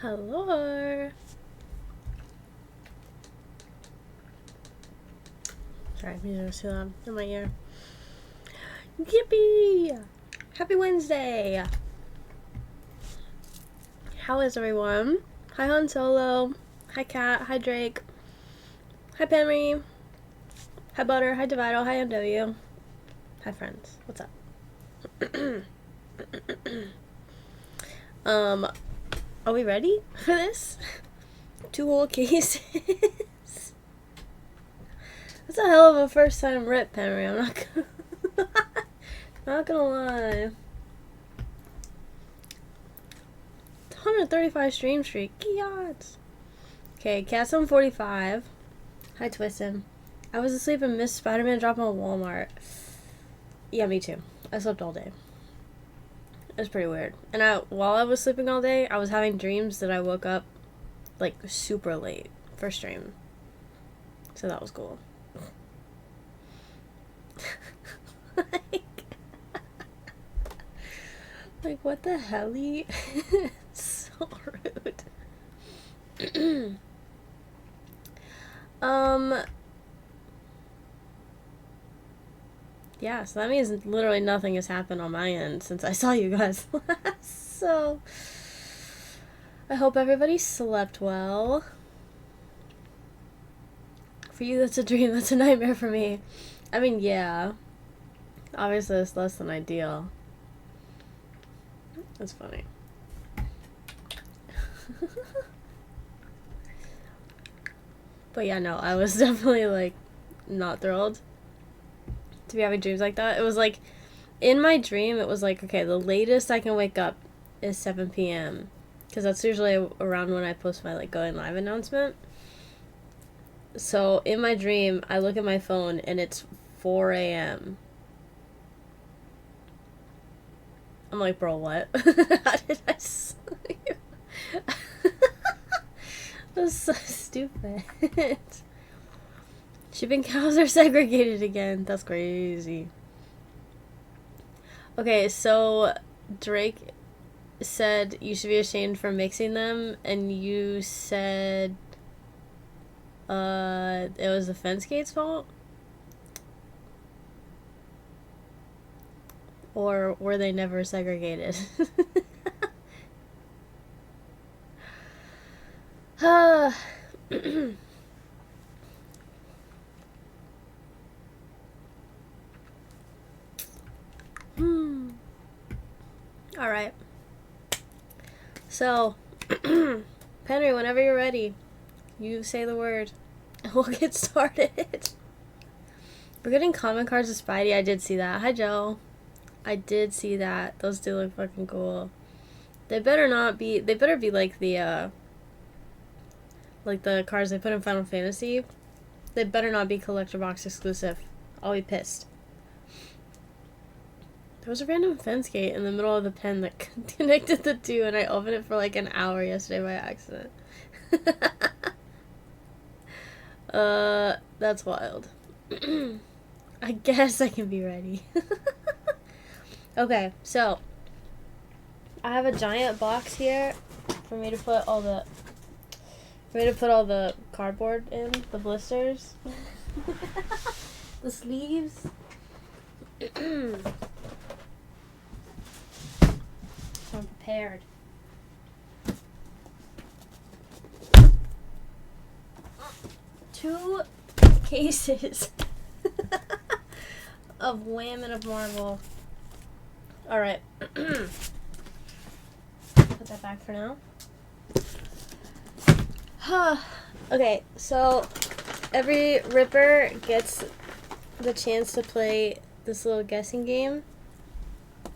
Hello. Sorry, music was too loud in my ear. Yippee! Happy Wednesday! How is everyone? Hi Han Solo. Hi Kat. Hi Drake. Hi Penry. Hi Butter. Hi Divido. Hi MW. Hi friends. What's up? Are we ready for this? 2 whole cases. That's a hell of a first time rip, Henry. I'm not gonna lie. 135 stream streak. Yachts. Okay, Cat's on 45. Hi, Twistin. I was asleep and missed Spider-Man drop on Walmart. Yeah, me too. I slept all day. It was pretty weird. And while I was sleeping all day, I was having dreams that I woke up like super late for stream. So that was cool. like what the hell? So rude. Yeah, so that means literally nothing has happened on my end since I saw you guys last. So I hope everybody slept well. For you, that's a dream. That's a nightmare for me. I mean, yeah. Obviously, it's less than ideal. That's funny. But yeah, no, I was definitely, like, not thrilled to be having dreams like that. It was like, in my dream, it was like, okay, the latest I can wake up is 7 p.m. Because that's usually around when I post my, like, going live announcement. So, in my dream, I look at my phone, and it's 4 a.m. I'm like, bro, what? How did I sleep? That's so stupid. Shipping cows are segregated again. That's crazy. Okay, so Drake said you should be ashamed for mixing them, and you said it was the fence gate's fault? Or were they never segregated? Alright. So, Penry, whenever you're ready, you say the word. And we'll get started. We're getting common cards of Spidey. I did see that. Hi, Joe. I did see that. Those do look fucking cool. They better be like the cards they put in Final Fantasy. They better not be collector box exclusive. I'll be pissed. There was a random fence gate in the middle of the pen that connected the two, and I opened it for like an hour yesterday by accident. That's wild. I guess I can be ready. Okay, so I have a giant box here for me to put all the cardboard in, the blisters. The sleeves. I'm prepared. Two cases of Wham and of Marvel. Alright. Put that back for now. Okay, so every Ripper gets the chance to play this little guessing game. I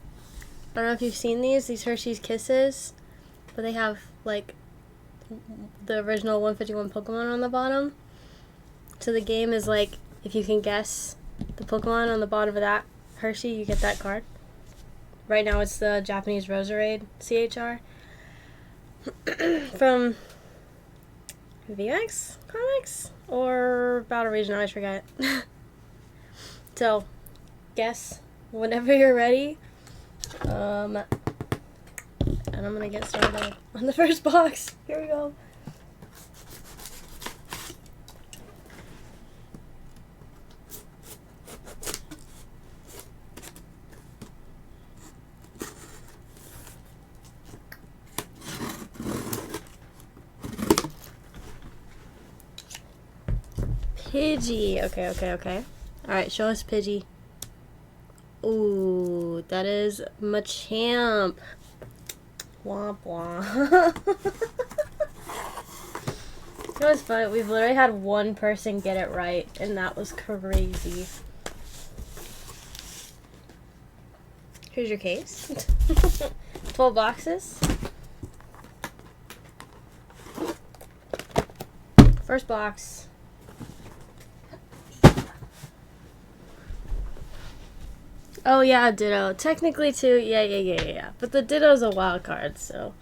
don't know if you've seen these Hershey's Kisses, but they have, like, the original 151 Pokemon on the bottom. So the game is, like, if you can guess the Pokemon on the bottom of that Hershey, you get that card. Right now it's the Japanese Roserade CHR. From VX Comics? Or Battle Region, I forget. So, guess whenever you're ready. and I'm gonna get started on the first box. Here we go. Pidgey. Okay. Alright, show us Pidgey. Ooh, that is Machamp. Womp womp. It was fun. We've literally had one person get it right, and that was crazy. Here's your case. 12 boxes. First box. Oh yeah, Ditto. Technically too, yeah. But the Ditto's a wild card, so.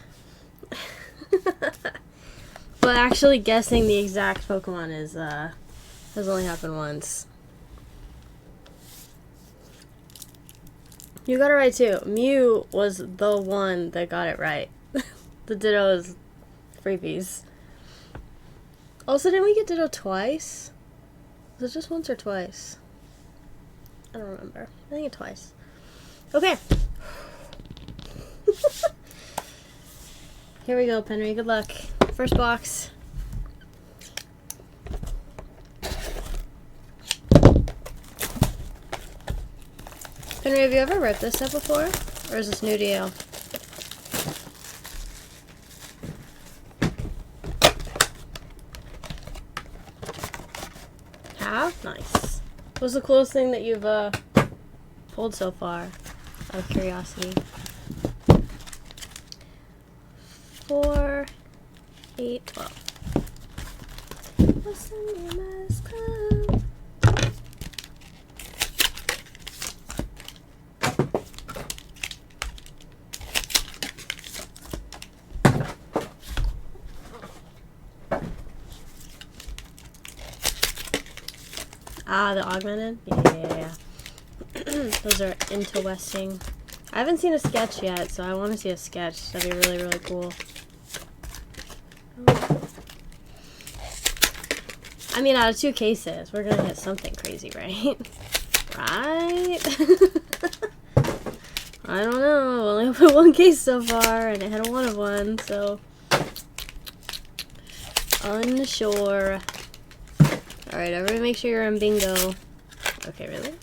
But actually guessing the exact Pokemon is, has only happened once. You got it right too. Mew was the one that got it right. The Ditto is freebies. Also, didn't we get Ditto twice? Was it just once or twice? I don't remember. I think it's twice. Okay. Here we go, Penry. Good luck. First box. Penry, have you ever ripped this set before? Or is this new to you? Have? Nice. What's the coolest thing that you've pulled so far? Out of curiosity. 4, 8, 12. What's the name of club? Ah, the augmented? Yeah. Those are interesting. I haven't seen a sketch yet, so I want to see a sketch. That'd be really, really cool. I mean, out of 2 cases, we're gonna hit something crazy, right? Right? I don't know. I've only opened 1 case so far, and it had a 1 of 1, so... unsure. Alright, everybody make sure you're in bingo. Okay, really?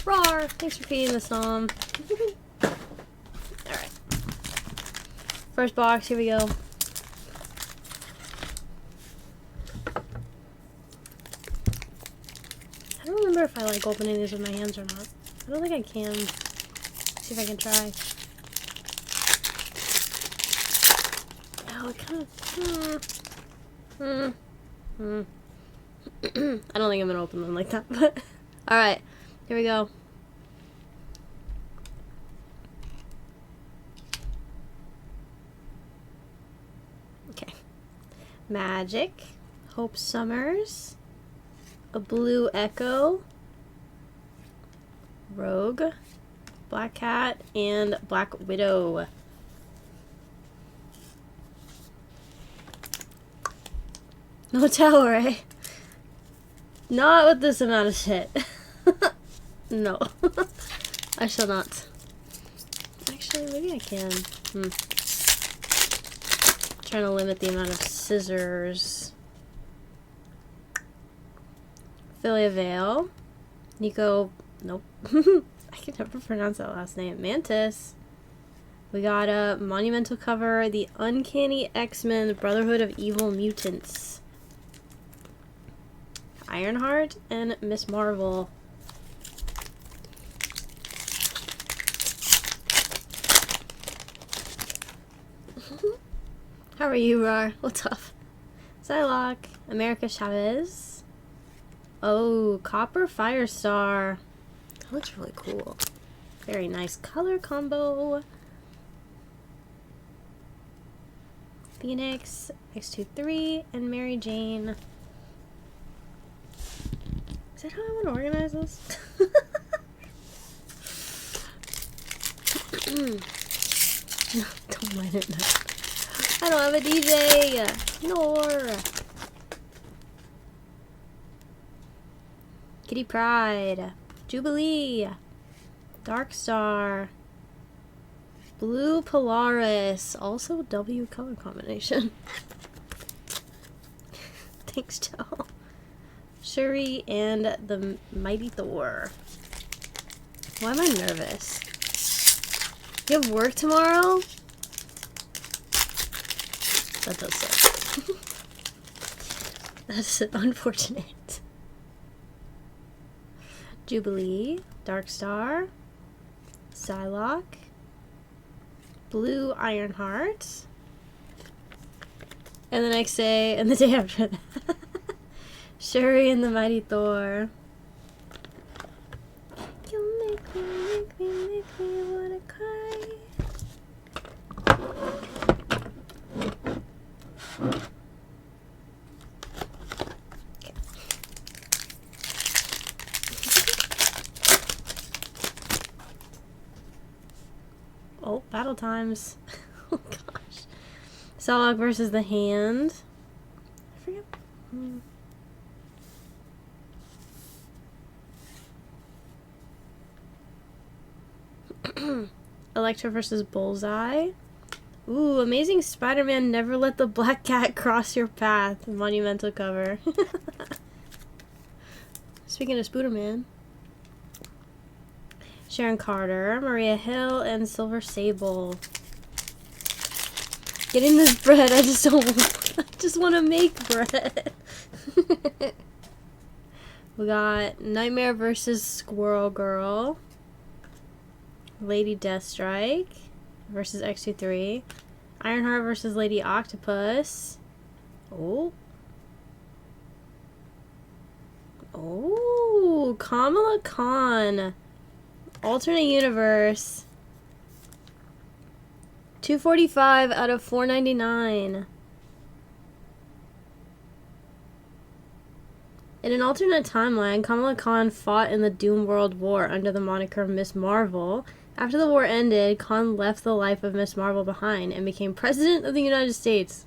Rawr! Thanks for feeding the Psalm. Alright. First box, here we go. I don't remember if I like opening these with my hands or not. I don't think I can. See if I can try. Oh, it kind of... I don't think I'm gonna open them like that, but... Alright, here we go. Okay. Magic. Hope Summers. A Blue Echo. Rogue. Black Cat, and Black Widow. No tower, eh? Not with this amount of shit. No. I shall not. Actually, maybe I can. Trying to limit the amount of scissors. Philia Vale. Nico. Nope. I can never pronounce that last name. Mantis. We got a monumental cover, The Uncanny X-Men Brotherhood of Evil Mutants. Ironheart and Miss Marvel. How are you, Rar? What's up? Psylocke. America Chavez. Oh, Copper Firestar. That looks really cool. Very nice color combo. Phoenix, X23, and Mary Jane. Is that how I want to organize this? No, don't mind it now. I don't have a DJ! Nor! Kitty Pride. Jubilee. Dark Star. Blue Polaris. Also W color combination. Thanks, Joe. Shuri and the Mighty Thor. Why am I nervous? You have work tomorrow? That does suck. That's unfortunate. Jubilee, Dark Star, Psylocke, Blue Ironheart, and the next day, and the day after that, Shuri and the Mighty Thor. You make me wanna cry. Okay. Oh, battle times. Oh gosh. Psylocke versus the Hand. I forget. Electro versus Bullseye. Ooh, Amazing Spider-Man Never Let the Black Cat Cross Your Path. Monumental cover. Speaking of Spooderman. Sharon Carter, Maria Hill, and Silver Sable. Getting this bread, I just don't want, I just want to make bread. We got Nightmare versus Squirrel Girl. Lady Deathstrike versus X23. Ironheart versus Lady Octopus. Oh. Oh, Kamala Khan. Alternate universe. 245 out of 499. In an alternate timeline, Kamala Khan fought in the Doom World War under the moniker Miss Marvel. After the war ended, Khan left the life of Miss Marvel behind and became President of the United States.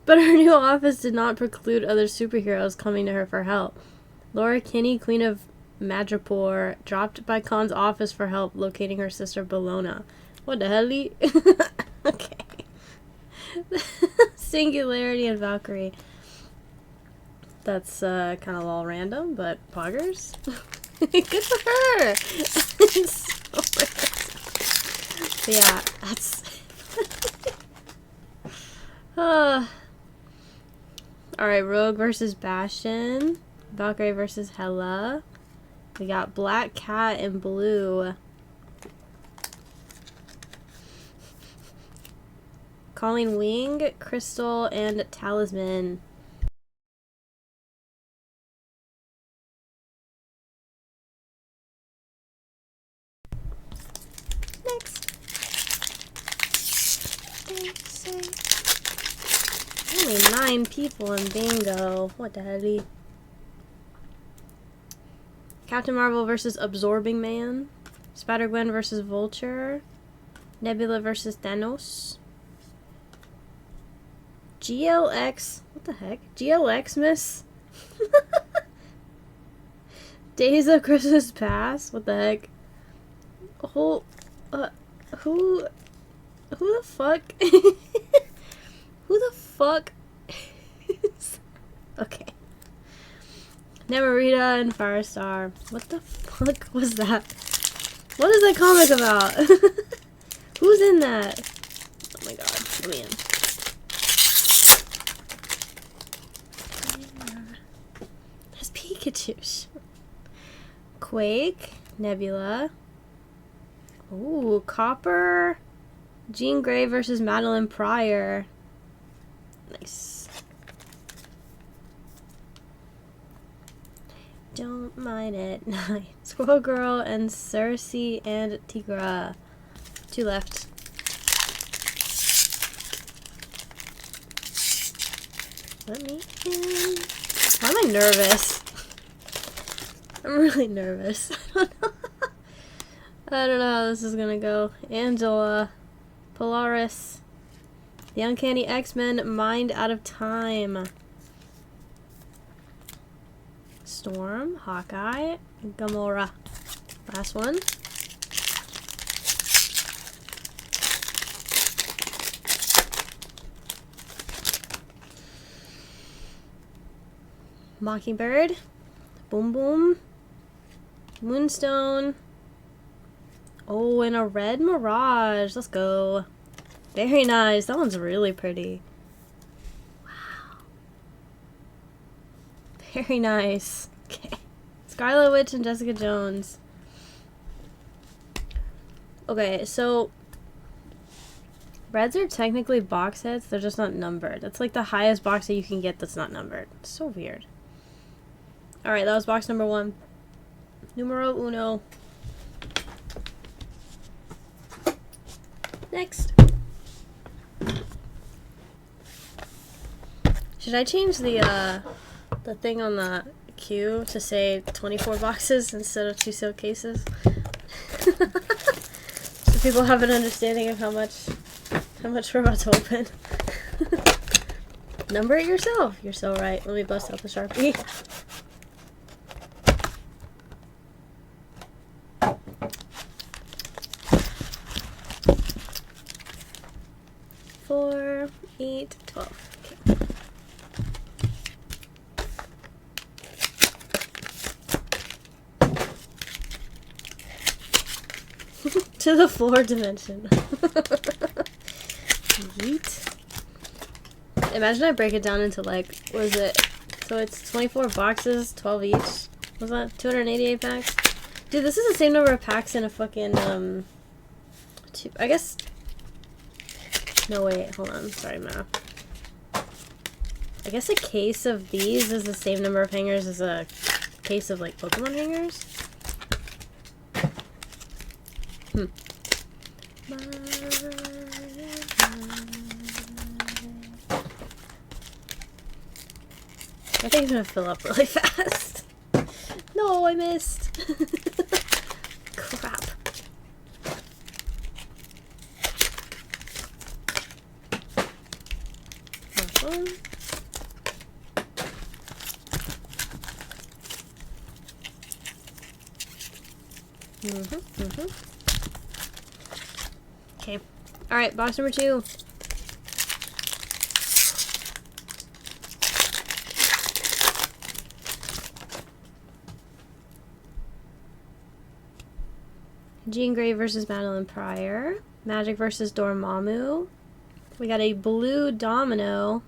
But her new office did not preclude other superheroes coming to her for help. Laura Kinney, Queen of Madripoor, dropped by Khan's office for help locating her sister Bellona. What the hell? Okay. Singularity and Valkyrie. That's kind of all random, but poggers. Good for her. So yeah, that's. Alright, Rogue versus Bastion. Valkyrie versus Hela. We got Black Cat and Blue. Calling Wing, Crystal, and Talisman. Next. Only 9 people in bingo. What the hell? Captain Marvel versus Absorbing Man. Spider-Gwen versus Vulture. Nebula versus Thanos. GLX. What the heck? GLX, miss? Days of Christmas Past? What the heck? Who the fuck? Who the fuck? Okay. Nemorita and Firestar. What the fuck was that? What is that comic about? Who's in that? Oh my god. Let me in. That's Pikachu. Quake. Nebula. Ooh, Copper. Jean Grey versus Madeline Pryor. Nice. Don't mind it. Nice. Squirrel Girl and Cersei and Tigra. 2 left. Let me in. Why am I nervous? I'm really nervous. I don't know. I don't know how this is gonna go. Angela. Polaris. The Uncanny X-Men. Mind Out of Time. Storm. Hawkeye. Gamora. Last one. Mockingbird. Boom Boom. Moonstone. Oh, and a red Mirage. Let's go. Very nice. That one's really pretty. Wow. Very nice. Okay. Scarlet Witch and Jessica Jones. Okay, so reds are technically box sets. They're just not numbered. That's like the highest box that you can get that's not numbered. It's so weird. Alright, that was box number 1. Numero uno. Next. Should I change the thing on the queue to say 24 boxes instead of 2 silk cases? So people have an understanding of how much we're about to open. Number it yourself. You're so right. Let me bust out the Sharpie. Four, 8, 12. Okay. To the floor dimension. Yeet. Imagine I break it down into like, what is it? So it's 24 boxes, 12 each. Was that 288 packs? Dude, this is the same number of packs in a fucking, I guess. No, wait, hold on. Sorry, math. I guess a case of these is the same number of hangers as a case of, like, Pokemon hangers? I think it's gonna fill up really fast. No, I missed. Crap. Awesome. Okay. Alright, box number 2. Jean Grey versus Madeline Pryor. Magic versus Dormammu. We got a blue Domino.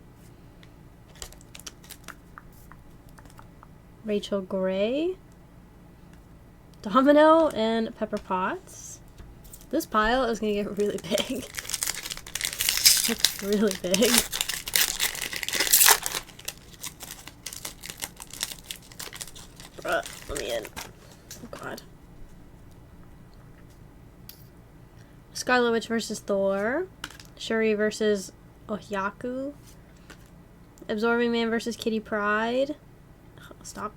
Rachel Gray. Domino and Pepper Potts. This pile is going to get really big. It's really big. Bruh, let me in. Oh god. Scarlet Witch versus Thor. Shuri versus Ohyaku. Absorbing Man versus Kitty Pryde. Oh, stop.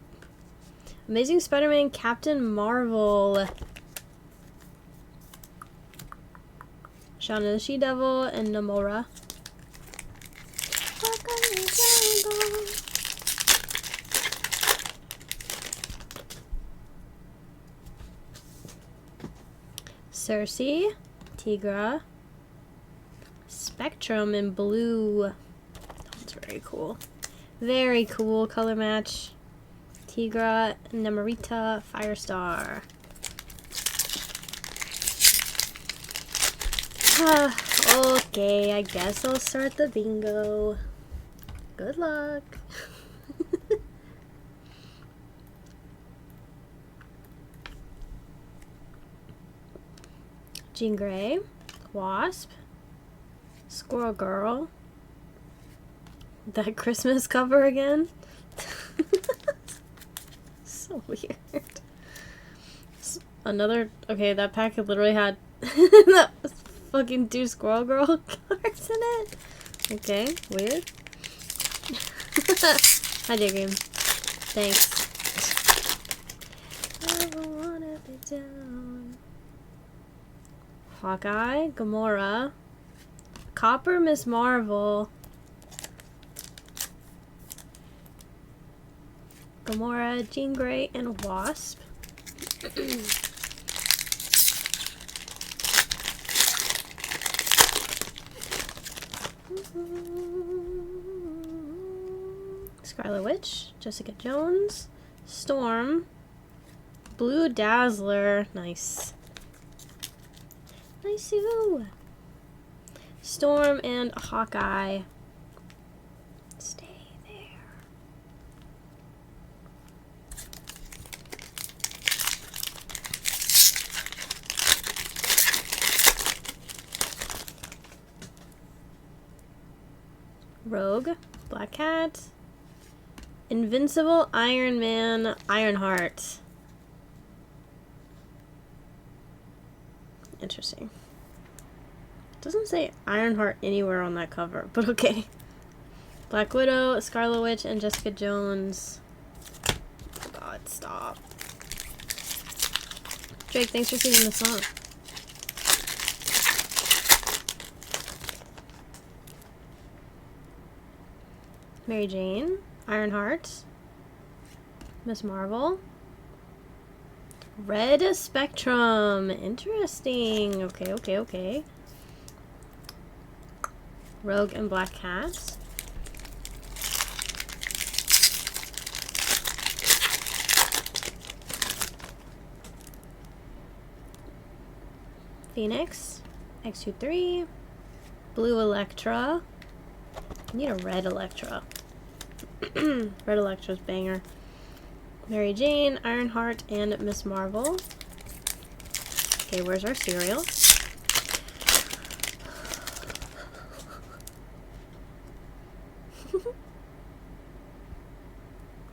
Amazing Spider-Man Captain Marvel. Shauna the She-Devil and Namora. Cersei, Tigra, Spectrum in blue. That's very cool. Very cool color match. Tigra, Namorita, Firestar. Okay, I guess I'll start the bingo. Good luck. Jean Grey, Wasp, Squirrel Girl. That Christmas cover again. So weird. Another, okay, that pack literally had that fucking 2 Squirrel Girl cards in it. Okay, weird. Hi, Daydream. Thanks. Never wanna be down. Hawkeye, Gamora, Copper, Miss Marvel, Gamora, Jean Grey, and Wasp. Scarlet Witch, Jessica Jones, Storm, Blue Dazzler, nice. Nice-oo. Storm and Hawkeye. Stay there. Rogue, Black Cat, Invincible, Iron Man, Ironheart. Interesting. Doesn't say Ironheart anywhere on that cover, but okay. Black Widow, Scarlet Witch, and Jessica Jones. Oh God, stop. Drake, thanks for singing the song. Mary Jane, Ironheart, Miss Marvel, Red Spectrum. Interesting. Okay. Rogue and Black Cat. Phoenix, X23, Blue Electra. I need a red Electra. Red Electra's banger. Mary Jane, Ironheart, and Miss Marvel. Okay, where's our cereal?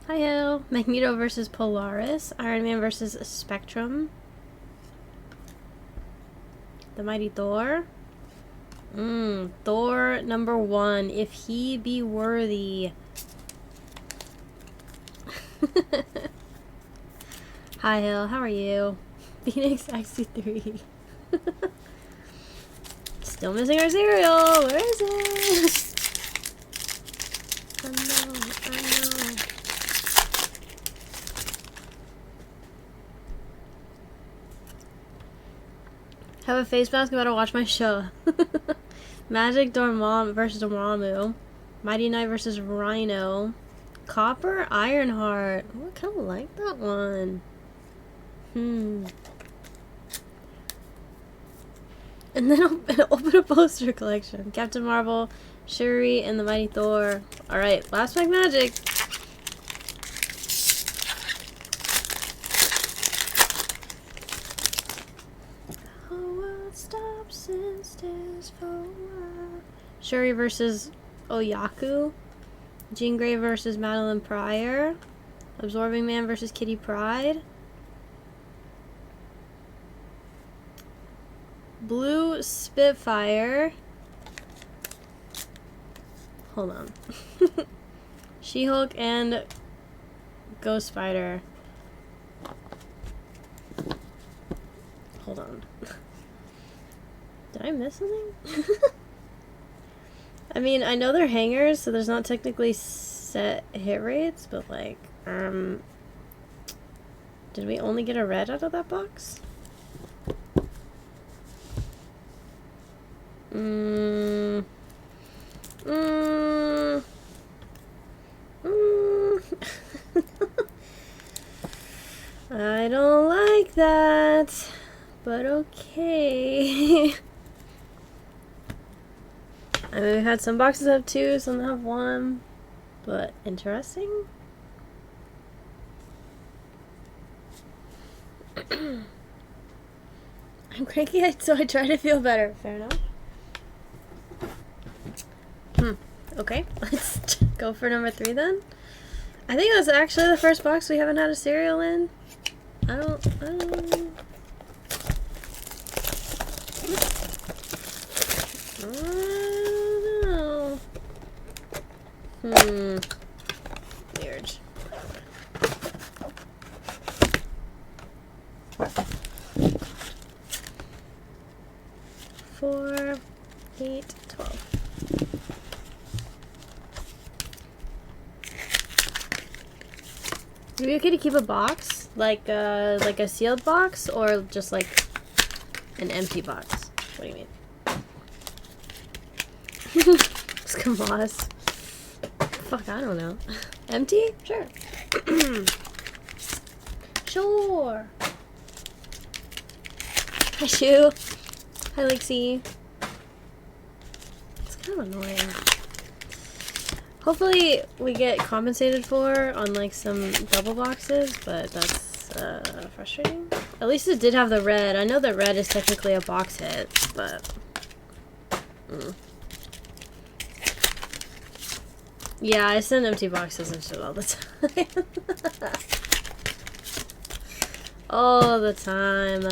Hi-ho. Magneto versus Polaris. Iron Man versus Spectrum. The Mighty Thor. Thor #1. If he be worthy. Hi, Hill. How are you? Phoenix XC3. Still missing our cereal. Where is it? I know. Have a face mask about to watch my show. Magic Dormammu versus Dormammu. Mighty Knight versus Rhino. Copper Ironheart. Oh, I kind of like that one. And then open a poster collection. Captain Marvel, Shuri, and the Mighty Thor. Alright, last pack magic. Stops and stares for a while. Shuri versus Oyaku. Jean Grey versus Madeline Pryor. Absorbing Man versus Kitty Pryde. Blue Spitfire. Hold on. She-Hulk and Ghost Spider. Hold on. Did I miss something? I mean, I know they're hangers, so there's not technically set hit rates, but like, did we only get a red out of that box? I don't like that, but okay. I mean, we've had some boxes have 2, some have 1, but interesting. I'm cranky, so I try to feel better. Fair enough. Okay, let's go for number 3 then. I think that's actually the first box we haven't had a cereal in. I don't know. Weird. Would it be okay to keep a box? Like a sealed box? Or just like an empty box? What do you mean? Skamos. Fuck, I don't know. Empty? Sure. Sure. Hi, Shu. Hi, Lexi. It's kind of annoying. Hopefully we get compensated for on like some double boxes, but that's frustrating. At least it did have the red. I know that red is technically a box hit, but yeah, I send empty boxes and shit all the time. All the time.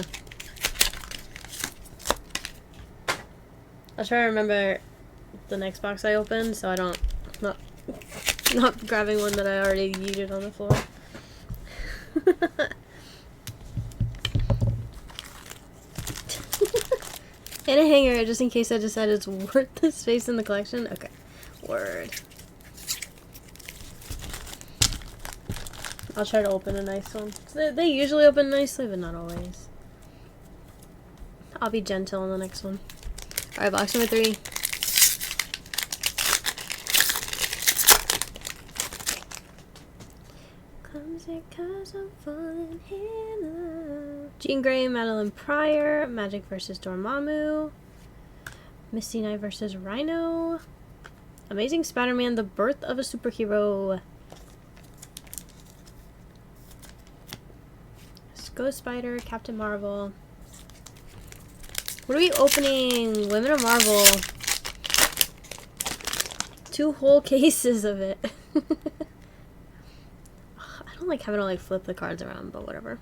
I'll try to remember the next box I open so I don't not grabbing one that I already yeeted on the floor. And a hanger just in case I decide it's worth the space in the collection. Okay. Word. I'll try to open a nice one. They usually open nicely, but not always. I'll be gentle on the next one. Alright, box number 3. Cause I'm falling in love. Jean Grey, Madeline Pryor, Magic vs. Dormammu, Misty Knight vs. Rhino, Amazing Spider-Man, The Birth of a Superhero, Ghost Spider, Captain Marvel. What are we opening? Women of Marvel. 2 whole cases of it. I don't like having to like flip the cards around, but whatever.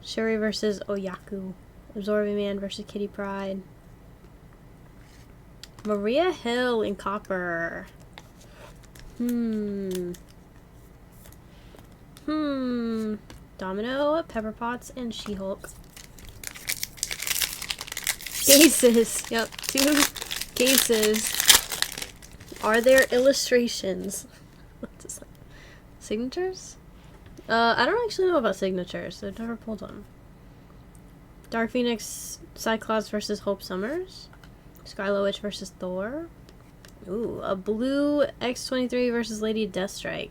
Shuri versus Oyaku. Absorbing Man versus Kitty Pryde. Maria Hill in copper. Domino, Pepper Potts, and She-Hulk. Cases. Yep, 2 cases. Are there illustrations? What is that? Signatures? I don't actually know about signatures. I've never pulled one. Dark Phoenix, Cyclops versus Hope Summers. Scarlet Witch versus Thor. Ooh, a blue X-23 versus Lady Deathstrike.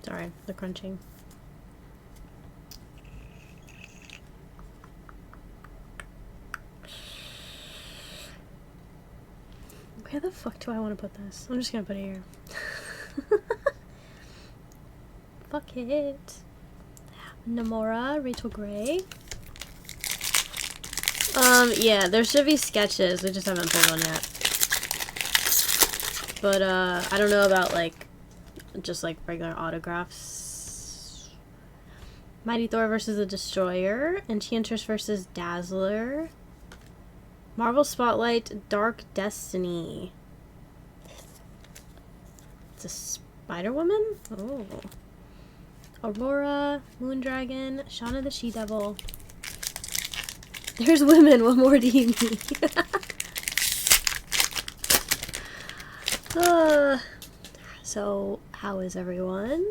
Sorry, the crunching. Where the fuck do I want to put this? I'm just gonna put it here. Fuck it. Namora, Rachel Gray. Yeah, there should be sketches. We just haven't pulled one yet. But, I don't know about, like, just, like, regular autographs. Mighty Thor versus the Destroyer. Enchantress versus Dazzler. Marvel Spotlight, Dark Destiny. It's a Spider-Woman? Oh. Aurora, Moondragon, Shauna the She-Devil. There's women, what more do you need? So, how is everyone?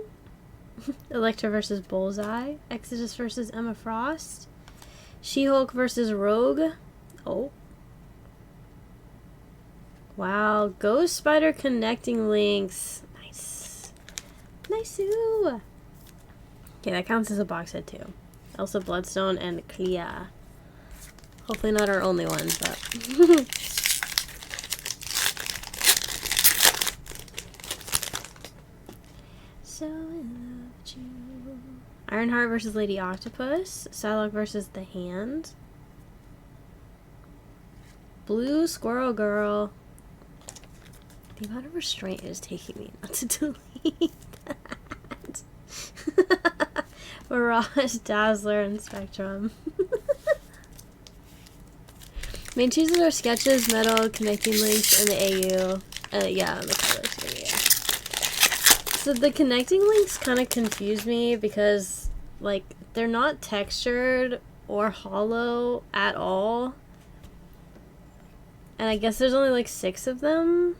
Elektra versus Bullseye. Exodus versus Emma Frost. She-Hulk versus Rogue. Oh. Wow, Ghost Spider connecting links. Nice. Nice-oo. Okay, that counts as a box set too. Elsa Bloodstone and Clea. Hopefully not our only one, but... So in love with you. Ironheart versus Lady Octopus. Psylocke versus The Hand. Blue Squirrel Girl. The amount of restraint is taking me not to delete that. Mirage, Dazzler, and Spectrum. Main chooses are sketches, metal, connecting links, and the AU. Yeah, the colors too, yeah. So the connecting links kind of confuse me because, like, they're not textured or hollow at all. And I guess there's only like 6 of them.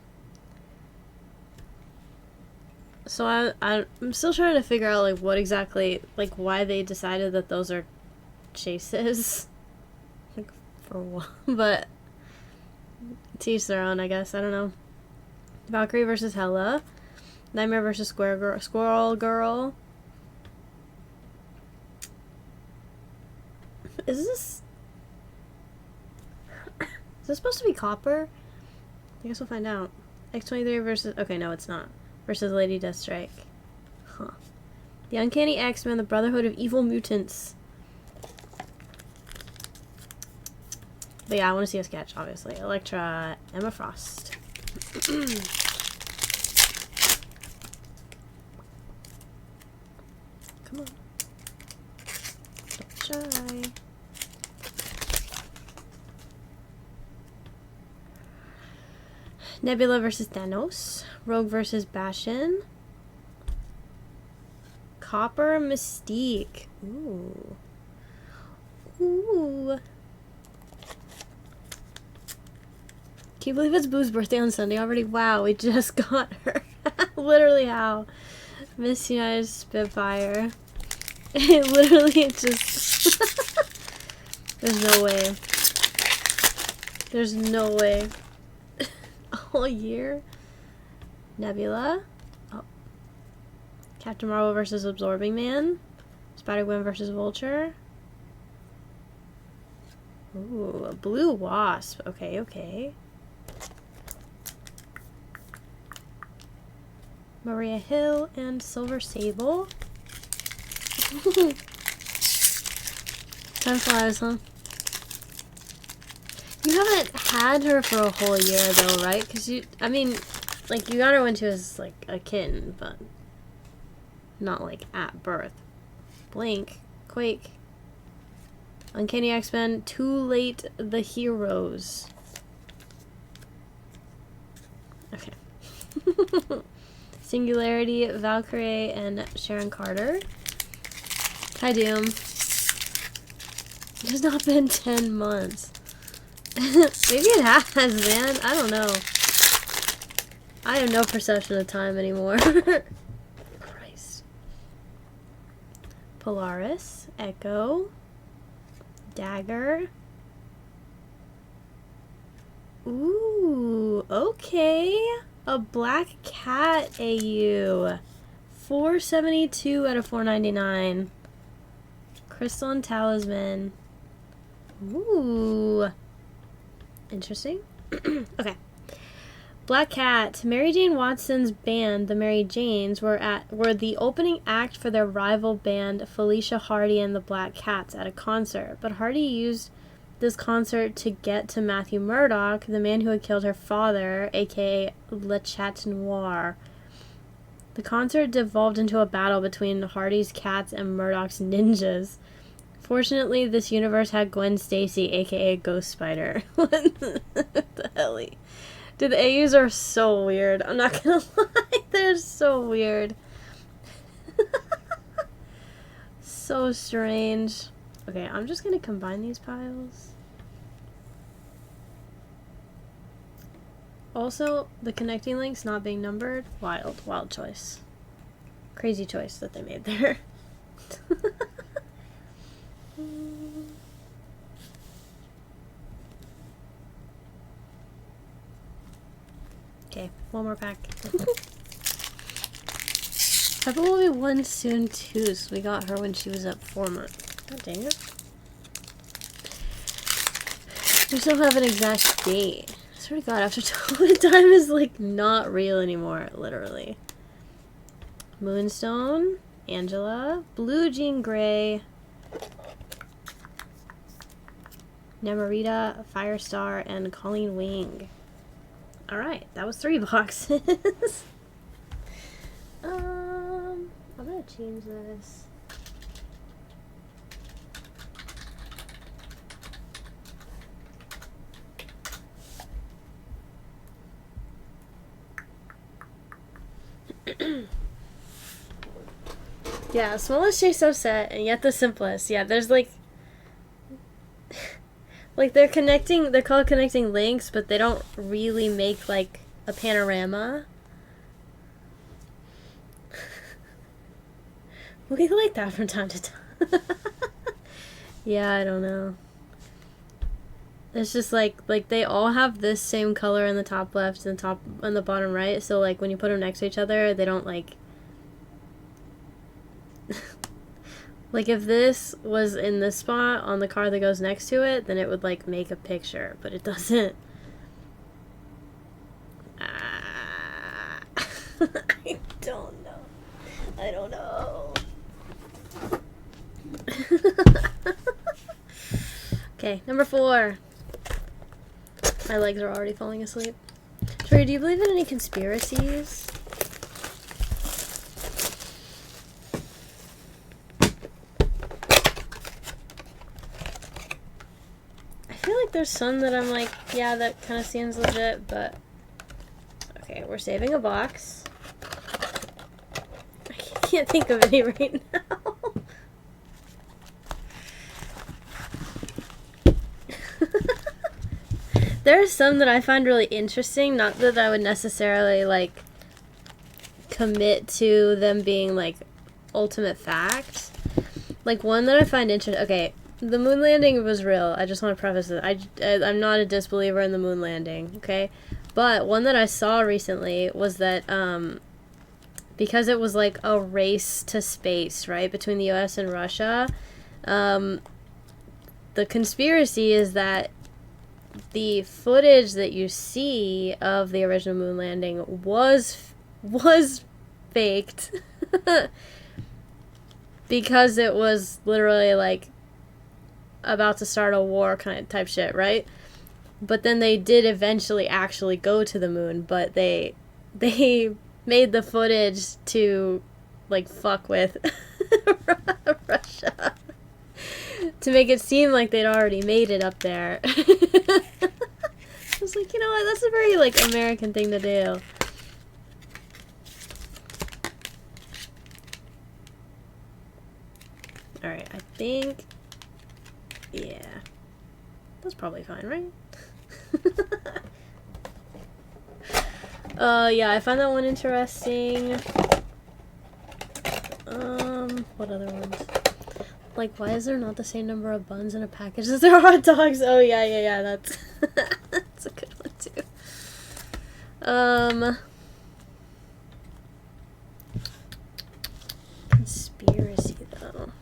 So I'm still trying to figure out like what exactly, like why they decided that those are chases. Like for what? But to each their own, I guess. I don't know. Valkyrie versus Hela. Nightmare versus Squirrel Girl. Is this supposed to be Copper? I guess we'll find out. X-23 versus... Okay, no, it's not. Versus Lady Deathstrike. Huh. The Uncanny X-Men, the Brotherhood of Evil Mutants. But yeah, I want to see a sketch, obviously. Elektra, Emma Frost. Come on. Don't shy. Nebula versus Thanos. Rogue versus Bastion. Copper Mystique. Ooh. Ooh. Can you believe it's Boo's birthday on Sunday already? Wow, we just got her. Literally how? Miss United Spitfire. It literally just... There's no way. There's no way. All year. Nebula. Oh. Captain Marvel versus Absorbing Man. Spider-Gwen versus Vulture. Ooh, a Blue Wasp. Okay, okay. Maria Hill and Silver Sable. Time flies, huh? You haven't had her for a whole year, though, right? Because I mean, like, you got her when she was, like, a kitten, but not, like, at birth. Blink. Quake. Uncanny X-Men. Too Late the Heroes. Okay. Singularity, Valkyrie, and Sharon Carter. Hi, Doom. It's not been 10 months. Maybe it has, man. I don't know. I have no perception of time anymore. Christ. Polaris, Echo, Dagger. Ooh, okay. A Black Cat AU. 472 out of 499. Crystal and Talisman. Ooh. Interesting. Okay. Black Cat. Mary Jane Watson's band, the Mary Janes, were the opening act for their rival band, Felicia Hardy and the Black Cats, at a concert. But Hardy used this concert to get to Matthew Murdoch, the man who had killed her father, aka Le Chat Noir. The concert devolved into a battle between Hardy's cats and Murdoch's ninjas. Fortunately, this universe had Gwen Stacy, aka Ghost Spider. What the hell? Dude, the AUs are so weird. I'm not gonna lie. They're so weird. So strange. Okay, I'm just gonna combine these piles. Also, the connecting links not being numbered. Wild choice. Crazy choice that they made there. Okay, one more pack. Pepper will be 1 soon too, so we got her when she was at 4 months. God dang it. We still have an exact date. I swear to God, after time is like not real anymore, literally. Moonstone, Angela, Blue Jean Grey, Namorita, Firestar, and Colleen Wing. Alright, that was 3 boxes. I'm gonna change this. Yeah, smallest chase-up set, and yet the simplest. Yeah, there's like... like, they're called connecting links, but they don't really make, like, a panorama. We like that from time to time. Yeah, I don't know. It's just like they all have this same color in the top left and top and the bottom right. So like when you put them next to each other, they don't like. Like if this was in this spot on the car that goes next to it, then it would like make a picture, but it doesn't. I don't know. I don't know. Okay, number 4. My legs are already falling asleep. Tori, do you believe in any conspiracies? I feel like there's some that I'm like, yeah, that kind of seems legit, but... Okay, we're saving a box. I can't think of any right now. There are some that I find really interesting, not that I would necessarily, like, commit to them being, like, ultimate fact. Like, one that I find interesting... Okay, the moon landing was real. I just want to preface it. I'm not a disbeliever in the moon landing, okay? But one that I saw recently was that, because it was, like, a race to space, right, between the US and Russia, the conspiracy is that the footage that you see of the original moon landing was faked because it was literally like about to start a war kind of type shit, right? But then they did eventually actually go to the moon, but they made the footage to like fuck with Russia to make it seem like they'd already made it up there. I was like, you know what, that's a very, like, American thing to do. Alright, I think... Yeah. That's probably fine, right? Yeah, I find that one interesting. What other ones? Like, why is there not the same number of buns in a package as there are hot dogs? Oh, yeah, that's... that's a good one, too. Conspiracy, though.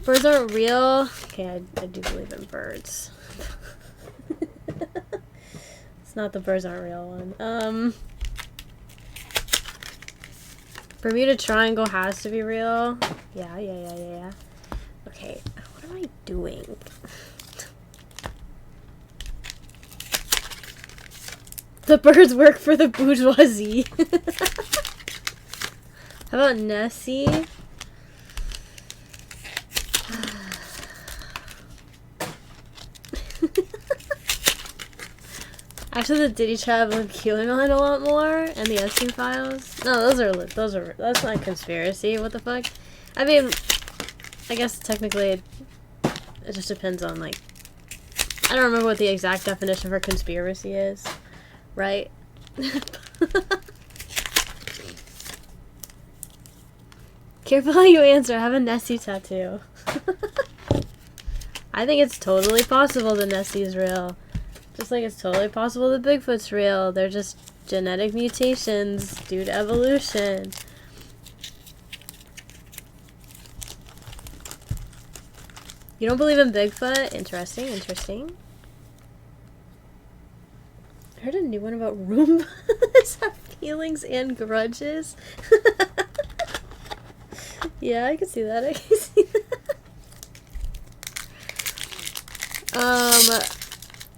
Birds aren't real. Okay, I do believe in birds. It's not the birds aren't real one. Bermuda Triangle has to be real. Yeah. Okay, what am I doing? The birds work for the bourgeoisie. How about Nessie? Actually, the Diddy tribe of killing on a lot more, and the Epstein files. No, that's not a conspiracy. What the fuck? I mean, I guess technically it just depends on, like, I don't remember what the exact definition for conspiracy is, right? Careful how you answer. I have a Nessie tattoo. I think it's totally possible that Nessie is real. Just like it's totally possible that Bigfoot's real. They're just genetic mutations due to evolution. You don't believe in Bigfoot? Interesting. I heard a new one about Roombas have feelings and grudges. Yeah, I can see that.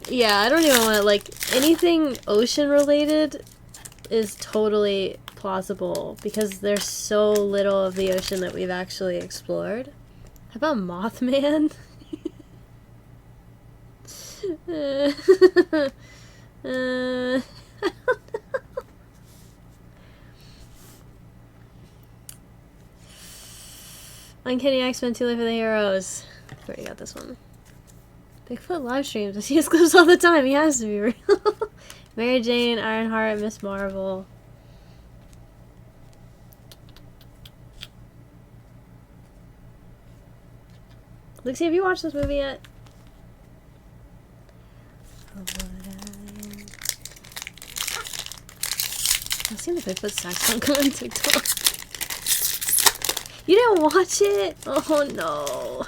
Yeah, I don't even want to, like, anything ocean related is totally plausible because there's so little of the ocean that we've actually explored. How about Mothman? I don't know. Uncanny X-Men, Too Late for the Heroes. I already got this one. Bigfoot live streams. I see his clips all the time. He has to be real. Mary Jane, Ironheart, Miss Marvel. Lexi, have you watched this movie yet? I've seen the Bigfoot saxophone on TikTok. You didn't watch it? Oh no.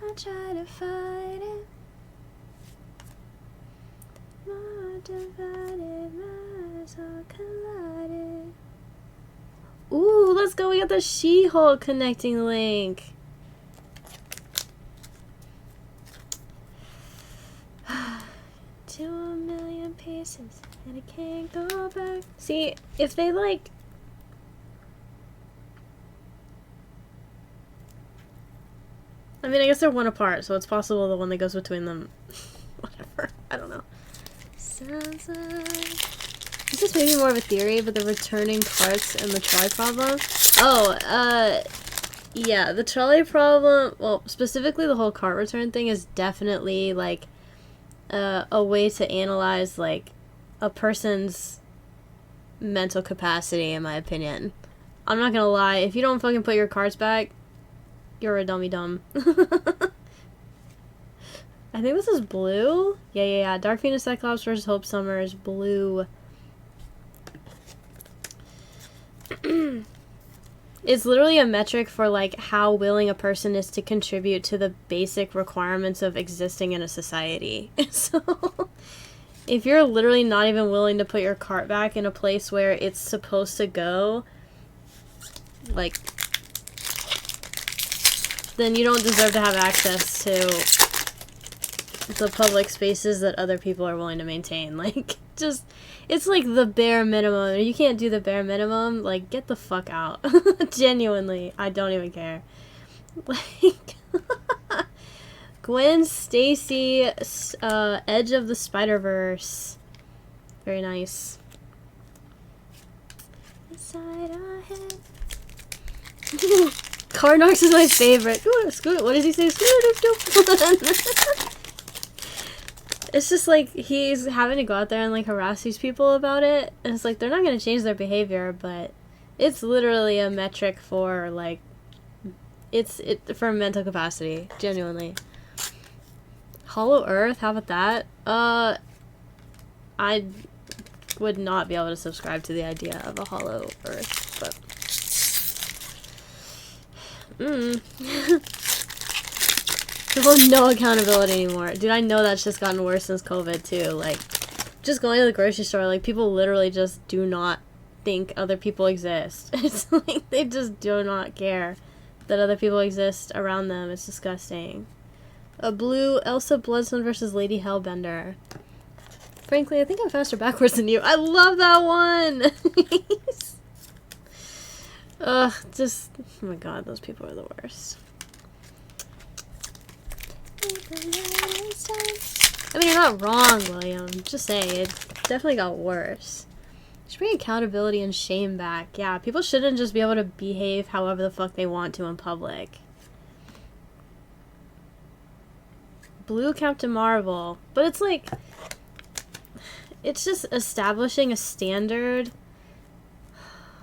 I try to fight it. More divided, minds are collided. Ooh, let's go. We got the She-Hulk connecting link. To a million pieces, and I can't go back. See, if they like. I mean, I guess they're one apart, so it's possible the one that goes between them. Whatever. I don't know. Sounds like. This is maybe more of a theory, but the returning parts and the trolley problem. Oh, yeah, the trolley problem, well, specifically the whole cart return thing is definitely, like, a way to analyze, like, a person's mental capacity, in my opinion. I'm not gonna lie, if you don't fucking put your carts back, you're a dummy dumb. I think this is blue? Yeah. Dark Phoenix Cyclops versus Hope Summers, blue. It's literally a metric for, like, how willing a person is to contribute to the basic requirements of existing in a society. So, if you're literally not even willing to put your cart back in a place where it's supposed to go, like, then you don't deserve to have access to the public spaces that other people are willing to maintain. Like, just, it's like the bare minimum. If you can't do the bare minimum, like, get the fuck out. Genuinely, I don't even care. Like, Gwen Stacy, Edge of the Spider-Verse. Very nice. Inside our head. Carnox is my favorite. Ooh, what does he say? It's just like he's having to go out there and like harass these people about it, and it's like they're not going to change their behavior, but it's literally a metric for like for mental capacity, genuinely. Hollow Earth, how about that? I would not be able to subscribe to the idea of a Hollow Earth, but People have no accountability anymore. Dude, I know that's just gotten worse since COVID, too. Like, just going to the grocery store, like, people literally just do not think other people exist. It's like, they just do not care that other people exist around them. It's disgusting. A blue Elsa Bloodstone versus Lady Hellbender. Frankly, I think I'm faster backwards than you. I love that one! Ugh, just... Oh my god, those people are the worst. I mean, you're not wrong, William. Just saying, it definitely got worse. Just bring accountability and shame back. Yeah, people shouldn't just be able to behave however the fuck they want to in public. Blue Captain Marvel. But it's like... It's just establishing a standard.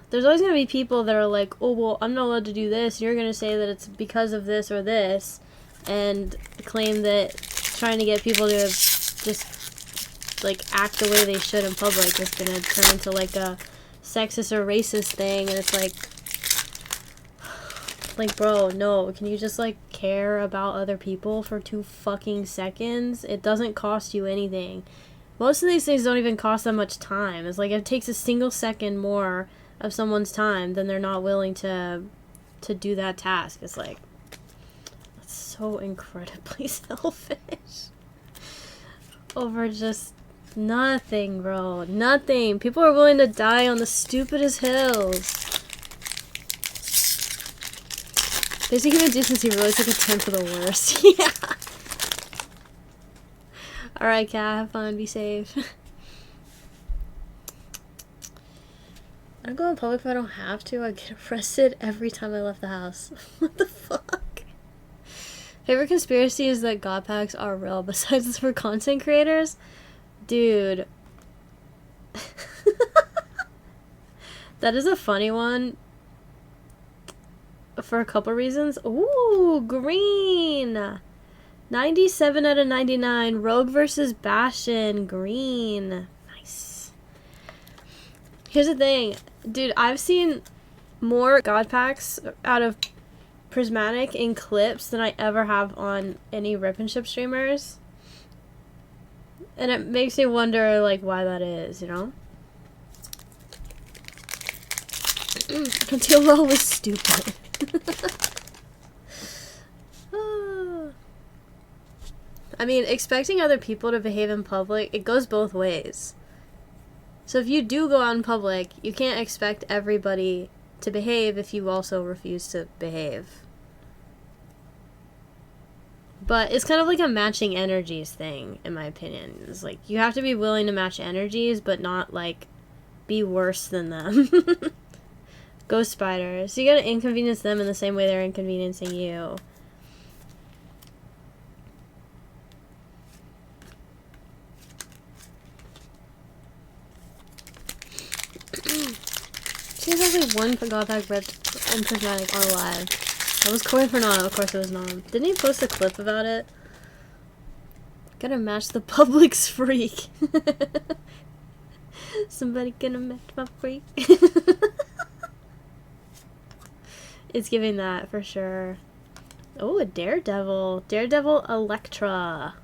There's always going to be people that are like, oh, well, I'm not allowed to do this. You're going to say that it's because of this or this. And claim that trying to get people to just, like, act the way they should in public is going to turn into, like, a sexist or racist thing. And it's like, bro, no. Can you just, like, care about other people for 2 fucking seconds? It doesn't cost you anything. Most of these things don't even cost that much time. It's like, if it takes a single second more of someone's time, then they're not willing to do that task. It's like, that's so incredibly selfish. Over just nothing, bro. Nothing. People are willing to die on the stupidest hills. Basic human decency really took a turn for the worst. Yeah. Alright, cat, have fun, be safe. I don't go in public if I don't have to. I get arrested every time I left the house. What the fuck? Favorite conspiracy is that God packs are real, besides it's for content creators? Dude. That is a funny one. for a couple reasons. Ooh, green! 97 out of 99. Rogue versus Bastion. Green. Nice. Here's the thing. Dude, I've seen more God packs out of Prismatic in clips than I ever have on any Rip and Ship streamers. And it makes me wonder, like, why that is, you know? I deal well with stupid. I mean, expecting other people to behave in public, it goes both ways. So if you do go out in public, you can't expect everybody to behave if you also refuse to behave. But it's kind of like a matching energies thing, in my opinion. It's like, you have to be willing to match energies, but not, like, be worse than them. Ghost spiders. So you gotta inconvenience them in the same way they're inconveniencing you. She has only one God pack red and prismatic on live. That was Corey Fernando, of course it was Nom. Didn't he post a clip about it? Gotta match the Publix freak. Somebody gonna match my freak. It's giving that for sure. Oh, a Daredevil. Daredevil Electra.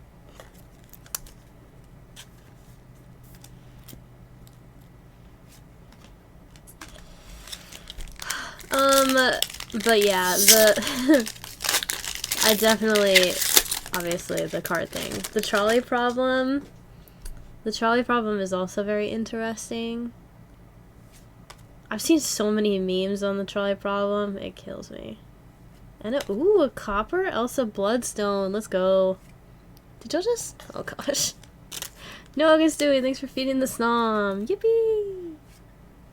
But yeah, I definitely, obviously, the card thing. The trolley problem is also very interesting. I've seen so many memes on the trolley problem, it kills me. And ooh, a copper Elsa Bloodstone, let's go. Did y'all just, oh gosh. No, August Dewey, thanks for feeding the snom. Yippee!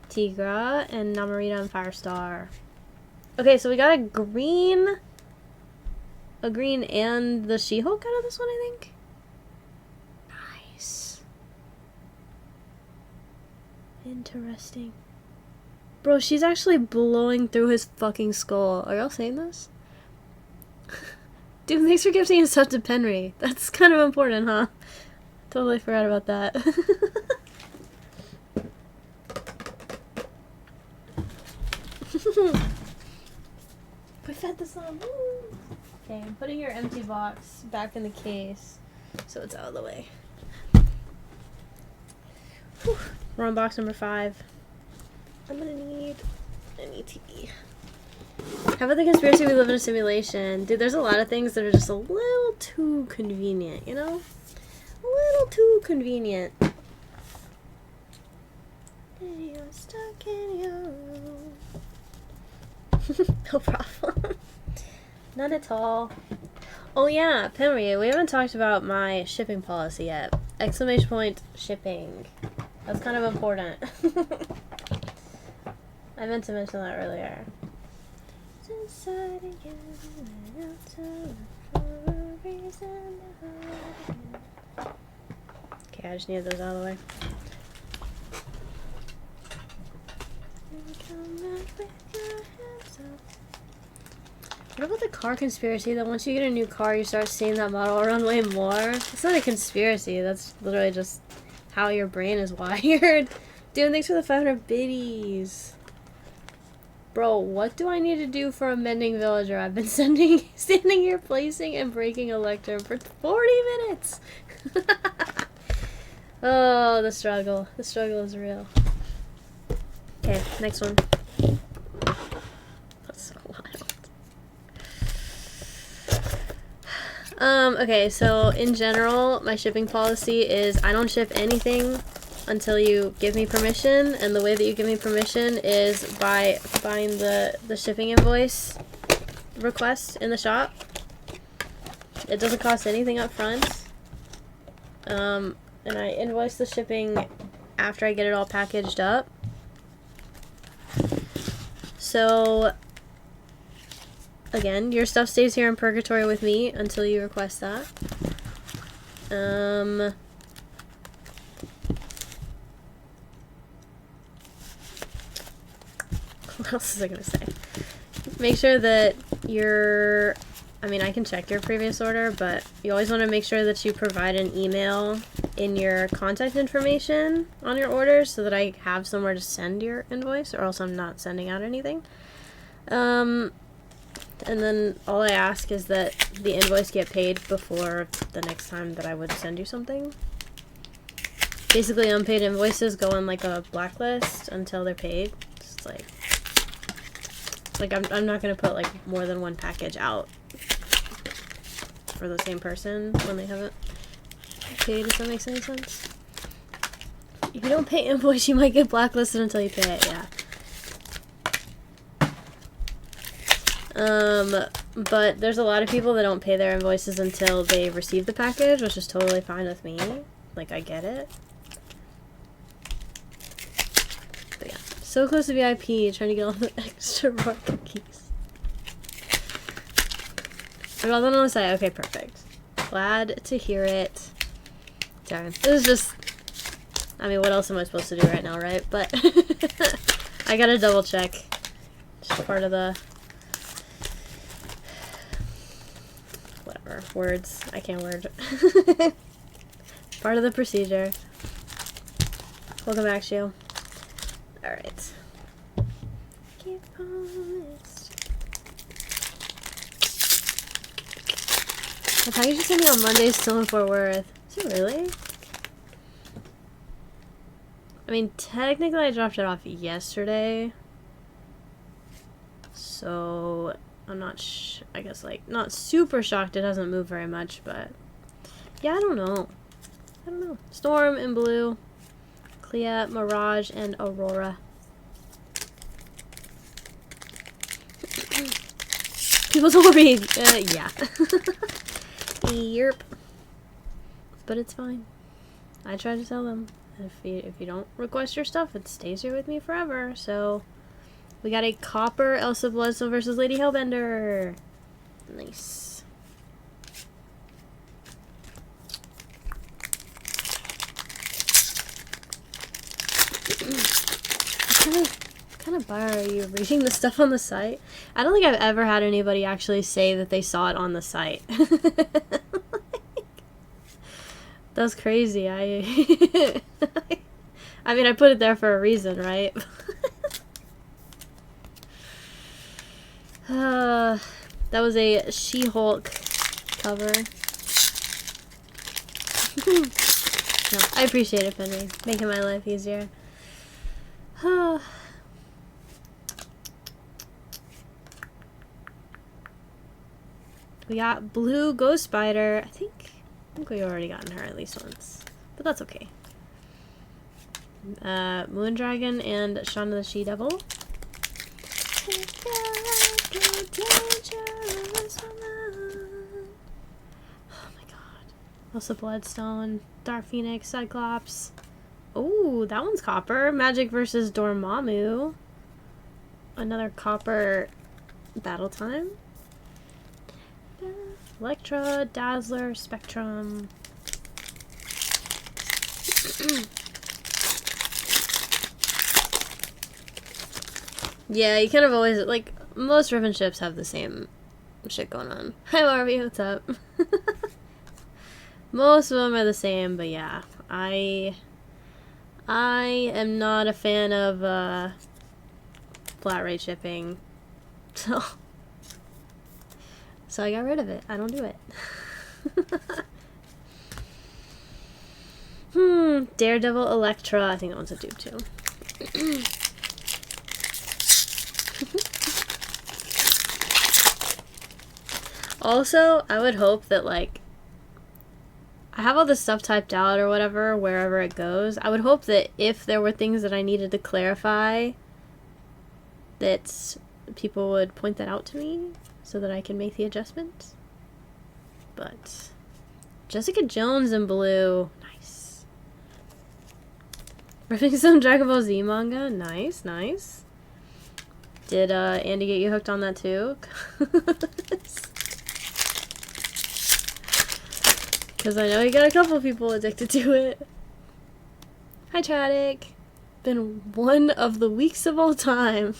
Tigra and Namorita and Firestar. Okay, so we got a green and the She-Hulk out of this one, I think. Nice. Interesting. Bro, she's actually blowing through his fucking skull. Are y'all saying this? Dude, thanks for gifting us up to Penry. That's kind of important, huh? Totally forgot about that. We fed this on. Okay, I'm putting your empty box back in the case so it's out of the way. Whew. We're on box number 5. I'm gonna need an ET. How about the conspiracy we live in a simulation? Dude, there's a lot of things that are just a little too convenient, you know? A little too convenient. You're stuck in your room. No problem. None at all. Oh yeah, Penry, we haven't talked about my shipping policy yet. Exclamation point, shipping. That's kind of important. I meant to mention that earlier. Okay, I just need those out of the way. What about the car conspiracy that once you get a new car, you start seeing that model run way more? It's not a conspiracy, that's literally just how your brain is wired. Dude, thanks for the 500 biddies. Bro, what do I need to do for a mending villager? I've been standing here placing and breaking a lectern for 40 minutes. Oh, the struggle. The struggle is real. Okay, next one. That's so wild. Okay, so in general, my shipping policy is I don't ship anything until you give me permission, and the way that you give me permission is by buying the shipping invoice request in the shop. It doesn't cost anything up front. And I invoice the shipping after I get it all packaged up. So, again, your stuff stays here in Purgatory with me until you request that. What else was I gonna say? make sure that you're, I mean, I can check your previous order, but you always want to make sure that you provide an email in your contact information on your order so that I have somewhere to send your invoice, or else I'm not sending out anything. And then all I ask is that the invoice get paid before the next time that I would send you something. Basically, unpaid invoices go on like a blacklist until they're paid. It's like I'm not gonna put like more than one package out for the same person when they haven't paid, if that makes any sense. If you don't pay invoice, you might get blacklisted until you pay it, yeah. But there's a lot of people that don't pay their invoices until they receive the package, which is totally fine with me. Like, I get it. But yeah, so close to VIP, trying to get all the extra raw cookies. I got them on the site. Okay, perfect. Glad to hear it. Sorry. It was just, I mean, what else am I supposed to do right now, right? But I gotta double check. Just part of the, whatever, words. I can't word. Part of the procedure. Welcome back, Shu. Alright. Keep promised. The package you sent me on Monday is still in Fort Worth. Is it really? I mean, technically I dropped it off yesterday. So, I'm not I guess, like, not super shocked it hasn't moved very much, but yeah, I don't know. I don't know. Storm and Blue, Clea, Mirage, and Aurora. People don't read. Yeah. Yerp. But it's fine. I try to sell them. If you don't request your stuff, it stays here with me forever. So, we got a Copper Elsa Bloodstone versus Lady Hellbender. Nice. What kind of buyer are you? Reading the stuff on the site? I don't think I've ever had anybody actually say that they saw it on the site. That's crazy. I mean, I put it there for a reason, right? That was a She-Hulk cover. No, I appreciate it, Henry. Making my life easier. We got Blue Ghost Spider. I think we've already gotten her at least once. But that's okay. Moondragon and Shaun of the She-Devil. Oh my god. Also Bloodstone, Dark Phoenix, Cyclops. Oh, that one's copper. Magic versus Dormammu. Another copper battle time. Electra, Dazzler, Spectrum. Yeah, you kind of always, like, most Riven ships have the same shit going on. Hi, Marvy, what's up? Most of them are the same, but yeah, I am not a fan of, flat rate shipping, so I got rid of it. I don't do it. Daredevil, Electra, I think that one's a dupe too. Also, I would hope that, like, I have all this stuff typed out or whatever, wherever it goes. I would hope that if there were things that I needed to clarify, that people would point that out to me so that I can make the adjustments. But Jessica Jones in Blue. Nice. Ripping some Dragon Ball Z manga. Nice, nice. Did Andy get you hooked on that too? Because I know you got a couple people addicted to it. Hi, Tragic. Been one of the weeks of all time.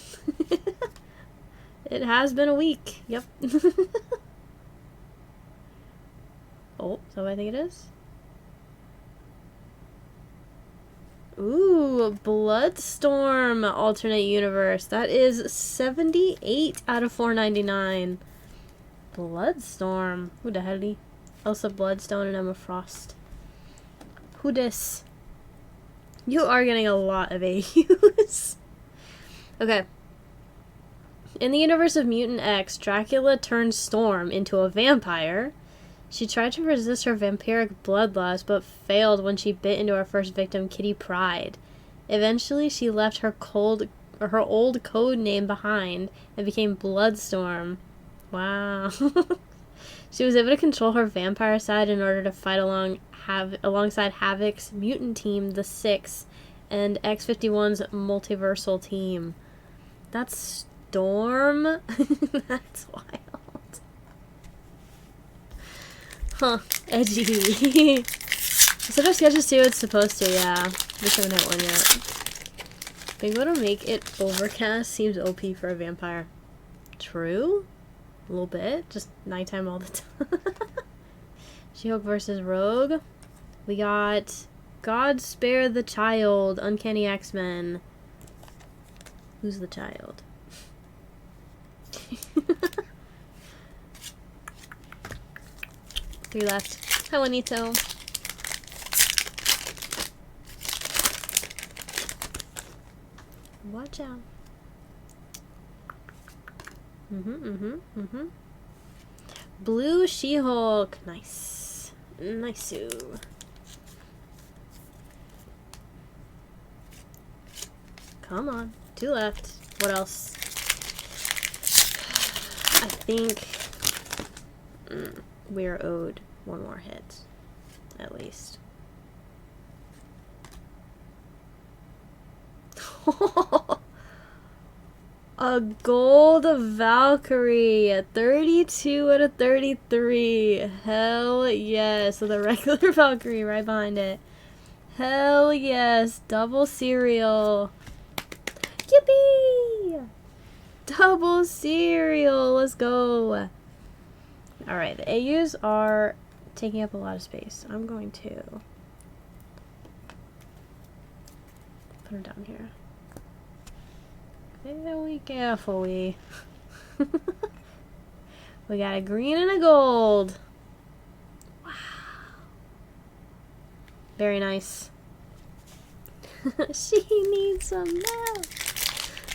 It has been a week. Yep. Oh, is that what I think it is? Ooh, Bloodstorm alternate universe. That is 78 out of 499. Bloodstorm. Who the hell? Elsa Bloodstone and Emma Frost. Who dis? You are getting a lot of AUs. Okay. In the universe of Mutant X, Dracula turned Storm into a vampire. She tried to resist her vampiric bloodlust, but failed when she bit into her first victim, Kitty Pryde. Eventually, she left her old code name behind and became Bloodstorm. Wow. She was able to control her vampire side in order to fight alongside Havoc's mutant team, the Six, and X-51's multiversal team. That's Storm? That's wild. Huh. Edgy. Instead of sketches too, it's supposed to, yeah. Just haven't hit one yet. Being able to make it overcast seems OP for a vampire. True? A little bit. Just nighttime all the time. She-Hulk versus Rogue. We got God Spare the Child, Uncanny X-Men. Who's the child? 3 left. Hi, Juanito. Watch out. Blue She-Hulk. Nice. Nice-oo. Come on. 2 left. What else? I think we're owed 1 more hit. At least. A gold Valkyrie. 32 out of 33. Hell yes. So the regular Valkyrie right behind it. Hell yes. Double cereal. Yippee! Double cereal. Let's go. Alright, the AUs are taking up a lot of space. I'm going to put her down here. Very carefully. We got a green and a gold. Wow. Very nice. She needs some milk.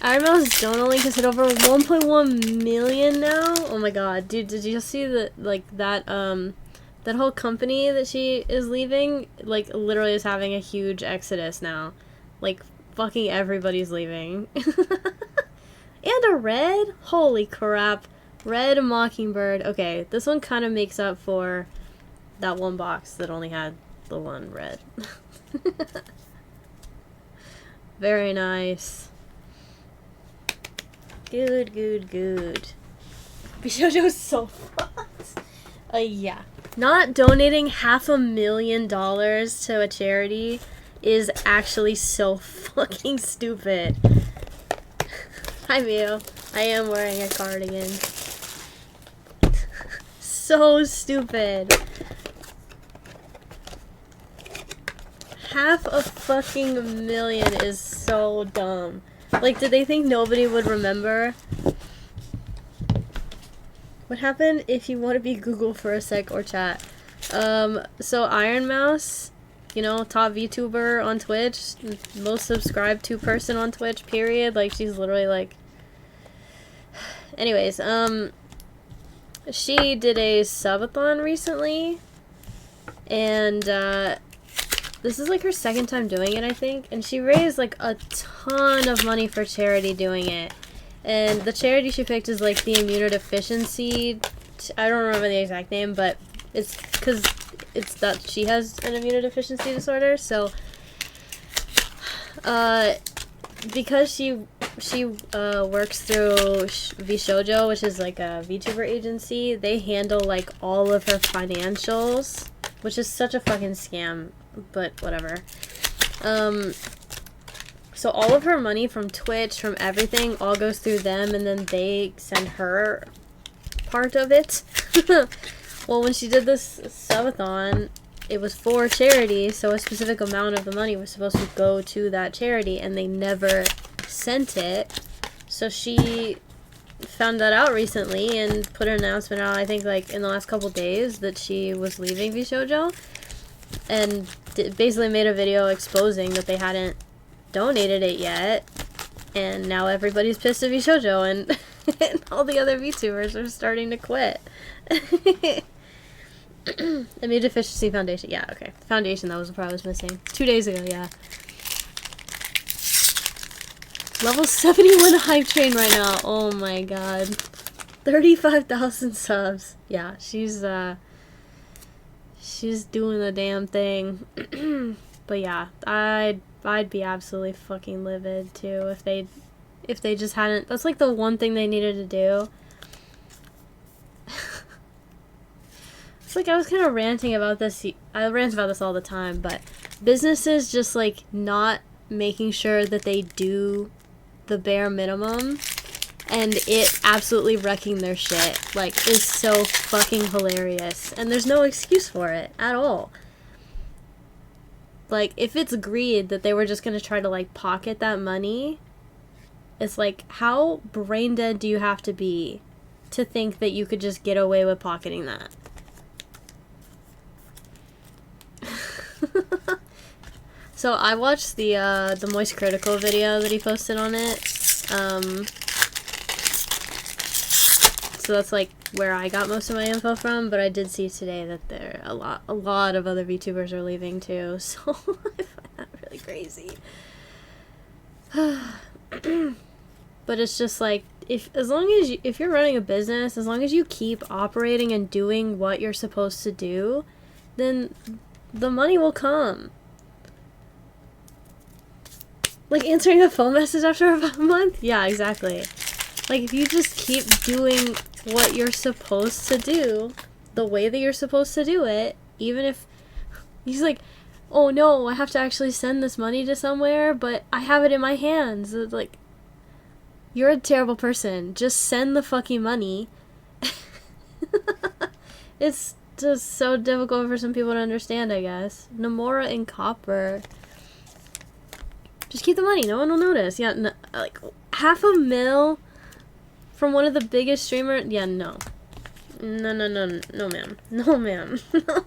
Iron Mouse Donald has hit over 1.1 million now. Oh my god, dude! Did you just see that? Like that whole company that she is leaving, like literally is having a huge exodus now. Like fucking everybody's leaving. And a red? Holy crap! Red Mockingbird. Okay, this one kind of makes up for that one box that only had the one red. Very nice. Good, good, good. Bishojo's so fun. Yeah. Not donating $500,000 to a charity is actually so fucking stupid. Hi, Mio. I am wearing a cardigan. So stupid. $500,000 is so dumb. Like, did they think nobody would remember? What happened if you want to be Google for a sec or chat? So Iron Mouse, you know, top VTuber on Twitch, most subscribed to person on Twitch, period. Like, she's literally like... Anyways, she did a subathon recently, and, this is like her 2nd time doing it, I think, and she raised like a ton of money for charity doing it. And the charity she picked is like the immunodeficiency. I don't remember the exact name, but it's because it's that she has an immunodeficiency disorder. So, because she works through VShojo, which is like a VTuber agency, they handle like all of her financials, which is such a fucking scam. But whatever. So all of her money from Twitch, from everything, all goes through them, and then they send her part of it. Well, when she did this subathon, it was for charity, so a specific amount of the money was supposed to go to that charity, and they never sent it. So she found that out recently and put an announcement out, I think, like, in the last couple days, that she was leaving VShojo, and basically made a video exposing that they hadn't donated it yet, and now everybody's pissed at VShojo, and, and all the other VTubers are starting to quit. Immune Deficiency Foundation. Yeah, okay. Foundation, that was the part I was missing. 2 days ago, yeah. Level 71 hype train right now. Oh my god. 35,000 subs. Yeah, she's doing the damn thing. But yeah, I'd be absolutely fucking livid too if they just hadn't. That's like the one thing they needed to do. It's like I was kind of ranting about this. I rant about this all the time, but businesses just like not making sure that they do the bare minimum and it absolutely wrecking their shit, like, is so fucking hilarious. And there's no excuse for it at all. Like, if it's greed that they were just gonna try to, like, pocket that money, it's like, how brain dead do you have to be to think that you could just get away with pocketing that? So I watched the Moist Critical video that he posted on it. So that's like where I got most of my info from, but I did see today that there a lot of other VTubers are leaving too. So I find that really crazy. But it's just like, if you're running a business, as long as you keep operating and doing what you're supposed to do, then the money will come. Like answering a phone message after about a month? Yeah, exactly. Like, if you just keep doing what you're supposed to do, the way that you're supposed to do it, even if he's like, oh no, I have to actually send this money to somewhere, but I have it in my hands. It's like, you're a terrible person. Just send the fucking money. It's just so difficult for some people to understand, I guess. Nomura and Copper. Just keep the money. No one will notice. Yeah, no, like, $500,000 from one of the biggest streamers. Yeah, no. No, ma'am. No, ma'am. No, ma'am. How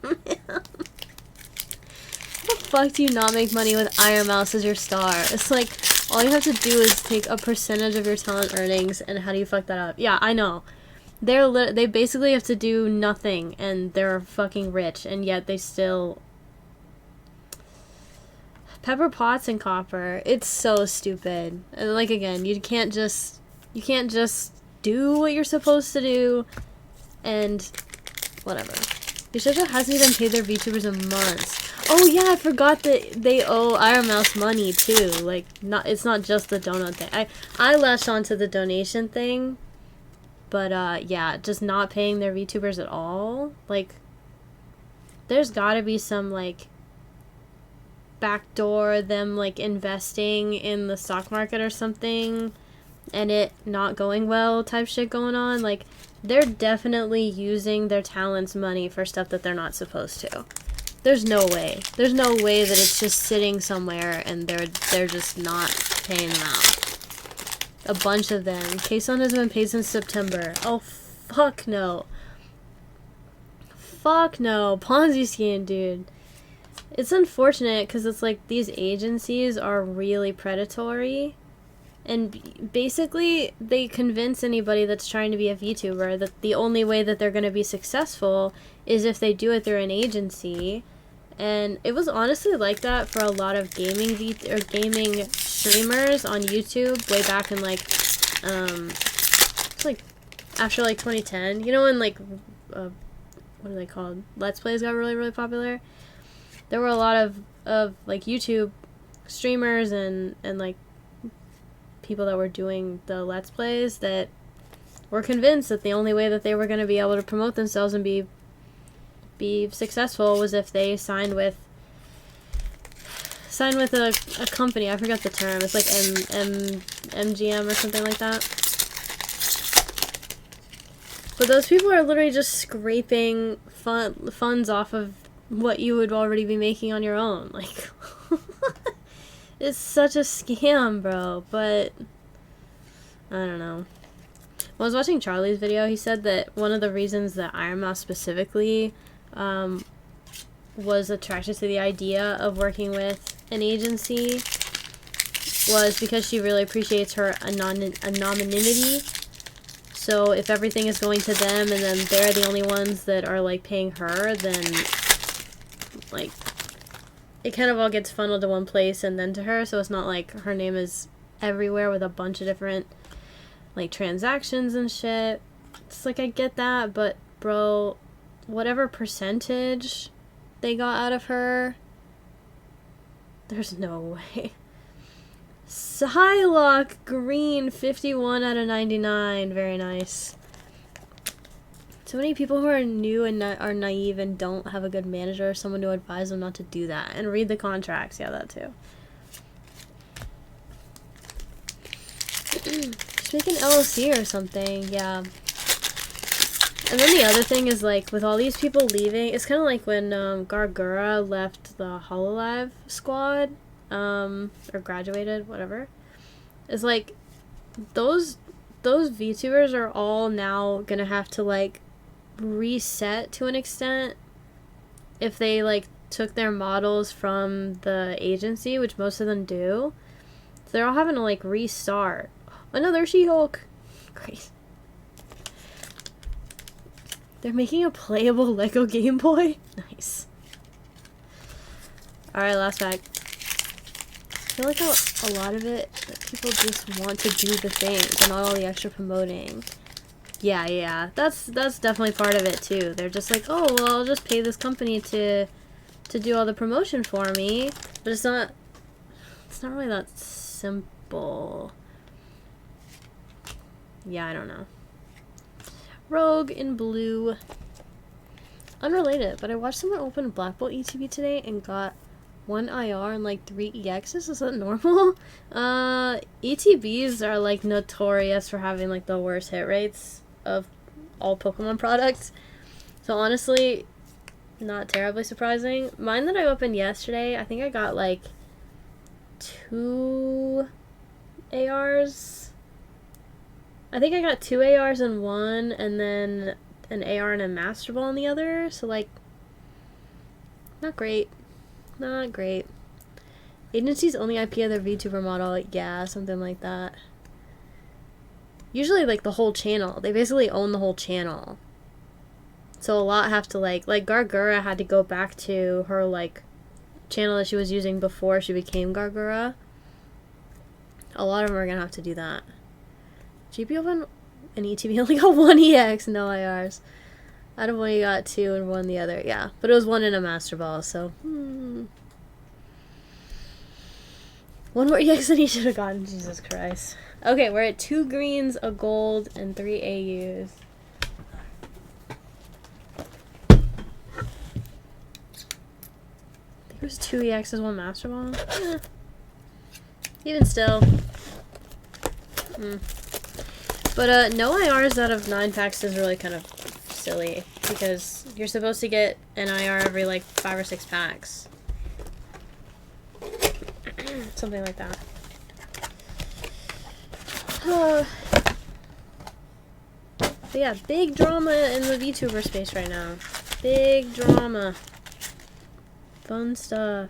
the fuck do you not make money with Iron Mouse as your star? It's like, all you have to do is take a percentage of your talent earnings, and how do you fuck that up? Yeah, I know. They basically have to do nothing, and they're fucking rich, and yet they still... Pepper Potts and Copper. It's so stupid. Like, again, you can't just do what you're supposed to do, and whatever. Bishojo hasn't even paid their VTubers in months. Oh yeah, I forgot that they owe Iron Mouse money too. Like, it's not just the donut thing. I latched onto the donation thing, but yeah, just not paying their VTubers at all. Like, there's gotta be some, like, backdoor them, like, investing in the stock market or something and it not going well type shit going on. Like, they're definitely using their talents' money for stuff that they're not supposed to. There's no way. There's no way that it's just sitting somewhere and they're just not paying them out. A bunch of them. Kason has been paid since September. Oh, fuck no. Fuck no. Ponzi scheme, dude. It's unfortunate because it's like these agencies are really predatory, and basically they convince anybody that's trying to be a VTuber that the only way that they're going to be successful is if they do it through an agency. And it was honestly like that for a lot of gaming streamers on YouTube way back in, like, it's like after, like, 2010. You know when, like, what are they called? Let's Plays got really, really popular? There were a lot of like, YouTube streamers and like, people that were doing the Let's Plays that were convinced that the only way that they were going to be able to promote themselves and be successful was if they signed with signed with a company. I forgot the term. It's like MGM or something like that. But those people are literally just scraping funds off of what you would already be making on your own. Like, it's such a scam, bro. But I don't know. When I was watching Charlie's video, he said that one of the reasons that Iron Mouse specifically was attracted to the idea of working with an agency was because she really appreciates her anonymity. So if everything is going to them and then they're the only ones that are like paying her, then like it kind of all gets funneled to one place and then to her, so it's not like her name is everywhere with a bunch of different like transactions and shit. It's like, I get that, but bro, whatever percentage they got out of her, there's no way. Psylocke Green, 51 out of 99. Very nice. So many people who are new and are naive and don't have a good manager or someone to advise them not to do that. And read the contracts. Yeah, that too. Just make an LLC or something. Yeah. And then the other thing is, like, with all these people leaving, it's kind of like when Gargura left the Hololive squad. Or graduated, whatever. It's like, those VTubers are all now gonna have to, like, reset to an extent if they, like, took their models from the agency, which most of them do. So they're all having to, like, restart. Another She-Hulk! Great. They're making a playable Lego Game Boy? Nice. Alright, last bag. I feel like a lot of it, people just want to do the things and not all the extra promoting. Yeah, that's definitely part of it too. They're just like, oh, well, I'll just pay this company to do all the promotion for me. But it's not really that simple. Yeah, I don't know. Rogue in blue. Unrelated, but I watched someone open Black Bolt ETB today and got 1 IR and like 3 EXs. Is that normal? ETBs are like notorious for having like the worst hit rates of all Pokemon products. So honestly, not terribly surprising. Mine that I opened yesterday, I think I got like 2 ARs. I think I got 2 ARs in one, and then an AR and a Master Ball in the other. So like, not great. Not great. Agency's only IP of their VTuber model. Yeah, something like that. Usually, like, the whole channel. They basically own the whole channel. So a lot have to, like Gargura had to go back to her, like, channel that she was using before she became Gargura. A lot of them are gonna have to do that. GP open and ETB only got 1 EX, no IRs. Out of one you got 2 and 1 the other. Yeah, but it was 1 in a Master Ball, so 1 more EX than he should have gotten. Jesus Christ. Okay, we're at 2 greens, a gold, and 3 AUs. I think it was 2 EXs, 1 Master Ball. Eh. Even still. But no IRs out of 9 packs is really kind of silly, because you're supposed to get an IR every like 5 or 6 packs. Something like that. But yeah, big drama in the VTuber space right now. Big drama. Fun stuff.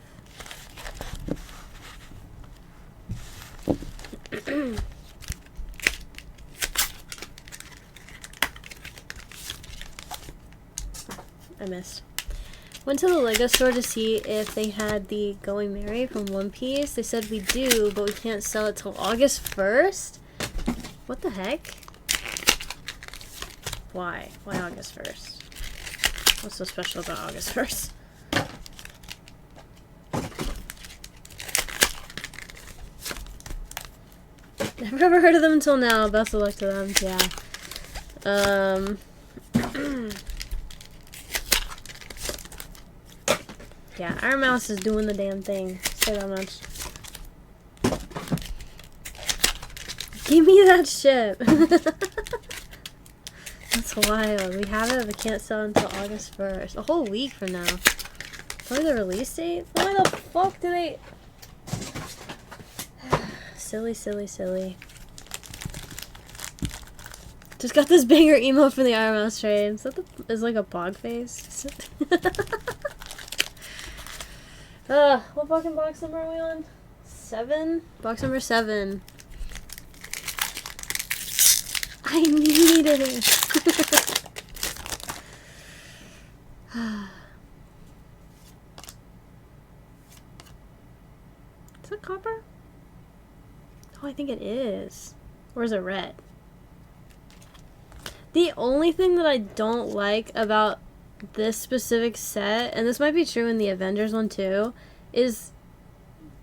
I missed. Went to the Lego store to see if they had the Going Merry from One Piece. They said we do, but we can't sell it till August 1st? What the heck? Why? Why August 1st? What's so special about August 1st? Never ever heard of them until now. Best of luck to them. Yeah. Yeah, Iron Mouse is doing the damn thing. say that much. Give me that ship. That's wild. We have it, but can't sell until August 1st. A whole week from now. Probably the release date? Why the fuck do they... Silly, silly, silly. Just got this banger emo from the Iron Mouse trade. Is that the... Is like a bog face? What fucking box number are we on? 7? Box number 7. I need it! Is it copper? Oh, I think it is. Or is it red? The only thing that I don't like about this specific set, and this might be true in the Avengers one too, is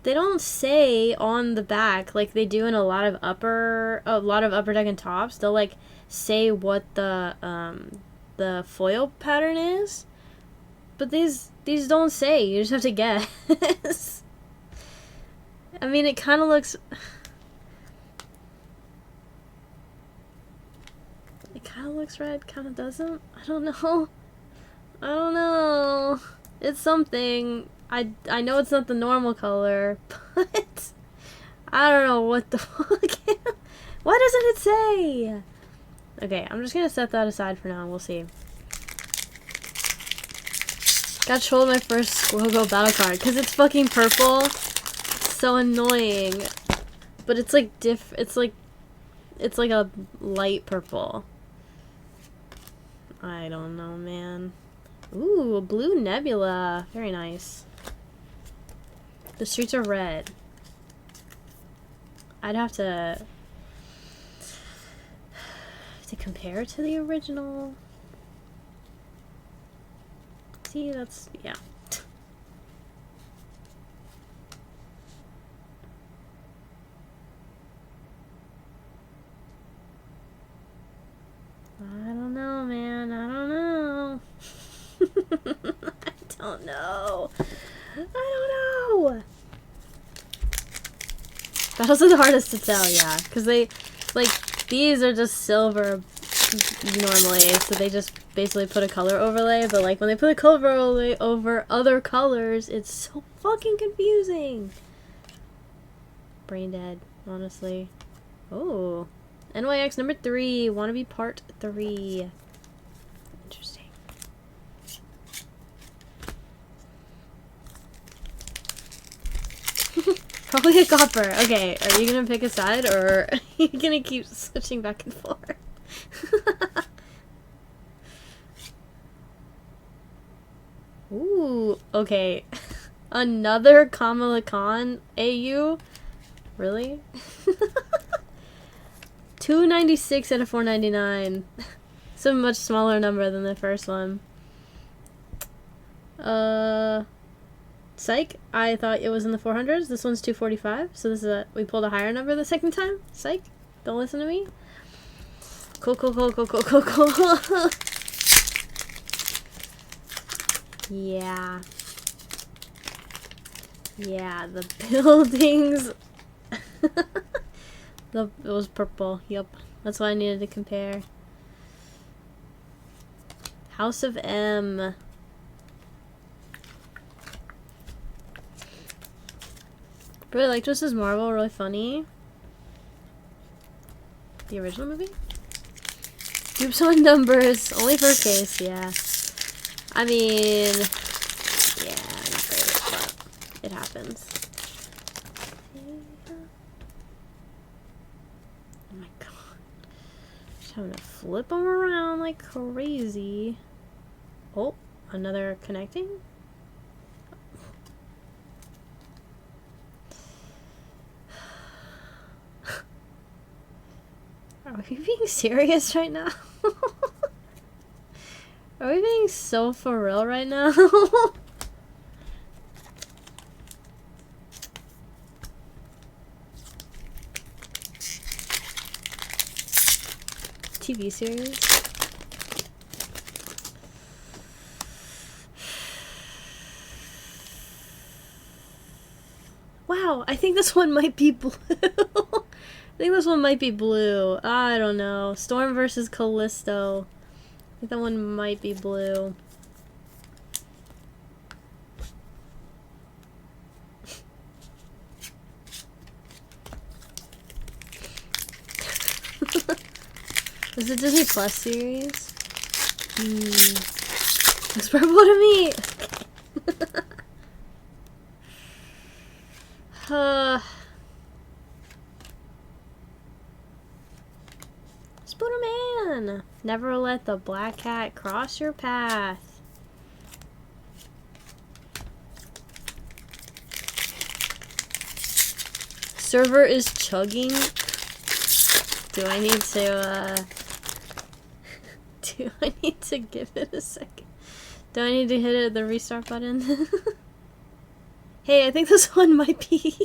they don't say on the back like they do in a lot of upper deck and tops. They'll like say what the foil pattern is, but these don't say. You just have to guess. I mean, it kind of looks. It kind of looks red, kind of doesn't. I don't know. I don't know. It's something. I know it's not the normal color, but I don't know what the fuck. Why doesn't it say? Okay, I'm just gonna set that aside for now and we'll see. Got trolled my first Squirrel Girl battle card because it's fucking purple. It's so annoying. But it's like it's like a light purple. I don't know, man. Ooh, a blue nebula. Very nice. The streets are red. I'd have to compare it to the original. See, that's, yeah. I don't know, man. I don't know. I don't know. I don't know. Battles are the hardest to tell, yeah. Because they, like, these are just silver normally, so they just basically put a color overlay, but, like, when they put a color overlay over other colors, it's so fucking confusing. Brain dead, honestly. Oh. NYX number 3, Wannabe Part 3. Interesting. Probably a copper. Okay, are you gonna pick a side or are you gonna keep switching back and forth? Ooh, okay. Another Kamala Khan AU? Really? 296 out of 499. It's a much smaller number than the first one. Psych. I thought it was in the 400s. This one's 245. So this is we pulled a higher number the second time. Psych. Don't listen to me. Cool, cool, cool, cool, cool, cool, cool. Yeah. Yeah, the buildings. It was purple. Yup. That's why I needed to compare. House of M. Really liked Mrs. Marvel. Really funny. The original movie? Dupes on numbers. Only first case, yeah. I mean, yeah, not great, but it happens. Oh my god. Just having to flip them around like crazy. Oh, another connecting? Are we being serious right now? Are we being so for real right now? TV series? Wow, I think this one might be blue. I think this one might be blue. I don't know. Storm versus Callisto. I think that one might be blue. Is it Disney Plus series? Looks purple to me! Spooderman! Never let the black cat cross your path. Server is chugging. Do I need to, do I need to give it a second? Do I need to hit the restart button? Hey, I think this one might be...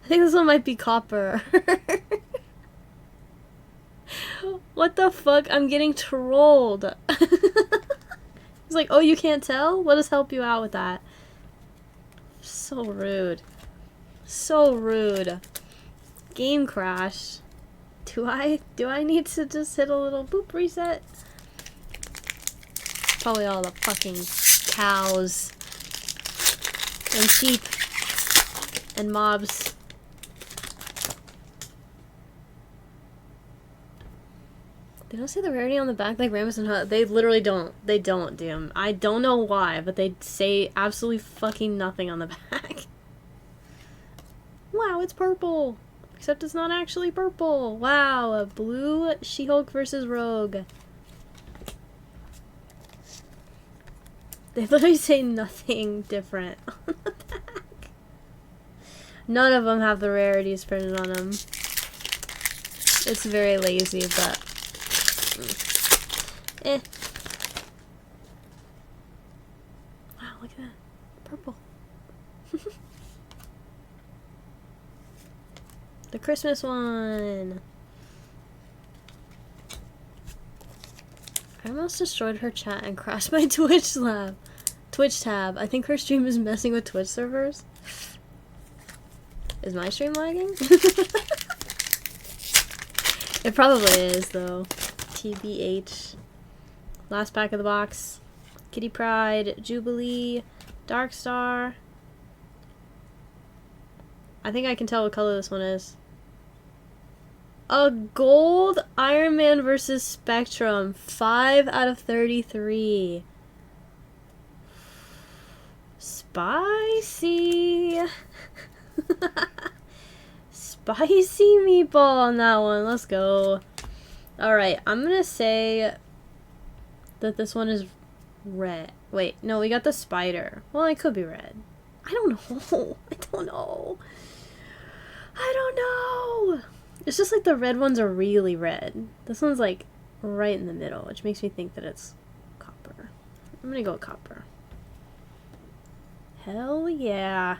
I think this one might be copper. What the fuck? I'm getting trolled. It's like, oh, you can't tell? Let us help you out with that. So rude. So rude. Game crash. Do I need to just hit a little boop reset? Probably all the fucking cows and sheep and mobs. They don't say the rarity on the back like Ramos and Hut. They literally don't. They don't, Doom. I don't know why, but they say absolutely fucking nothing on the back. Wow, it's purple. Except it's not actually purple. Wow, a blue She-Hulk versus Rogue. They literally say nothing different on the back. None of them have the rarities printed on them. It's very lazy, but... eh. Wow, look at that. Purple. The Christmas one. I almost destroyed her chat and crashed my Twitch tab. I think her stream is messing with Twitch servers. Is my stream lagging? It probably is, though. TBH. Last pack of the box. Kitty Pride, Jubilee, Dark Star. I think I can tell what color this one is. A gold Iron Man versus Spectrum. 5 out of 33. Spicy. Spicy meatball on that one. Let's go. Alright, I'm gonna say that this one is red. Wait, no, we got the spider. Well, it could be red. I don't know. I don't know. I don't know. It's just like the red ones are really red. This one's like right in the middle, which makes me think that it's copper. I'm gonna go with copper. Hell yeah.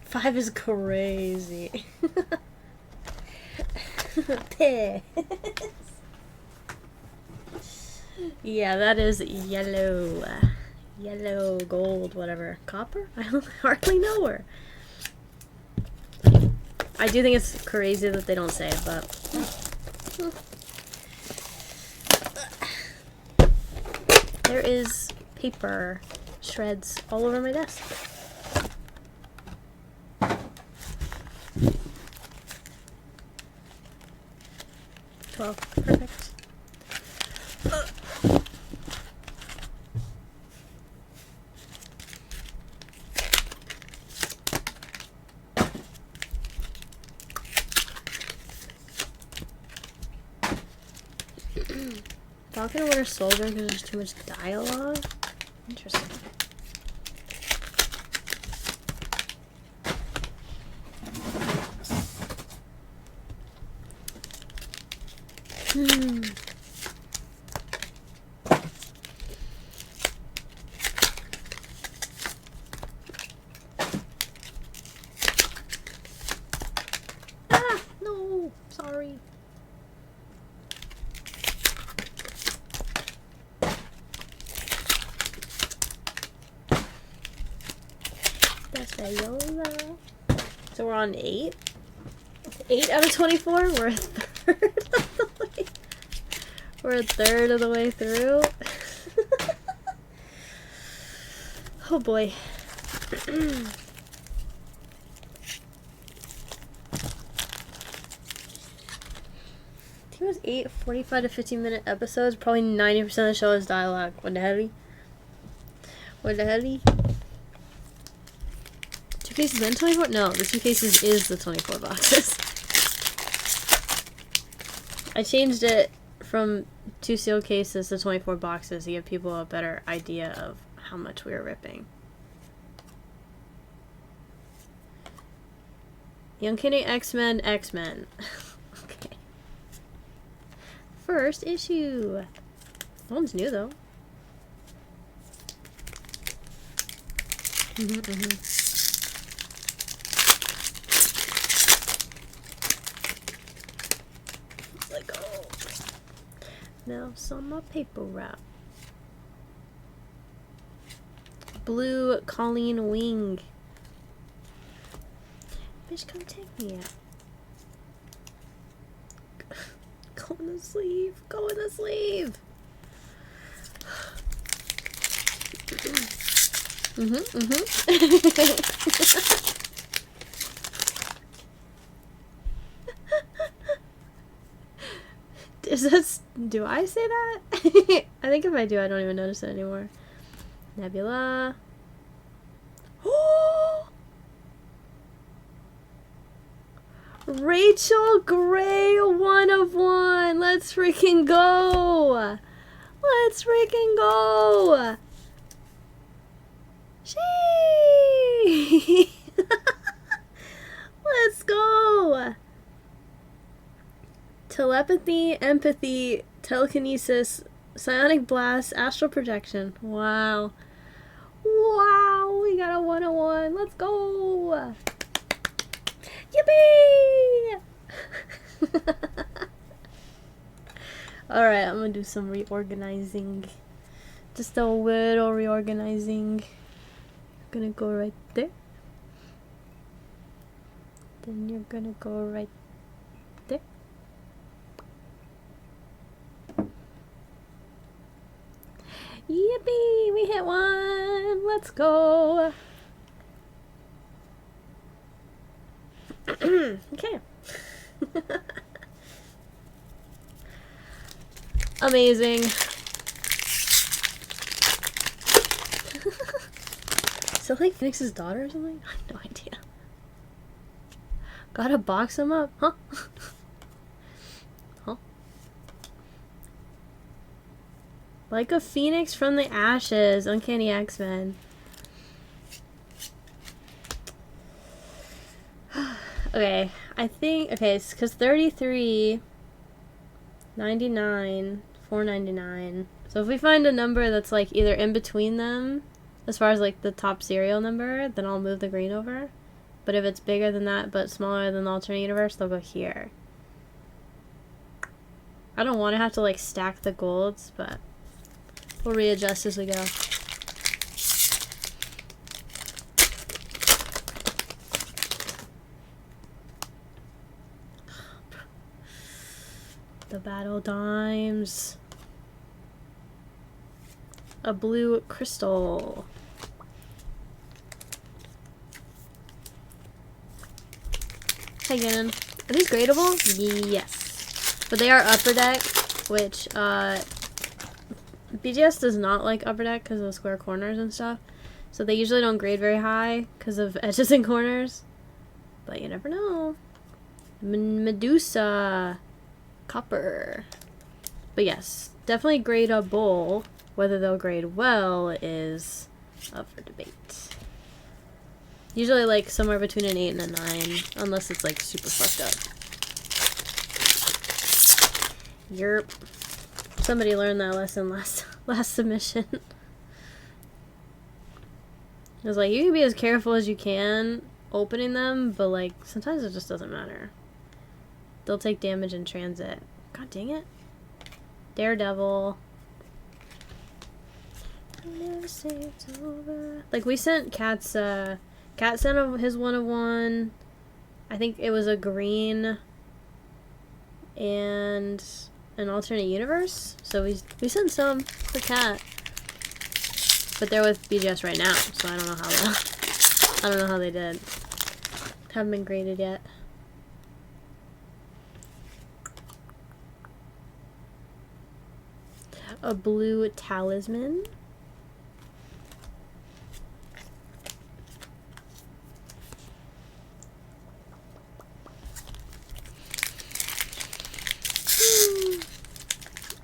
5 is crazy. Piss. Yeah, that is yellow. Yellow, gold, whatever. Copper? I don't hardly know her. I do think it's crazy that they don't say it, but... There is paper shreds all over my desk. Perfect. Falcon and Winter Soldier because there's too much dialogue? Interesting. Ah! No! Sorry. Castayola. So we're on 8. 8 out of 24? We're a third of the way. We're a third of the way through. Oh boy. I think it was 8 45 to 15-minute episodes. Probably 90% of the show is dialogue. What the hell? What the hell? 2 cases and 24? No, the 2 cases is the 24 boxes. I changed it from 2 sealed cases to 24 boxes to give people a better idea of how much we were ripping. Young Kitty X-Men X-Men. Okay. First issue. That one's new though. It's like, oh. Now some more paper wrap. Blue Colleen Wing. Bitch, come take me out. Go in the sleeve. Go in the sleeve. Do I say that? I think if I do, I don't even notice it anymore. Nebula. Rachel Gray, 1 of 1. Let's freaking go. Let's freaking go. Shee. Let's go. Telepathy, empathy, telekinesis, psionic blast, astral projection. Wow. Wow, we got a 101. Let's go. Yippee! Alright, I'm gonna do some reorganizing. Just a little reorganizing. Gonna go right there. Then you're gonna go right there. Yippee! We hit 1! Let's go! Okay. Amazing. So like Phoenix's daughter or something? I have no idea. Gotta box him up, huh? Huh? Like a phoenix from the ashes, Uncanny X-Men. Okay, I think, okay, it's because 33, 99, 499. So if we find a number that's like either in between them, as far as like the top serial number, then I'll move the green over. But if it's bigger than that but smaller than the alternate universe, they'll go here. I don't want to have to like stack the golds, but we'll readjust as we go. The battle dimes. A blue crystal. Hey, Gannon. Are these gradable? Yes. But they are upper deck, which, BGS does not like upper deck because of the square corners and stuff. So they usually don't grade very high because of edges and corners. But you never know. Medusa. Copper. But yes, definitely gradeable. Whether they'll grade well is up for debate. Usually like somewhere between an 8 and a 9, unless it's like super fucked up. Yerp. Somebody learned that lesson last submission. It was like, you can be as careful as you can opening them, but like sometimes it just doesn't matter. They'll take damage in transit. God dang it. Daredevil. I never say it's over. Like we sent Cat's Cat sent his 1 of 1. I think it was a green and an alternate universe. So we sent some for Cat. But they're with BGS right now, so I don't know how they did. Haven't been graded yet. A blue talisman.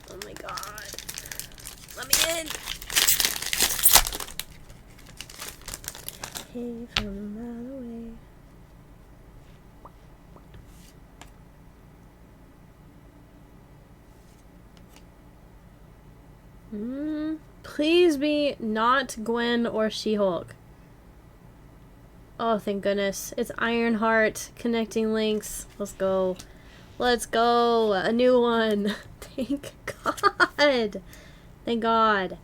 Oh my god. Let me in. Hey, from a mile away. Please be not Gwen or She-Hulk. Oh, thank goodness. It's Ironheart connecting links. Let's go. Let's go. A new one. Thank God. Thank God.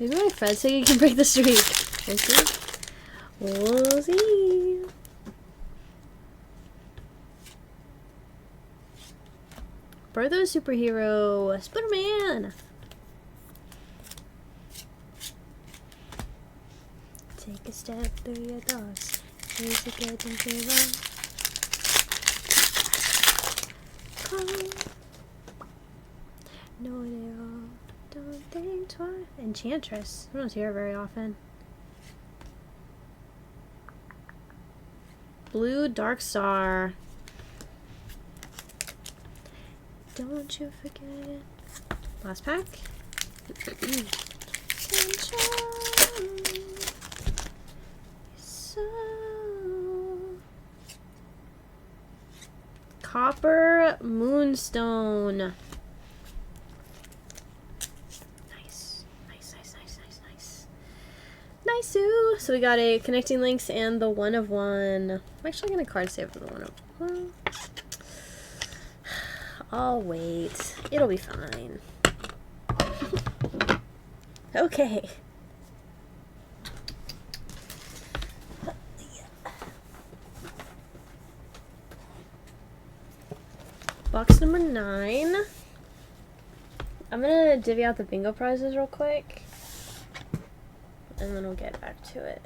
Maybe my friend said you can break the streak. We'll see. We'll see. Brother superhero, Spider-Man. Take a step through your thoughts. Here's to get them No, they all don't think twice. Enchantress. I don't hear her very often. Blue Dark Star. Don't you forget it. Last pack. So Copper Moonstone. Nice. Nice-oo. So we got a connecting links and the 1 of 1. I'm actually gonna card save for the 1 of 1. I'll wait. It'll be fine. Okay. Box number 9. I'm gonna divvy out the bingo prizes real quick. And then we'll get back to it.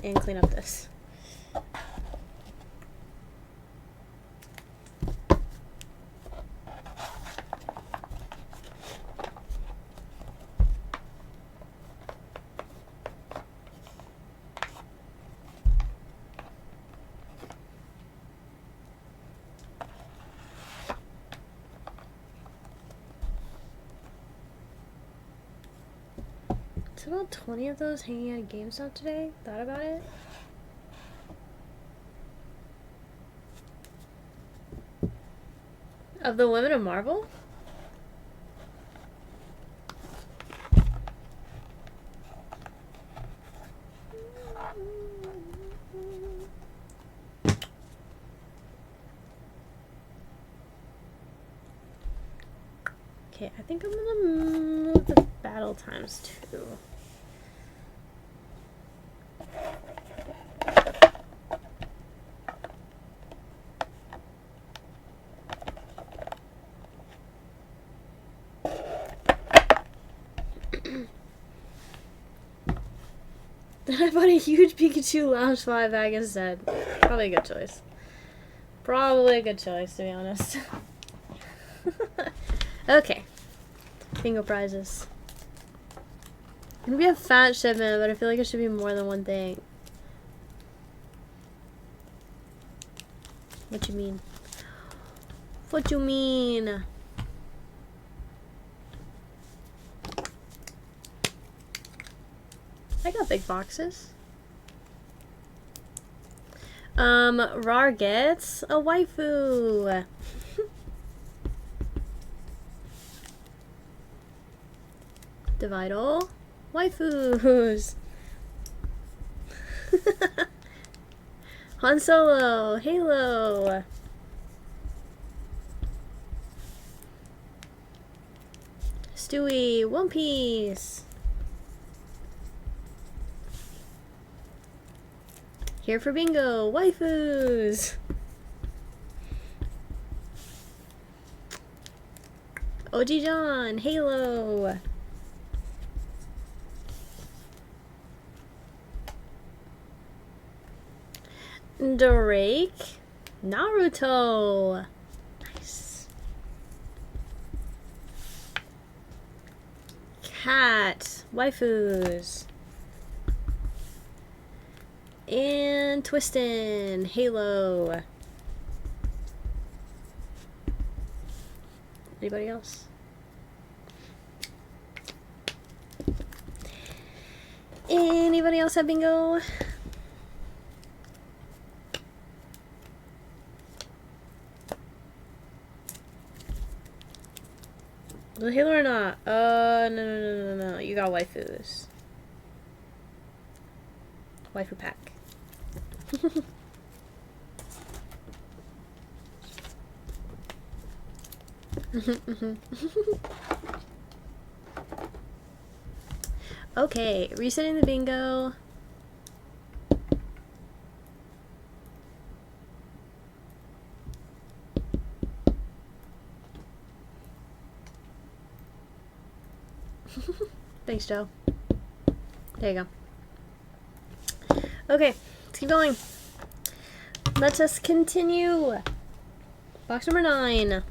And clean up this. It's about 20 of those hanging at GameStop today. Thought about it. Of the Women of Marvel? Okay, I think I'm gonna move the battle times 2. Then I bought a huge Pikachu Lounge 5 bag instead. Probably a good choice. Probably a good choice, to be honest. Okay. Bingo prizes. It's gonna be a fat shipment, but I feel like it should be more than one thing. What you mean? What you mean? I got big boxes. Rar gets a waifu. Divide all waifus. Han Solo, Halo. Stewie, One Piece. Here for bingo, waifus. OG John, Halo. Drake, Naruto. Nice. Cat, waifus. And Twistin, Halo. Anybody else? Anybody else have bingo? Was it Halo or not? No. You got waifus. Waifu pack. Okay, resetting the bingo. Thanks, Joe. There you go. Okay, let's keep going. Let us continue. Box number 9.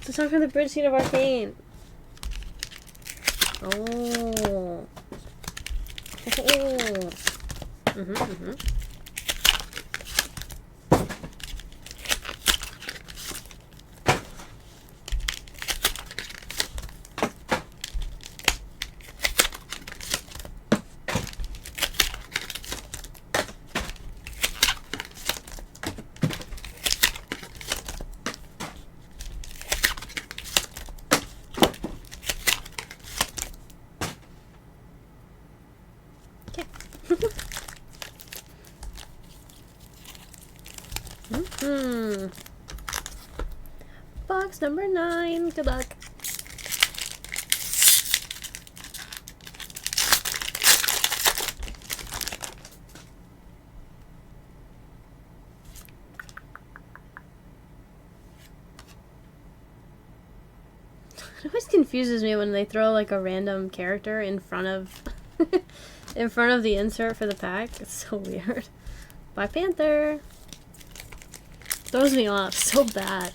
It's a song from the bridge scene of Arcane. Oh. Box number 9. Good luck. It always confuses me when they throw like a random character in front of in front of the insert for the pack. It's so weird. Black Panther. Throws me off so bad.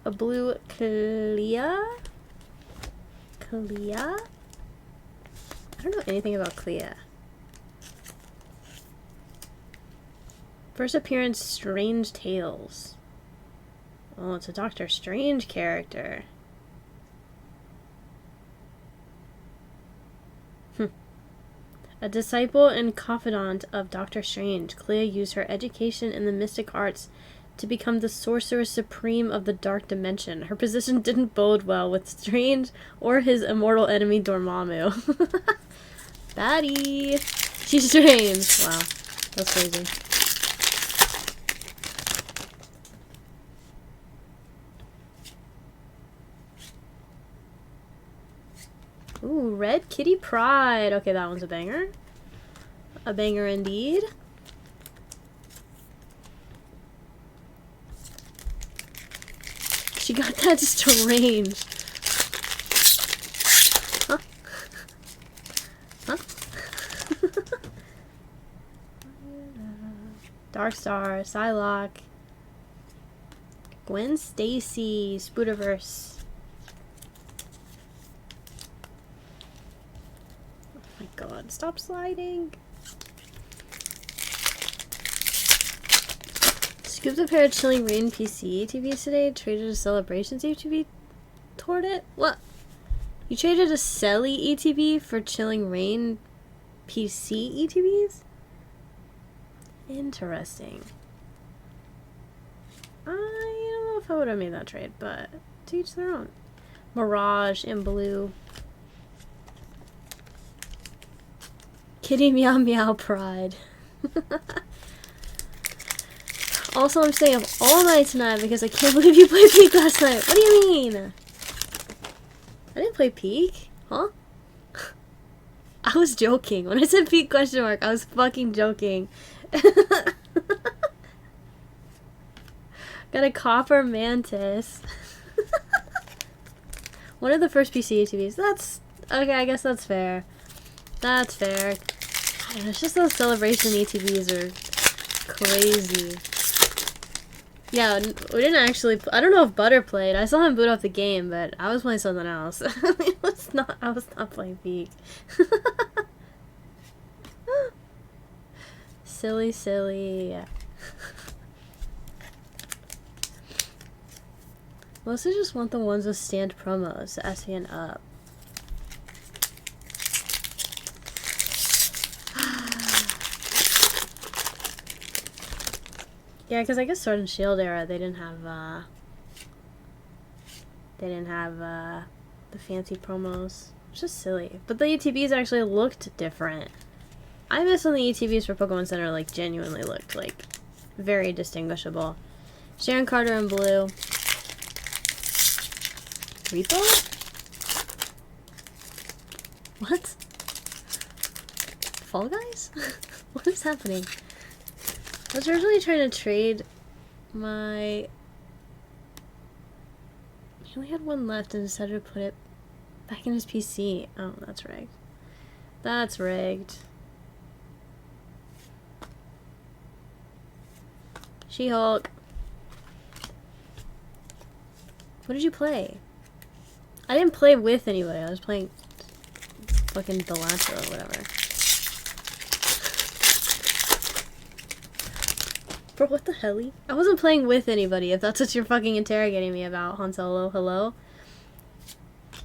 A blue Clea? Clea? I don't know anything about Clea. First appearance, Strange Tales. Oh, it's a Doctor Strange character. A disciple and confidant of Doctor Strange, Clea used her education in the mystic arts to become the sorcerer supreme of the dark dimension. Her position didn't bode well with Strange or his immortal enemy Dormammu. Baddie! She's strange. Wow. That's crazy. Ooh, Red Kitty Pride. Okay, that one's a banger. A banger indeed. She got that strange. Huh? Huh? Darkstar, Psylocke, Gwen Stacy, Spooderverse. Oh my god, stop sliding. Scooped a pair of Chilling Rain PC ETBs today. Traded a Celebrations ETB toward it. What? You traded a Selly ETB for Chilling Rain PC ETBs? Interesting. I don't know if I would have made that trade, but to each their own. Mirage in blue. Kitty Meow Meow Pride. Also, I'm staying up all night tonight because I can't believe you played Peak last night. What do you mean? I didn't play Peak? Huh? I was joking. When I said Peak question mark, I was fucking joking. Got a copper mantis. One of the first PC ATVs. That's... okay, I guess that's fair. That's fair. I don't know, it's just those celebration ATVs are crazy. Yeah, we didn't actually... I don't know if Butter played. I saw him boot up the game, but I was playing something else. I was not playing Peak. Silly, silly. Mostly just want the ones with stand promos, SVN up. Yeah, because I guess Sword and Shield era, they didn't have the fancy promos. It's just silly. But the ETBs actually looked different. I miss when the ETBs for Pokemon Center, like, genuinely looked, like, very distinguishable. Sharon Carter in blue. Repo? What? Fall Guys? What is happening? I was originally trying to trade my... He only had one left and decided to put it back in his PC. Oh, that's rigged. That's rigged. She-Hulk. What did you play? I didn't play with anybody. I was playing fucking Delantra or whatever. Bro, what the hell? I wasn't playing with anybody, if that's what you're fucking interrogating me about, Han Solo. Hello?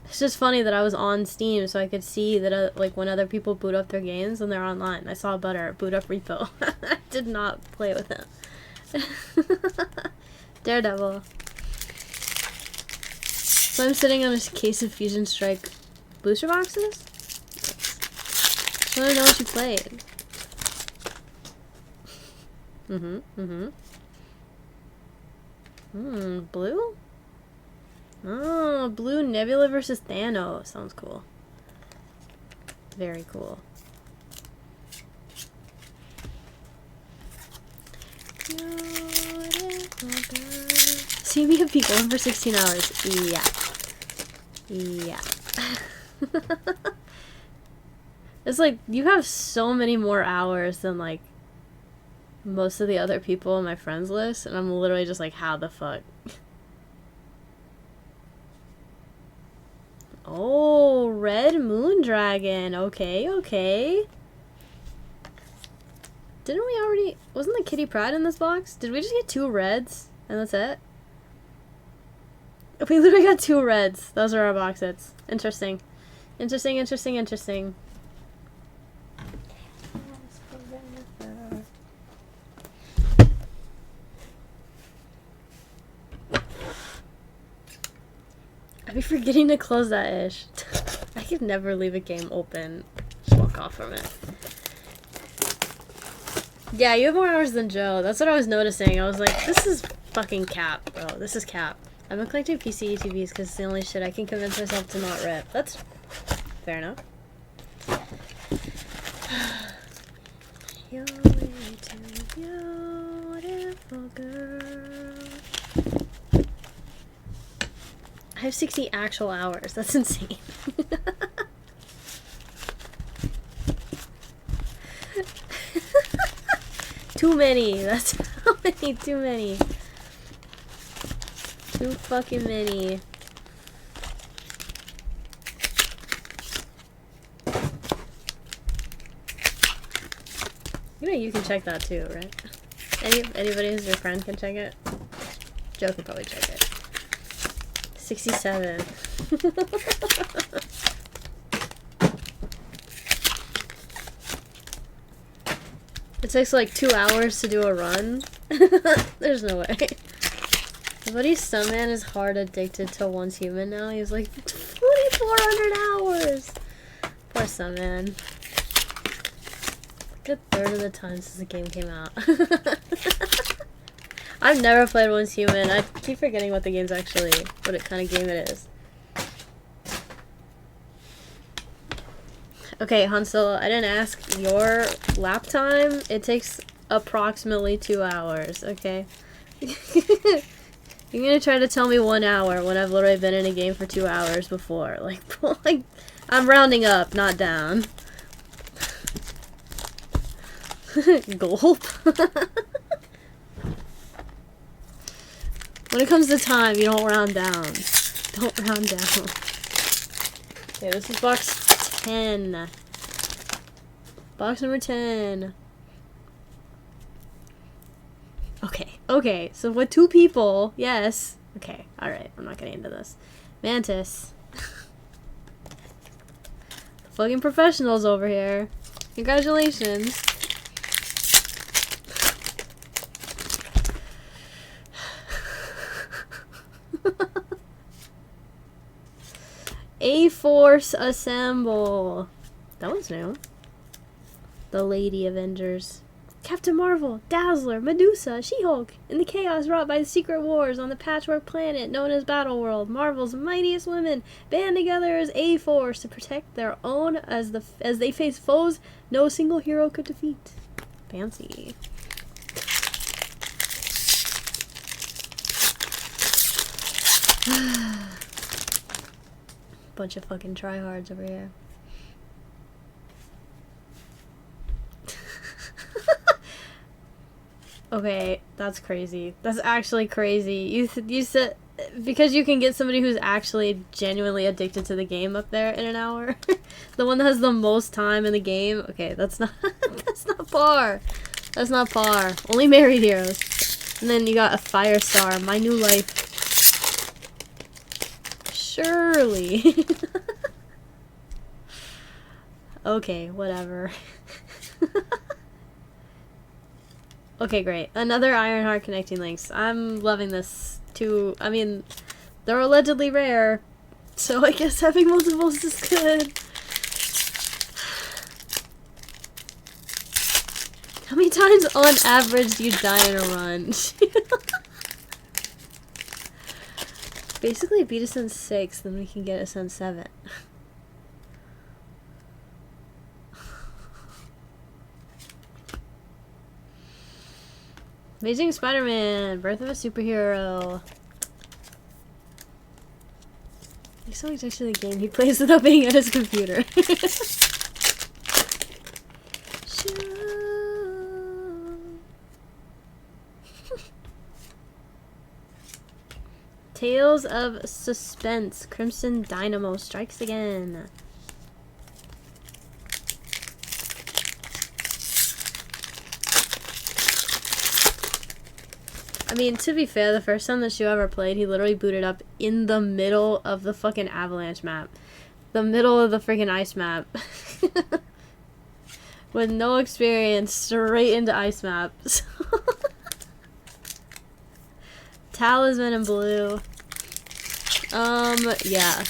It's just funny that I was on Steam so I could see that, like, when other people boot up their games and they're online. I saw Butter boot up Repo. I did not play with him. Daredevil. So I'm sitting on a case of Fusion Strike booster boxes? Just want to know what you played. Blue? Oh, blue Nebula versus Thanos. Sounds cool. Very cool. See me at Peak 1 for 16 hours. Yeah. Yeah. It's like, you have so many more hours than, like, most of the other people on my friends list, and I'm literally just like, how the fuck? Oh, Red Moon Dragon. Okay, okay. Didn't we already... wasn't the Kitty Pryde in this box? Did we just get 2 reds? And that's it? We literally got 2 reds. Those are our box hits. Interesting. Interesting, interesting, interesting. I'd be forgetting to close that ish. I could never leave a game open. Just walk off from it. Yeah, you have more hours than Joe. That's what I was noticing. I was like, this is fucking cap, bro. This is cap. I've been collecting PC ETVs because it's the only shit I can convince myself to not rip. That's fair enough. You're way too beautiful, girl. I have 60 actual hours. That's insane. Too many. That's how many. Too many. Too fucking many. You know you can check that too, right? Anybody who's your friend can check it. Joe can probably check it. 67. It takes like 2 hours to do a run. There's no way. Buddy's Stuntman is hard addicted to Once Human now. He's like 2,400 hours. Poor Stuntman. Like a third of the time since the game came out. I've never played Once Human. I keep forgetting what the game's actually, what kind of game it is. Okay, Hansel, I didn't ask your lap time. It takes approximately 2 hours, okay? You're gonna try to tell me 1 hour when I've literally been in a game for 2 hours before. Like, I'm rounding up, not down. Gulp. When it comes to time, you don't round down. Don't round down. Okay, this is box 10. Box number 10. Okay, so with 2 people, yes. Okay, alright, I'm not getting into this. Mantis. Fucking professionals over here. Congratulations. A-Force Assemble. That was new. The Lady Avengers. Captain Marvel, Dazzler, Medusa, She-Hulk, in the chaos wrought by the secret wars on the patchwork planet known as Battleworld, Marvel's mightiest women band together as A-Force to protect their own as they face foes no single hero could defeat. Fancy. Bunch of fucking tryhards over here. Okay, that's crazy. That's actually crazy. You said because you can get somebody who's actually genuinely addicted to the game up there in an hour. The one that has the most time in the game. Okay, that's not that's not par. That's not par. Only married heroes. And then you got a Firestar, My New Life. Surely. Okay, whatever. Okay, great. Another Ironheart connecting links. I'm loving this too. I mean, they're allegedly rare, so I guess having multiples is good. How many times on average do you die in a run? Basically beat us in 6, then we can get us in 7. Amazing Spider-Man, Birth of a Superhero. He's so addicted to the game, he plays without being at his computer. Tales of Suspense, Crimson Dynamo strikes again. I mean, to be fair, the first time the show ever played, he literally booted up in the middle of the fucking Avalanche map. The middle of the freaking ice map. With no experience, straight into ice map. Talisman in blue. Yeah.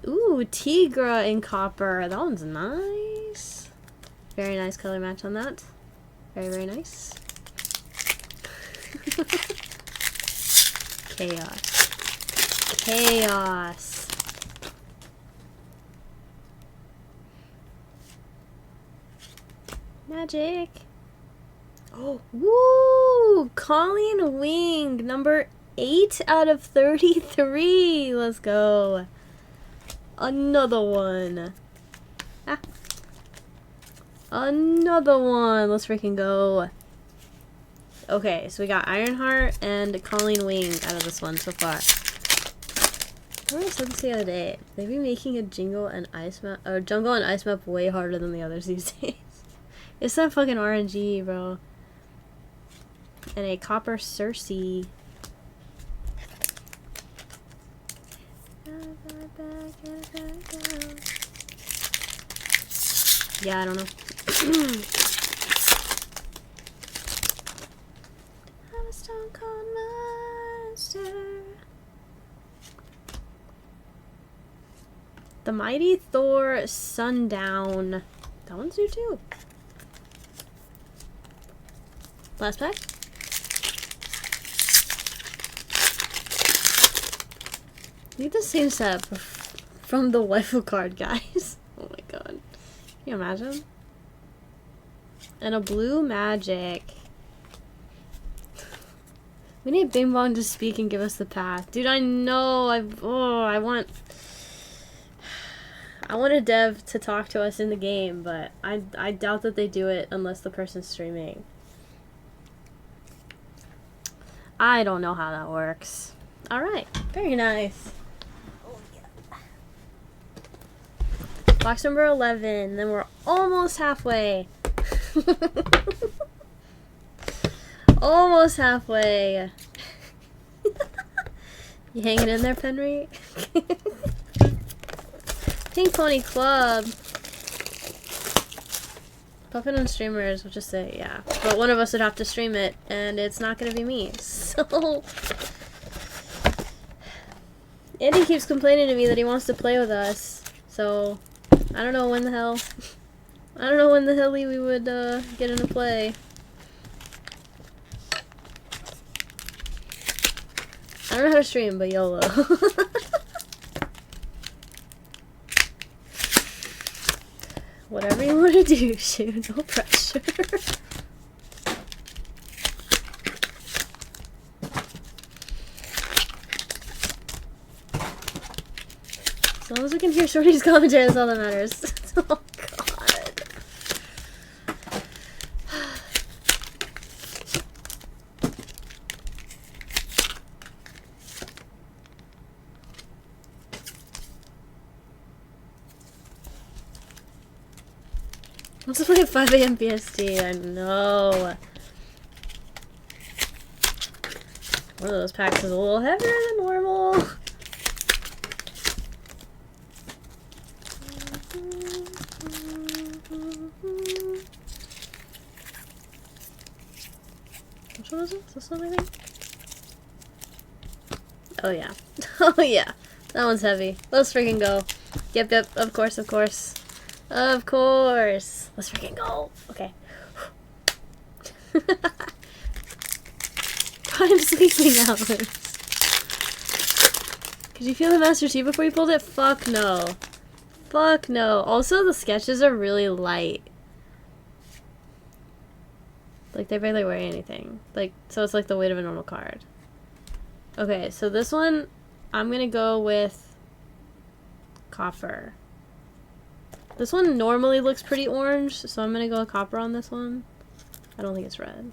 Ooh, Tigra in copper. That one's nice. Very nice color match on that. Very, very nice. Chaos. Chaos. Magic. Oh, woo! Colleen Wing, number 8 out of 33. Let's go. Another one. Ah. Another one. Let's freaking go. Okay, so we got Ironheart and Colleen Wing out of this one so far. I said this the other day. They be making a jungle and ice map way harder than the others these days. It's that fucking RNG, bro. And a copper Cersei. Yeah, I don't know. I'm a stone cold monster. The Mighty Thor Sundown. That one's new too. Last pack. Need the same set from the waifu card, guys. Oh my god. Can you imagine? And a blue magic. We need Bing Bong to speak and give us the path. Dude, I know. I want a dev to talk to us in the game, but I doubt that they do it unless the person's streaming. I don't know how that works. Alright, very nice. Oh, yeah. Box number 11, then we're almost halfway. Almost halfway. You hanging in there, Penry? Pink Pony Club. Puffin on streamers, we'll just say, yeah. But one of us would have to stream it, and it's not gonna be me, so... Andy keeps complaining to me that he wants to play with us, so... I don't know when the hell... I don't know when the hell we would, get into play. I don't know how to stream, but YOLO. Whatever you want to do, shoot, no pressure. As long as we can hear Shorty's commentary, that's all that matters. Oh god. Let's play at 5 AM PST, I know. One of those packs is a little heavier than normal. Which one is it? Is this one, I think? Oh yeah. Oh yeah. That one's heavy. Let's freaking go. Yep, yep, of course, of course. Of course. Let's freaking go. Okay. Prime sleeping hours. Could you feel the Master T before you pulled it? Fuck no. Fuck no. Also, the sketches are really light. Like, they barely weigh anything. Like, so it's like the weight of a normal card. Okay, so this one, I'm gonna go with copper. This one normally looks pretty orange, so I'm gonna go with copper on this one. I don't think it's red.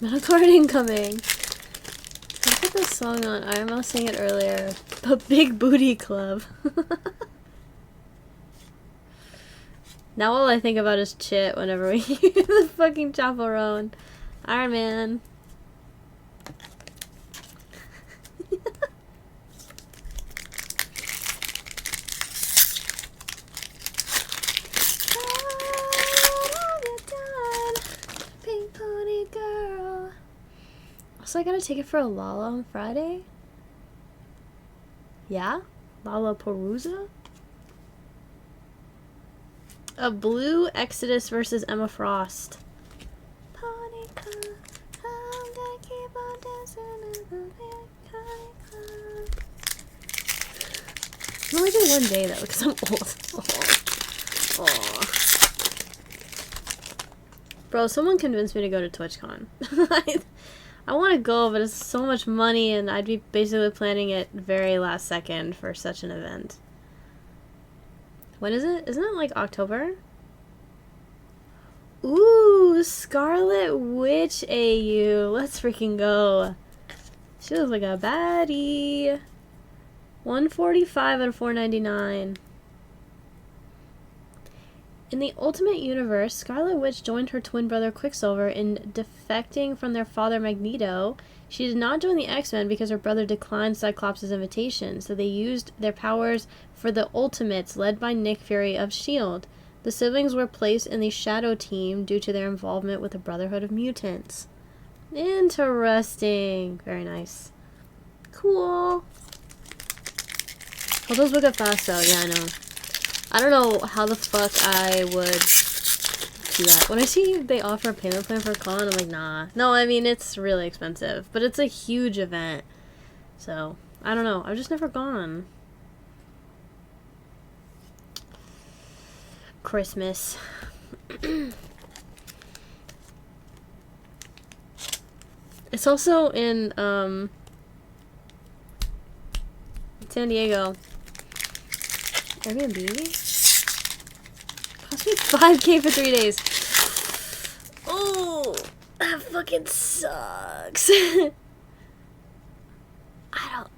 Metal card incoming. I put this song on. I almost sang it earlier. The Big Booty Club. Now all I think about is Chit whenever we hear the fucking chaperone. Iron Man. Pink Pony Girl. Also, I gotta take it for a Lala on Friday. Yeah? Lollapalooza? A blue Exodus versus Emma Frost. Pony Club, I'm gonna keep on dancing in the Pony Club. I'm only doing one day though, because I'm old. Oh. Aww. Bro, someone convinced me to go to TwitchCon. I want to go, but it's so much money, and I'd be basically planning it very last second for such an event. When is it? Isn't it like October? Ooh! Ooh, Scarlet Witch AU. Let's freaking go. She looks like a baddie. 145 out of 499. In the Ultimate Universe, Scarlet Witch joined her twin brother Quicksilver in defecting from their father Magneto. She did not join the X-Men because her brother declined Cyclops' invitation, so they used their powers for the Ultimates, led by Nick Fury of S.H.I.E.L.D. The siblings were placed in the Shadow Team due to their involvement with the Brotherhood of Mutants. Interesting. Very nice. Cool. Well, those book up fast, though. Yeah, I know. I don't know how the fuck I would do that. When I see they offer a payment plan for a con, I'm like, nah. No, I mean, it's really expensive. But it's a huge event. So, I don't know. I've just never gone. Christmas. It's also in, San Diego. Airbnb? Cost me $5K for 3 days. Oh, that fucking sucks. I don't...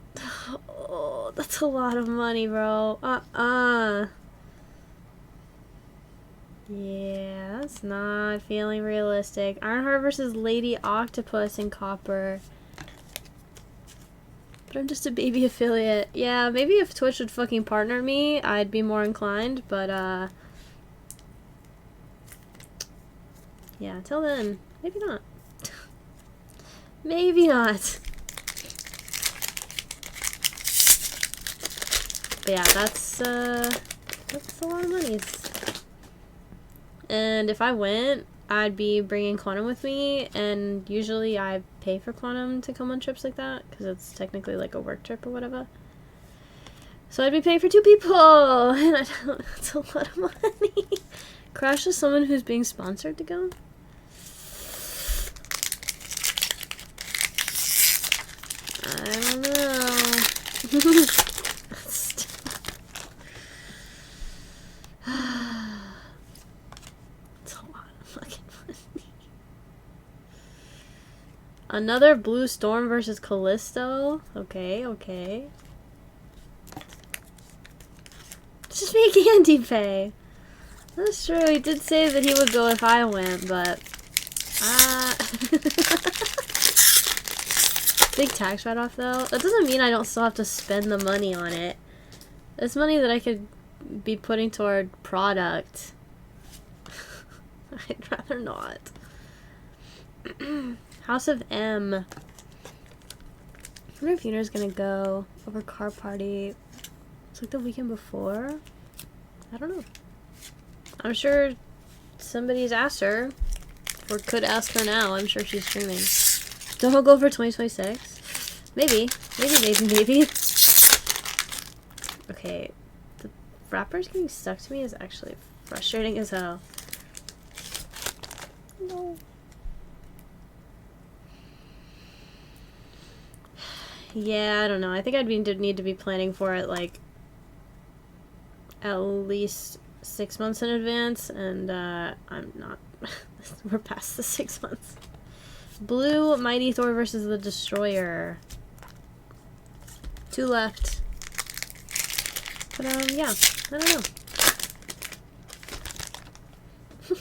Oh, that's a lot of money, bro. Yeah, that's not feeling realistic. Ironheart versus Lady Octopus in Copper. But I'm just a baby affiliate. Yeah, maybe if Twitch would fucking partner me, I'd be more inclined, but, yeah, till then, maybe not. Maybe not. But yeah, that's a lot of money. And if I went, I'd be bringing Quantum with me, and usually I pay for Quantum to come on trips like that, because it's technically like a work trip or whatever. So I'd be paying for 2 people, and I don't, that's a lot of money. Crash is someone who's being sponsored to go? I don't know. Another Blue Storm versus Callisto? Okay, okay. Just make Andy pay. That's true, he did say that he would go if I went, but... Big tax write-off, though. That doesn't mean I don't still have to spend the money on it. It's money that I could be putting toward product. I'd rather not. House of M. I wonder if Yuna's gonna go over car party. It's like the weekend before. I don't know. I'm sure somebody's asked her, or could ask her now. I'm sure she's streaming. Don't go for 2026. Maybe. Maybe. Okay. The wrappers getting stuck to me is actually frustrating as hell. No. Yeah, I don't know. I think I'd need to be planning for it, like, at least 6 months in advance, and, I'm not. We're past the 6 months. Blue Mighty Thor versus the Destroyer. 2 left. But, yeah. I don't know.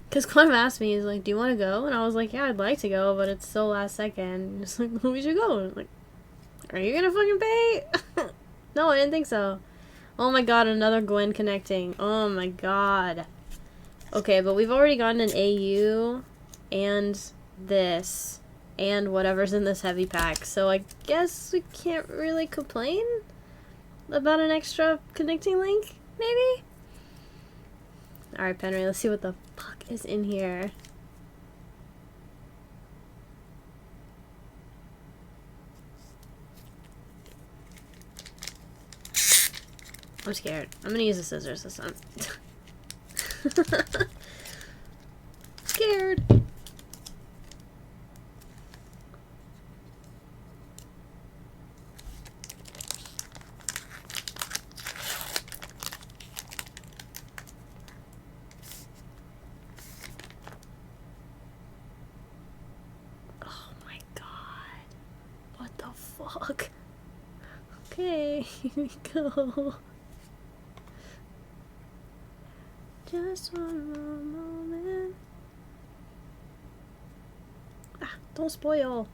Because Clem asked me, he's like, do you want to go? And I was like, yeah, I'd like to go, but it's so last second. He's like, we should go. And I'm like, are you gonna fucking pay? No, I didn't think so. Oh my god, another Gwen connecting. Oh my god. Okay, but we've already gotten an AU and this and whatever's in this heavy pack. So I guess we can't really complain about an extra connecting link, maybe? Alright, Penry, let's see what the fuck is in here. I'm scared. I'm gonna use the scissors this time. Scared. Okay, here we go. Just one more moment. Ah, don't spoil.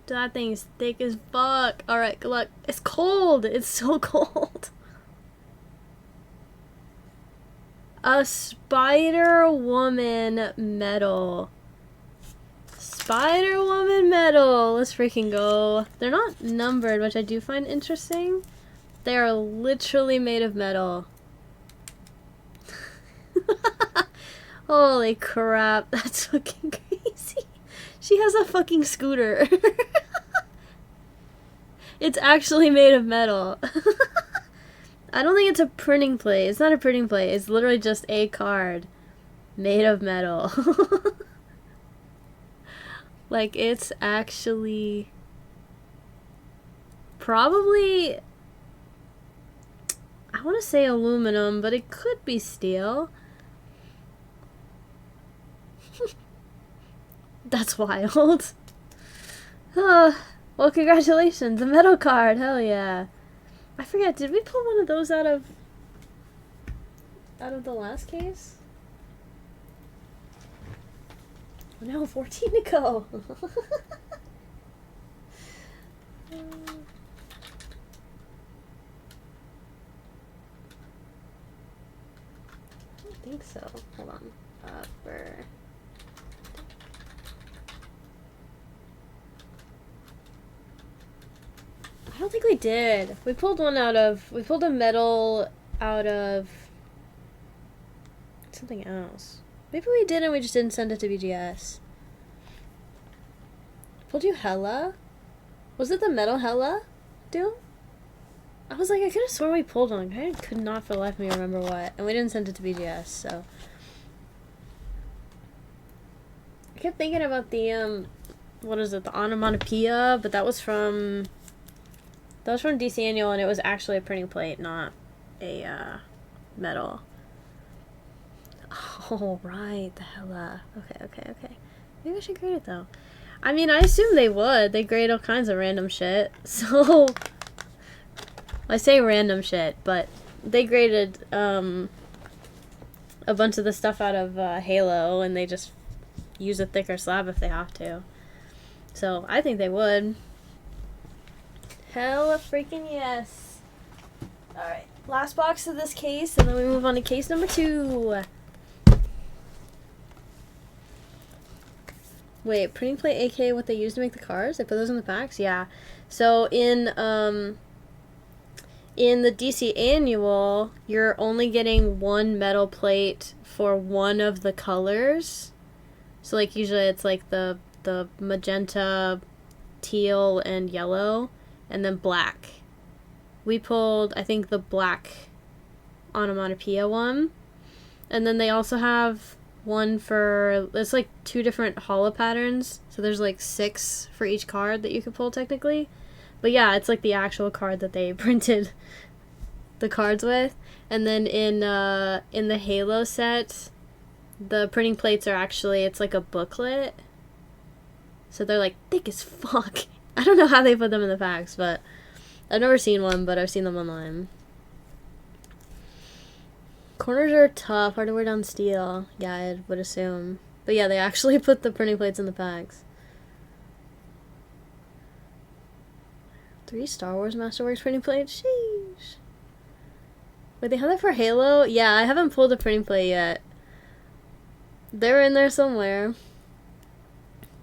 That thing's thick as fuck. Alright, good luck. It's cold. It's so cold. A Spider Woman medal. Spider Woman medal. Let's freaking go. They're not numbered, which I do find interesting. They are literally made of metal. Holy crap. That's fucking crazy. She has a fucking scooter. It's actually made of metal. I don't think it's a printing plate. It's not a printing plate. It's literally just a card made of metal. Like, it's actually probably, I want to say aluminum, but it could be steel. That's wild. Well, congratulations, a metal card. Hell yeah. I forget, did we pull one of those out of the last case? Oh no, 14 to go. I don't think so. Hold on. I don't think we did. We pulled a medal out of something else. Maybe we did and we just didn't send it to BGS. Pulled you Hella? Was it the metal Hella? Dude? I was like, I could have sworn we pulled one. I could not for the life of me remember what. And we didn't send it to BGS, so. I kept thinking about the, what is it, the onomatopoeia, but that was from DC Annual, and it was actually a printing plate, not a, metal. Oh, right, the Hella. Okay. Maybe I should grade it, though. I mean, I assume they would. They grade all kinds of random shit, so. I say random shit, but they graded, a bunch of the stuff out of, Halo, and they just use a thicker slab if they have to. So, I think they would. Hella freaking yes. Alright, last box of this case, and then we move on to case number 2. Wait, printing plate AK what they use to make the cards? They put those in the packs? Yeah. So in the DC Annual, you're only getting one metal plate for one of the colors. So like usually it's like the magenta, teal, and yellow, and then black. We pulled, I think, the black onomatopoeia one. And then they also have one for, it's like 2 different holo patterns. So there's like 6 for each card that you could pull technically. But yeah, it's like the actual card that they printed the cards with. And then in the Halo set, the printing plates are actually, it's like a booklet. So they're like thick as fuck. I don't know how they put them in the packs, but I've never seen one, but I've seen them online. Corners are tough, hard to wear down steel. Yeah, I would assume. But yeah, they actually put the printing plates in the packs. 3 Star Wars Masterworks printing plates? Sheesh. Wait, they have that for Halo? Yeah, I haven't pulled a printing plate yet. They're in there somewhere.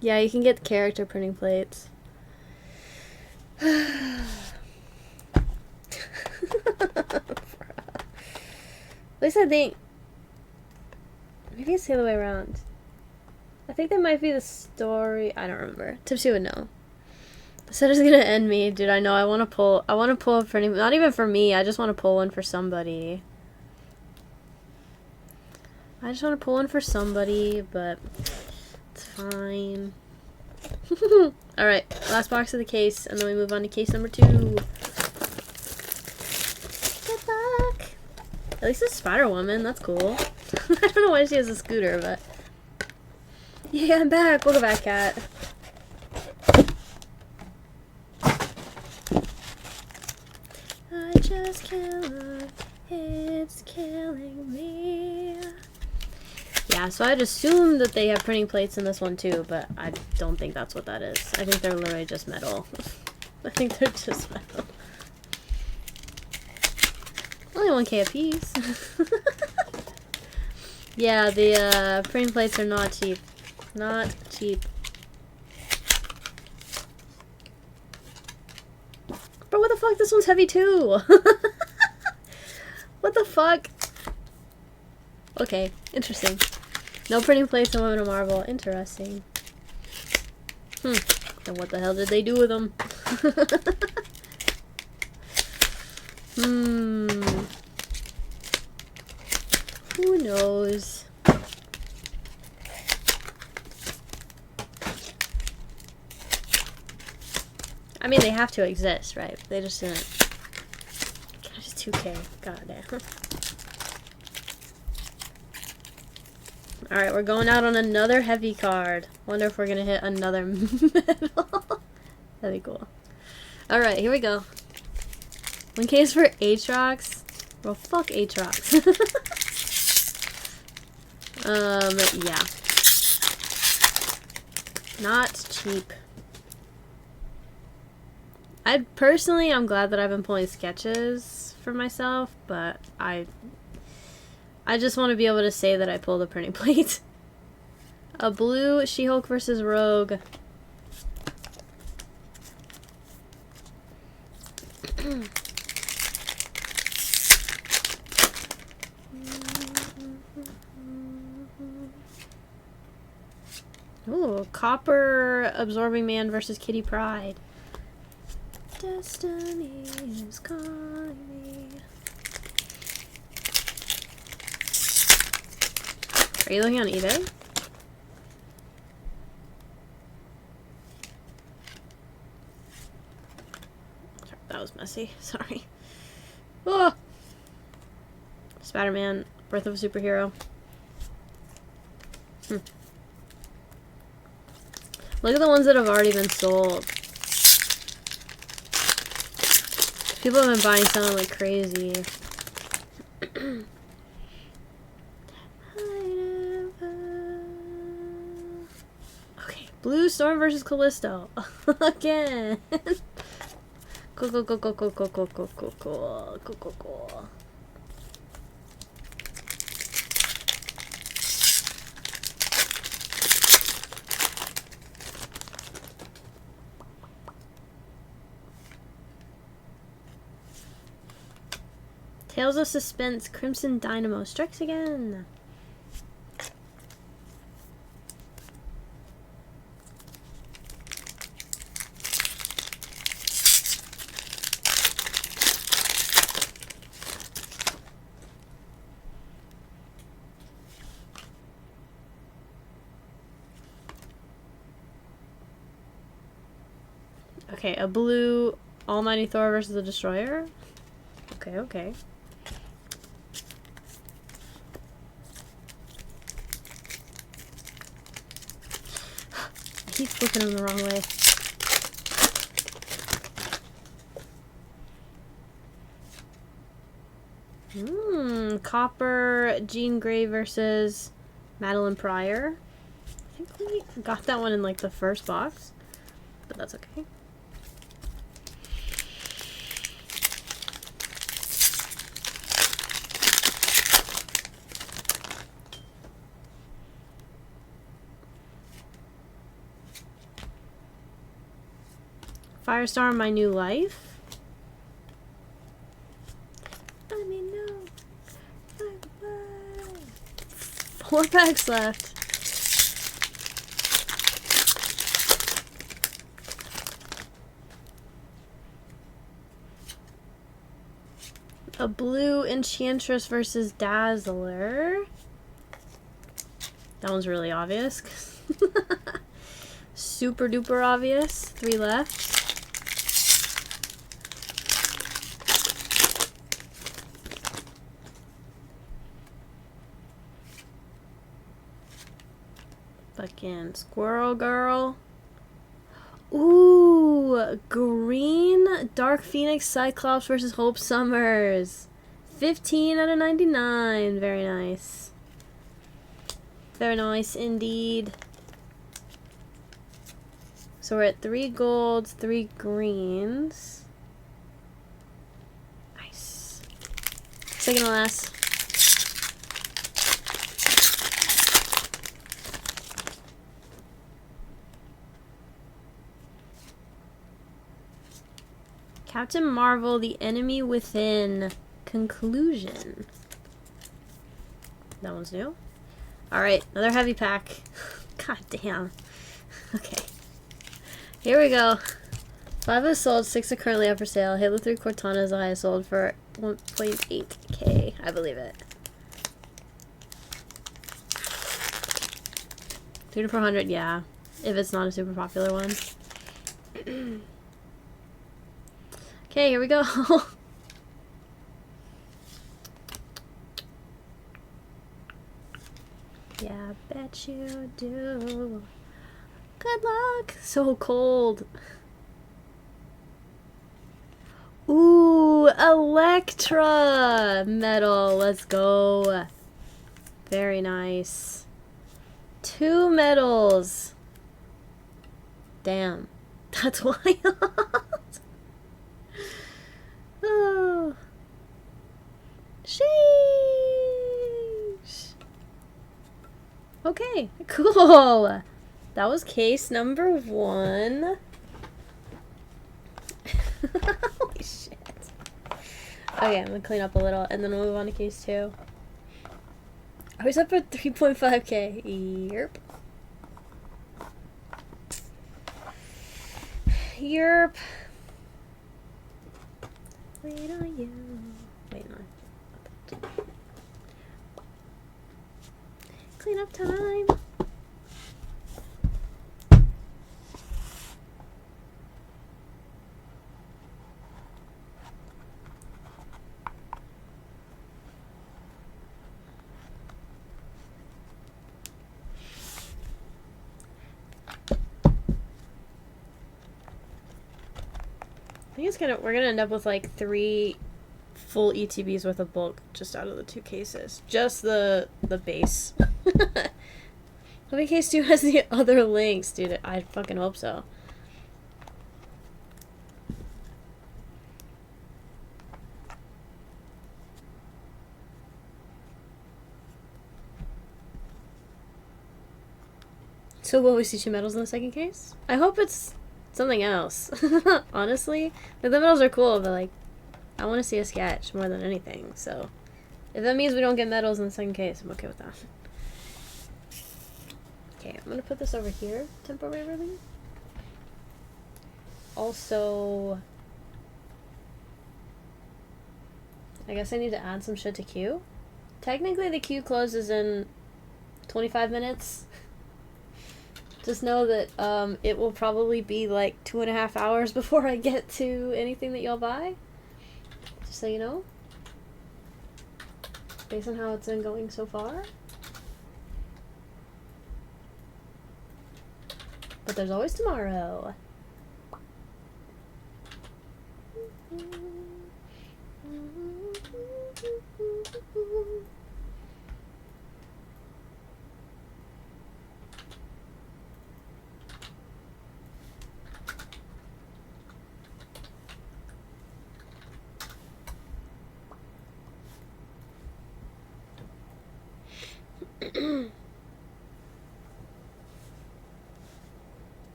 Yeah, you can get character printing plates. At least I think, maybe it's the other way around. I think that might be the story. I don't remember. Tipsy would know. The set is gonna end me, dude. I know. I want to pull a printing. Not even for me. I just want to pull one for somebody. I just want to pull one for somebody, but it's fine. All right, last box of the case, and then we move on to case number 2. Good luck. At least it's Spider-Woman. That's cool. I don't know why she has a scooter, but yeah, I'm back. Welcome back, cat. just killer. It's killing me. Yeah, so I'd assume that they have printing plates in this one too, but I don't think that's what that is. I think they're literally just metal. I think they're just metal. Only 1K a piece. Yeah, the printing plates are not cheap. Not cheap. Bro, what the fuck? This one's heavy too. What the fuck? Okay, interesting. No printing plates in Women of Marvel. Interesting. And what the hell did they do with them? Who knows? I mean, they have to exist, right? They just didn't. Gosh, 2K. God damn. Alright, we're going out on another heavy card. Wonder if we're gonna hit another metal. That'd be cool. Alright, here we go. 1K is for Aatrox. Well, fuck Aatrox. Yeah. Not cheap. I'm glad that I've been pulling sketches for myself, but I just want to be able to say that I pulled a printing plate. A blue She-Hulk versus Rogue. Ooh, Copper Absorbing Man versus Kitty Pryde. Destiny is calling me. Are you looking on eBay? Sorry, that was messy. Sorry. Oh! Spider-Man, Birth of a Superhero. Look at the ones that have already been sold. People have been buying something like crazy. Okay, Blue Storm versus Callisto. Again. Cool, cool, cool, cool, cool, cool, cool, cool, cool, cool, cool, cool, cool. Tales of Suspense, Crimson Dynamo strikes again. Okay, a blue Almighty Thor versus the Destroyer. Okay, okay. I keep flipping them the wrong way. Copper Jean Grey versus Madeline Pryor. I think we got that one in like the first box, but that's okay. Firestar, My New Life. Let me know. 4 packs left. A blue Enchantress versus Dazzler. That one's really obvious. Super duper obvious. 3 left. Fucking Squirrel Girl. Ooh, Ooh, green Dark Phoenix Cyclops versus Hope Summers. 15 out of 99. Very nice. Very nice indeed. So we're at 3 golds, 3 greens. Nice. Second to last. Captain Marvel, The Enemy Within. Conclusion. That one's new. Alright, another heavy pack. God damn. Okay. Here we go. 5 is sold, 6 are currently up for sale. Halo 3 Cortana is the highest sold for 1.8k. I believe it. 3 to 400, yeah. If it's not a super popular one. Okay, here we go. Yeah, I bet you do. Good luck. So cold. Ooh, Electra medal. Let's go. Very nice. 2 medals. Damn. That's wild. Oh. Sheesh. Okay, cool. That was case number 1. Holy shit. Okay, I'm gonna clean up a little and then we'll move on to case 2. I was up at 3.5k. Yerp. Yerp. Wait on you. Wait, no. Clean up time. I think it's we're gonna end up with like 3 full ETBs worth of bulk just out of the 2 cases. Just the base. Hopefully case 2 has the other links, dude. I fucking hope so. So will we see 2 medals in the second case? I hope it's something else. Honestly. The medals are cool, but like, I want to see a sketch more than anything, so. If that means we don't get medals in the second case, I'm okay with that. Okay, I'm gonna put this over here temporarily. Also, I guess I need to add some shit to queue. Technically the queue closes in 25 minutes. Just know that it will probably be like 2.5 hours before I get to anything that y'all buy. Just so you know. Based on how it's been going so far. But there's always tomorrow.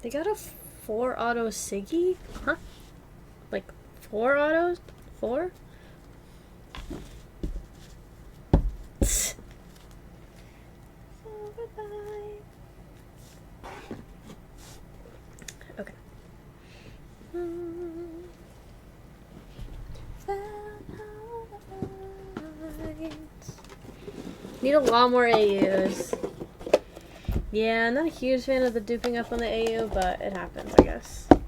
They got a 4 auto Siggy? Huh? Like 4 autos? 4? So goodbye. Okay. Need a lot more AUs. Yeah, I'm not a huge fan of the duping up on the AU, but it happens, I guess. All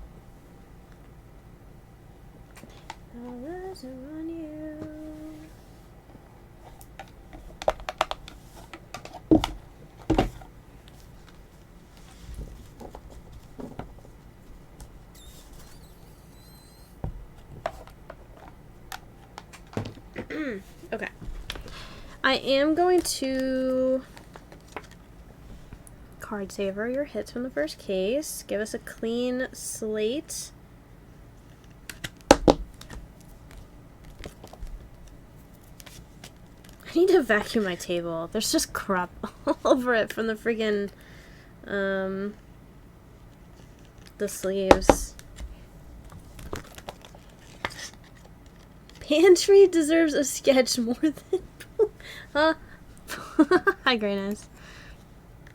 eyes are on you. Okay. I am going to card saver your hits from the first case. Give us a clean slate. I need to vacuum my table. There's just crap all over it from the friggin' the sleeves. Pantry deserves a sketch more than huh? Hi, Grayness.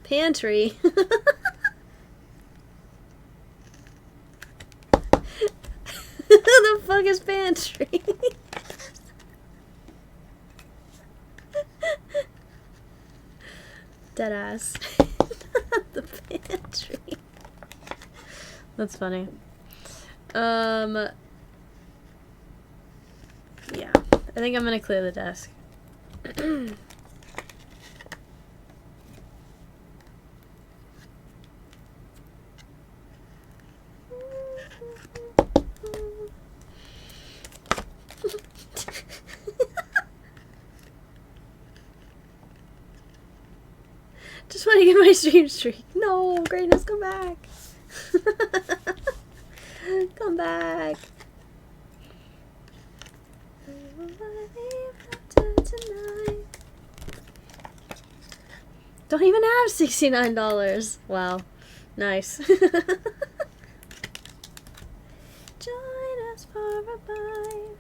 Pantry. The fuck is pantry? Deadass. The pantry. That's funny. Yeah. I think I'm gonna clear the desk. Just want to get my stream streak. No, Greatness, come back. Come back. Don't even have $69. Wow. Nice. Join us for a bite.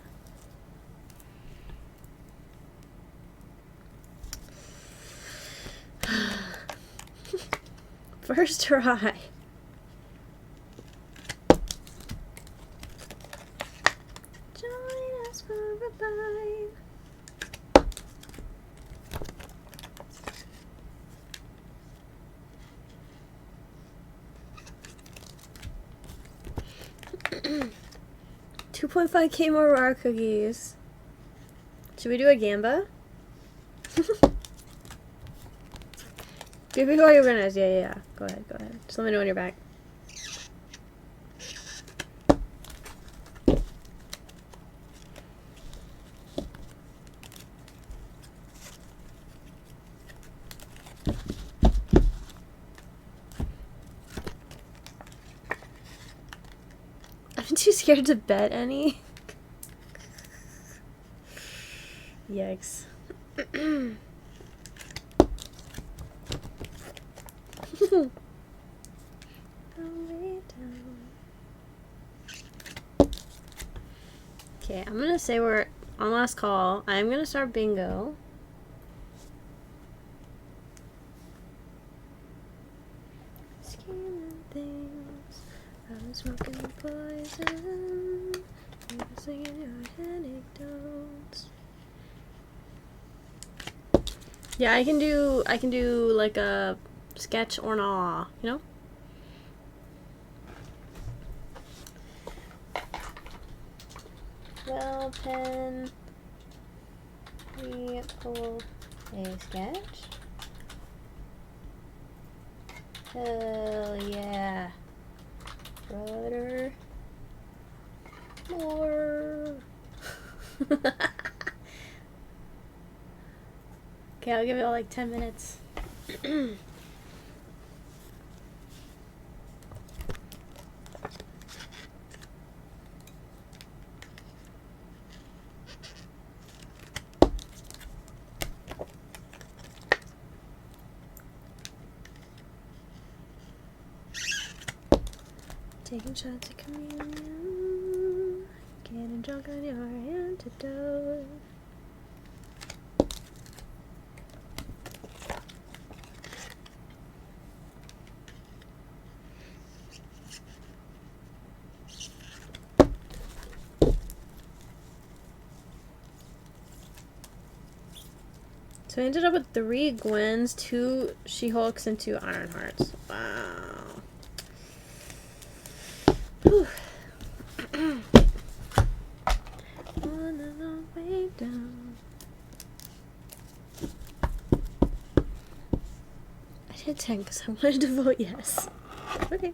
First try. Join us for a bite. $2.5K more raw cookies. Should we do a gamba? Before you're gonna yeah. Go ahead. Just let me know when you're back. I'm too scared to bet any. Yikes. Okay, I'm gonna say we're on last call. I'm gonna start bingo. Scheming things. I'm smoking poison. You're singing your anecdotes. Yeah, I can do like a sketch or an you know? Well, pen, we pull a sketch. Hell yeah. Brother. More. Okay, I'll give it like 10 minutes. Taking shots of communion, getting drunk on your antidote. So I ended up with 3 Gwens, 2 She-Hulks, and 2 Ironhearts. Wow. Whew. On the way down. I did 10 because I wanted to vote yes. Okay.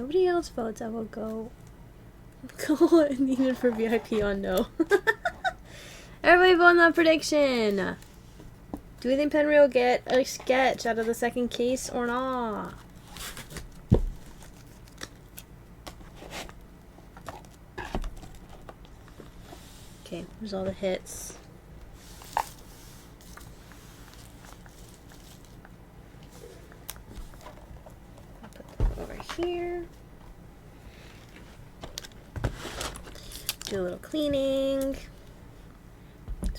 nobody else votes, I will go needed for VIP on no. Everybody vote on that prediction. Do we think Penry will get a sketch out of the second case or not? Okay, there's all the hits. I'll put that over here. Do a little cleaning.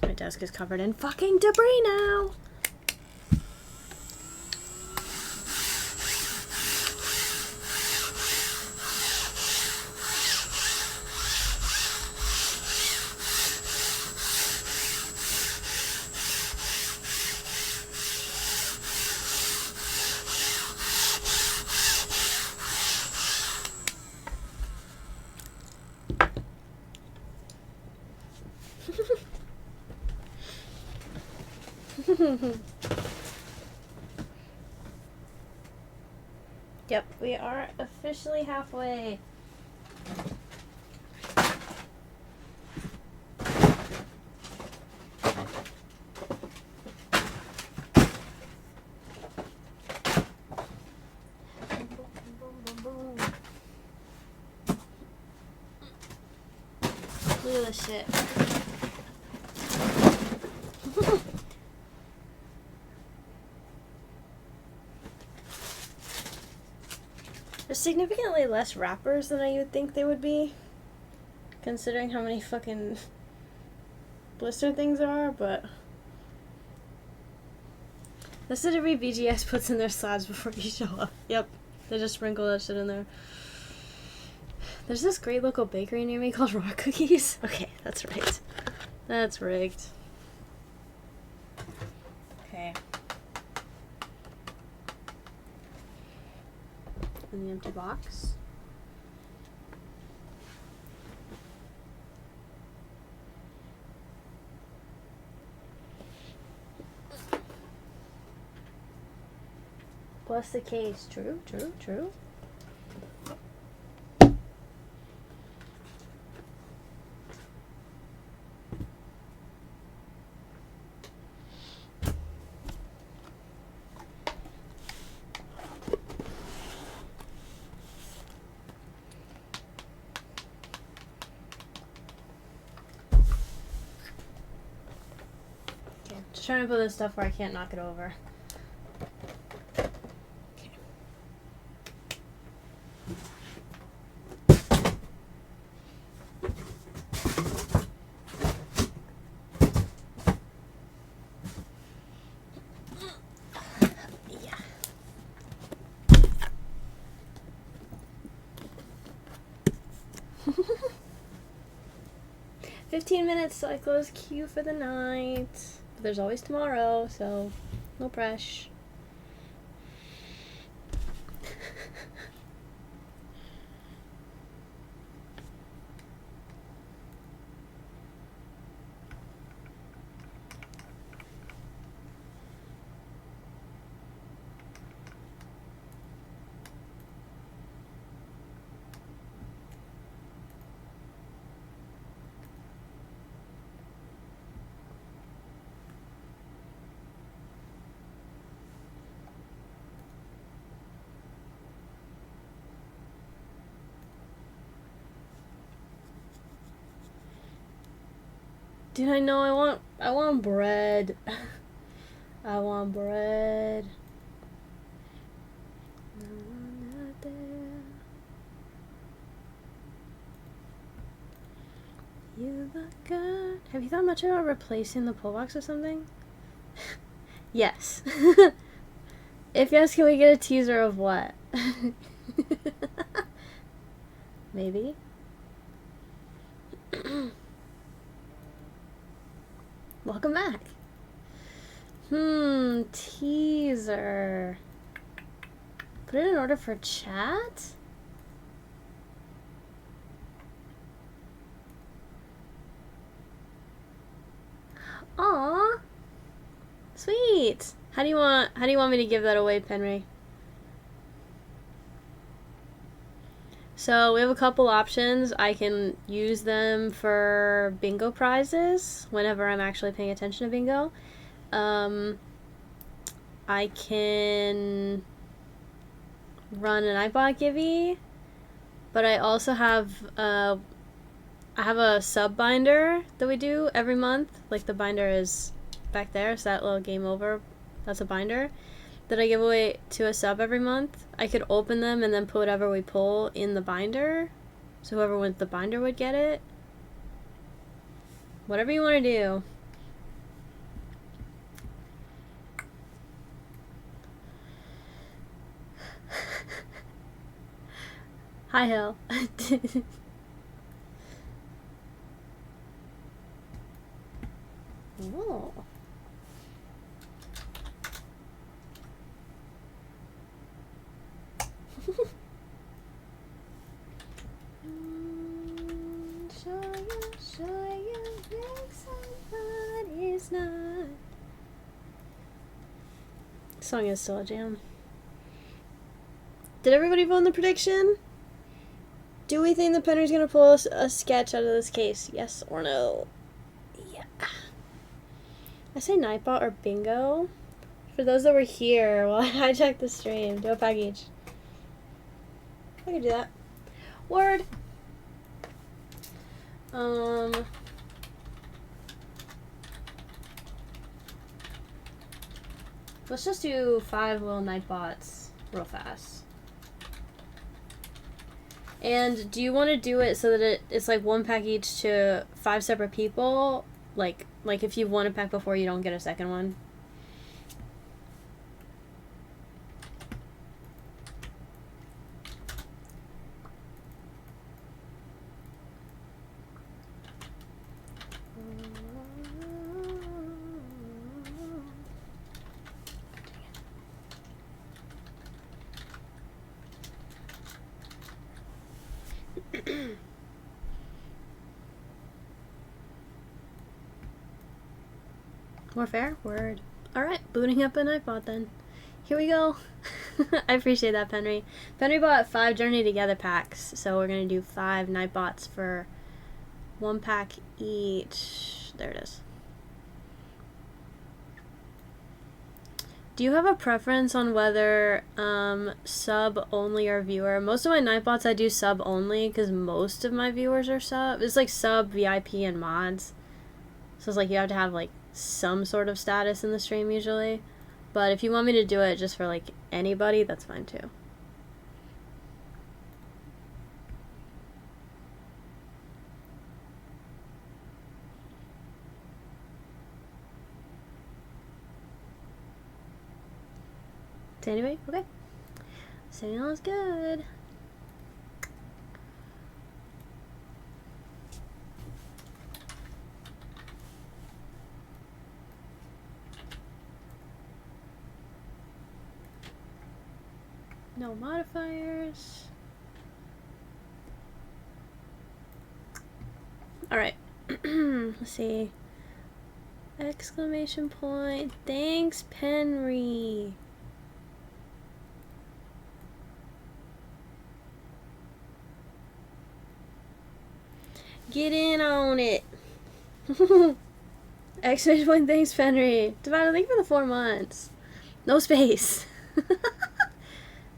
My desk is covered in fucking debris now. Yep, we are officially halfway. Look at this shit. There's significantly less wrappers than I would think they would be, considering how many fucking blister things there are, but that's what every BGS puts in their slabs before you show up. Yep, they just sprinkle that shit in there. There's this great local bakery near me called Rock Cookies. Okay, that's right. That's rigged. Okay. In the empty box. Plus the case. True, true, true. Just trying to put this stuff where I can't knock it over. Yeah. 15 minutes till I close queue for the night. But there's always tomorrow, so no pressure. Dude, I know I want bread. I want bread. You look good. Have you thought much about replacing the pull box with something? Yes. If yes, can we get a teaser of what? Maybe. Welcome back. Teaser. Put it in order for chat? Aw. Sweet. How do you want me to give that away, Penry? So we have a couple options. I can use them for bingo prizes whenever I'm actually paying attention to bingo. I can run an iBot givey, but I also have I have a sub binder that we do every month. Like the binder is back there, so that little game over, that's a binder that I give away to a sub every month. I could open them and then put whatever we pull in the binder, so whoever wins the binder would get it. Whatever you want to do. Hi, Hill. Oh. Show you, make somebody's not. This song is still a jam. Did everybody vote in the prediction? Do we think the Penner's gonna pull a sketch out of this case? Yes or no? Yeah. I say Nightbot or bingo. For those that were here while I hijacked the stream, do a package. I could do that. Word. Let's just do 5 little Nightbots real fast. And do you want to do it so that it's like 1 pack each to 5 separate people? Like if you've won a pack before, you don't get a second one? More fair? Word. Alright, booting up a Nightbot then. Here we go. I appreciate that, Penry. Penry bought 5 Journey Together packs, so we're gonna do 5 Nightbots for 1 pack each. There it is. Do you have a preference on whether sub only or viewer? Most of my Nightbots I do sub only because most of my viewers are sub. It's like sub, VIP, and mods. So it's like you have to have like some sort of status in the stream usually. But if you want me to do it just for like anybody, that's fine too. To anybody? Okay. Sounds good. No modifiers. Alright. Let's see. Exclamation point. Thanks, Penry. Get in on it. Exclamation point. Thanks, Penry. Divine, thank you for the 4 months. No space.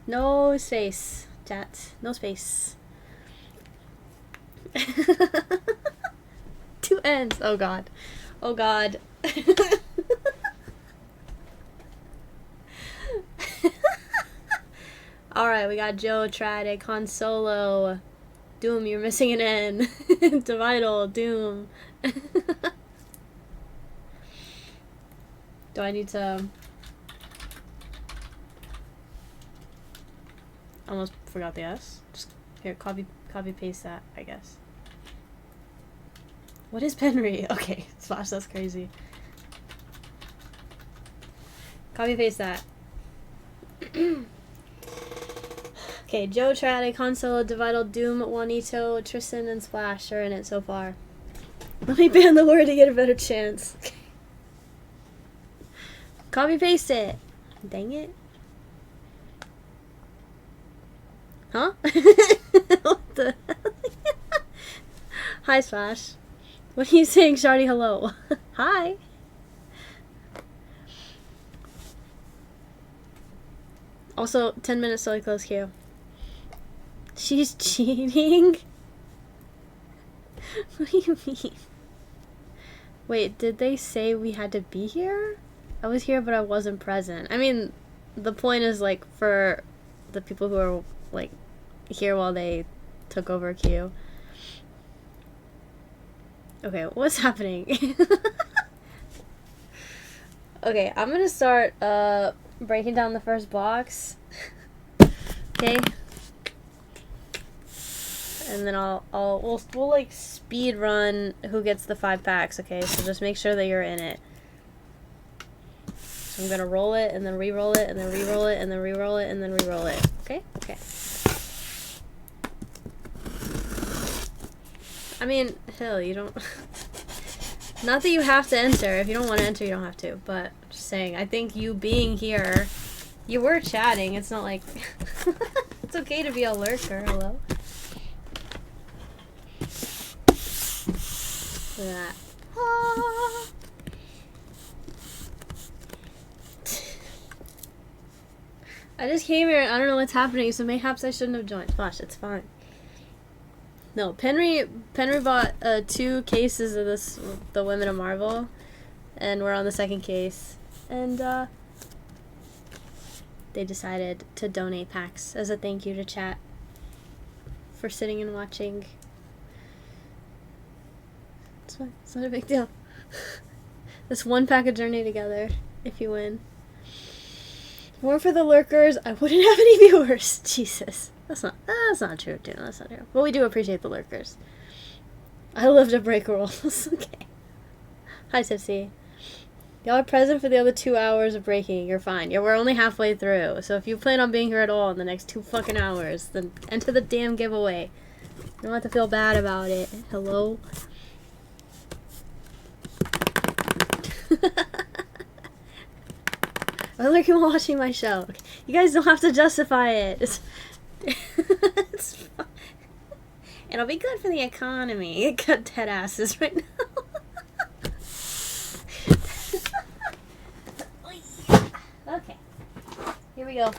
No space, chat. No space. 2 ends. Oh god. Oh god. Alright, we got Joe, Trad, Consolo. Doom, you're missing an N. Dividal, Doom. Do I need to... Almost forgot the S. Just here, copy paste that, I guess. What is Penry? Okay, Slash, that's crazy. Copy paste that. Okay, Joe, Trad, Console, Dividal, Doom, Juanito, Tristan, and Splash are in it so far. Let me ban the word to get a better chance. Copy paste it. Dang it. Huh? What the Hi, Slash. What are you saying, Shardy? Hello. Hi. Also, 10 minutes till I close queue. She's cheating? What do you mean? Wait, did they say we had to be here? I was here, but I wasn't present. I mean, the point is, like, for the people who are, like, here while they took over a queue. Okay, what's happening? Okay, I'm gonna start, breaking down the first box. Okay? And then we'll like speed run who gets the 5 packs, okay? So just make sure that you're in it. So I'm gonna roll it and then re-roll it and then re-roll it and then re-roll it and then re-roll it. Okay? Okay. I mean, hell, you don't not that you have to enter. If you don't want to enter, you don't have to, but I'm just saying, I think you being here, you were chatting, it's not like it's okay to be a lurker, hello? That. Ah. I just came here and I don't know what's happening, so mayhaps I shouldn't have joined. Gosh, it's fine. No, Penry bought 2 cases of this, the Women of Marvel, and we're on the 2nd case, and they decided to donate packs as a thank you to chat for sitting and watching. It's fine. It's not a big deal. This 1 pack of Journey together, if you win. More for the lurkers, I wouldn't have any viewers. Jesus. That's not true, dude. That's not true. But we do appreciate the lurkers. I love to break rules. Okay. Hi, Tipsy. Y'all are present for the other 2 hours of breaking. You're fine. Yeah, we're only halfway through. So if you plan on being here at all in the next 2 fucking hours, then enter the damn giveaway. You don't have to feel bad about it. Hello? I'm lurking while watching my show. You guys don't have to justify it. It's fine. It'll be good for the economy. It cut dead asses right now. Okay. Here we go.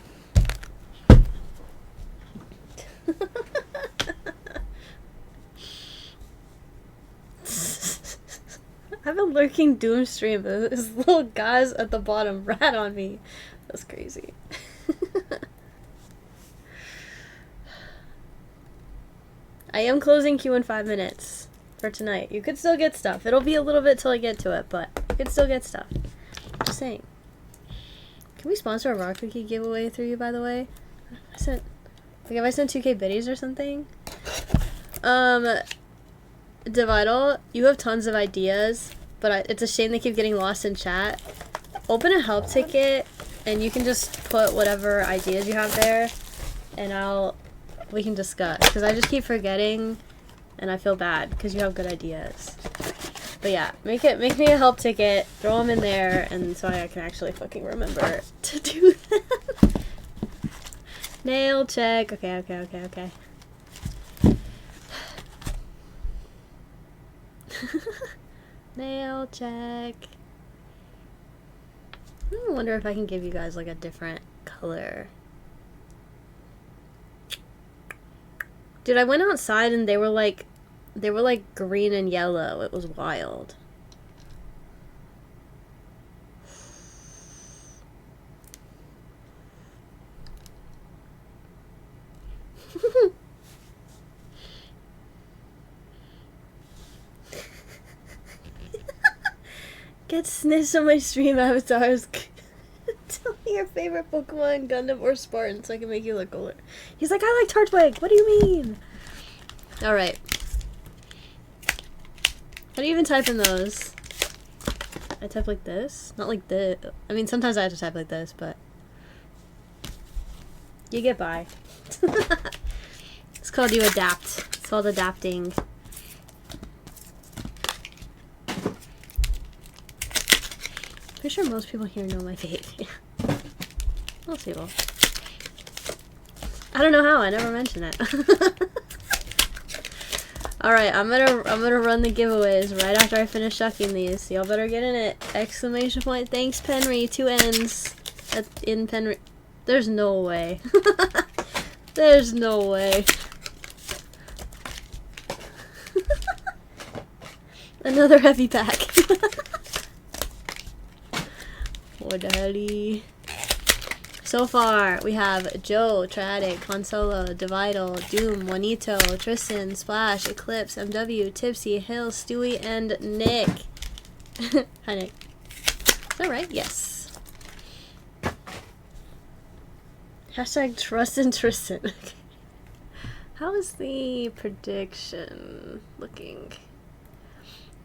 I've been lurking doom stream, but this little guy's at the bottom rat on me. That's crazy. I am closing queue in 5 minutes for tonight. You could still get stuff. It'll be a little bit till I get to it, but you could still get stuff. Just saying. Can we sponsor a rock cookie giveaway through you, by the way? Have I sent 2K biddies or something? Dividal, you have tons of ideas, but it's a shame they keep getting lost in chat. Open a help ticket, and you can just put whatever ideas you have there, and we can discuss. Because I just keep forgetting, and I feel bad, because you have good ideas. But yeah, make me a help ticket, throw them in there, and so I can actually fucking remember to do them. Nail check. Okay. Nail check. I wonder if I can give you guys like a different color. Dude, I went outside and they were like green and yellow. It was wild. Get snitched on my stream avatars. Tell me your favorite Pokemon, Gundam, or Spartan so I can make you look cooler. He's like, I like Turtwig. What do you mean? Alright. How do you even type in those? I type like this? Not like this. I mean, sometimes I have to type like this, but you get by. It's called you adapt. It's called adapting. Pretty sure most people here know my fate. Most people. I don't know how, I never mention it. Alright, I'm gonna run the giveaways right after I finish shucking these. Y'all better get in it. Exclamation point. Thanks, Penry. 2 N's in Penry. There's no way. There's no way. Another heavy pack. What the helly? So far, we have Joe, Triadic, Consolo, Dividal, Doom, Juanito, Tristan, Splash, Eclipse, MW, Tipsy, Hill, Stewie, and Nick. Hi, Nick. Is that right? Yes. Hashtag trust in Tristan. How is the prediction looking?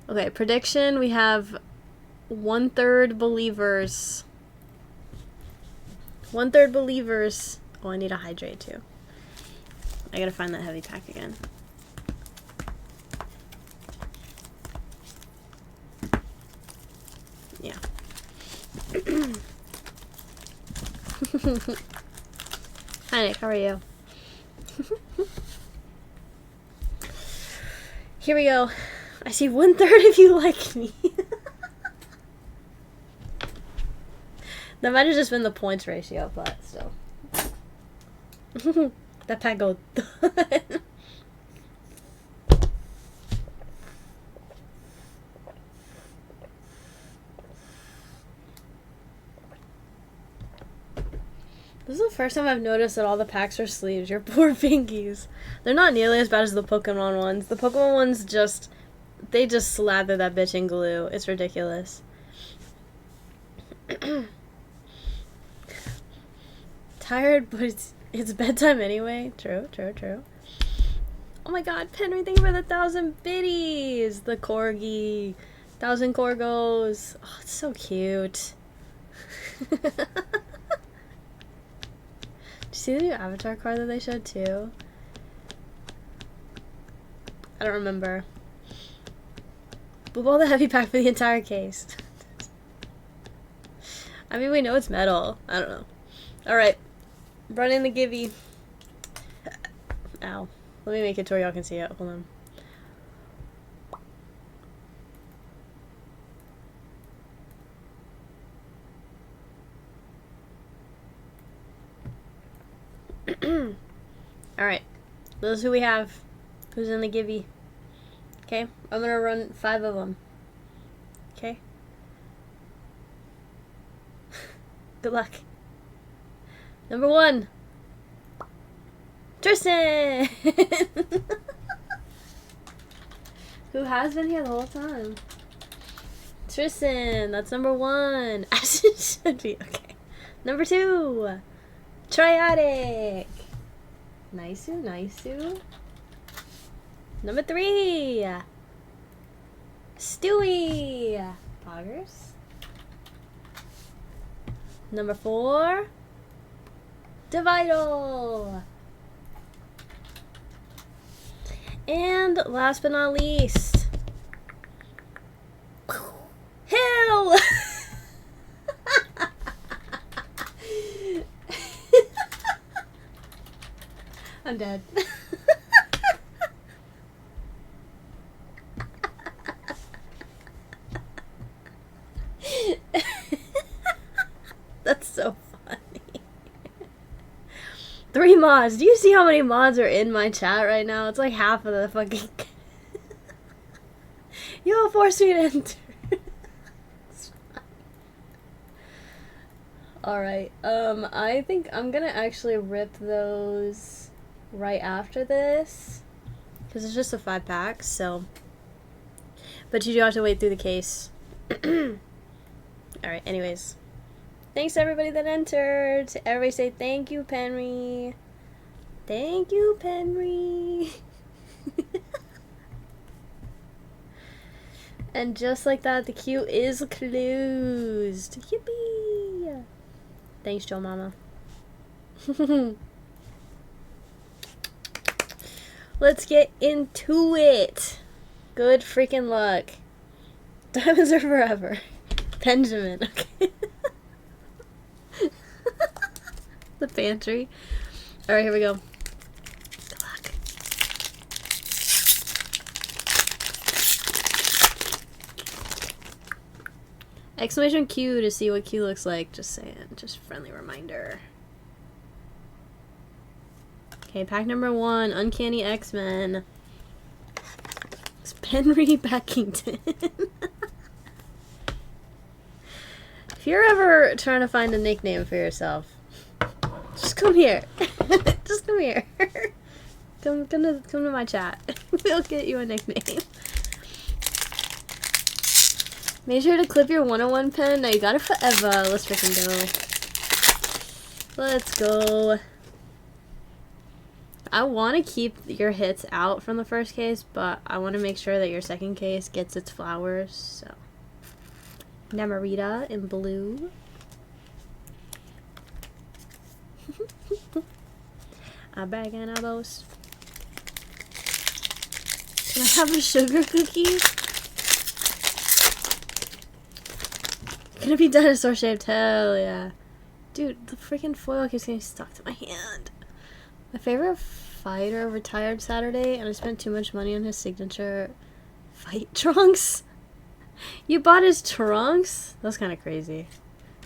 Okay, prediction, we have 1/3 believers. 1/3 believers. Oh, I need a hydrate too. I gotta find that heavy pack again. Yeah. Hi Nick, how are you? Here we go. I see 1/3 of you like me. That might have just been the points ratio, but still. That pack go. This is the first time I've noticed that all the packs are sleeves. Your poor pinkies. They're not nearly as bad as the Pokemon ones. The Pokemon ones just... They just slather that bitch in glue. It's ridiculous. Tired, but it's bedtime anyway. True, true, true. Oh my god, Penry, thank you for the 1,000 biddies! The Corgi. 1,000 Corgos. Oh, it's so cute. Did you see the new avatar card that they showed too? I don't remember. But all the heavy pack for the entire case. I mean, we know it's metal. I don't know. Alright. Running the givey. Ow. Let me make it to where y'all can see it. Hold on. Alright. Those who we have. Who's in the givey. Okay. I'm gonna run 5 of them. Okay. Good luck. Number 1. Tristan! Who has been here the whole time. Tristan, that's number 1. As it should be. Okay. Number 2. Triadic. Niceu, niceu. Number 3. Stewie. Poggers. Number 4. Dividal. And last but not least, Hill. I'm dead. That's so funny. 3 mods. Do you see how many mods are in my chat right now? It's like half of the fucking... Yo, force me to enter. Alright, I think I'm gonna actually rip those right after this. Because it's just a 5-pack, so... But you do have to wait through the case. Alright, anyways. Thanks to everybody that entered. Everybody say thank you, Penry. Thank you, Penry. And just like that, the queue is closed. Yippee! Thanks, Joe Mama. Let's get into it. Good freaking luck. Diamonds are forever. Benjamin. Okay. The pantry. Alright, here we go. Good luck. Exclamation Q to see what Q looks like. Just saying. Just friendly reminder. Okay, pack number 1. Uncanny X-Men. It's Henry Packington. If you're ever trying to find a nickname for yourself, just come here. Just come here. Come to my chat. We'll get you a nickname. Make sure to clip your 101 pen. Now you got it forever. Let's freaking go. Let's go. I want to keep your hits out from the first case, but I want to make sure that your second case gets its flowers. So, Namarita in blue. I beg and I boast. Can I have a sugar cookie? Gonna be dinosaur shaped, hell yeah. Dude, the freaking foil keeps getting stuck to my hand. My favorite fighter retired Saturday, and I spent too much money on his signature fight trunks. You bought his trunks? That's kind of crazy.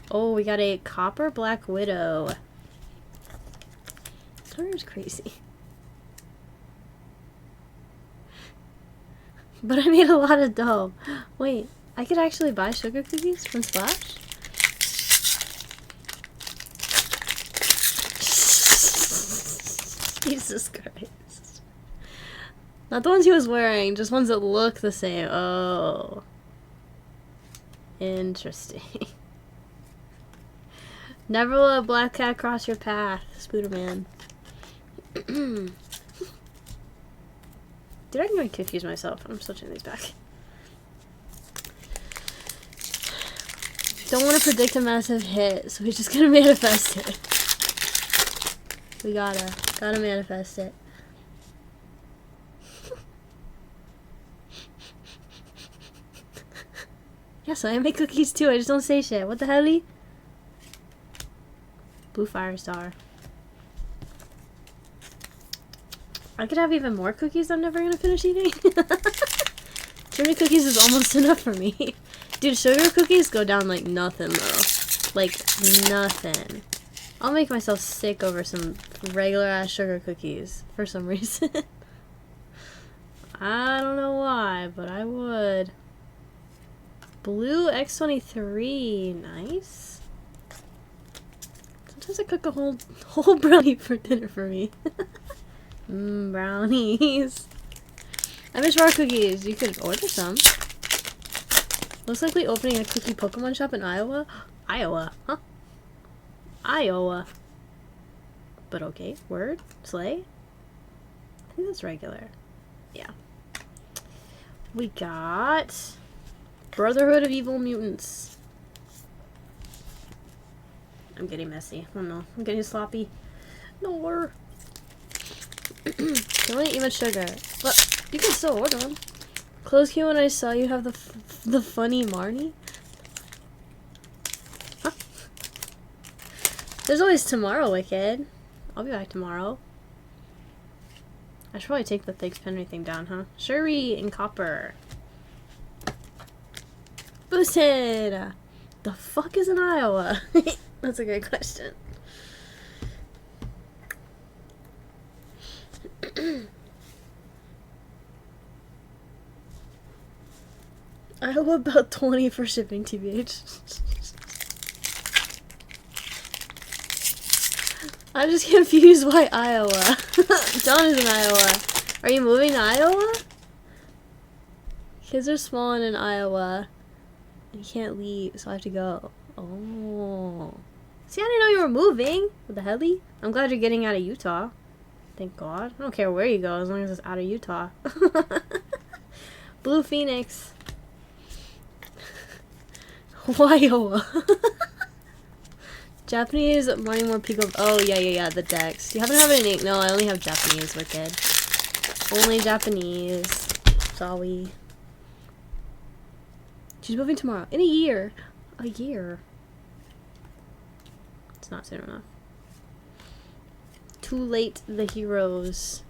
Oh, we got a copper Black Widow. That was crazy. But I made a lot of dough. Wait, I could actually buy sugar cookies from Splash? Jesus Christ. Not the ones he was wearing, just ones that look the same. Oh. Interesting. Never let a black cat cross your path, Spooderman. Dude, I can make cookies myself. I'm switching these back. Don't want to predict a massive hit, so we're just gonna manifest it. We gotta manifest it. Yes, I make cookies too. I just don't say shit. What the hell? Blue Fire Star. I could have even more cookies I'm never gonna finish eating. Too many cookies is almost enough for me. Dude, sugar cookies go down like nothing though. Like nothing. I'll make myself sick over some regular ass sugar cookies for some reason. I don't know why, but I would. Blue X23, nice. Sometimes I cook a whole brownie for dinner for me. Brownies. I miss raw cookies. You could order some. Looks like we opening a cookie Pokemon shop in Iowa. Iowa, huh? Iowa. But okay, word, slay. I think that's regular. Yeah. We got Brotherhood of Evil Mutants. I'm getting messy. Oh no, I'm getting sloppy. No more. Don't want to eat much sugar, but you can still order them. Close queue when I saw you have the funny Marnie. Huh? There's always tomorrow, Wicked. I'll be back tomorrow. I should probably take the Thanks Penry thing down, huh? Shuri and Copper. Boosted! The fuck is in Iowa? That's a great question. Iowa about 20 for shipping, TBH. I'm just confused why Iowa. John is in Iowa. Are you moving to Iowa? Kids are small and in Iowa. You can't leave, so I have to go. Oh. See, I didn't know you were moving. What the hell? I'm glad you're getting out of Utah. Thank God. I don't care where you go as long as it's out of Utah. Blue Phoenix. Iowa. Japanese, Marnie more Pico. Oh, yeah, the decks. Do you happen to have any? No, I only have Japanese, Wicked. Only Japanese. Sorry. She's moving tomorrow. In a year. A year. It's not soon enough. Too late, the heroes.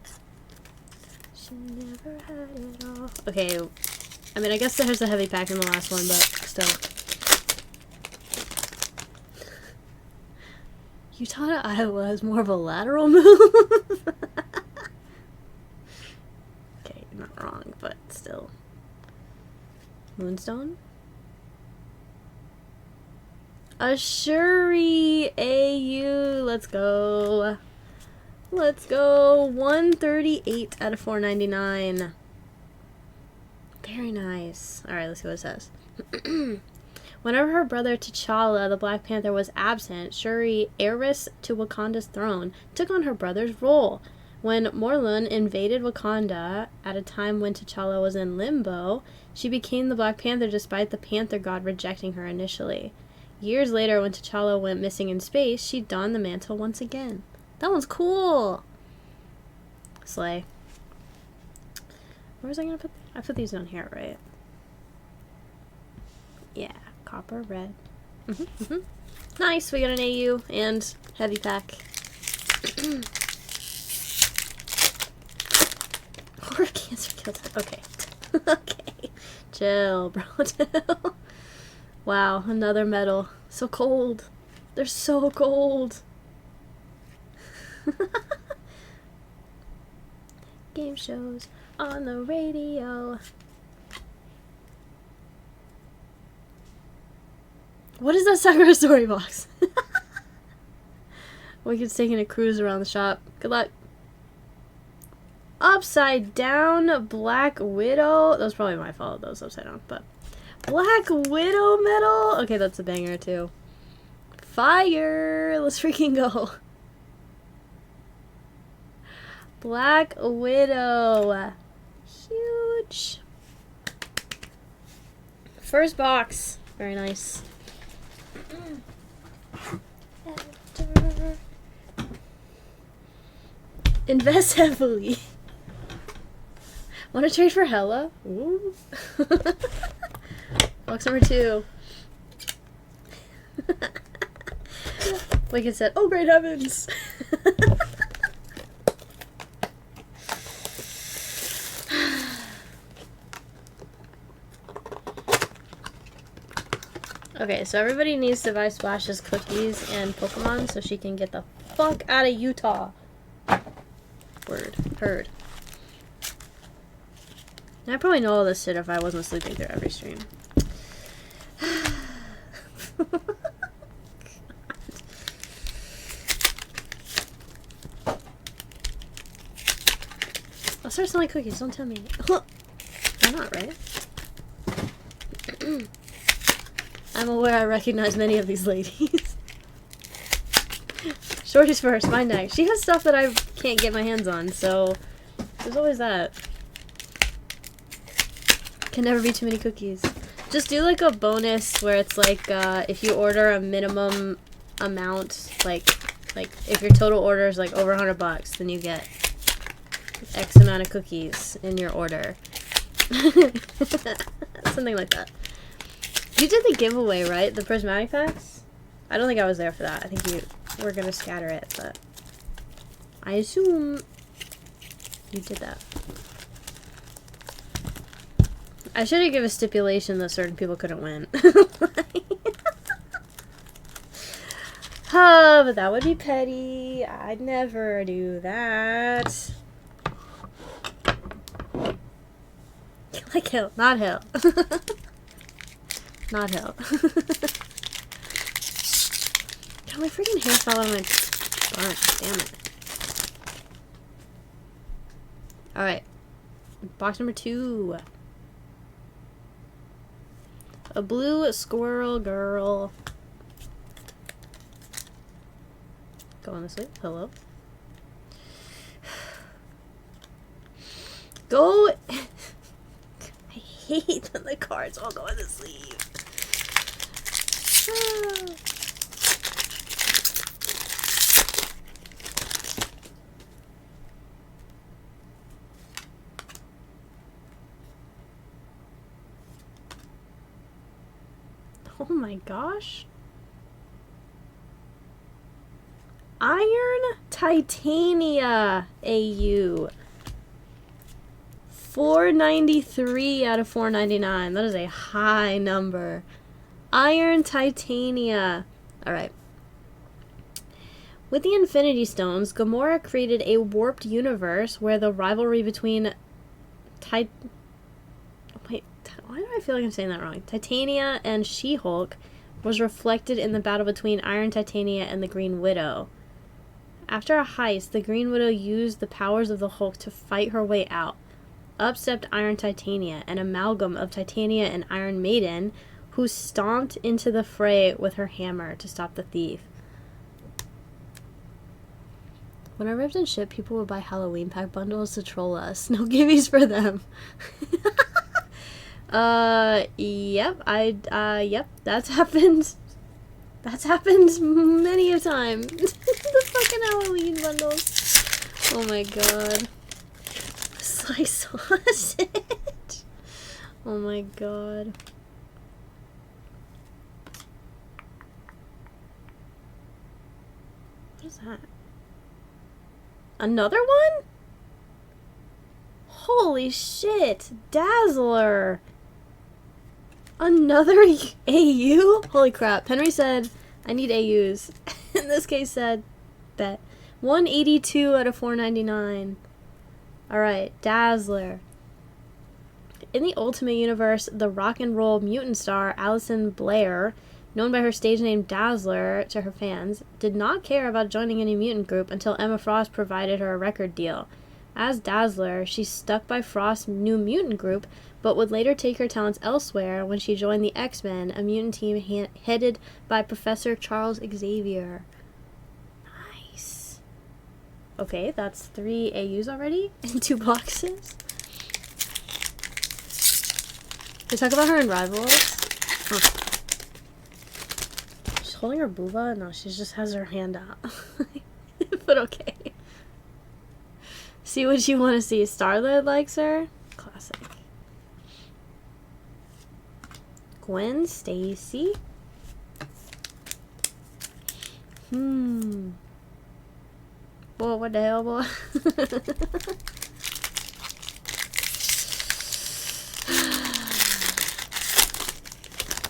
She never had it all. Okay. I mean, I guess there's a heavy pack in the last one, but still. Utah to Iowa is more of a lateral move. Okay, not wrong, but still. Moonstone? Ashuri AU. Let's go. Let's go. 138 out of 499. Very nice. Alright, let's see what it says. Whenever her brother T'Challa, the Black Panther, was absent, Shuri, heiress to Wakanda's throne, took on her brother's role. When Morlun invaded Wakanda at a time when T'Challa was in limbo, she became the Black Panther despite the Panther God rejecting her initially. Years later, when T'Challa went missing in space, she donned the mantle once again. That one's cool! Slay. Where was I gonna put these? I put these down here, right? Yeah. Copper, red. Nice, we got an AU and heavy pack. Horror cancer kills. Okay. Okay. Chill, bro. Chill. Wow, another medal. So cold. They're so cold. Game shows on the radio. What is that Sakura story box? Wicked's taking a cruise around the shop. Good luck. Upside down Black Widow. That was probably my fault. That was upside down, but Black Widow medal. Okay, that's a banger too. Fire. Let's freaking go. Black Widow. Huge. First box. Very nice. Invest heavily. Want to trade for Hella? Ooh. Box number 2. Wicked said, "Oh great heavens." Okay, so everybody needs to buy Splash's cookies and Pokemon so she can get the fuck out of Utah. Word. Heard. I probably know all this shit if I wasn't sleeping through every stream. I'll start selling cookies, don't tell me. I'm not, right? I'm aware I recognize many of these ladies. Shorty's first, my next. She has stuff that I can't get my hands on, so there's always that. Can never be too many cookies. Just do like a bonus where it's like if you order a minimum amount, like if your total order is like over $100, then you get X amount of cookies in your order. Something like that. You did the giveaway, right? The prismatic packs? I don't think I was there for that. I think you were gonna scatter it, but I assume you did that. I should have given a stipulation that certain people couldn't win. Oh, but that would be petty. I'd never do that. Like hell. Not hell. Not hell. God, my freaking hair fell out of my butt. Damn it. Alright. Box number 2. A blue squirrel girl. Going to sleep. Hello. Go. I hate when the cards all go in the sleeve. Oh my gosh. Iron Titania AU. 493 out of 499. That is a high number. Iron Titania. Alright. With the Infinity Stones, Gamora created a warped universe where the rivalry between why do I feel like I'm saying that wrong? Titania and She-Hulk was reflected in the battle between Iron Titania and the Green Widow. After a heist, the Green Widow used the powers of the Hulk to fight her way out. Up stepped Iron Titania, an amalgam of Titania and Iron Maiden, who stomped into the fray with her hammer to stop the thief. When I ripped and shipped, people would buy Halloween pack bundles to troll us. No gimmies for them. Yep, that's happened. That's happened many a time. The fucking Halloween bundles. Oh my god. Slice sausage. Oh my god. What is that? Another one? Holy shit. Dazzler. Another AU? Holy crap. Henry said, I need AUs. In this case said, bet. 182 out of 499. Alright, Dazzler. In the Ultimate Universe, the rock and roll mutant star Alison Blair, known by her stage name Dazzler to her fans, did not care about joining any mutant group until Emma Frost provided her a record deal. As Dazzler, she stuck by Frost's New Mutant group, but would later take her talents elsewhere when she joined the X-Men, a mutant team headed by Professor Charles Xavier. Nice. Okay, that's 3 AUs already in 2 boxes. They talk about her in Rivals. Huh. She's holding her booba? No, she just has her hand out. But okay. See what you want to see. Star-Lord likes her. Classic. Gwen Stacy. Whoa, what the hell, boy?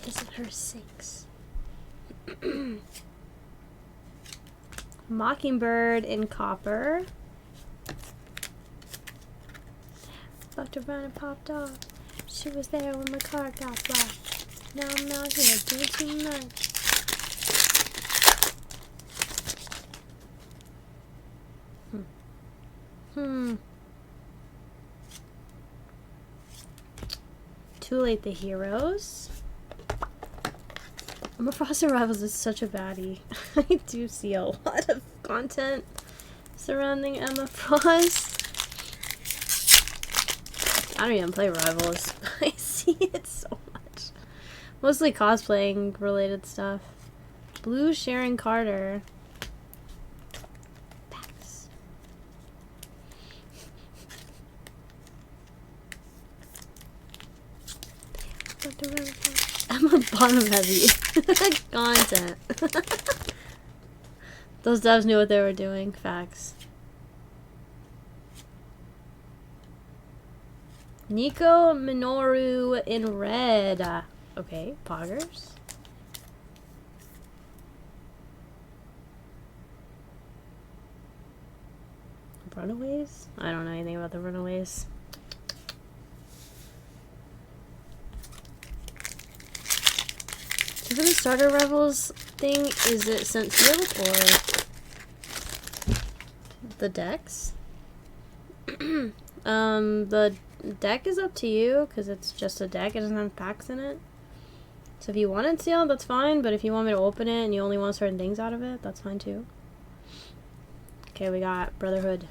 Is it her 6? Mockingbird in copper. Fucked around and popped off. She was there when my car got blocked. Now I'm out here doing too much. Too Late the Heroes. Emma Frost and Rivals is such a baddie. I do see a lot of content surrounding Emma Frost. I don't even play Rivals. I see it so much. Mostly cosplaying related stuff. Blue Sharon Carter. Pax. I'm a bottom heavy. Content. Those devs knew what they were doing. Facts. Nico Minoru in red. Okay, poggers. Runaways? I don't know anything about the Runaways. So for the starter Rebels thing, is it sent sealed or the decks? The deck is up to you because it's just a deck. It doesn't have packs in it. So if you want it sealed, that's fine. But if you want me to open it and you only want certain things out of it, that's fine too. Okay, we got Brotherhood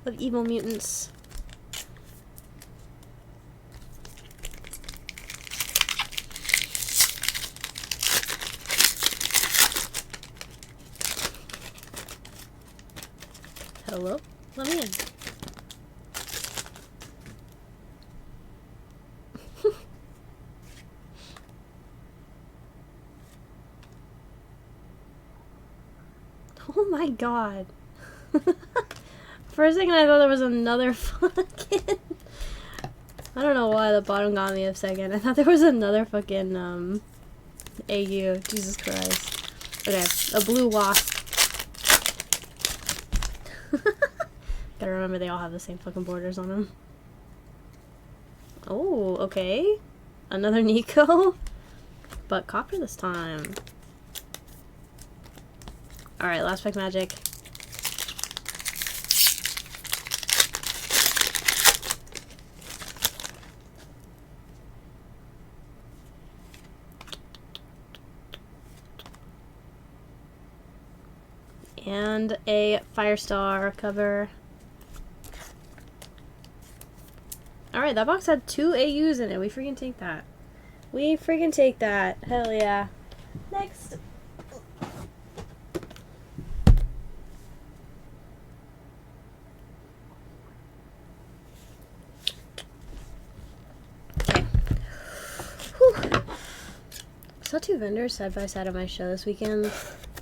of Evil Mutants. Hello? Let me in. Oh my god. For a second I thought there was another fucking... I don't know why the bottom got me a second. I thought there was another fucking, AU. Jesus Christ. Okay, a blue wasp. Gotta remember they all have the same fucking borders on them. Oh, okay. Another Nico. But copper this time. Alright, last pack magic. And a Firestar cover. Alright, that box had 2 AUs in it. We freaking take that. We freaking take that. Hell yeah. Next. Okay. Whew. I saw 2 vendors side by side at my show this weekend.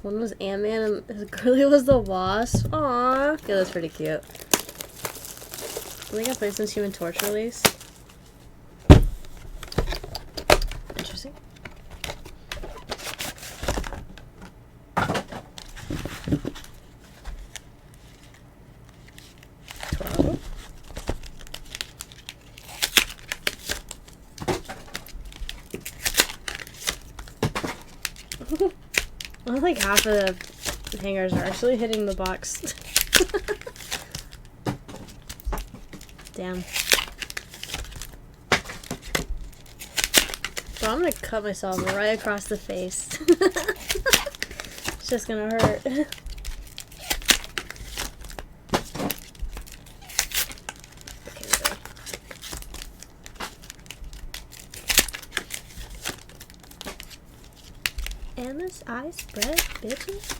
One was Ant-Man and his girlie was the Wasp. Aww. Yeah, that's pretty cute. I think I played since Human Torch release. Interesting. Well, like half of the hangers are actually hitting the box. Damn. Bro, I'm gonna cut myself right across the face. It's just gonna hurt. Okay, there. And this eye spread, bitches.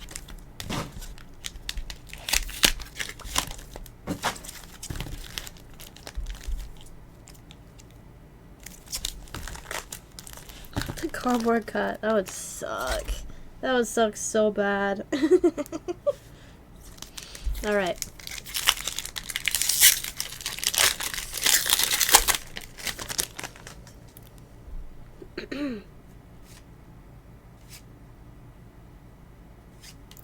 The cardboard cut. That would suck. That would suck so bad. Alright.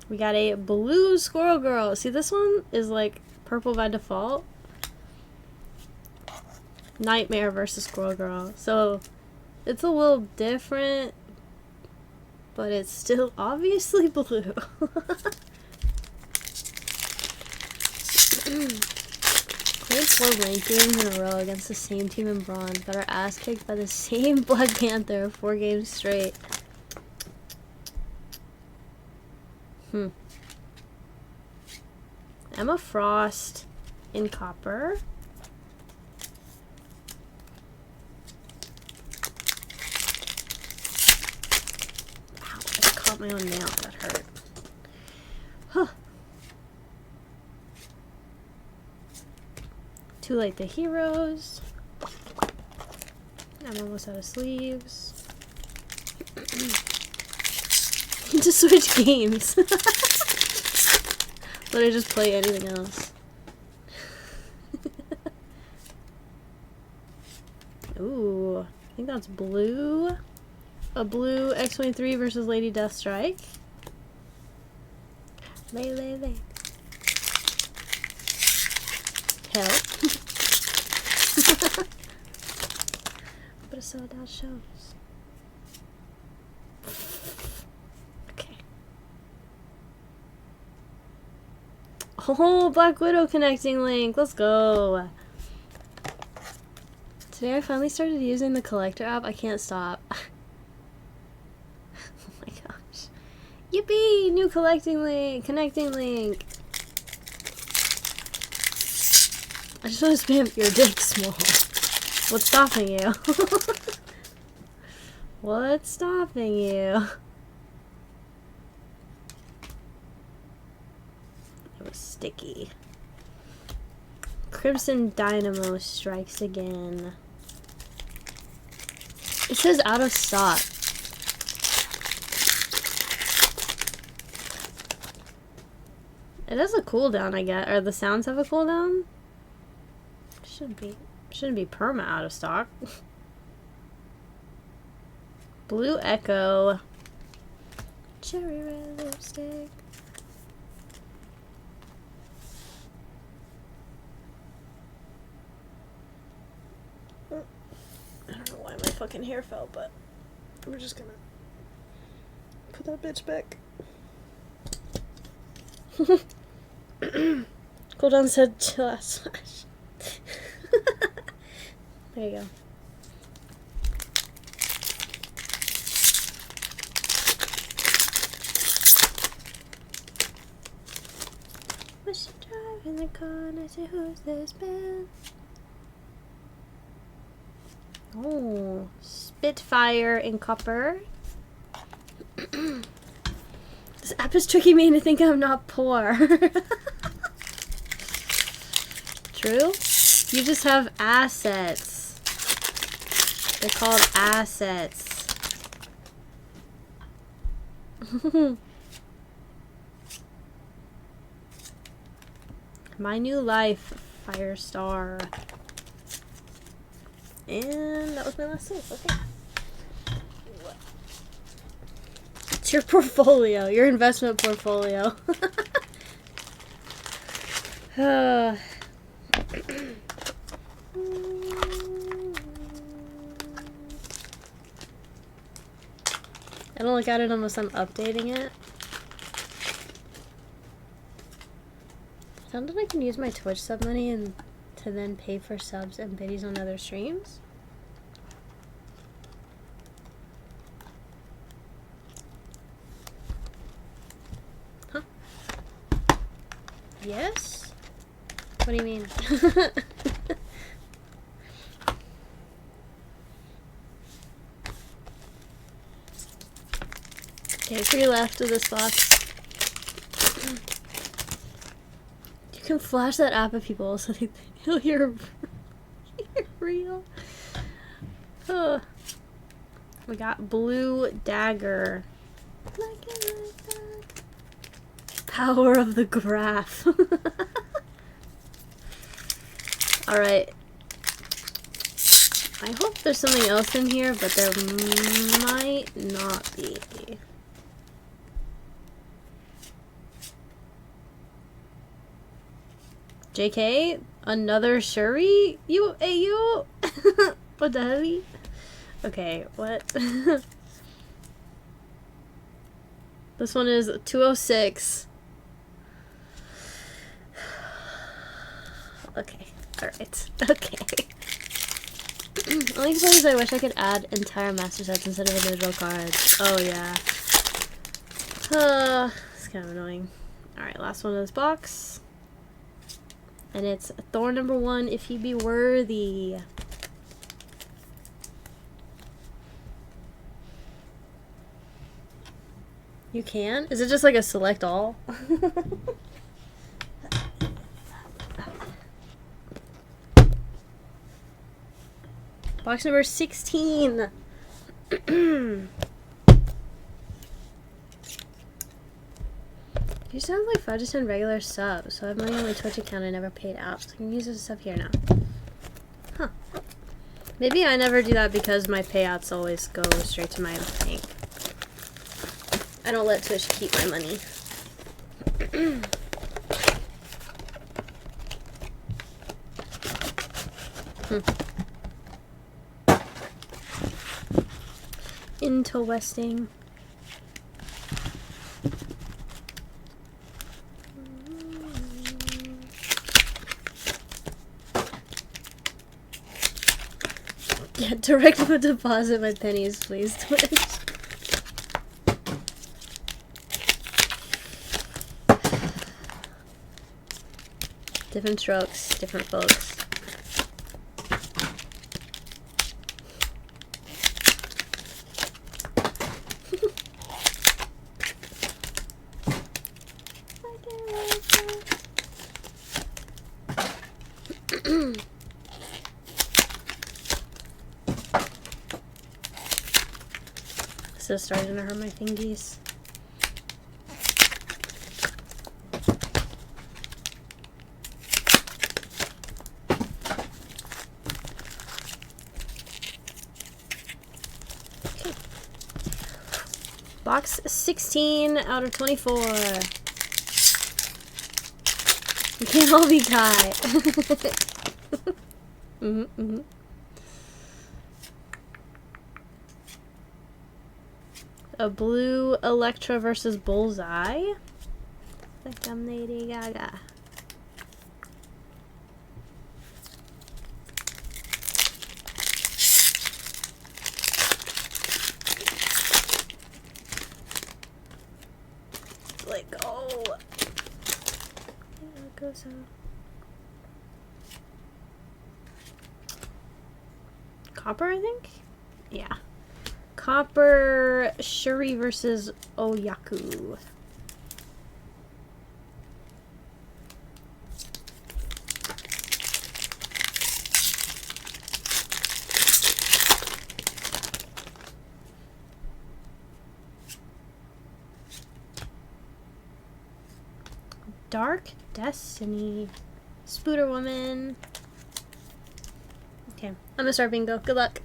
We got a blue Squirrel Girl. See, this one is like purple by default. Nightmare versus Squirrel Girl. So it's a little different, but it's still obviously blue. Played 4 ranked games in a row against the same team in bronze, got our ass kicked by the same Black Panther 4 games straight. Emma Frost in copper. Ow, I caught my own nail. That hurt. Huh. Too Late the Heroes. I'm almost out of sleeves. To switch games. Let I just play anything else. Ooh, I think that's blue. A blue X-23 versus Lady Deathstrike. Lay. Hell. But it's sold out shows. Oh, Black Widow connecting link. Let's go. Today I finally started using the collector app. I can't stop. Oh my gosh. Yippee! New collecting link. Connecting link. I just want to spam your dick small. What's stopping you? What's stopping you? Sticky. Crimson Dynamo strikes again. It says out of stock. It has a cooldown, I guess. Or the sounds have a cooldown? Shouldn't be perma out of stock. Blue Echo. Cherry red lipstick. fucking hair fell, but we're just gonna put that bitch back. Cooldown said chill ass smash. There you go. Was she driving the car and I say, who's this man? Oh, Spitfire in copper. This app is tricking me into thinking I'm not poor. True? You just have assets. They're called assets. My new life, Firestar. And that was my last save. Okay. It's your portfolio, your investment portfolio. I don't look at it unless I'm updating it. Sounded like I can use my Twitch sub money and to then pay for subs and biddies on other streams. Huh? Yes? What do you mean? Okay, 3 left of this box. You can flash that app at people so they think you're real. Oh. We got Blue Dagger. Like it like that. Power of the Graph. Alright. I hope there's something else in here, but there might not be. JK? Another Shuri? You? Hey, you? What the hell? Okay, what? This one is 206. Okay, alright. Okay. Only because I wish I could add entire master sets instead of individual cards. Oh, yeah. It's kind of annoying. Alright, last one of this box. And it's Thor number 1, if he be worthy. You can? Is it just like a select all? Box number 16. You sound like 5 to 10 regular subs, so I have money on my Twitch account I never paid out, so I can use this stuff here now. Huh. Maybe I never do that because my payouts always go straight to my bank. I don't let Twitch keep my money. Interesting. Yeah, direct deposit my pennies, please, Twitch. Different strokes, different folks. Still starting to hurt my fingies. Okay. Box 16 out of 24. You can't all be tied. A blue Electra versus Bullseye. Like I'm Lady Gaga. Like, oh. It goes out. Copper, I think? Yeah. Copper Shuri versus Oyaku. Dark Destiny. Spooter Woman. Okay, I'm gonna start bingo. Good luck.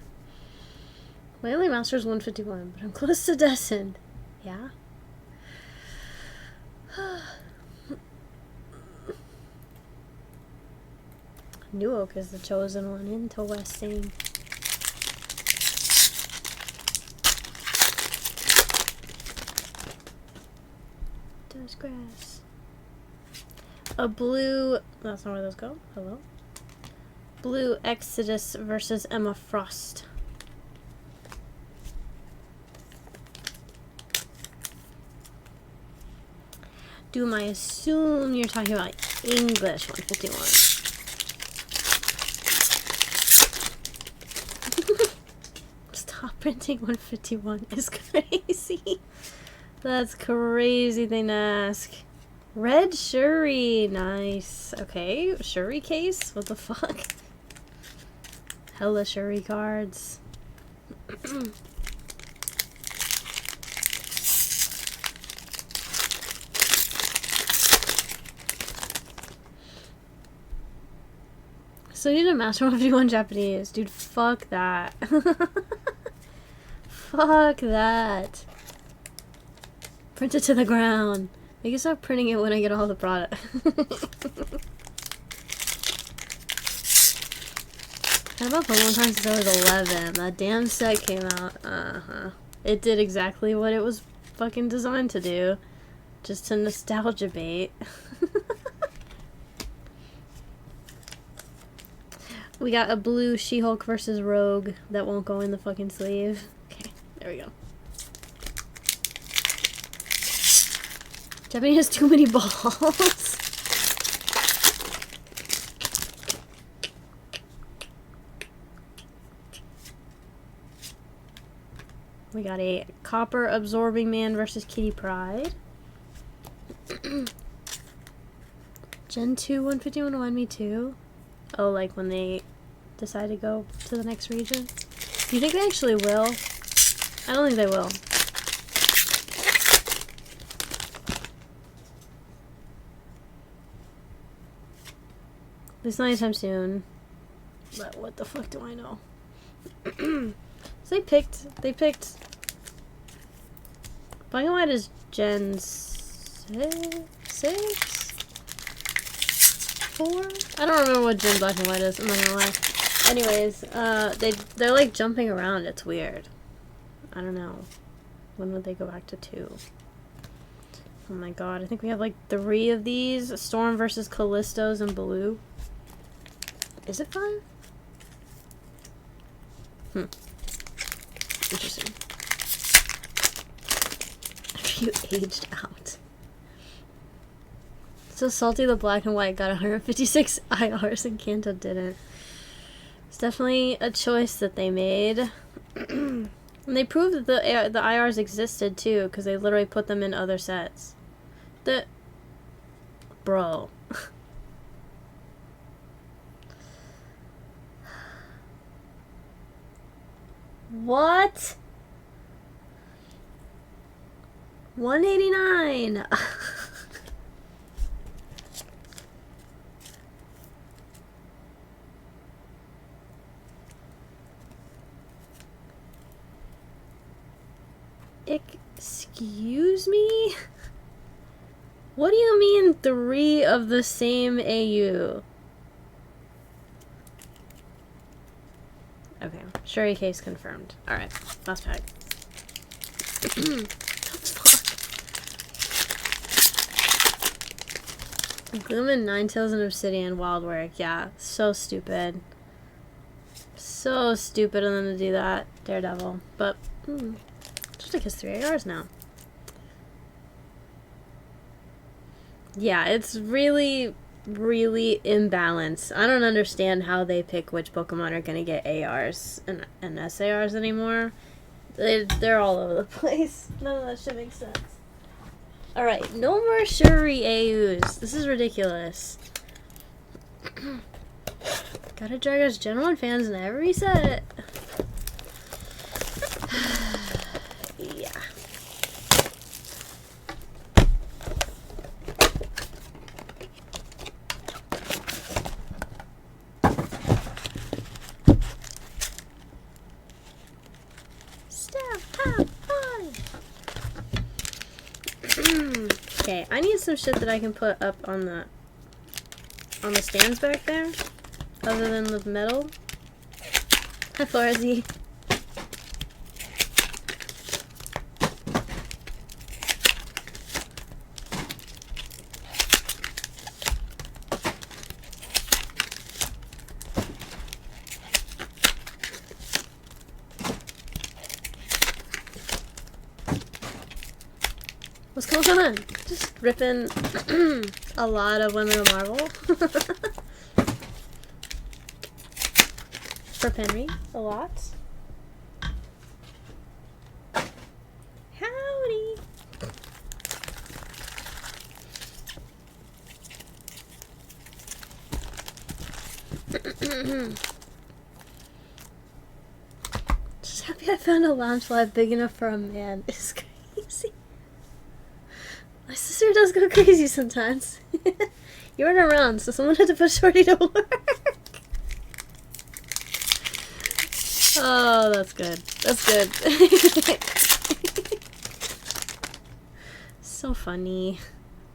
My only master is 151, but I'm close to destined. Yeah? New Oak is the chosen one into Westing. Does grass. A blue... That's not where those go. Hello? Blue Exodus versus Emma Frost. Doom, I assume you're talking about English 151. Stop printing 151 is crazy. That's crazy thing to ask. Red Shuri. Nice. Okay, Shuri case? What the fuck? Hella Shuri cards. So you need a Master 151 Japanese. Dude, fuck that. Fuck that. Print it to the ground. I can stop printing it when I get all the product. How about Pokemon cards since I was 11? That damn set came out. It did exactly what it was fucking designed to do. Just to nostalgia bait. We got a blue She-Hulk versus Rogue that won't go in the fucking sleeve. Okay, there we go. Japanese has too many balls. We got a Copper Absorbing Man versus Kitty Pryde. Gen 2 151 remind me too. Oh, like when they decide to go to the next region? Do you think they actually will? I don't think they will. At least not anytime soon. But what the fuck do I know? So they picked Black and White is Gen 6? 4? I don't remember what Gen Black and White is, I'm not gonna lie. Anyways, they're like jumping around, it's weird. I don't know. When would they go back to 2? Oh my god, I think we have like 3 of these. Storm versus Callisto's and Blue. Is it 5? Interesting. After you aged out. So salty the Black and White got 156 IRs and Kanto didn't. It's definitely a choice that they made. And they proved that the IRs existed too, because they literally put them in other sets. Bro. What? 189. Excuse me? What do you mean 3 of the same AU? Okay, Shuri case confirmed. Alright, last pack. Gloom, Ninetales, and Obsidian wild work. Yeah, so stupid. So stupid of them to do that. Daredevil. But, just like his 3 ARs now. Yeah, it's really, really imbalanced. I don't understand how they pick which Pokemon are going to get ARs and SARs anymore. They're all over the place. None of that shit makes sense. Alright, no more Shuri AUs. This is ridiculous. Gotta drag us Gen 1 fans in every set. Yeah. Okay, I need some shit that I can put up on the stands back there, other than the metal. Hi, Florzy. What's going on? Just ripping a lot of Women of Marvel. For Henry, a lot. Howdy! Just happy I found a lounge fly big enough for a man. It's crazy. My sister does go crazy sometimes. You run around, so someone had to put Shorty to work. Oh, that's good. That's good. So funny.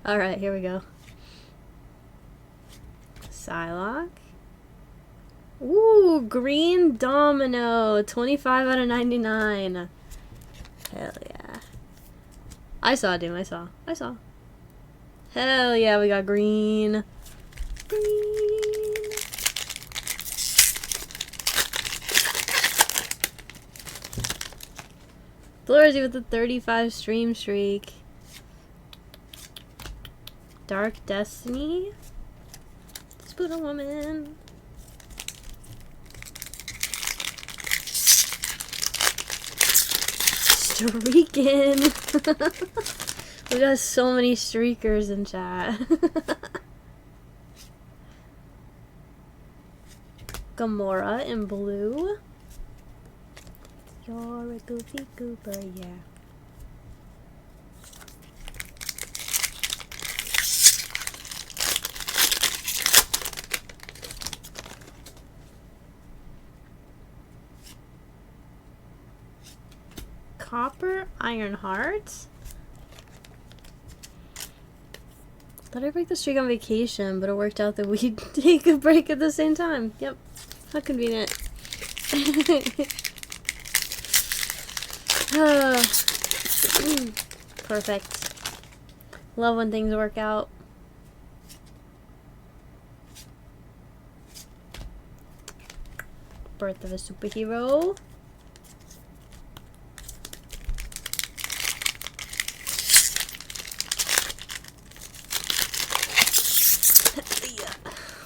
Alright, here we go. Psylocke. Ooh, green domino. 25 out of 99. Hell yeah. I saw, Doom. I saw. Hell yeah, we got green. Green. Florzy with the 35 stream streak. Dark Destiny. Spoon Woman. Streaking. We got so many streakers in chat. Gamora in blue. You're a goofy goober, yeah. Copper Ironheart. Thought I'd break the streak on vacation, but it worked out that we'd take a break at the same time. Yep. How convenient. Perfect. Love when things work out. Birth of a Superhero.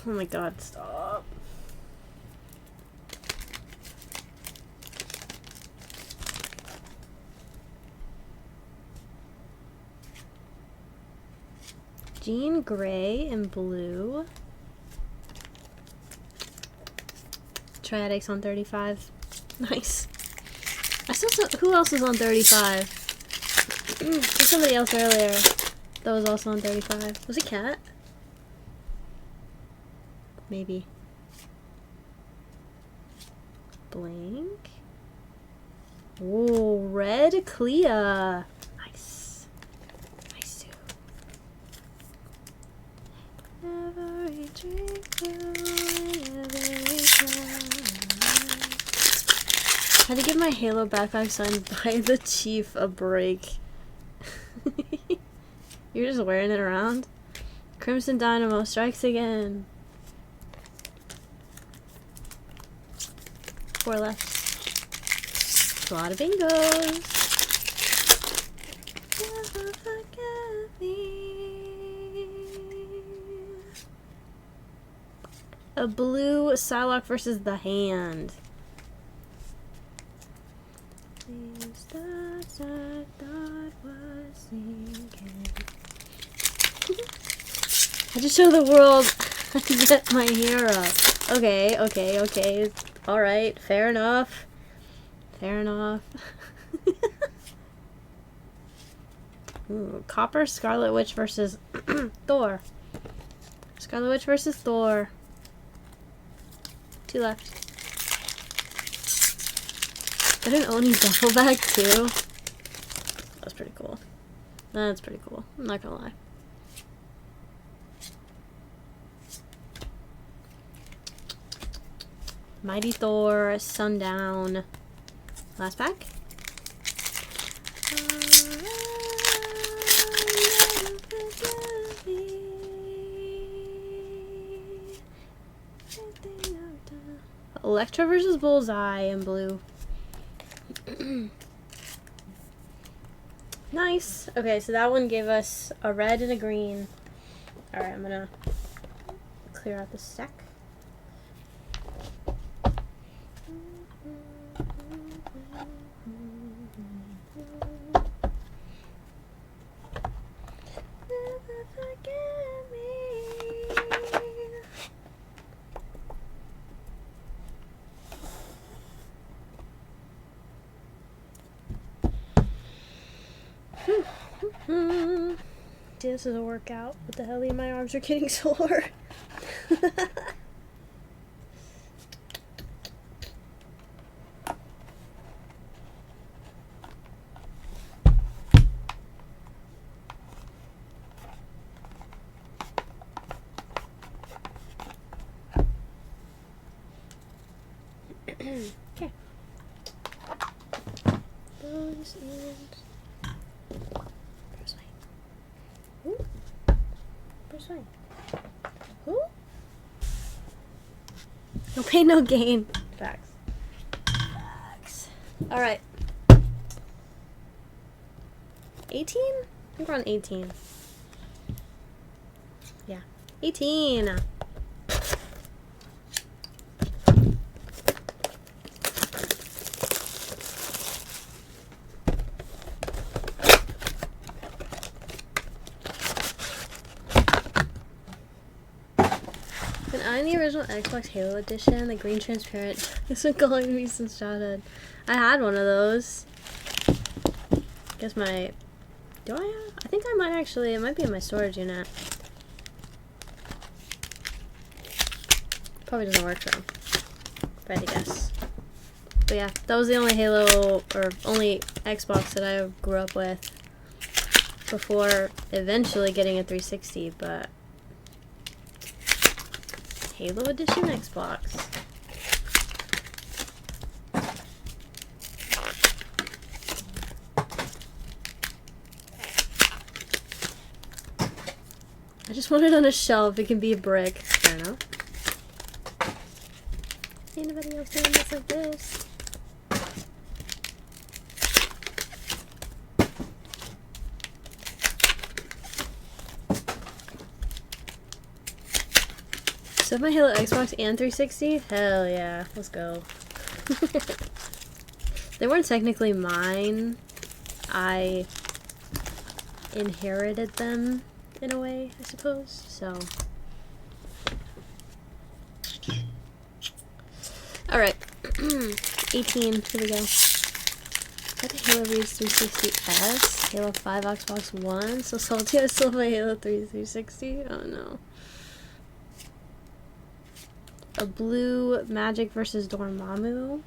Oh my god, stop. Jean Grey in blue. Triadics on 35. Nice. I still saw, who else was on 35? There's somebody else earlier that was also on 35. Was it Cat? Maybe. Blank. Ooh, red Clea. Nice. Nice too. Every drink, every time. Had to give my Halo backpack signed by the chief a break. You're just wearing it around? Crimson Dynamo strikes again. 4 left. A lot of bingos. Never forget me. A blue Psylocke versus the Hand. These stars I thought was sinking. I just show the world I get my hero. Okay, okay, okay. Alright, fair enough. Fair enough. Ooh, Copper Scarlet Witch versus Thor. Scarlet Witch versus Thor. 2 left. Got an Oni duffel bag too. That's pretty cool. That's pretty cool. I'm not gonna lie. Mighty Thor, Sundown. Last pack. Electra versus Bullseye in blue. Nice. Okay, so that one gave us a red and a green. Alright, I'm gonna clear out the stack. Never forget me. This is a workout. What the hell? My arms are getting sore. Okay. Those and who? Bruce Wayne. Who? No pain, no gain. Facts. Facts. Alright. 18? I think we're on 18. Yeah. 18! I'm the original Xbox Halo edition, the green transparent. It's been calling me since childhood. I had one of those. Guess my... Do I have? I think I might actually. It might be in my storage unit. Probably doesn't work though. If I had to guess. But yeah, that was the only Halo, or only Xbox that I grew up with. Before eventually getting a 360, but... Halo Edition Xbox. I just want it on a shelf. It can be a brick. I don't know. Anybody else doing this like this? So my Halo Xbox and 360? Hell yeah, let's go. They weren't technically mine. I inherited them in a way, I suppose. So. Alright. 18, here we go. Got the Halo Reach 360S, Halo 5 Xbox One. So salty I still play Halo 3 360? Oh no. A blue Magic versus Dormammu.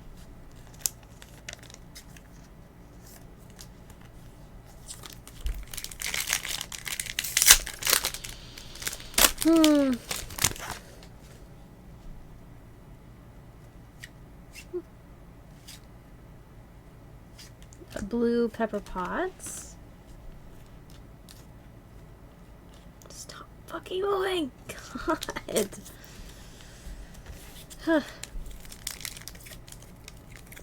blue pepper pots. Stop fucking moving! God. Huh.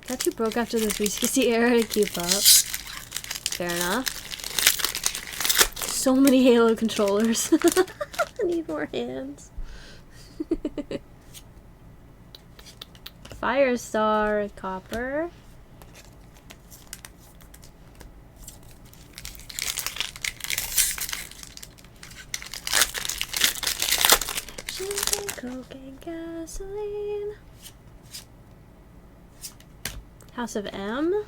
Got too broke after this Risky era to keep up. Fair enough. So many Halo controllers. I need more hands. Firestar, copper. Champagne, coke, and gasoline. House of M.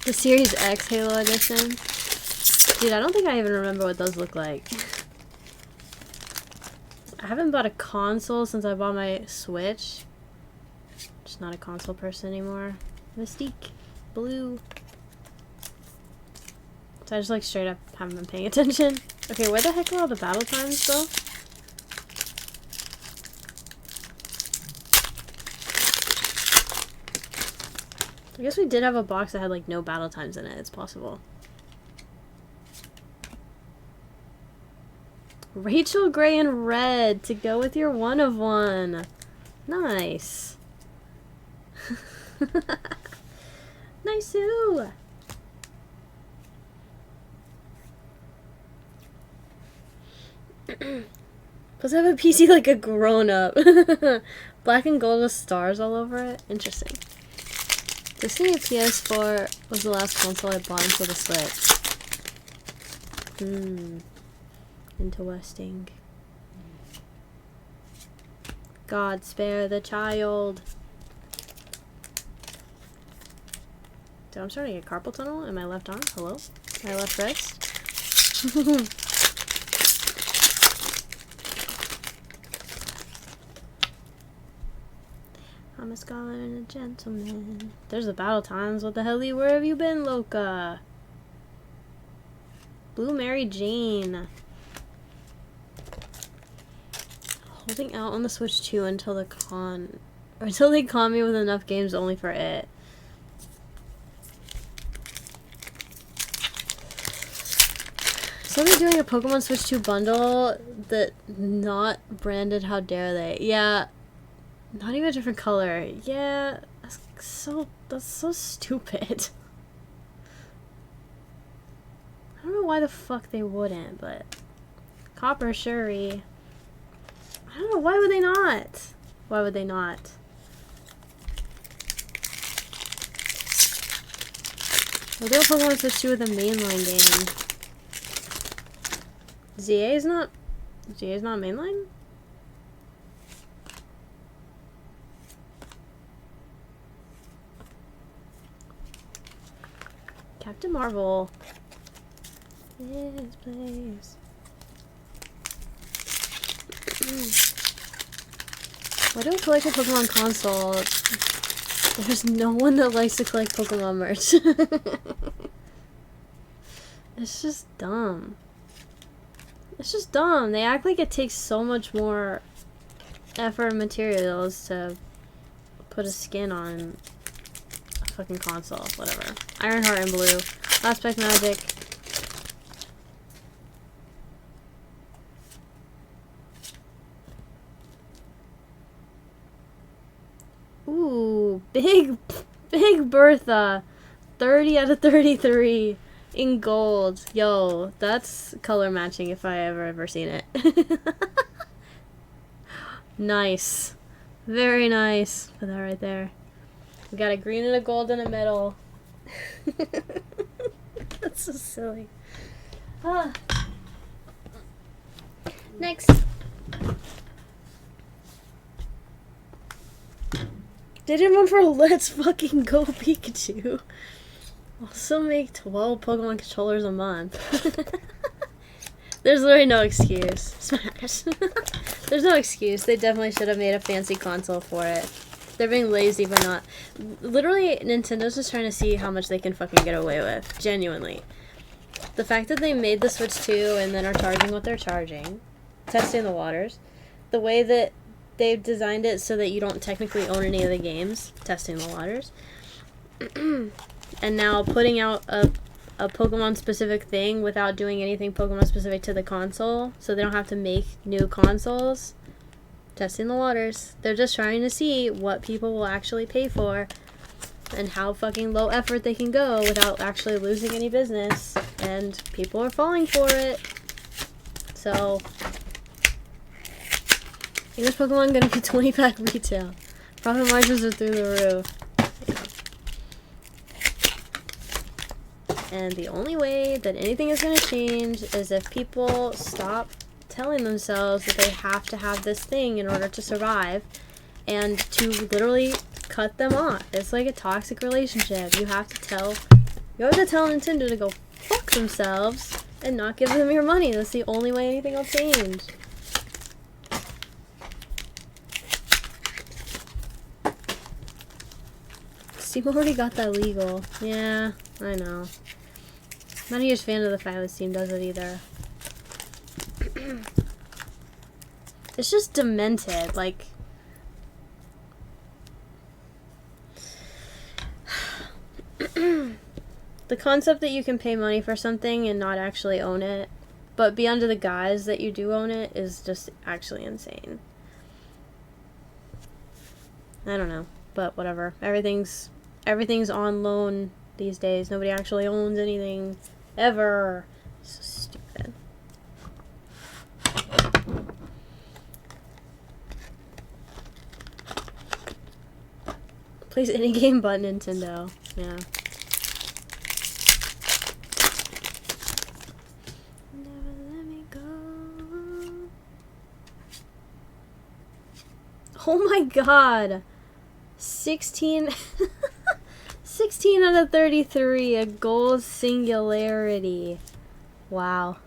The Series X Halo Edition. Dude, I don't think I even remember what those look like. I haven't bought a console since I bought my Switch. Just not a console person anymore. Mystique. Blue. So I just like straight up haven't been paying attention. Okay, where the heck are all the battle times though? I guess we did have a box that had like no battle times in it. It's possible. Rachel Gray and Red to go with your one of one. Nice. Nice-oo. Plus I have a PC like a grown-up. Black and gold with stars all over it. Interesting. Disney PS4 was the last console I bought until the Switch. Interesting. God spare the child. Dude, I'm starting to get carpal tunnel in my left arm. Hello? My left wrist. I'm a scholar and a gentleman. There's the battle times. What the hell? Where have you been, Loca? Blue Mary Jane. Holding out on the Switch 2 until they con me with enough games only for it. Somebody doing a Pokemon Switch 2 bundle that not branded. How dare they? Yeah. Not even a different color. Yeah, that's so stupid. I don't know why the fuck they wouldn't, but Copper Shuri. I don't know, why would they not? Why would they not? We'll do a Pokemon Switch 2 with a mainline game. ZA is not mainline? Captain Marvel. Yes, please. Why do I collect a Pokemon console? There's no one that likes to collect Pokemon merch. It's just dumb. It's just dumb. They act like it takes so much more effort and materials to put a skin on a fucking console. Whatever. Ironheart and Blue. Aspect Magic. Ooh, Big Bertha. 30 out of 33 in gold. Yo, that's color matching if I ever seen it. Nice. Very nice. Put that right there. We got a green and a gold in the middle. That's so silly. Ah. Next. They did one for Let's Fucking Go Pikachu. Also make 12 Pokemon controllers a month. There's literally no excuse. Smash. There's no excuse. They definitely should have made a fancy console for it. They're being lazy by not. Literally, Nintendo's just trying to see how much they can fucking get away with. Genuinely. The fact that they made the Switch 2 and then are charging what they're charging. Testing the waters. The way that they've designed it so that you don't technically own any of the games, testing the waters. And now putting out a Pokemon specific thing without doing anything Pokemon specific to the console, so they don't have to make new consoles. Testing the waters. They're just trying to see what people will actually pay for and how fucking low effort they can go without actually losing any business. And people are falling for it. So, English Pokemon gonna be 20-pack retail. Profit margins are through the roof. And the only way that anything is going to change is if people stop telling themselves that they have to have this thing in order to survive, and to literally cut them off. It's like a toxic relationship. You have to tell Nintendo to go fuck themselves and not give them your money. That's the only way anything will change. Steam already got that legal. Yeah, I know. Not a huge fan of the fact that Steam does it either. It's just demented, like... The concept that you can pay money for something and not actually own it, but be under the guise that you do own it, is just actually insane. I don't know, but whatever. Everything's on loan these days. Nobody actually owns anything ever. So stupid. Please any game but Nintendo. Yeah. Never let me go. Oh my god. 16 out of 33, a gold singularity. Wow.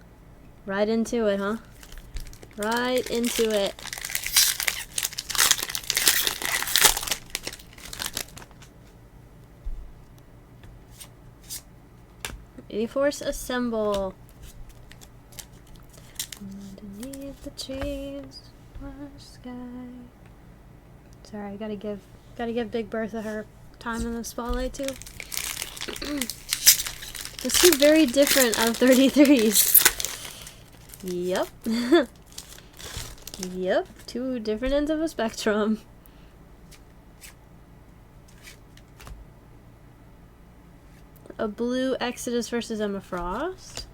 Right into it, huh? Right into it. Force assemble. Underneath the trees, watch sky. Sorry, I gotta give Big Bertha her time in the spotlight too. This is very different out of 33s. Yep. Yep, two different ends of a spectrum. A blue Exodus versus Emma Frost.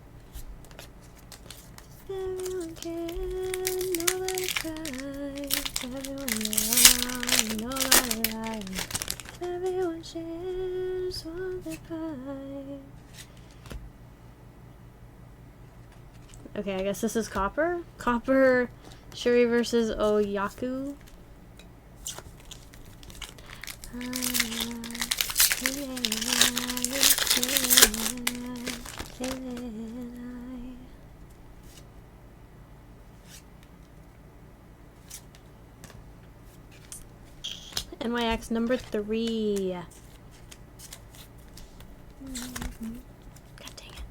Everyone can, nobody cries. Everyone loves, nobody lies. Everyone shares what they pie. Okay, I guess this is Copper. Copper, Shuri versus Oyaku. NYX number 3. God dang it.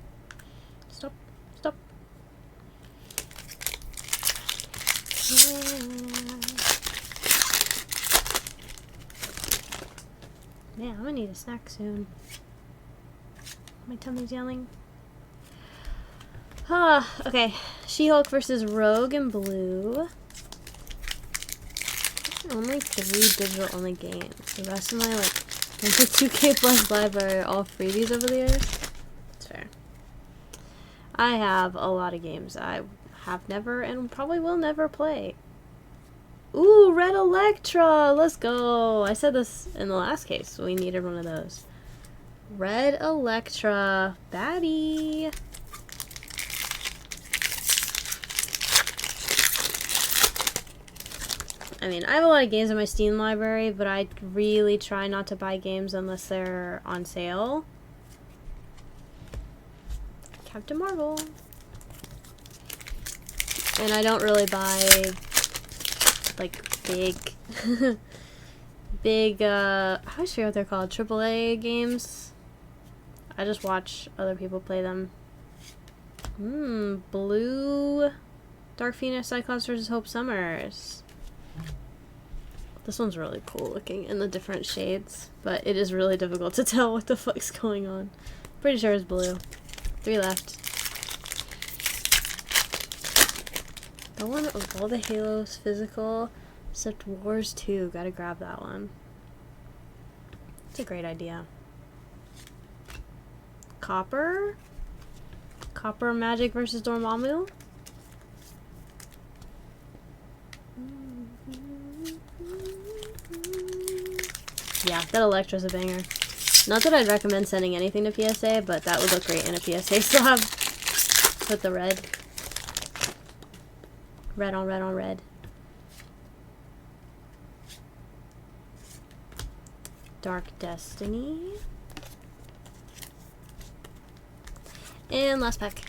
Stop. Stop. Yeah. Man, I'm gonna need a snack soon. My tummy's yelling. Okay. She-Hulk versus Rogue in blue. Only 3 digital only games. The rest of my, like, 2K Plus library are all freebies over the years. That's fair. I have a lot of games I have never and probably will never play. Ooh, Red Electra! Let's go! I said this in the last case, so we needed one of those. Red Electra. Baddie! I mean, I have a lot of games in my Steam library, but I really try not to buy games unless they're on sale. Captain Marvel. And I don't really buy, like, big, I always forget what they're called, AAA games. I just watch other people play them. Blue, Dark Phoenix, Cyclops versus Hope Summers. This one's really cool looking in the different shades, but it is really difficult to tell what the fuck's going on. Pretty sure it's blue. 3 left. The one of all the Halos physical, except Wars 2. Gotta grab that one. It's a great idea. Copper? Copper Magic versus Dormammu? Yeah, that Electra's a banger. Not that I'd recommend sending anything to PSA, but that would look great in a PSA slab. With the red. Red on red on red. Dark Destiny. And last pack.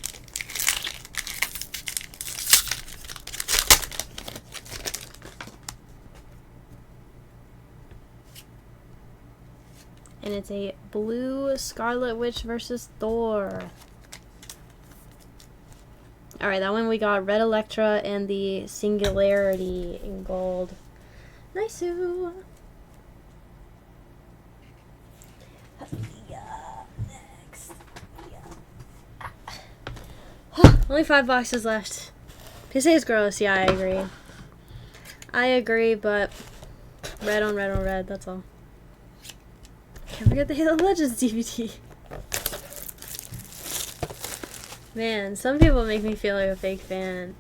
And it's a blue Scarlet Witch versus Thor. Alright, that one we got Red Electra and the Singularity in gold. Nice-oo. Next. Only 5 boxes left. PSA is gross, yeah, I agree. I agree, but red on red on red, that's all. Can't forget the Halo Legends DVD. Man, some people make me feel like a fake fan.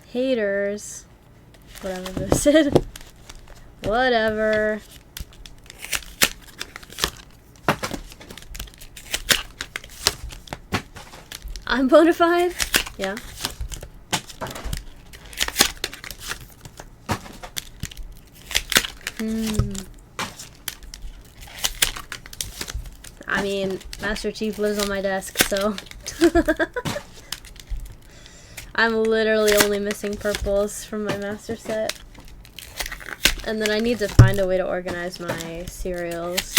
Haters. Whatever this is. Whatever. I'm bona fide? Yeah. I mean, Master Chief lives on my desk, so... I'm literally only missing purples from my master set. And then I need to find a way to organize my cereals.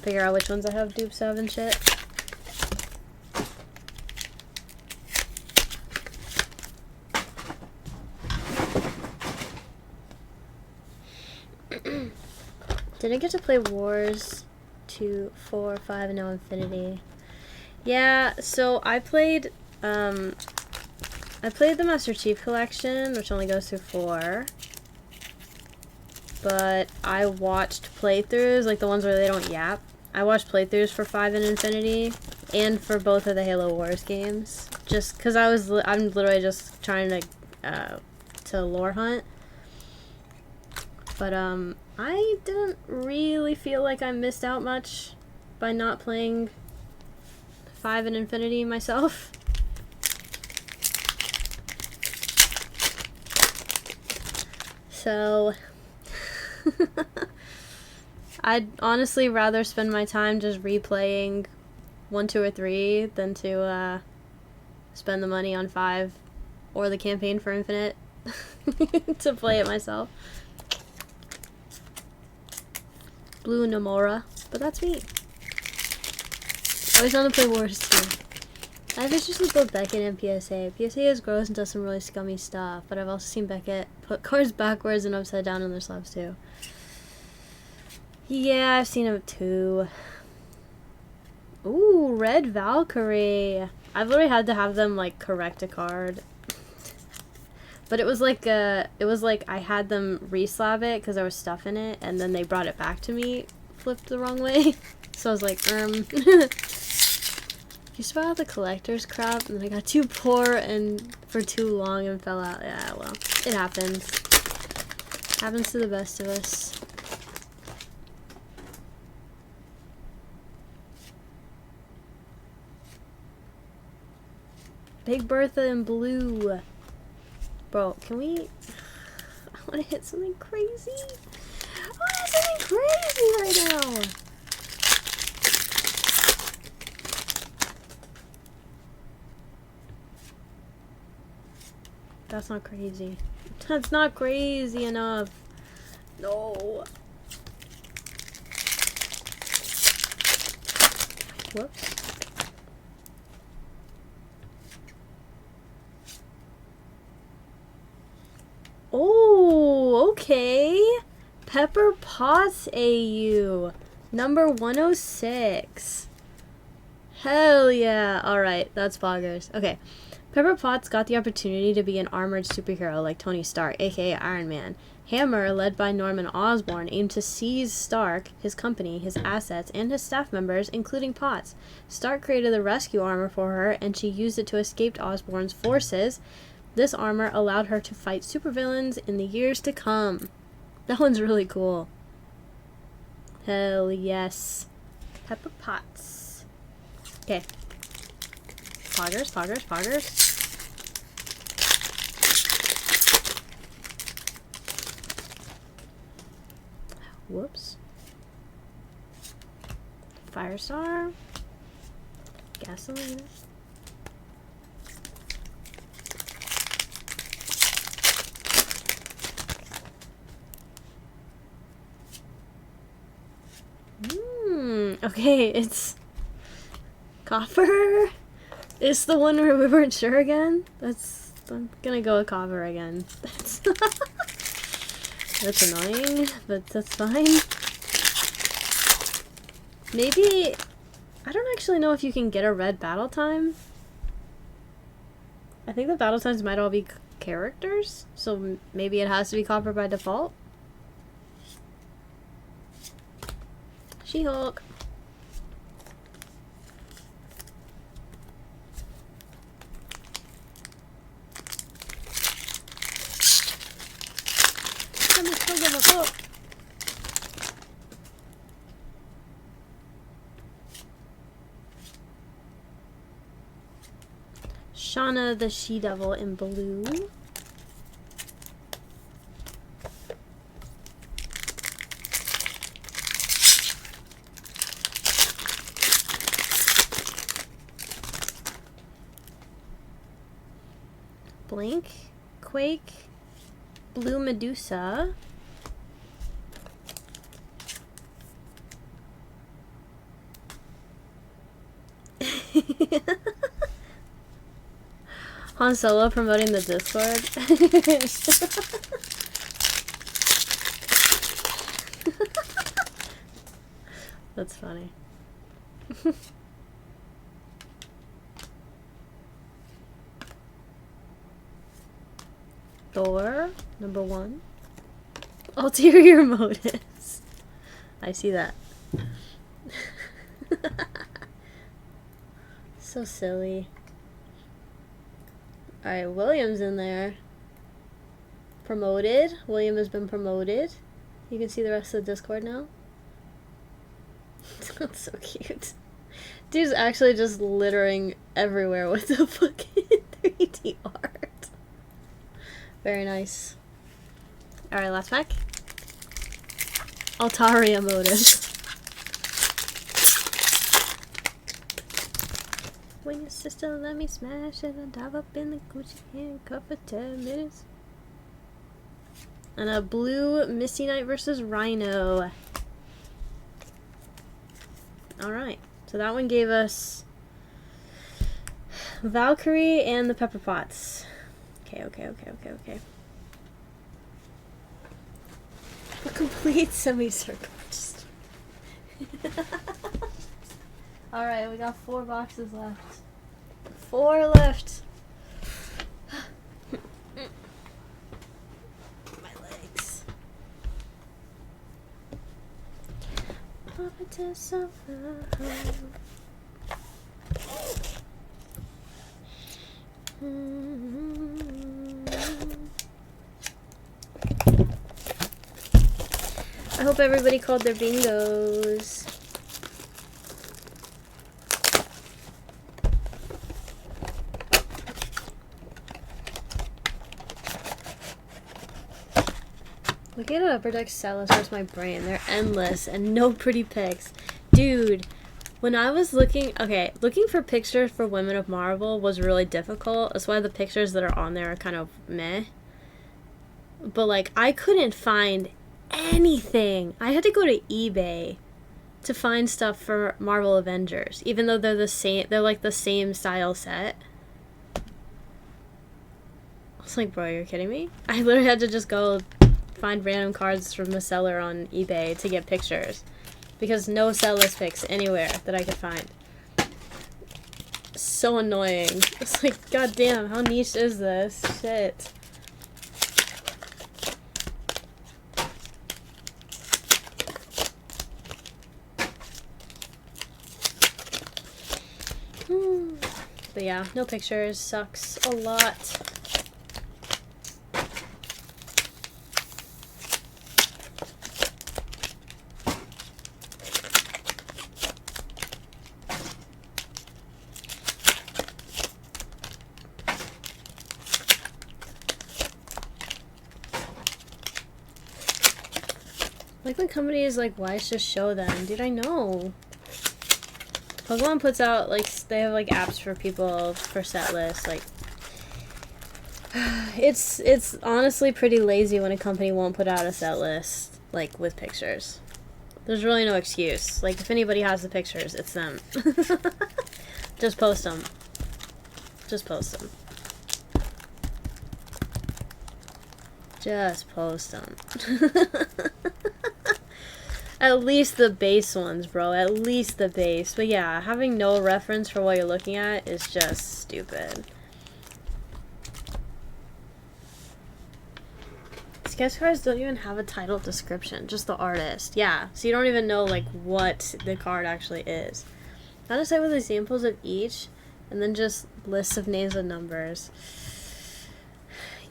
Figure out which ones I have dupes of and shit. Didn't get to play Wars 2, 4, 5, and now Infinity. Yeah, so I played the Master Chief Collection, which only goes through 4. But I watched playthroughs, like the ones where they don't yap. I watched playthroughs for 5 and Infinity, and for both of the Halo Wars games. Just because I'm literally just trying to lore hunt. But, I didn't really feel like I missed out much by not playing 5 and Infinity myself. So, I'd honestly rather spend my time just replaying 1, 2, or 3 than to, spend the money on 5 or the campaign for Infinite to play it myself. Blue Nomura, but that's me. Always want to play Wars 2. I have issues with both Beckett and PSA. PSA is gross and does some really scummy stuff, but I've also seen Beckett put cards backwards and upside down in their slabs too. Yeah, I've seen him too. Ooh, Red Valkyrie. I've literally had to have them like correct a card. But it was like I had them re-slab it because there was stuff in it, and then they brought it back to me flipped the wrong way. So I was like, you spot out the collector's crap, and then I got too poor and for too long and fell out. Yeah, well, it happens. Happens to the best of us. Big Bertha in blue. Bro, can we... I want to hit something crazy. I want to hit something crazy right now. That's not crazy. That's not crazy enough. No. Whoops. Oh, okay. Pepper Potts AU. Number 106. Hell yeah. Alright, that's poggers. Okay. Pepper Potts got the opportunity to be an armored superhero like Tony Stark, aka Iron Man. Hammer, led by Norman Osborn, aimed to seize Stark, his company, his assets, and his staff members, including Potts. Stark created the rescue armor for her, and she used it to escape Osborn's forces. This armor allowed her to fight supervillains in the years to come. That one's really cool. Hell yes. Pepper Potts. Okay. Poggers, poggers, poggers. Whoops. Firestar. Gasoline. Okay, it's copper. It's the one where we weren't sure again. I'm gonna go with copper again. That's annoying, but that's fine. Maybe, I don't actually know if you can get a red battle time. I think the battle times might all be characters, so maybe it has to be copper by default. She-Hulk. Shauna the She-Devil in blue. Blink, Quake, Blue Medusa. Han Solo promoting the Discord. That's funny. Thor, number 1. Ulterior motives. I see that. So silly. Alright, William's in there. Promoted. William has been promoted. You can see the rest of the Discord now. That's so cute. Dude's actually just littering everywhere with the fucking 3D art. Very nice. Alright, last pack. Altaria motives. When your sister let me smash it and dive up in the Gucci handcuff for 10 minutes. And a blue Misty Knight versus Rhino. Alright, so that one gave us Valkyrie and the Pepper Potts. Okay. A complete semicircle. Alright, we got 4 boxes left. 4 left. My legs. I hope everybody called their bingos. Looking at Upper Deck sellers hurts my brain. They're endless and no pretty pics. Dude, when I was looking for pictures for Women of Marvel was really difficult. That's why the pictures that are on there are kind of meh. But like, I couldn't find anything. I had to go to eBay to find stuff for Marvel Avengers, even though they're the same. They're like the same style set. I was like, bro, you're kidding me? I literally had to just go find random cards from the seller on eBay to get pictures, because no set list pics anywhere that I could find. So annoying. It's like, goddamn, how niche is this? Shit. But yeah, no pictures. Sucks a lot. Like when companies like Weiss just show them. Dude, I know. Pokemon puts out, like, they have, like, apps for people for set lists, like, it's honestly pretty lazy when a company won't put out a set list, like, with pictures. There's really no excuse. Like, if anybody has the pictures, it's them. Just post them. Just post them. Just post them. At least the base ones, bro. At least the base. But yeah, having no reference for what you're looking at is just stupid. Sketch cards don't even have a title description. Just the artist. Yeah. So you don't even know, like, what the card actually is. Not a site with examples of each. And then just lists of names and numbers.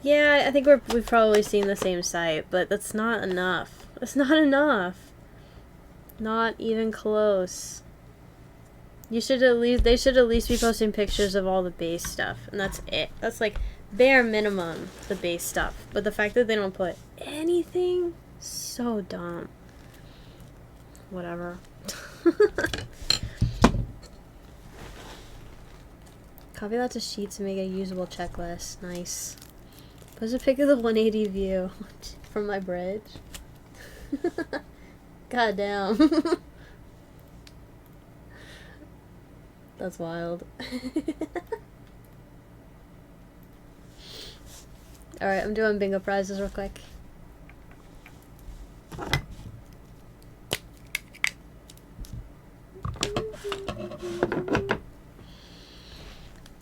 Yeah, I think we've probably seen the same site. But that's not enough. That's not enough. Not even close. They should at least be posting pictures of all the base stuff, and that's it. That's like bare minimum, the base stuff. But the fact that they don't put anything, so dumb. Whatever. Copy that to Sheets and make a usable checklist. Nice. Post a pic of the 180 view from my bridge. God damn. That's wild. Alright, I'm doing bingo prizes real quick.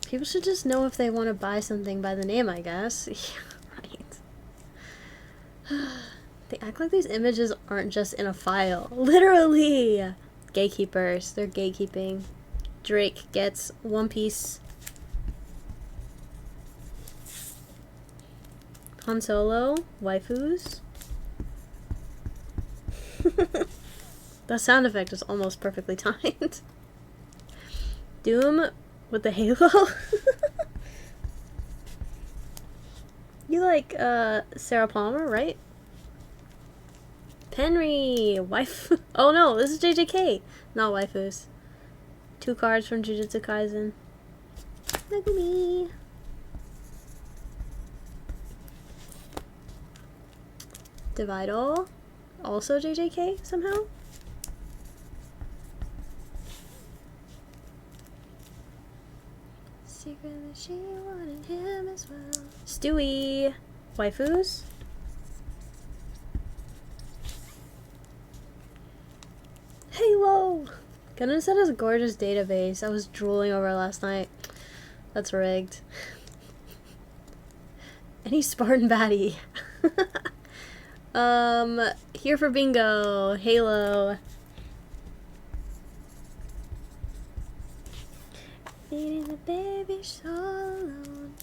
People should just know if they want to buy something by the name, I guess. Yeah, right. They act like these images aren't just in a file. Literally! Gatekeepers. They're gatekeeping. Drake gets One Piece. Han Solo. Waifus. That sound effect is almost perfectly timed. Doom with the halo. You like, Sarah Palmer, right? Penry, wife. Oh no, this is JJK, not waifus. 2 cards from Jujutsu Kaisen. Look at me. Dividal, also JJK somehow. Secretly she wanted him as well. Stewie, waifus. Halo! Goodness, that is a gorgeous database. I was drooling over it last night. That's rigged. Any Spartan baddie. Here for bingo. Halo. Feeding the baby so alone.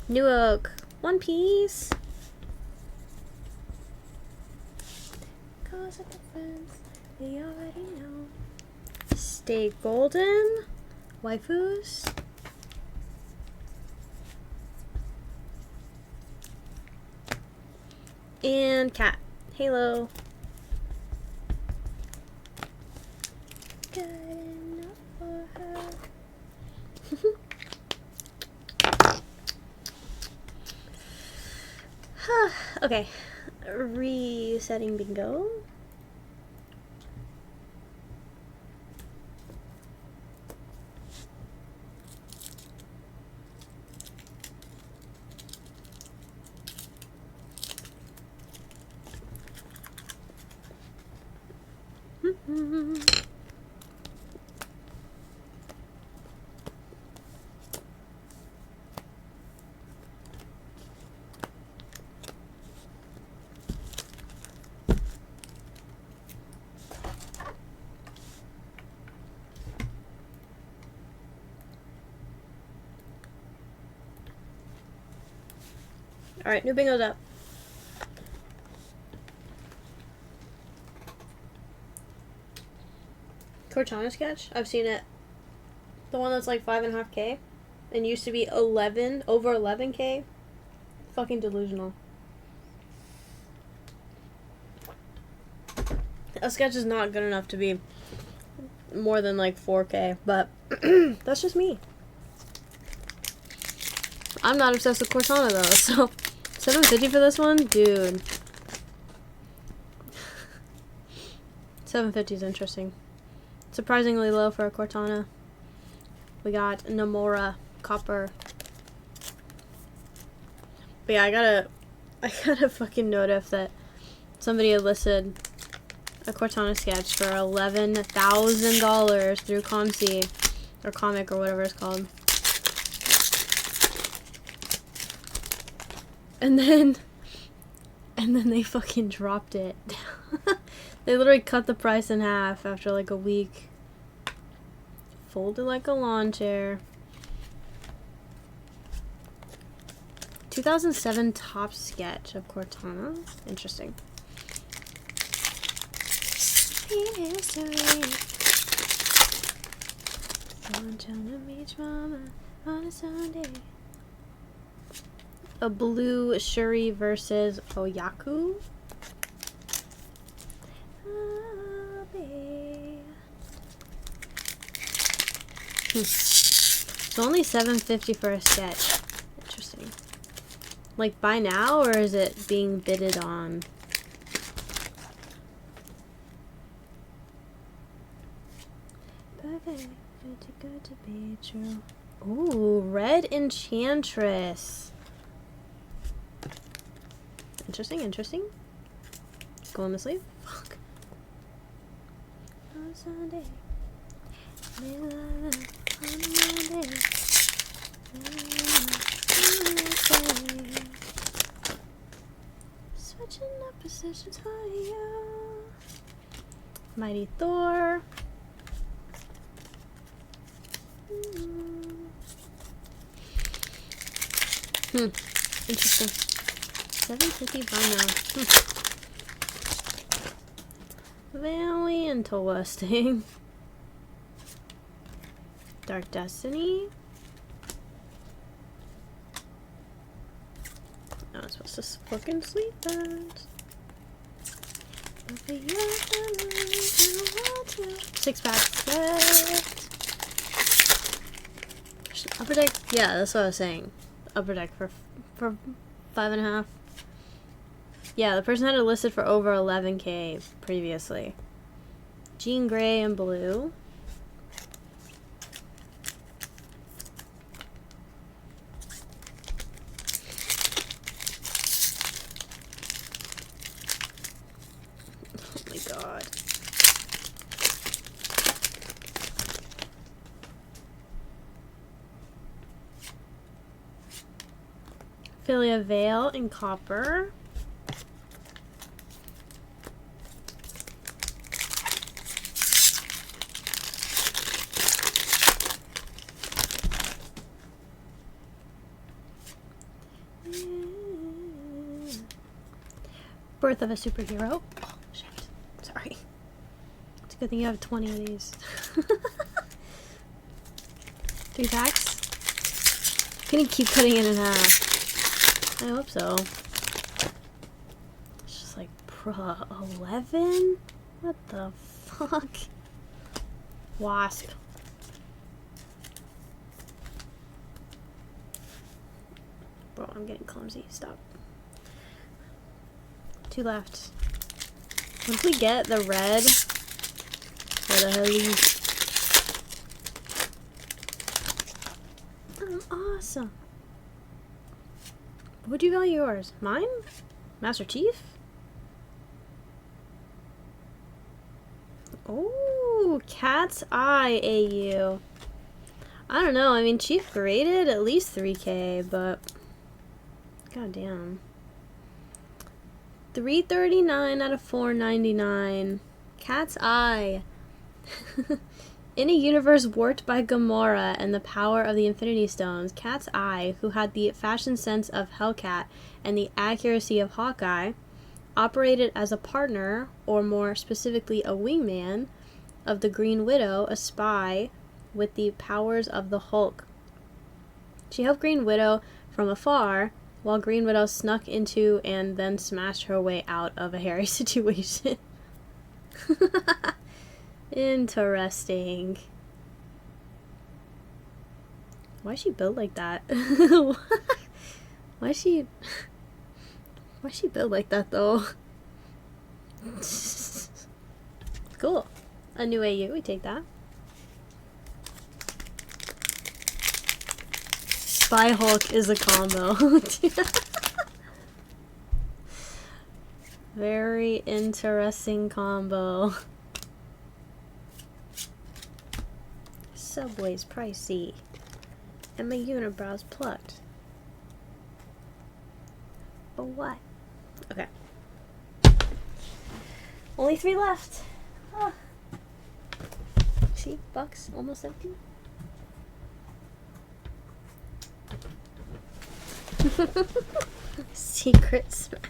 New Oak. One Piece. Cause of the friends. We already know. Stay golden. Waifus. And cat. Halo. Good enough for her. Okay. Resetting bingo. Alright, new bingo's up. Cortana sketch? I've seen it. The one that's like 5.5K and used to be over 11K. Fucking delusional. A sketch is not good enough to be more than like 4K, but that's just me. I'm not obsessed with Cortana though, so 750 for this one? Dude. 750 is interesting. Surprisingly low for a Cortana. We got Namora Copper. But yeah, I got a fucking notice that somebody had listed a Cortana sketch for $11,000 through ComC or Comic or whatever it's called. And then they fucking dropped it. They literally cut the price in half after like a week. Folded like a lawn chair. 2007 top sketch of Cortana. Interesting. On a Sunday. A blue Shuri versus Oyaku. It's only $750 for a sketch. Interesting. Like by now, or is it being bidded on? Perfect. Good to be true. Ooh, Red Enchantress. Interesting, interesting. Going to sleep? Fuck. On Sunday. Switching up positions for you. Mighty Thor. Interesting. 750 by now. Very interesting. Dark Destiny. I was supposed to fucking sleep that. 6-pack set. Upper deck. Yeah, that's what I was saying. Upper deck for 5.5. Yeah, the person had it listed for over 11K previously. Jean Grey and blue. Oh my god. Philia Veil in copper. Birth of a Superhero. Oh, shit. Sorry. It's a good thing you have 20 of these. 3 packs. I'm gonna keep cutting it in half. I hope so. It's just like, 11? What the fuck? Wasp. Bro, I'm getting clumsy. Stop. 2 left. Once we get the red, where the hell is? I'm awesome. Would you value yours? Mine? Master Chief? Oh, Cat's Eye AU. I don't know. I mean, Chief graded at least 3K, but goddamn. 339 out of 499. Cat's Eye. In a universe warped by Gamora and the power of the Infinity Stones, Cat's Eye, who had the fashion sense of Hellcat and the accuracy of Hawkeye, operated as a partner, or more specifically a wingman, of the Green Widow, a spy with the powers of the Hulk. She helped Green Widow from afar, while Green Widow snuck into and then smashed her way out of a hairy situation. Interesting. Why is she built like that? Why is she built like that though? Cool. A new AU, we take that. Spy Hulk is a combo. Very interesting combo. Subway's pricey. And my unibrow's plucked. But what? Okay. Only 3 left. Ah. See, box almost empty. Secret smash.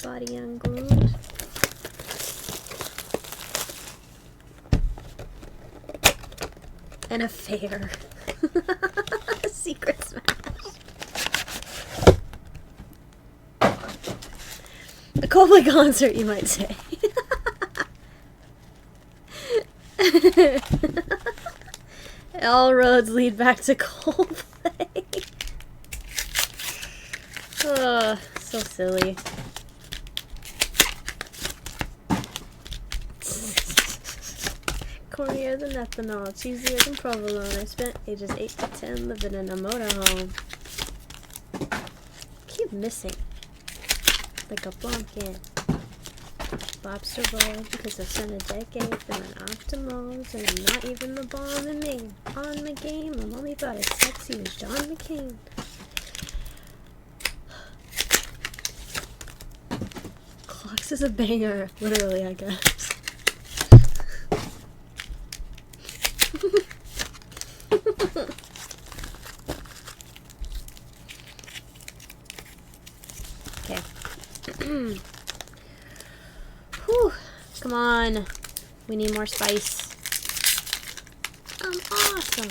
Body unglued. An affair. Secret smash. A Coldplay concert, you might say. All roads lead back to Coldplay. Oh, so silly. Cornier than ethanol, cheesier than provolone. I spent ages 8 to 10 living in a motorhome. Keep missing. Like a blumpkin. Lobster roll because I've spent a decade filling optimals and I'm not even the bomb in me. On my game, my mommy thought as sexy as John McCain. Clocks is a banger, literally, I guess. Okay. Whew. Come on. We need more spice. I'm awesome.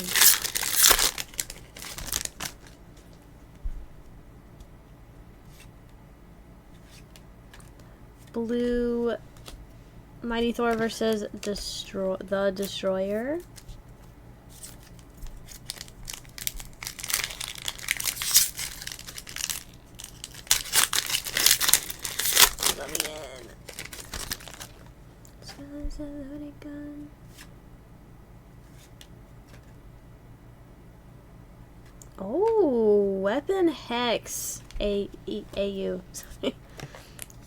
Blue Mighty Thor versus the Destroyer. Let me in. Smells a loaded gun. Oh, Weapon Hex AU. Sorry.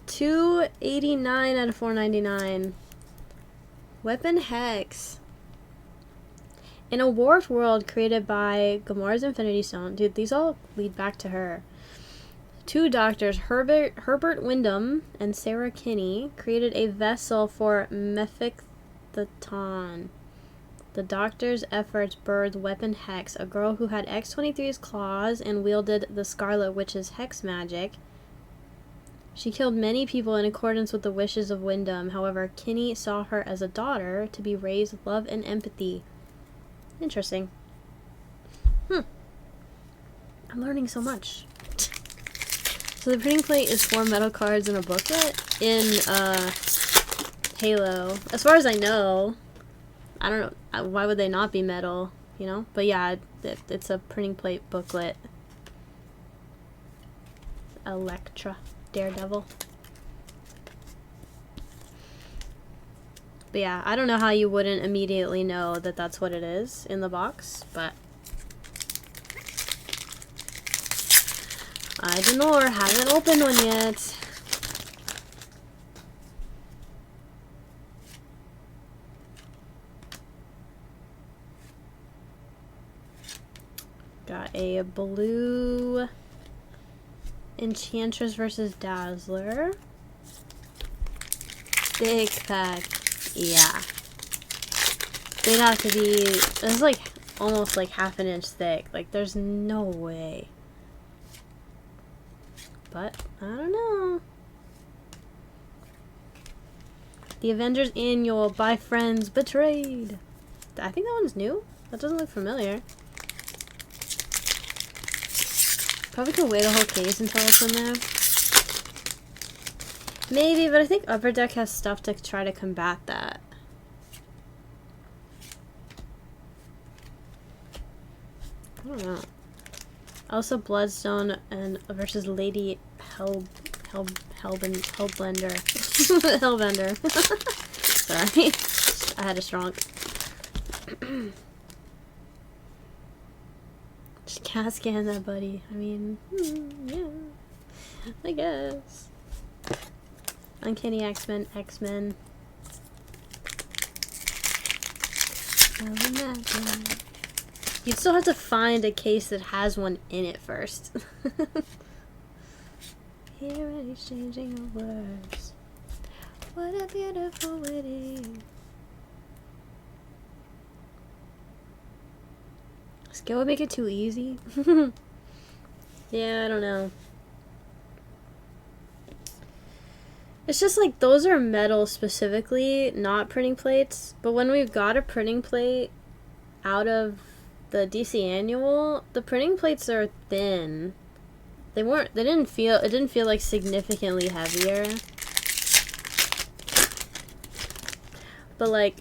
289 out of 499. Weapon Hex. In a warped world created by Gamora's Infinity Stone. Dude, these all lead back to her. 2 doctors, Herbert Wyndham and Sarah Kinney, created a vessel for Mephicton. The doctor's efforts birthed Weapon Hex, a girl who had X-23's claws and wielded the Scarlet Witch's hex magic. She killed many people in accordance with the wishes of Wyndham. However, Kinney saw her as a daughter to be raised with love and empathy. Interesting. I'm learning so much. So the printing plate is 4 metal cards in a booklet in Halo. As far as I know, I don't know, why would they not be metal, you know? But yeah, it's a printing plate booklet. Elektra, Daredevil. But yeah, I don't know how you wouldn't immediately know that that's what it is in the box, but I don't know, or haven't opened one yet. Got a blue Enchantress versus Dazzler. Big pack. Yeah. They'd have to be... It's like almost like half an inch thick. Like, there's no way. But, I don't know. The Avengers Annual by Friends Betrayed. I think that one's new. That doesn't look familiar. Probably could wait a whole case until it's in there. Maybe, but I think Upper Deck has stuff to try to combat that. I don't know. Also, Bloodstone and versus Lady Hellbender. Hellbender. Sorry, I had a strong. Just cat scan that, buddy. I mean, yeah, I guess. Uncanny X-Men, X-Men. You'd still have to find a case that has one in it first. Here and exchanging of words. What a beautiful wedding. Skill would make it too easy. Yeah, I don't know. It's just like those are metal specifically, not printing plates. But when we've got a printing plate out of the DC Annual, the printing plates are thin. It didn't feel like significantly heavier. But like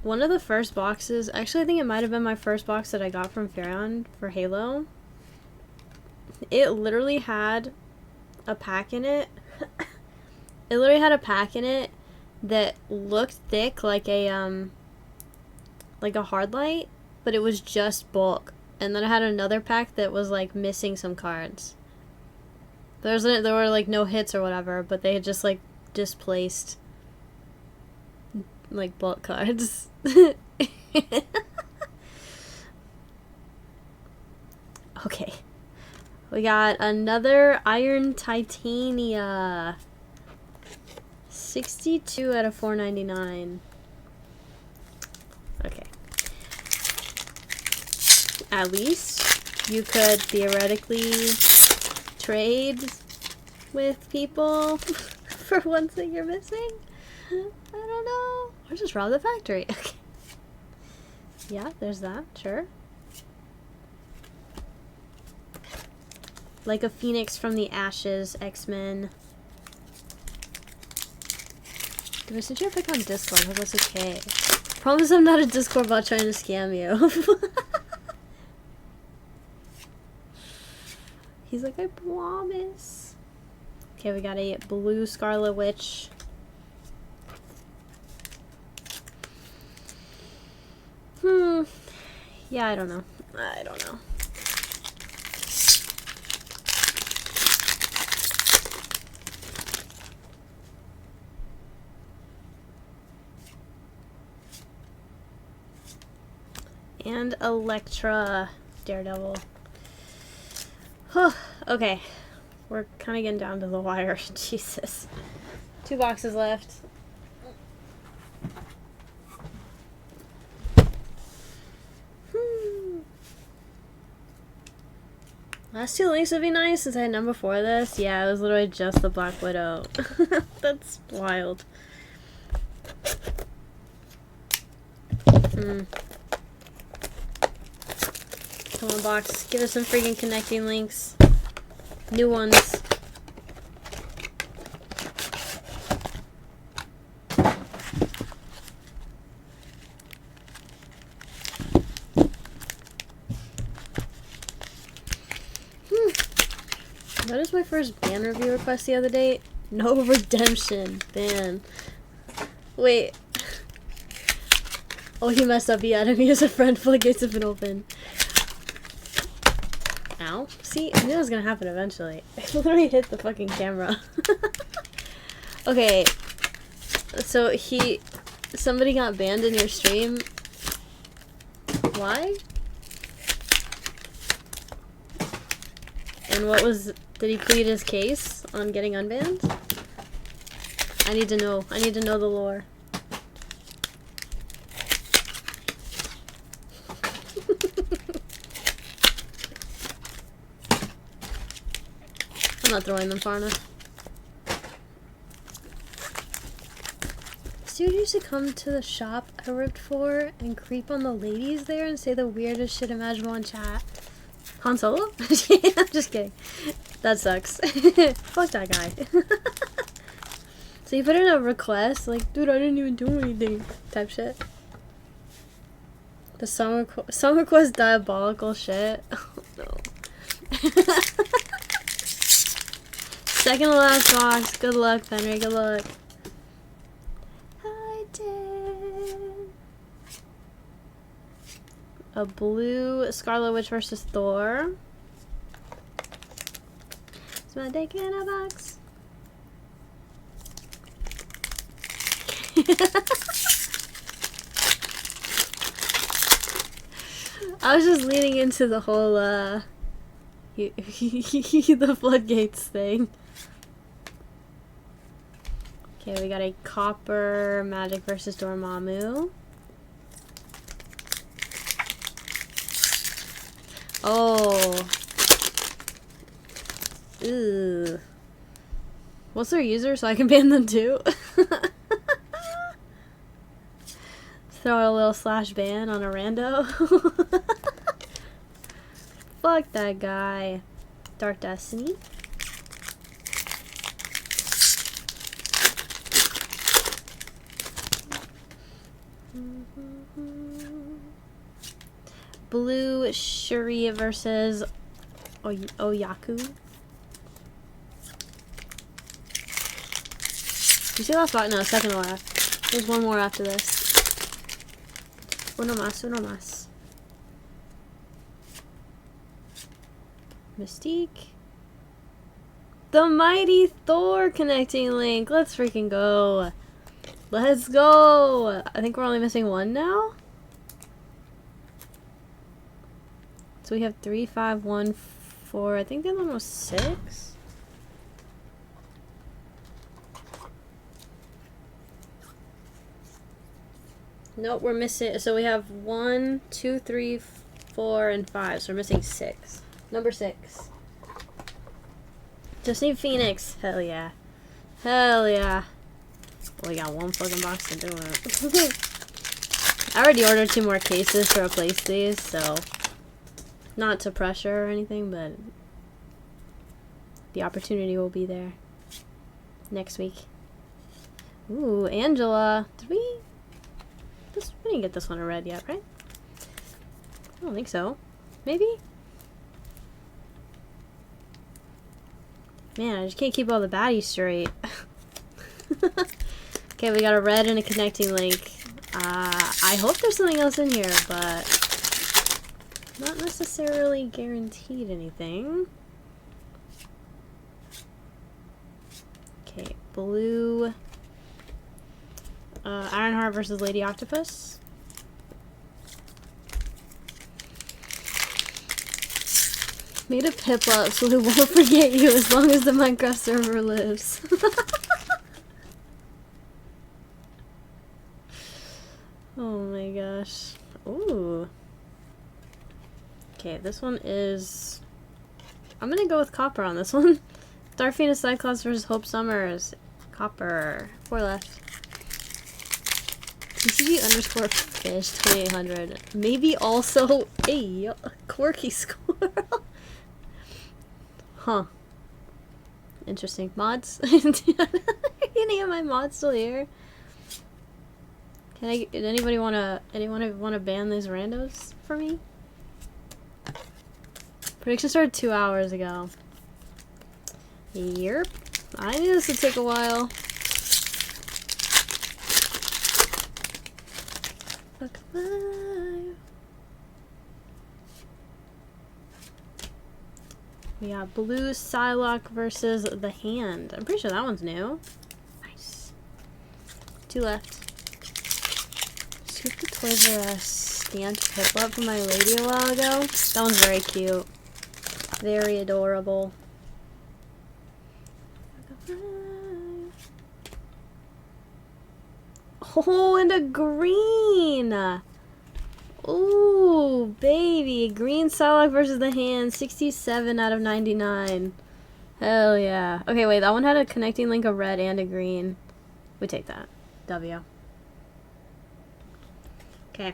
one of the first boxes, actually I think it might have been my first box that I got from Fairon for Halo. It literally had a pack in it. It literally had a pack in it that looked thick like a hard light, but it was just bulk. And then I had another pack that was like missing some cards. There were like no hits or whatever, but they had just like displaced like bulk cards. Okay. We got another Iron Titania. 62 out of 499. Okay. At least you could theoretically trade with people for ones that you're missing. I don't know. Or just rob the factory. Okay. Yeah, there's that. Sure. Like a phoenix from the ashes, X-Men. Did I send you a pic on Discord? I hope that's okay. Promise I'm not a Discord bot trying to scam you. He's like, I promise. Okay, we got a blue Scarlet Witch. Yeah, I don't know. I don't know. And Elektra, Daredevil. Okay. We're kind of getting down to the wire. Jesus. 2 boxes left. Last 2 links would be nice since I had none before this. Yeah, it was literally just the Black Widow. That's wild. Come on, box. Give us some freaking connecting links. New ones. That is my first ban review request the other day. No redemption. Ban. Wait. Oh, he messed up. He added me as a friend. Floodgates have been open. Ow. See, I knew it was gonna happen eventually. I literally hit the fucking camera. Okay. So somebody got banned in your stream. Why? And did he plead his case on getting unbanned? I need to know. I need to know the lore. I'm not throwing them far enough. This dude used to come to the shop I worked for and creep on the ladies there and say the weirdest shit imaginable in chat. Han Solo? I'm just kidding. That sucks. Fuck that guy. So you put in a request, like, dude, I didn't even do anything, type shit. The song request diabolical shit. Oh no. Second to last box. Good luck, Fenry. Good luck. I did. A blue Scarlet Witch versus Thor. It's my dick in a box. I was just leading into the whole, the floodgates thing. Okay, we got a copper magic versus Dormammu. Oh. Ew. What's their user so I can ban them too? Throw a little slash ban on a rando. Fuck that guy. Dark Destiny. Blue Shuri versus Oyaku. You see the last box? No, second to last. There's one more after this. Uno más, uno más. Mystique. The Mighty Thor connecting link. Let's freaking go. Let's go. I think we're only missing one now. So we have 3, 5, 1, 4. I think the other one was 6. Nope, we're missing. So we have 1, 2, 3, 4, and 5. So we're missing 6. Number 6. Just need Phoenix. Hell yeah. Hell yeah. Well, we got one fucking box to do it. I already ordered 2 more cases to replace these, so not to pressure or anything, but the opportunity will be there next week. Ooh, Angela. Did we didn't get this one a red yet, right? I don't think so. Maybe? Man, I just can't keep all the baddies straight. Okay, we got a red and a connecting link. I hope there's something else in here, but not necessarily guaranteed anything. Okay, blue. Ironheart versus Lady Octopus. Made a Piplup so we won't forget you as long as the Minecraft server lives. Oh my gosh. Ooh. Okay, this one is... I'm gonna go with copper on this one. Dark Phoenix Cyclops versus Hope Summers. Copper. 4 left. TCG underscore fish 2800. Maybe also a quirky squirrel. Huh. Interesting. Mods? Any of my mods still here? Did anybody wanna ban these randos for me? Prediction started 2 hours ago. Yep. I knew this would take a while. Fuck life. We got blue Psylocke versus the Hand. I'm pretty sure that one's new. Nice. 2 left. Scoop the Toys R Us stamped Piplup from my lady a while ago. That one's very cute. Very adorable. Oh, and a green! Ooh, baby. Green Psylocke versus the Hand. 67 out of 99. Hell yeah. Okay, wait. That one had a connecting link of red and a green. We take that. W. Okay.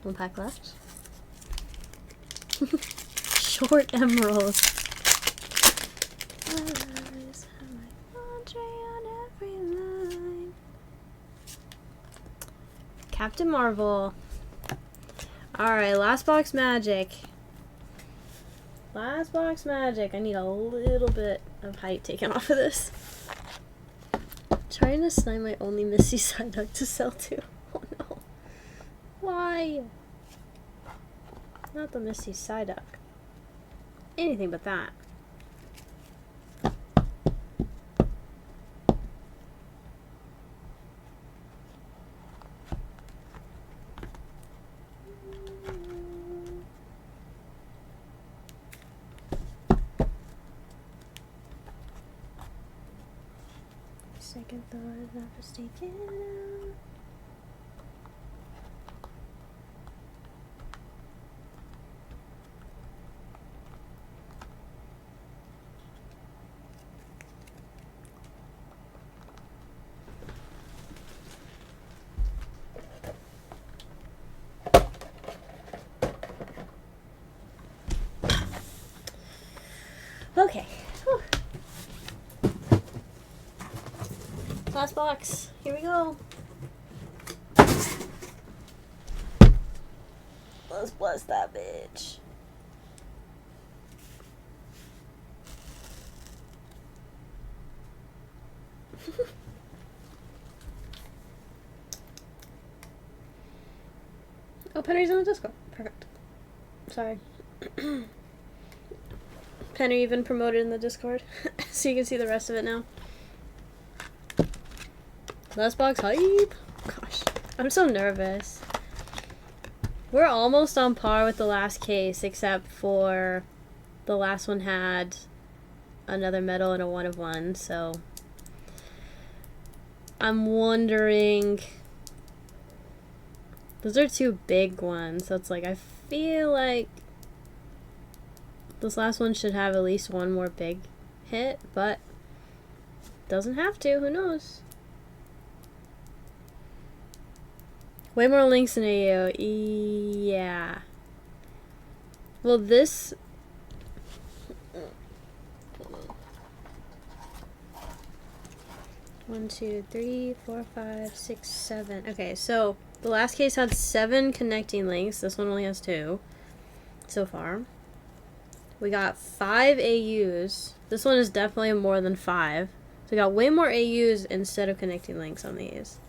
1 pack left. Short Emerald. Captain Marvel. Alright, last box magic. Last box magic. I need a little bit of height taken off of this. Trying to sign my only Missy Psyduck to sell too. Oh no. Why? Not the Missy Psyduck. Anything but that. Second thought is not mistaken. Okay. Whew. Last box. Here we go. Let's bless that bitch. Oh, Penny's in the Discord. Perfect. Sorry. Penny even promoted in the Discord, so you can see the rest of it now. Last box hype. Gosh, I'm so nervous. We're almost on par with the last case, except for the last one had another medal and a 1 of 1, so I'm wondering. Those are 2 big ones, so it's like I feel like this last one should have at least 1 more big hit, but doesn't have to. Who knows? Way more links in AO. Yeah. Well, this. One, two, three, 4, 5, 6, 7. Okay, so the last case had 7 connecting links. This one only has 2 so far. We got 5 AUs. This one is definitely more than 5. So we got way more AUs instead of connecting links on these.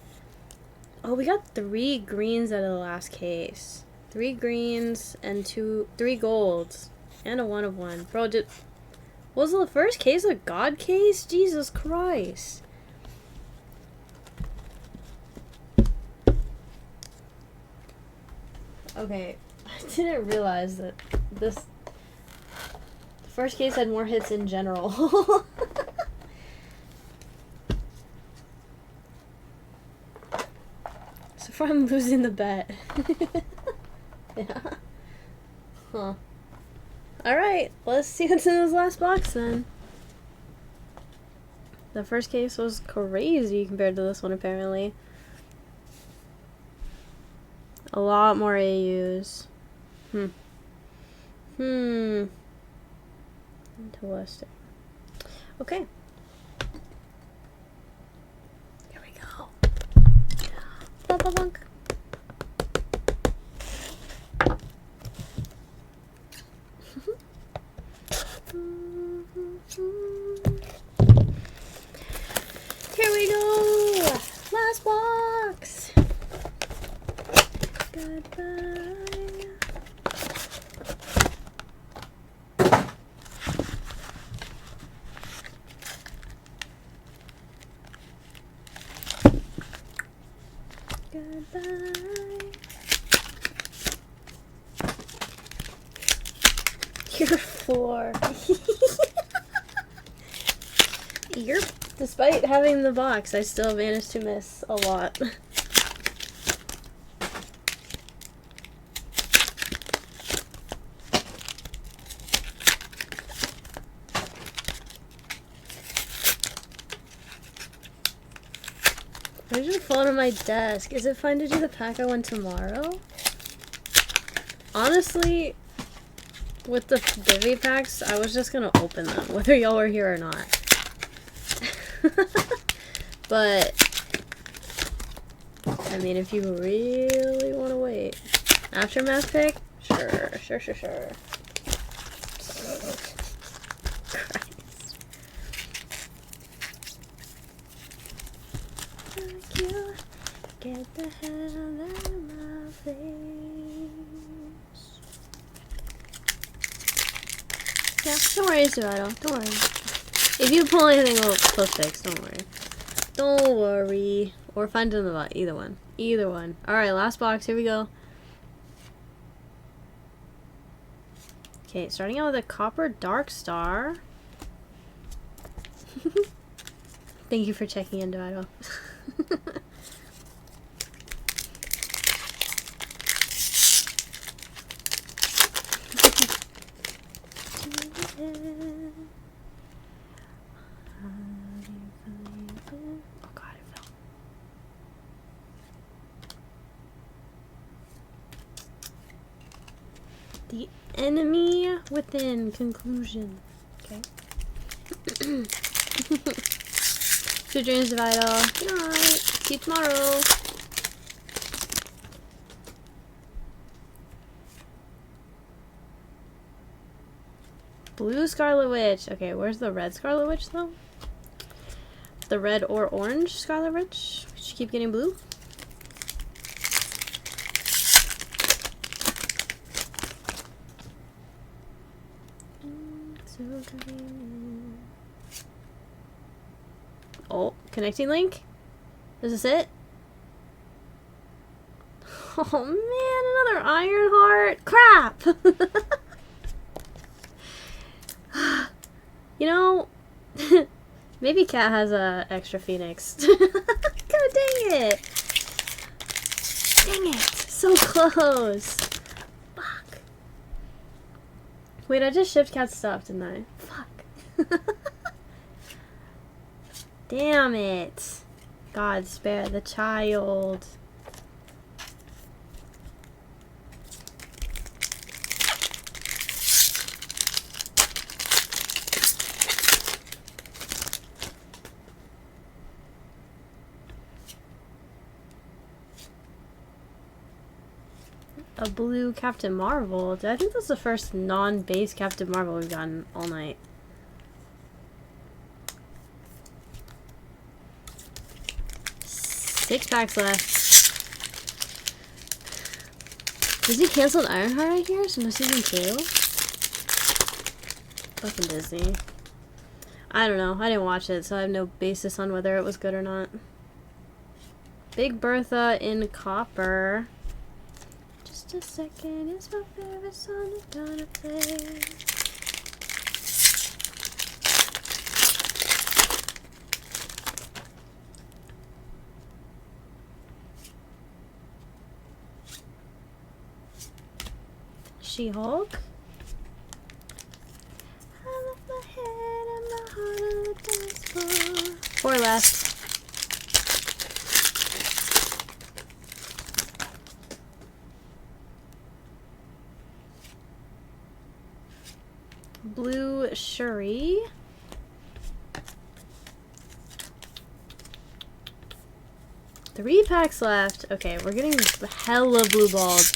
Oh, we got 3 greens out of the last case. 3 greens and 3 golds. And a 1 of 1. Bro, was the first case a god case? Jesus Christ. Okay, I didn't realize that the first case had more hits in general. So far I'm losing the bet. Yeah. Huh. Alright, let's see what's in this last box then. The first case was crazy compared to this one apparently. A lot more AUs. Interesting. Okay. Here we go. Bunk. Here we go. Last box. Goodbye. Goodbye. You're 4. Despite having the box, I still managed to miss a lot. Why did it fall on my desk? Is it fine to do the pack I won tomorrow? Honestly, with the Divi packs, I was just gonna open them, whether y'all were here or not. But, I mean, if you really want to wait. Aftermath pick? Sure. Christ. Fuck you. Get the hell out of my face. Yeah, don't worry, Zerato. Don't worry. If you pull anything, we'll fix. Don't worry. Don't worry. Or find it in the bot. Either one. Either one. Alright, last box. Here we go. Okay, starting out with a Copper Dark Star. Thank you for checking in, Dorado. Oh god, it fell. The enemy within. Conclusion. Okay. Good dreams, Vital. Good night. See you tomorrow. Blue Scarlet Witch. Okay, where's the red Scarlet Witch, though? The red or orange Scarlet Witch? We should keep getting blue. Oh, connecting link? Is this it? Oh man, another Iron Heart. Crap! You know, maybe Cat has a extra Phoenix. God dang it! Dang it! So close! Fuck. Wait, I just shipped Cat's stuff, didn't I? Fuck. Damn it. God spare the child. A blue Captain Marvel. I think that's the first non-base Captain Marvel we've gotten all night. Six packs left. Disney canceled Ironheart, I hear? So no season 2? Fucking Disney. I don't know. I didn't watch it, so I have no basis on whether it was good or not. Big Bertha in copper. Just a second, it's my favorite song I'm gonna play. She-Hulk. I left my head and my heart on the dance floor. 4 left. Blue Shuri. Three packs left. Okay, we're getting hella blue balls.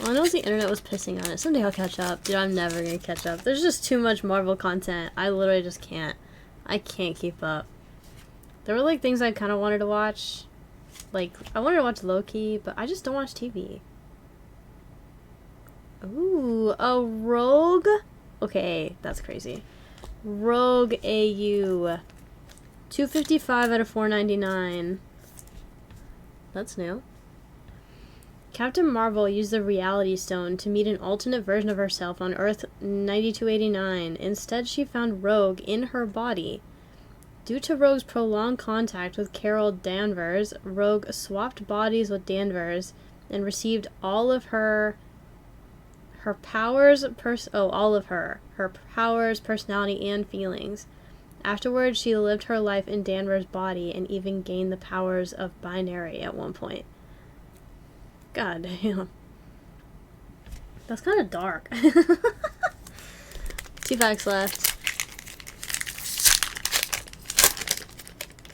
Well, I know the internet was pissing on it. Someday I'll catch up. Dude, I'm never gonna catch up. There's just too much Marvel content. I literally just can't. I can't keep up. There were like things I kind of wanted to watch. Like, I wanted to watch Loki, but I just don't watch TV. Ooh, a Rogue? Okay, that's crazy. Rogue AU. 255 out of 499. That's new. Captain Marvel used the Reality Stone to meet an alternate version of herself on Earth 9289. Instead, she found Rogue in her body. Due to Rogue's prolonged contact with Carol Danvers, Rogue swapped bodies with Danvers and received all of her powers, her powers, personality, and feelings. Afterwards, she lived her life in Danvers' body and even gained the powers of binary at one point. God damn. That's kind of dark. 2 packs left.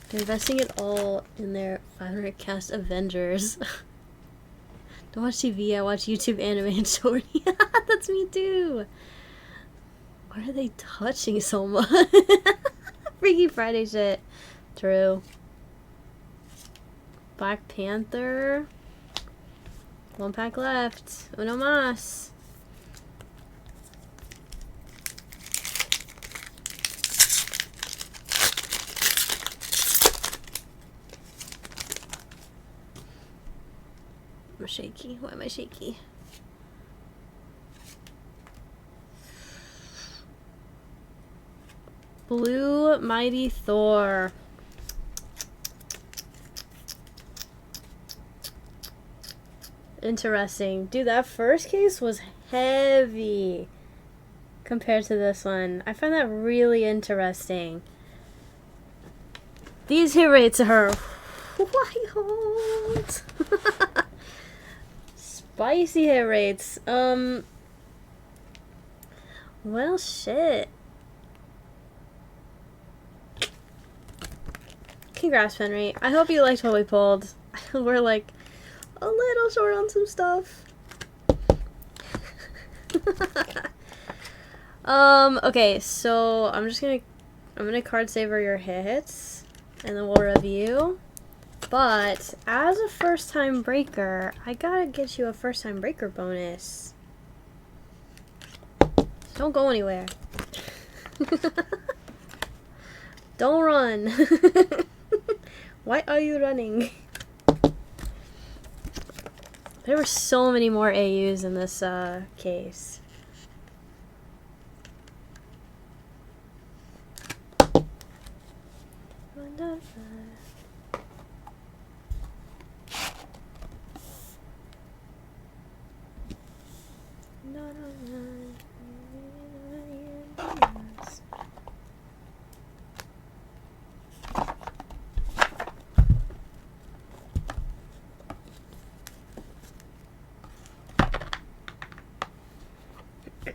They're investing it all in their 500 cast Avengers. Don't watch TV, I watch YouTube, anime, and shorty. That's me too. Why are they touching so much? Freaky Friday shit. True. Black Panther. 1 pack left. Uno mas. I'm shaky. Why am I shaky? Blue Mighty Thor. Interesting. Dude, that first case was heavy compared to this one. I find that really interesting. These hit rates are wild. Spicy hit rates. Well, shit. Congrats, Henry. I hope you liked what we pulled. We're like a little short on some stuff. Okay, so I'm gonna card saver your hits and then we'll review. But as a first time breaker, I gotta get you a first time breaker bonus. Don't go anywhere. Don't run. Why are you running? There were so many more AUs in this case.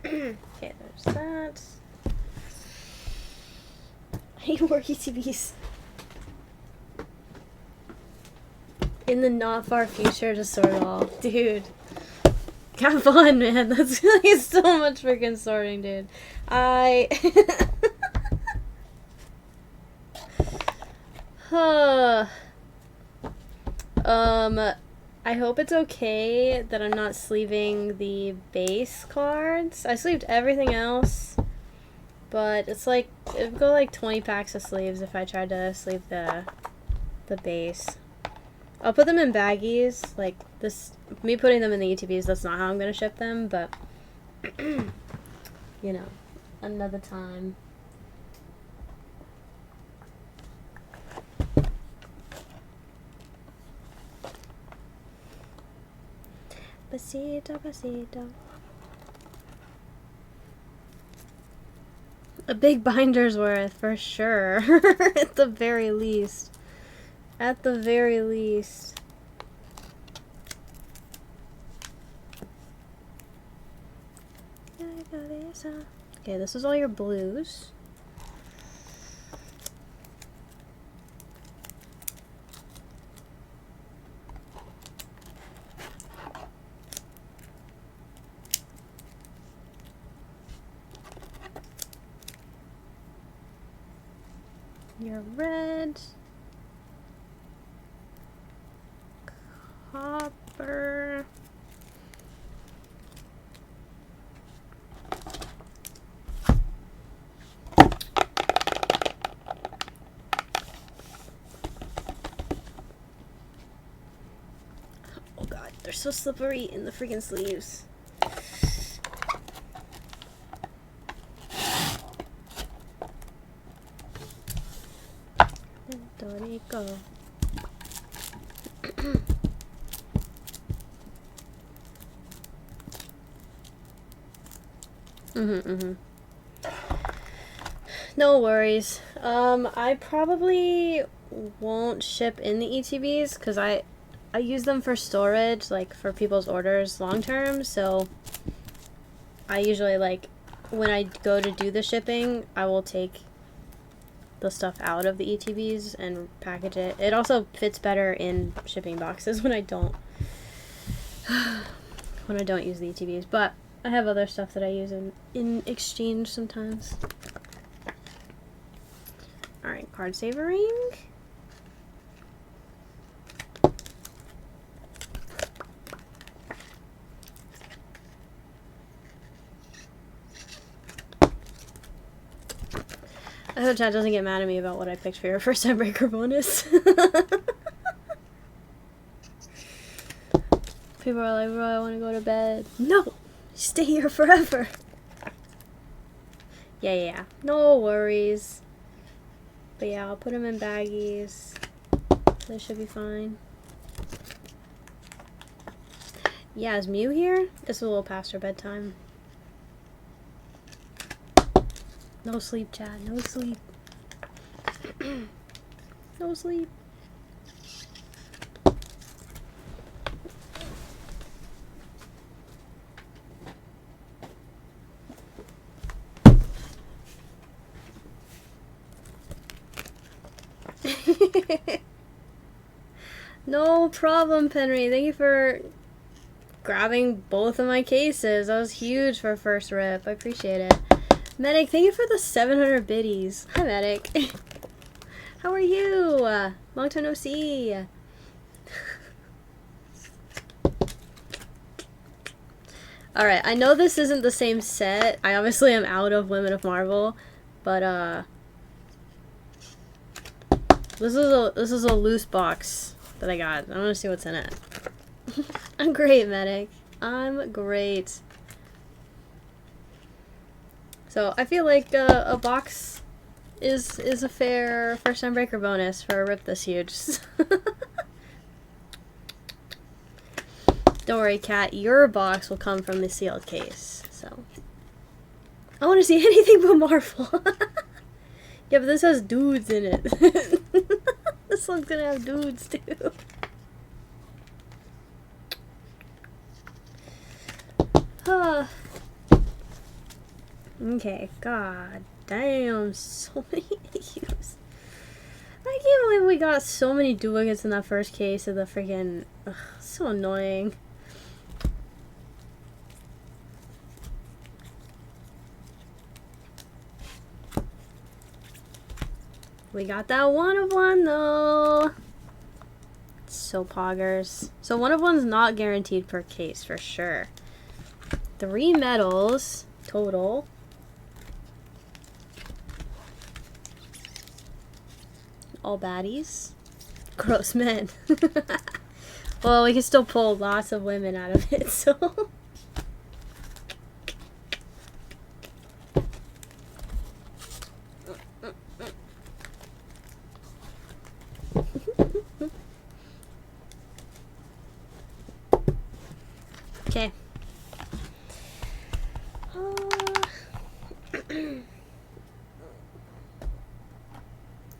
Okay, there's that. I hate more ETBs. In the not far future to sort all. Dude. Have fun, man. That's really so much freaking sorting, dude. I hope it's okay that I'm not sleeving the base cards. I sleeved everything else, but it's like, it would go like 20 packs of sleeves if I tried to sleeve the base. I'll put them in baggies, like this, me putting them in the ETBs, that's not how I'm gonna ship them, but, you know, another time. Besito, besito. A big binder's worth, for sure. At the very least. At the very least. Okay, this is all your blues. Your red, copper, so slippery in the freaking sleeves. Dorico. No worries. I probably won't ship in the ETBs because I use them for storage, like for people's orders long term. So I usually, like, when I go to do the shipping, I will take the stuff out of the ETBs and package it. It also fits better in shipping boxes when I don't use the ETBs, but I have other stuff that I use in exchange sometimes. Alright, card savoring. I hope chat doesn't get mad at me about what I picked for your first time breaker bonus. People are like, bro, I want to go to bed. No! Stay here forever! Yeah. No worries. But yeah, I'll put them in baggies. They should be fine. Yeah, is Mew here? It's a little past her bedtime. No sleep, Chad. No sleep. No sleep. No problem, Penry. Thank you for grabbing both of my cases. That was huge for first rip. I appreciate it. Medic, thank you for the 700 biddies. Hi, Medic. How are you? Long time no see. Alright, I know this isn't the same set. I obviously am out of Women of Marvel, but this is a loose box that I got. I want to see what's in it. I'm great, Medic. I'm great. So I feel like a box is a fair first time breaker bonus for a rip this huge. Don't worry, Kat. Your box will come from the sealed case. So I want to see anything but Marvel. Yeah, but this has dudes in it. This one's gonna have dudes too. Okay, god damn, so many issues. I can't believe we got so many duplicates in that first case of the freaking... Ugh, so annoying. We got that one of one though. So poggers. So one of one's not guaranteed per case for sure. 3 medals total. All baddies. Gross men. Well, we can still pull lots of women out of it, so. Okay.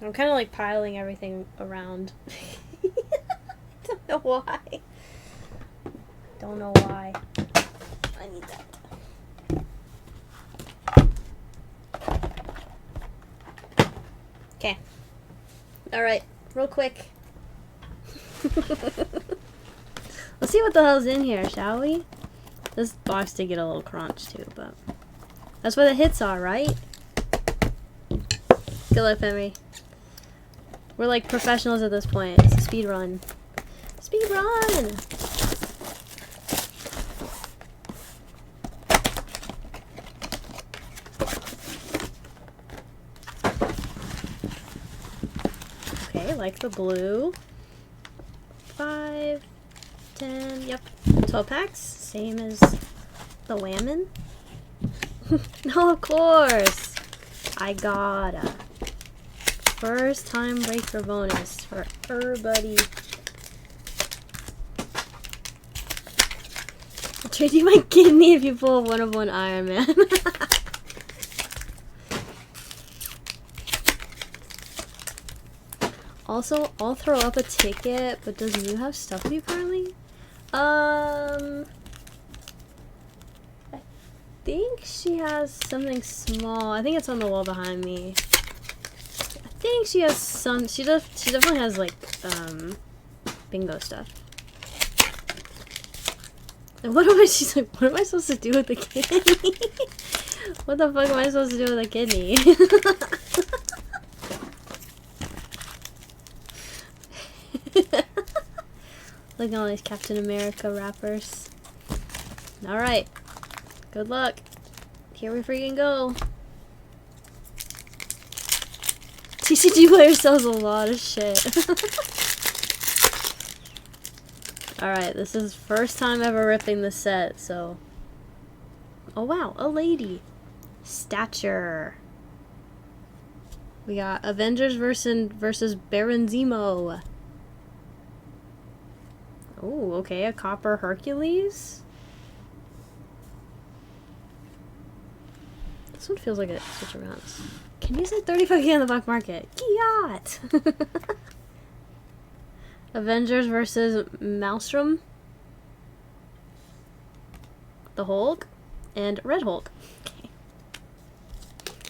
I'm kind of like piling everything around. Don't know why. Don't know why. I need that. Okay. Alright, real quick. Let's see what the hell's in here, shall we? This box did get a little crunch too, but that's where the hits are, right? Good luck, Henry. We're like professionals at this point. It's a speed run. Speed run! Okay, like the blue. 5, 10, yep. 12 packs, same as the whammon. No, of course. I gotta. First time breaker bonus for everybody. I'll trade you my kidney if you pull a 1 of 1 Iron Man. Also, I'll throw up a ticket, but does Mew have stuff with you currently? I think she has something small. I think it's on the wall behind me. I think she has some. She definitely has like bingo stuff. And what am I? She's like, what am I supposed to do with the kidney? What the fuck am I supposed to do with a kidney? Look at all these Captain America wrappers. Alright. Good luck. Here we freaking go. TCG player sells a lot of shit. Alright, this is first time ever ripping the set, so... Oh wow, a lady. Stature. We got Avengers versus Baron Zemo. Oh, okay, a copper Hercules. This one feels like it switch around. Can you say 35k on the black market? Yacht! Avengers versus Maelstrom. The Hulk. And Red Hulk.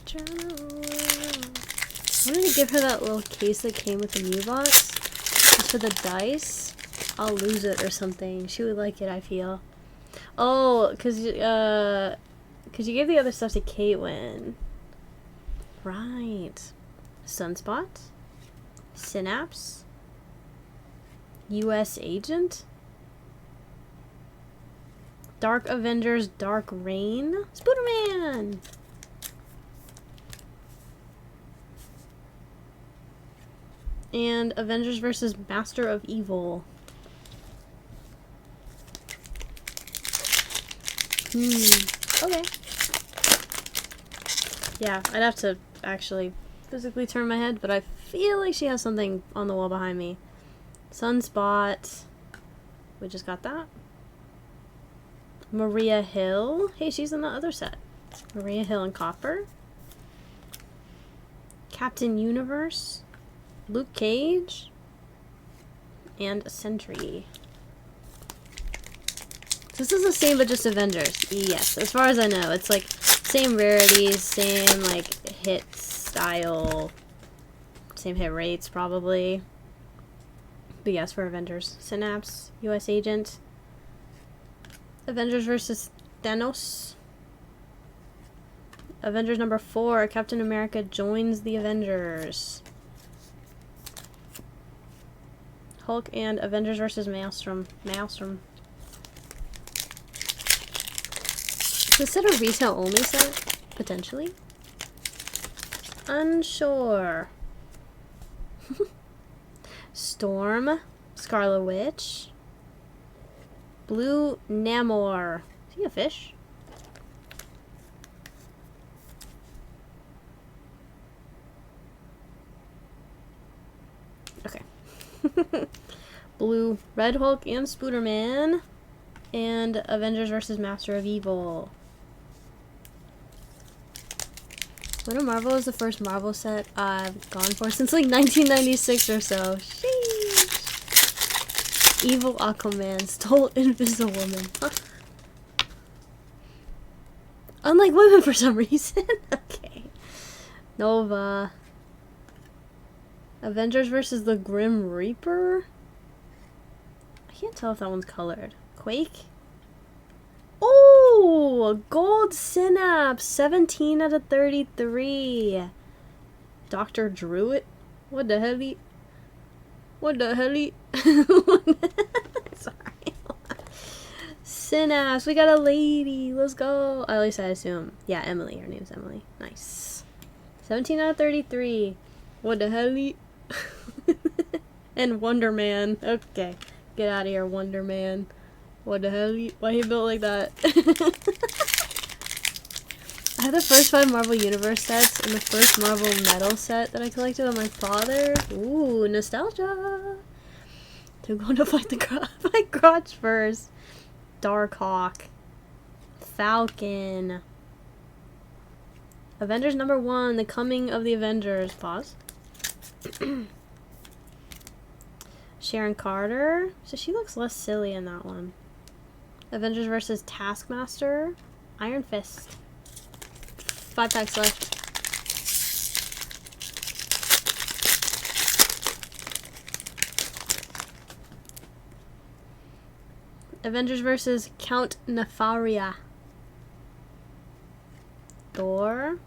Okay. I'm gonna give her that little case that came with the Mew box. Just for the dice. I'll lose it or something. She would like it, I feel. Oh, cause you gave the other stuff to Caitlin. Right. Sunspot. Synapse. US Agent. Dark Avengers Dark Reign. Spooderman! And Avengers versus Master of Evil. Okay. Yeah, I'd have to actually physically turn my head, but I feel like she has something on the wall behind me. Sunspot. We just got that. Maria Hill. Hey, she's in the other set. Maria Hill and Copper. Captain Universe. Luke Cage. And Sentry. This is the same but just Avengers. Yes, as far as I know. It's like same rarities, same like hit style, same hit rates probably. But yes, for Avengers. Synapse, US Agent. Avengers versus Thanos. Avengers number 4, Captain America joins the Avengers. Hulk and Avengers versus Maelstrom. Is it a retail only set? Potentially. Unsure. Storm. Scarlet Witch. Blue Namor. Is he a fish? Okay. Blue Red Hulk and Spooderman. And Avengers versus Master of Evil. What a Marvel is the first Marvel set I've gone for since like 1996 or so. Sheesh. Evil Aquaman stole Invisible Woman. Unlike women for some reason. Okay. Nova. Avengers versus the Grim Reaper. I can't tell if that one's colored. Quake. Oh, gold Synapse, 17 out of 33. Dr. Druid? What the hell? What the hell? Sorry. Synapse, we got a lady. Let's go. At least I assume. Yeah, Emily. Her name's Emily. Nice. 17 out of 33. What the hell? And Wonder Man. Okay. Get out of here, Wonder Man. What the hell? Why he built like that? I had the first 5 Marvel Universe sets and the first Marvel Metal set that I collected on my father. Ooh, nostalgia! So I'm going to fight the fight Crotch first. Darkhawk. Falcon. Avengers #1, The Coming of the Avengers. Pause. Sharon Carter. So she looks less silly in that one. Avengers vs. Taskmaster. Iron Fist. 5 packs left. Avengers vs. Count Nefaria. Thor.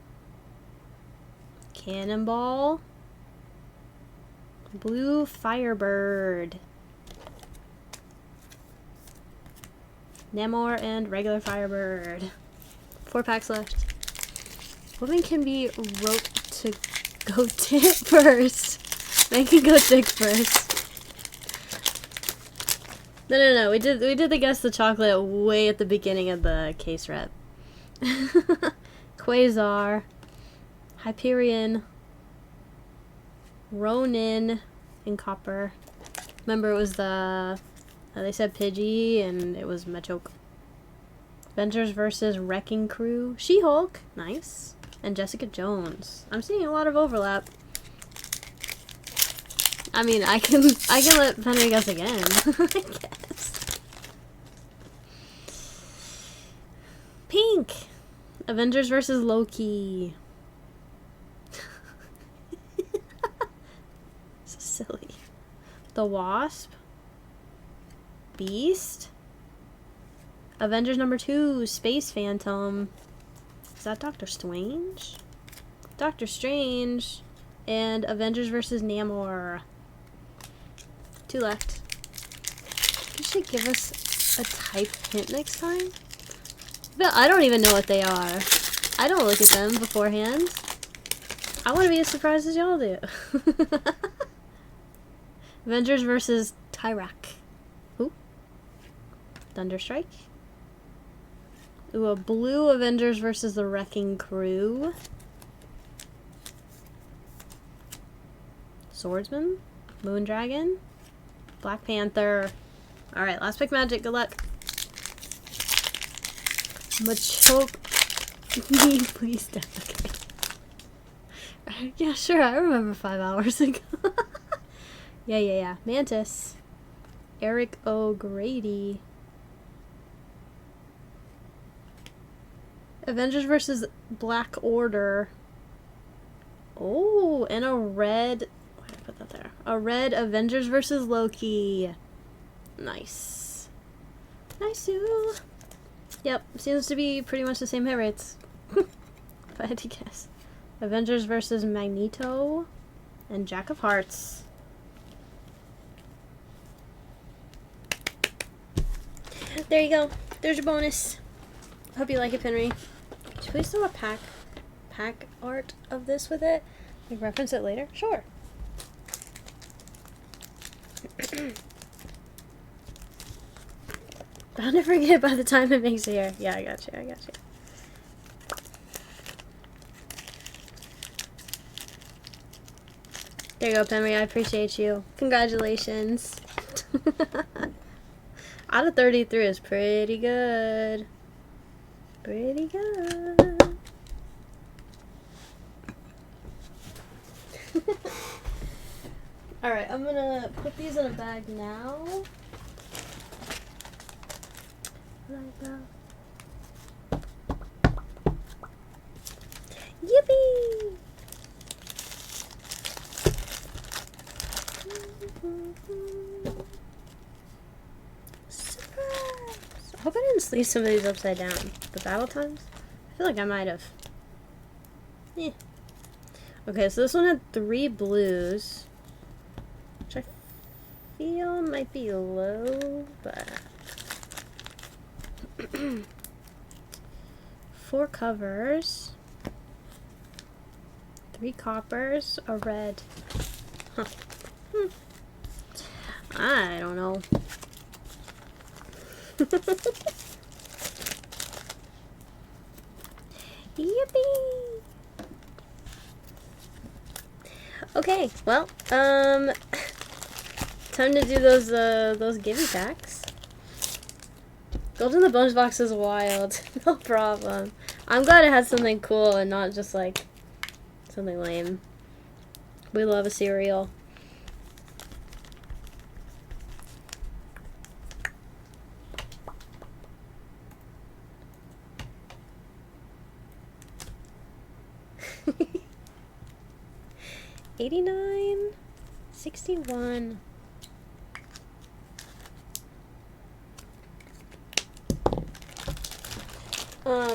Cannonball. Blue Firebird. Namor and regular Firebird. 4 packs left. Women can be roped to go dick first. Men can go dick first. No. We did the Guess the Chocolate way at the beginning of the case rep. Quasar. Hyperion. Ronin in copper. Remember, it was the they said Pidgey and it was Machoke. Avengers vs. Wrecking Crew. She-Hulk. Nice. And Jessica Jones. I'm seeing a lot of overlap. I mean, I can let Penny guess again. I guess. Pink. Avengers vs. Loki. So silly. The Wasp. Beast. Avengers #2, Space Phantom. Is that Doctor Strange? Doctor Strange. And Avengers vs. Namor. 2 left. You should give us a type hint next time. But I don't even know what they are. I don't look at them beforehand. I want to be as surprised as y'all do. Avengers vs. Tyrak. Who? Thunderstrike. Ooh, a blue Avengers vs. the Wrecking Crew. Swordsman. Moondragon. Black Panther. Alright, last pick magic. Good luck. Machoke. Please don't. Okay. Yeah, sure. I remember 5 hours ago. Yeah. Mantis. Eric O'Grady. Avengers vs. Black Order. Oh, and a red... Why did I put that there? A red Avengers vs. Loki. Nice. Nice-oo. Yep, seems to be pretty much the same hit rates. If I had to guess. Avengers vs. Magneto. And Jack of Hearts. There you go. There's your bonus. Hope you like it, Penry. Should we throw a pack art of this with it? Like reference it later? Sure. I'll never forget it by the time it makes it here. Yeah, I got you. There you go, Penry. I appreciate you. Congratulations. Out of 33 is pretty good. Pretty good. Alright, I'm gonna put these in a bag now. Like that. Yippee! Surprise! I hope I didn't leave some of these upside down. The battle times? I feel like I might have. Yeah. Okay, so this one had 3 blues. Which I feel might be low, but... 4 covers. 3 coppers. A red. Huh. I don't know. Yippee! Okay, well, time to do those gimme packs. Gold in the Bones box is wild. No problem. I'm glad it had something cool and not just like something lame. We love a cereal. $89, $61.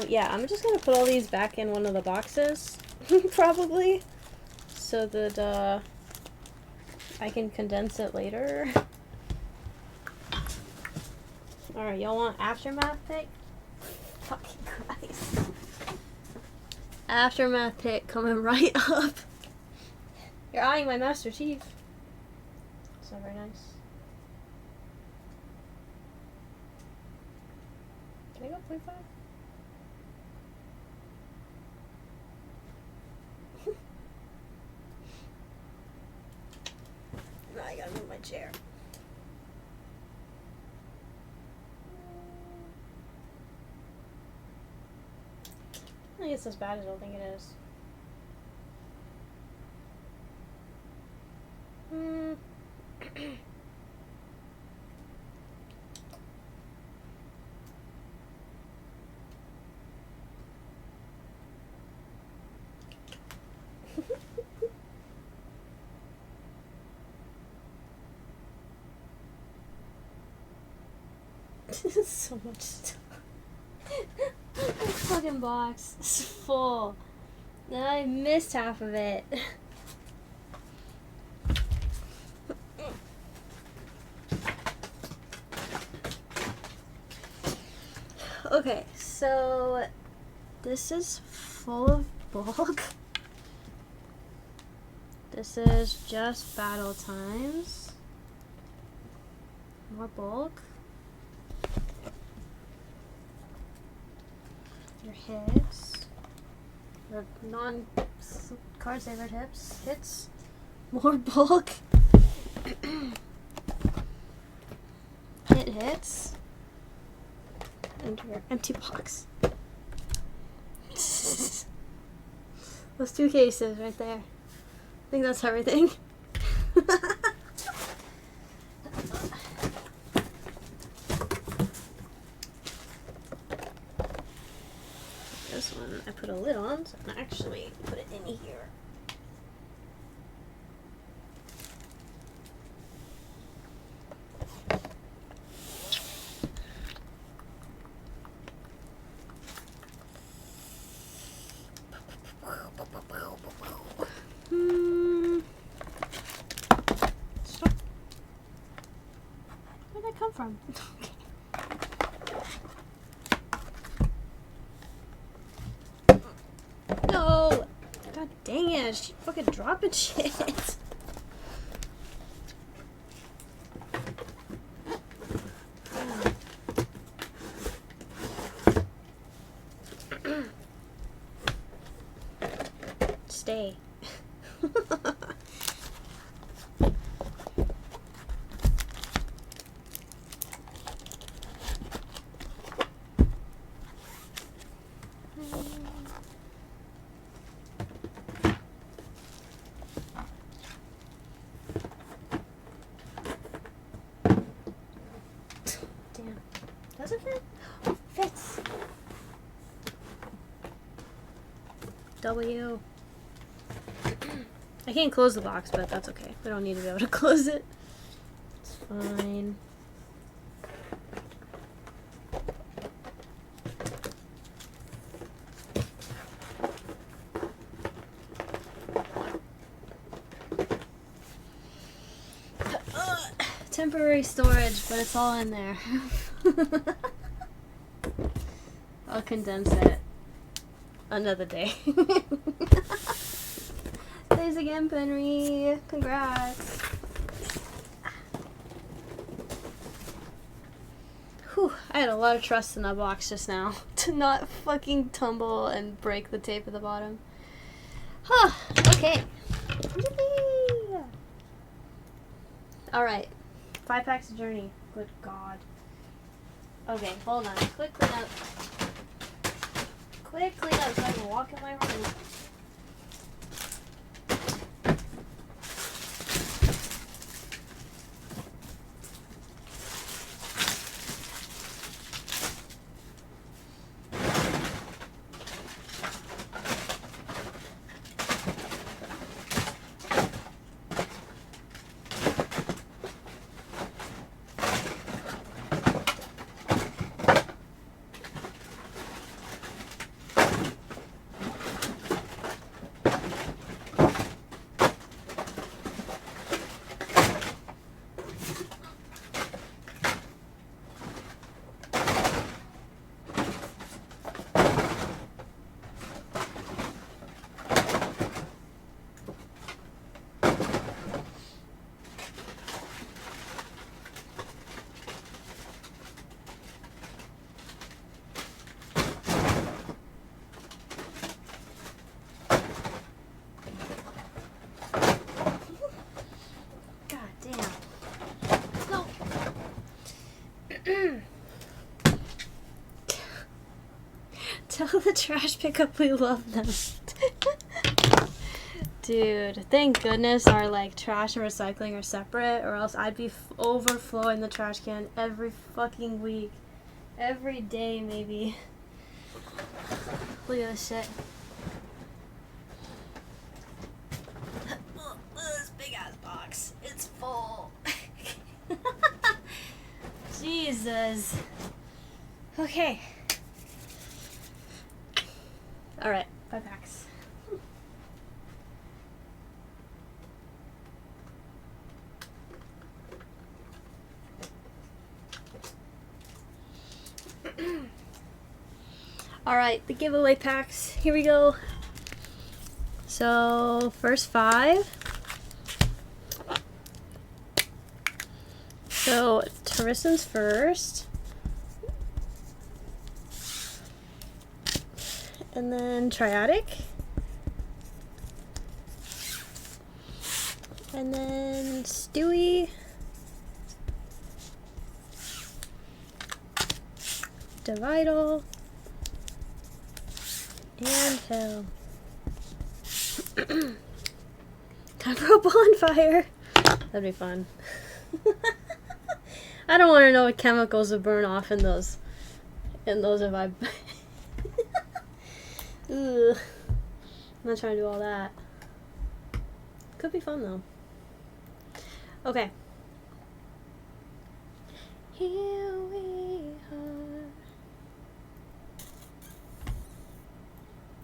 Yeah, I'm just gonna put all these back in one of the boxes, probably, so that, I can condense it later. Alright, y'all want Aftermath pick? Fucking Christ. Aftermath pick coming right up. You're eyeing my Master Chief. It's not very nice. Can I go 0.5? No, I gotta move my chair. I think it's as bad as I don't think it is. This is so much stuff. This fucking box is full. And I missed half of it. Okay, so this is full of bulk. This is just battle times. More bulk. Your hits. Your non-card saver hits. More bulk. Hits. And your empty box. Those two cases right there. I think that's everything. This one I put a lid on, so I can actually put it in here. Where'd that come from? No! God dang it, she's fucking dropping shit. Stay. Damn. Does it fit? Oh, fits. W. I can't close the box, but that's okay. We don't need to be able to close it. It's fine. Temporary storage, but it's all in there. I'll condense it another day. Thanks again, Penry. Congrats. Whew, I had a lot of trust in that box just now to not fucking tumble and break the tape at the bottom. Huh, okay. Yippee! Alright. 5 packs of Journey. Good God. Okay, hold on. Quick clean up. Quick clean up so I can walk in my room. Tell the trash pickup we love them. Dude, thank goodness our like trash and recycling are separate, or else I'd be overflowing the trash can every fucking week. Every day, maybe. Look at this shit. Look at this big ass box. It's full. Jesus. Okay. Alright, 5 packs. Alright, the giveaway packs. Here we go. So, first 5. So, Tarissan's first. And then Triadic. And then Stewie. Dividal. And Hell. Time for a bonfire. That'd be fun. I don't want to know what chemicals would burn off in those if I... Ugh. I'm not trying to do all that. Could be fun though. Okay. Here we are.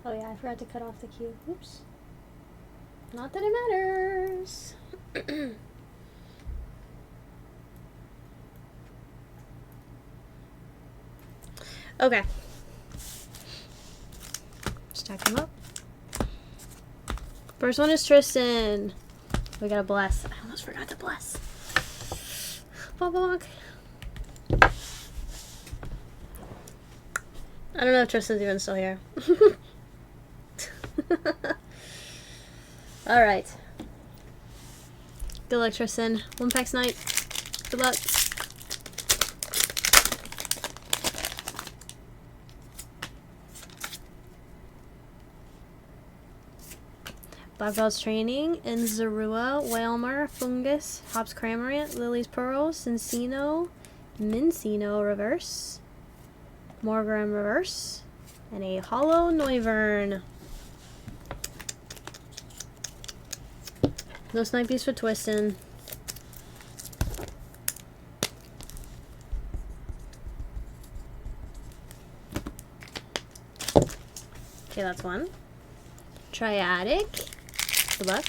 Oh yeah, I forgot to cut off the cue. Oops. Not that it matters. Okay. Stack them up. First one is Tristan. We gotta bless. I almost forgot to bless. Bonk bonk. I don't know if Tristan's even still here. Alright. Good luck, Tristan. 1 pack night. Good luck. Black Belt's Training, Inzarua, Whalmer, Fungus, Hops Cramorant, Lily's Pearls, Cincino, Mincino Reverse, Morgram Reverse, and a Hollow Noivern. No Snipe Beast for Twistin'. Okay, that's one. Triadic. Good luck.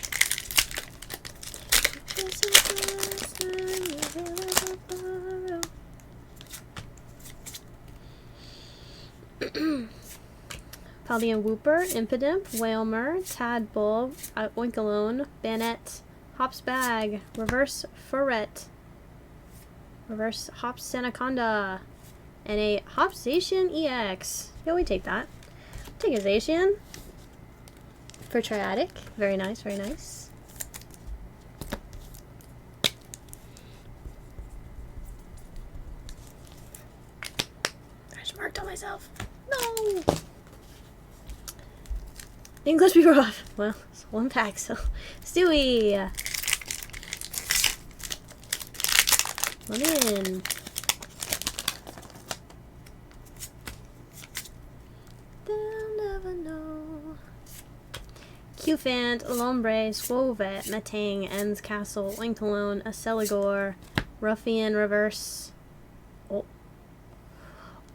Paldean Whooper, Impidimp, Whalmer, Tadpole, Oinkalone, Banette, Hops Bag, Reverse Furret, Reverse Hops Anaconda, and a Hop Zacian EX. Yeah, we take that. Take a Zacian for Triadic. Very nice, very nice. I just marked on myself. No! English be rough. Well, it's one pack, so. Stewie! One in. They'll never know. Qfant, Lombre, Swovet, Metang, Ends Castle, Linked Alone, Aceligor, Ruffian Reverse. Oh.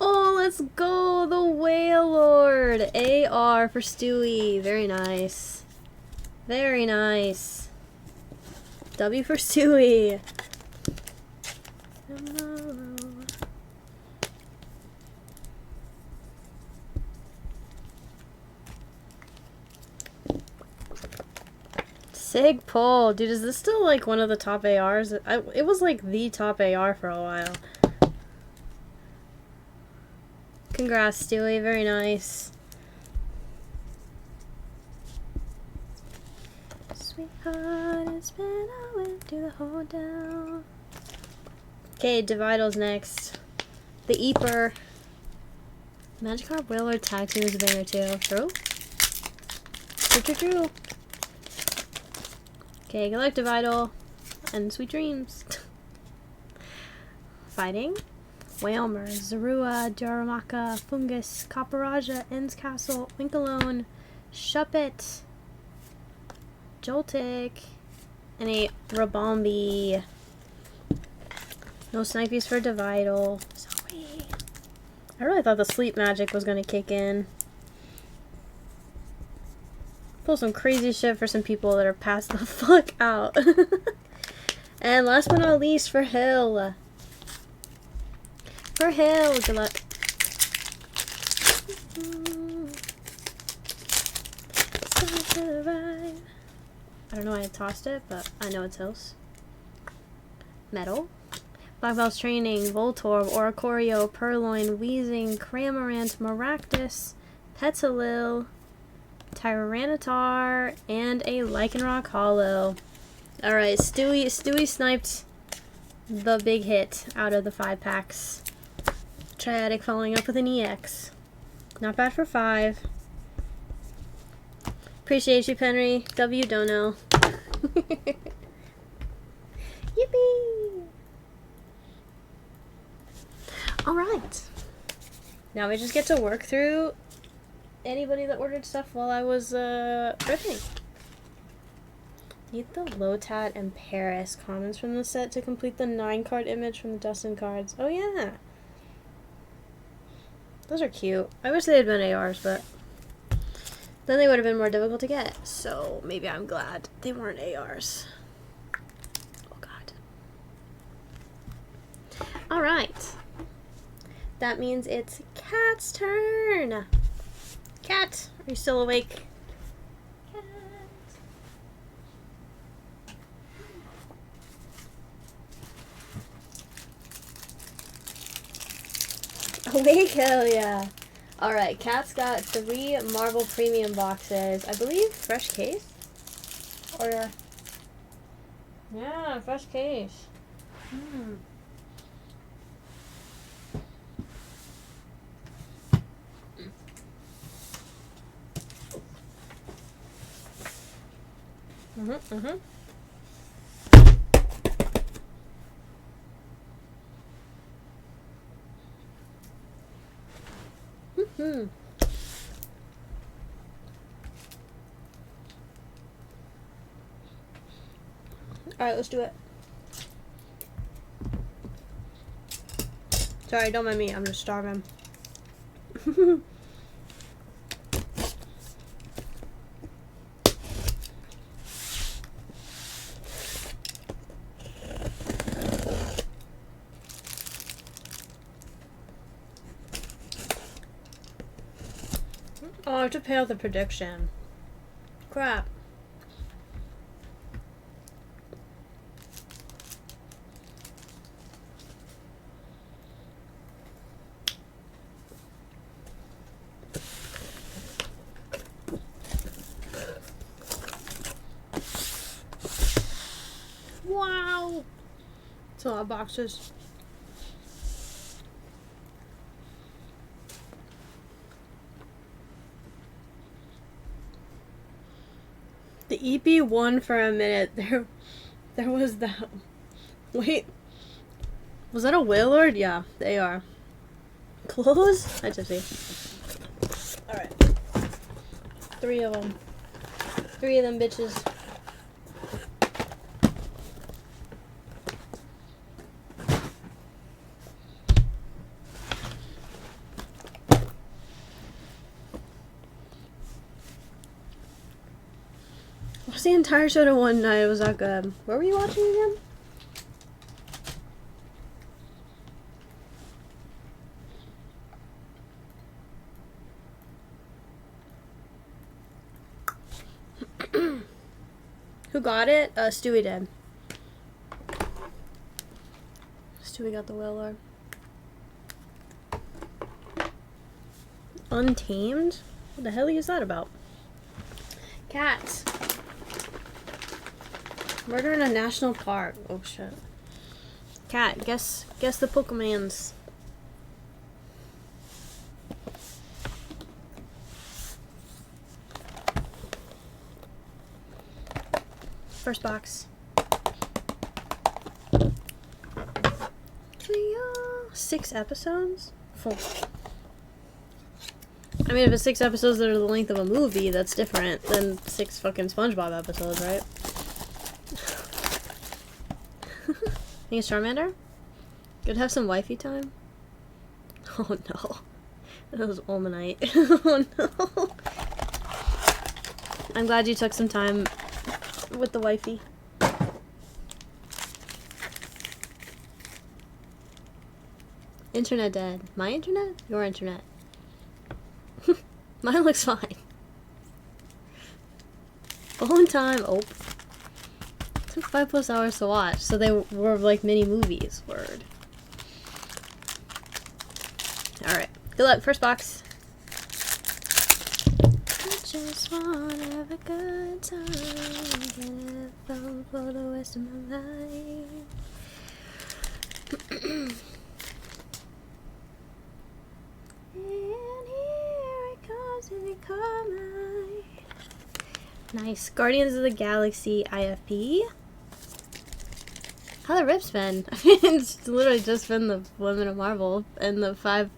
Oh, let's go! The Whale Lord! AR for Stewie. Very nice. Very nice. W for Stewie. Sig pull. Dude, is this still like one of the top ARs? It was like the top AR for a while. Congrats, Stewie. Very nice. Sweetheart, it's been I went to the hotel. Okay, Dividal's next. The Eeper. Magikarp Whaler Tag Team is a banger too. True? True. Okay, Galactic Dividal. And Sweet Dreams. Fighting. Whalmer, Zorua, Darumaka, Fungus, Copperaja, Ends Castle, Winkalone, Shuppet, Joltik, and a Rabombi. No Snipies for Dividal. Sorry. I really thought the sleep magic was gonna kick in. Pull some crazy shit for some people that are passed the fuck out. And last but not least, for Hill. For Hill, good luck. I don't know why I tossed it, but I know it's Hill's. Metal. Black Belt's Training, Voltorb, Oricorio, Purloin, Weezing, Cramorant, Maractus, Petalil, Tyranitar, and a Lycanroc Hollow. Alright, Stewie sniped the big hit out of the 5 packs. Triadic following up with an EX. Not bad for 5. Appreciate you, Penry. W don't know. Yippee! Alright. Now we just get to work through anybody that ordered stuff while I was ripping. Need the Lotat and Paris commons from the set to complete the 9-card image from the Dustin cards. Oh yeah. Those are cute. I wish they had been ARs, but then they would have been more difficult to get. So maybe I'm glad they weren't ARs. Oh god. Alright. That means it's Cat's turn. Cat, are you still awake? Cat. Awake? Hell yeah. Alright, Cat's got 3 Marvel Premium boxes. I believe fresh case? Or... yeah, fresh case. Alright, let's do it. Sorry, don't mind me. I'm just starving. Oh, I have to pay out the prediction. Crap. Wow. It's a lot of boxes. The EP won for a minute. There was that. Wait. Was that a Wailord? Yeah, they are. Close? I just see. Alright. 3 of them. 3 of them bitches. Watched the entire show in one night. It was that good. What were you watching again? Who got it? Stewie did. Stewie got the Wailord. Untamed? What the hell is that about? Cats. Murder in a national park. Oh shit. Cat, guess the Pokemons. First box. 6 episodes? 4. I mean, if it's 6 episodes that are the length of a movie, that's different than 6 fucking SpongeBob episodes, right? Think it's Charmander? Could have some wifey time? Oh no. That was Olmanite. Oh no. I'm glad you took some time with the wifey. Internet dead. My internet? Your internet. Mine looks fine. Phone time. Oh. It took 5+ hours to watch, so they were like mini movies. Word. Alright. Good luck. First box. I just wanna have a good time. Get it fun for the rest of my life. And here it comes in the car. Nice. Guardians of the Galaxy IFP. How the rips been? I mean, it's literally just been the Women of Marvel and the 5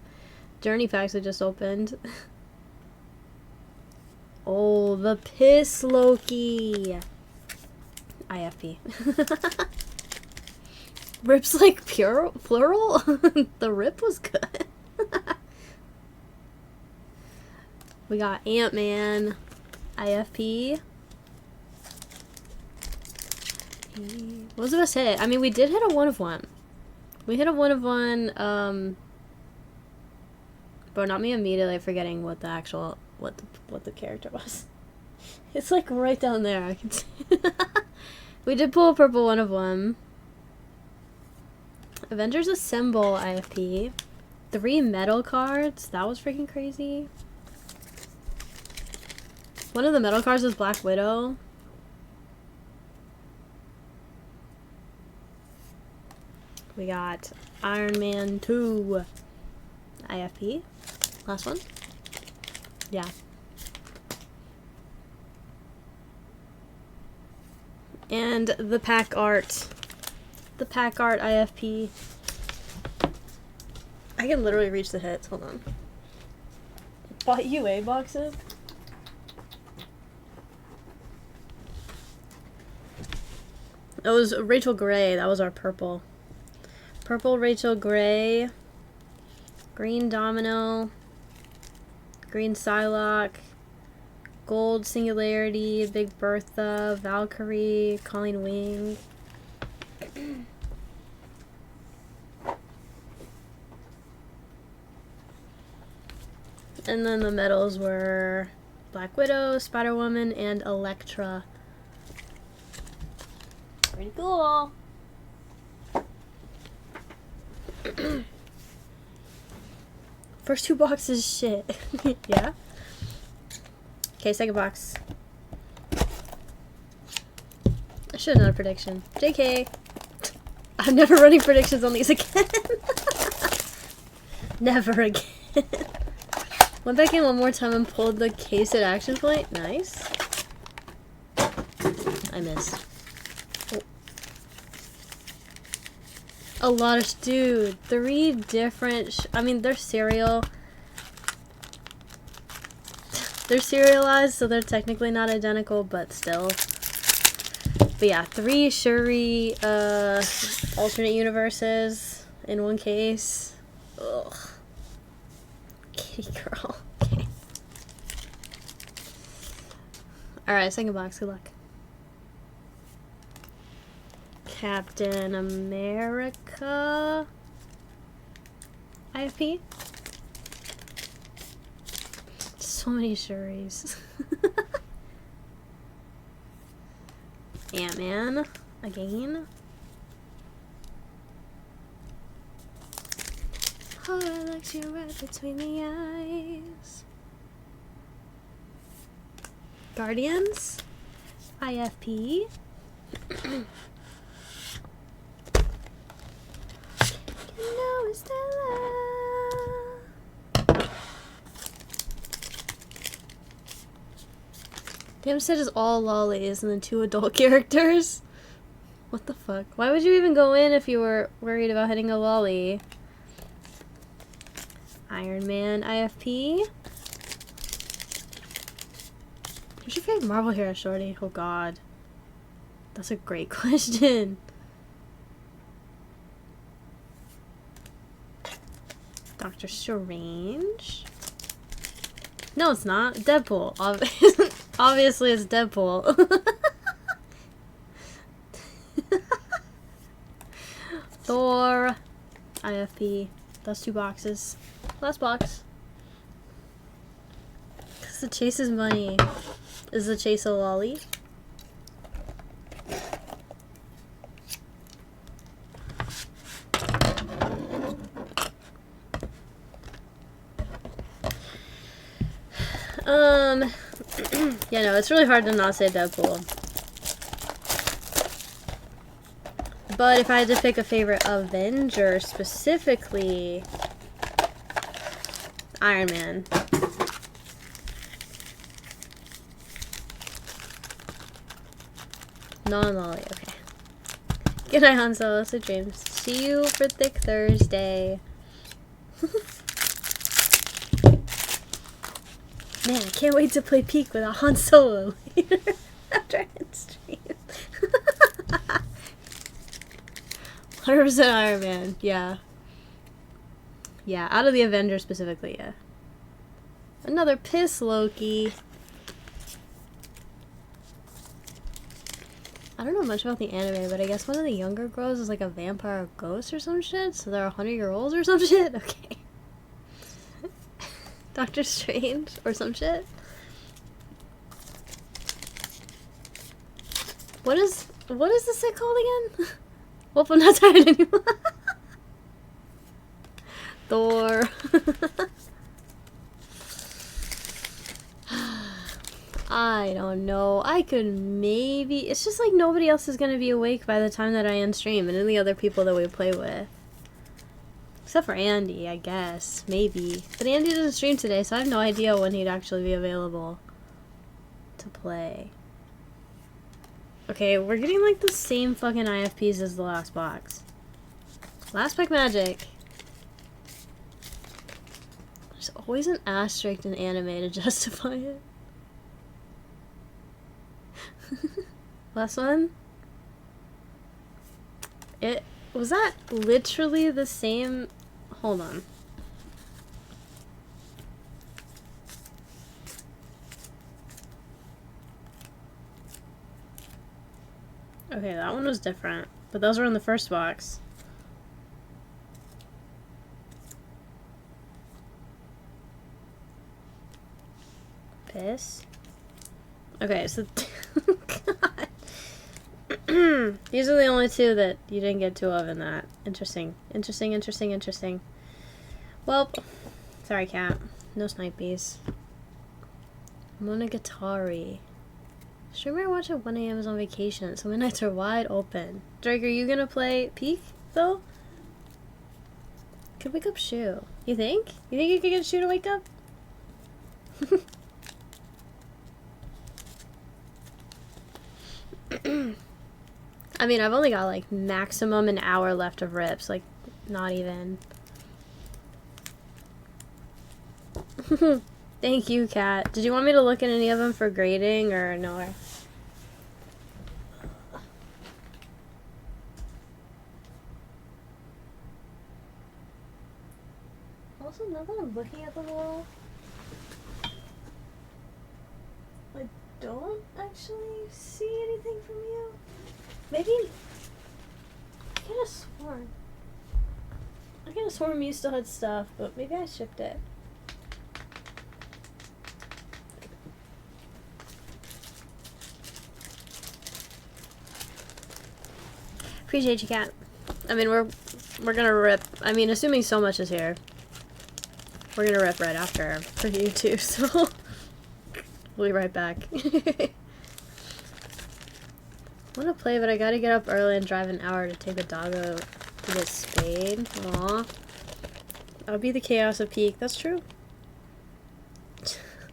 Journey packs I just opened. Oh, the Piss Loki. IFP. Rips like plural? The rip was good. We got Ant-Man. IFP. What was the best hit? I mean, we did hit a 1 of 1. We hit a 1 of 1, but not me immediately forgetting what the actual, what the character was. It's like right down there, I can see. We did pull a purple 1 of 1. Avengers Assemble IFP. 3 metal cards. That was freaking crazy. One of the metal cards was Black Widow. We got Iron Man 2 IFP. Last one. Yeah. And the pack art. The pack art IFP. I can literally reach the hits. Hold on. Bought UA boxes. It was Rachel Gray. That was our purple. Purple Rachel Gray. Green Domino. Green Psylocke. Gold Singularity. Big Bertha. Valkyrie. Colleen Wing. And then the medals were Black Widow, Spider-Woman, and Elektra. Pretty cool. First 2 boxes, shit. Yeah? Okay, second box. I should have done a prediction. JK. I'm never running predictions on these again. Never again. Went back in one more time and pulled the case at action point. Nice. I missed. Oh. A lot of... Dude, 3 different... I mean, they're cereal. They're serialized, so they're technically not identical, but still. But yeah, 3 Shuri alternate universes in one case. Ugh. Kitty girl. Okay. Alright, second box. Good luck. Captain America. IFP. So many Shuris. Ant-Man. Again. Oh, I like you right between the eyes. Guardians. IFP. You know it's Stella. Damn said is all lollies and then 2 adult characters. What the fuck? Why would you even go in if you were worried about hitting a lolly? Iron Man IFP. Who's your favorite Marvel hero, Shorty? Oh god. That's a great question. Doctor Strange. No, it's not. Deadpool. Obviously, it's Deadpool. Thor. IFP. That's 2 boxes. Last box. Because the chase is money. Is the chase a lolly? Yeah, no, it's really hard to not say Deadpool. But if I had to pick a favorite Avenger specifically, Iron Man. Non-lolly, okay. Good night, Han Solo. Sweet dreams. See you for Thick Thursday. Man, I can't wait to play Peek without Han Solo later after I stream. 100% Iron Man, yeah. Yeah, out of the Avengers specifically, yeah. Another piss Loki. I don't know much about the anime, but I guess one of the younger girls is like a vampire ghost or some shit, so they're 100-year-olds or some shit? Okay. Doctor Strange or some shit? What is this thing called again? Well, I'm not tired anymore. Thor. I don't know. I could maybe... It's just like nobody else is going to be awake by the time that I end stream, and any other people that we play with. Except for Andy, I guess. Maybe. But Andy doesn't stream today, so I have no idea when he'd actually be available to play. Okay, we're getting like the same fucking IFPs as the last box. Last pack magic. There's always an asterisk in anime to justify it. Last one. Was that literally the same? Hold on. Okay, that one was different, but those were in the first box. Piss. Okay, so God. These are the only 2 that you didn't get 2 of in that. Interesting. Interesting, interesting, interesting. Well, sorry, cat. No snipies. Monogatari. Streamer I watch at 1 a.m. is on vacation, so my nights are wide open. Drake, are you gonna play Peak, though? Could wake up Shu. You think? You think you could get Shu to wake up? I mean, I've only got like maximum an hour left of rips, like not even. Thank you, Kat. Did you want me to look at any of them for grading or no? Also, now that I'm looking at the wall, I don't actually see anything from you. Maybe I could have sworn. I could have sworn you still had stuff, but maybe I shipped it. Appreciate you, Kat. I mean, we're gonna rip. I mean, assuming so much is here, we're gonna rip right after for you too. So we'll be right back. I wanna play, but I gotta get up early and drive an hour to take a doggo to get spayed. Aw. That'll be the chaos of Peak. That's true.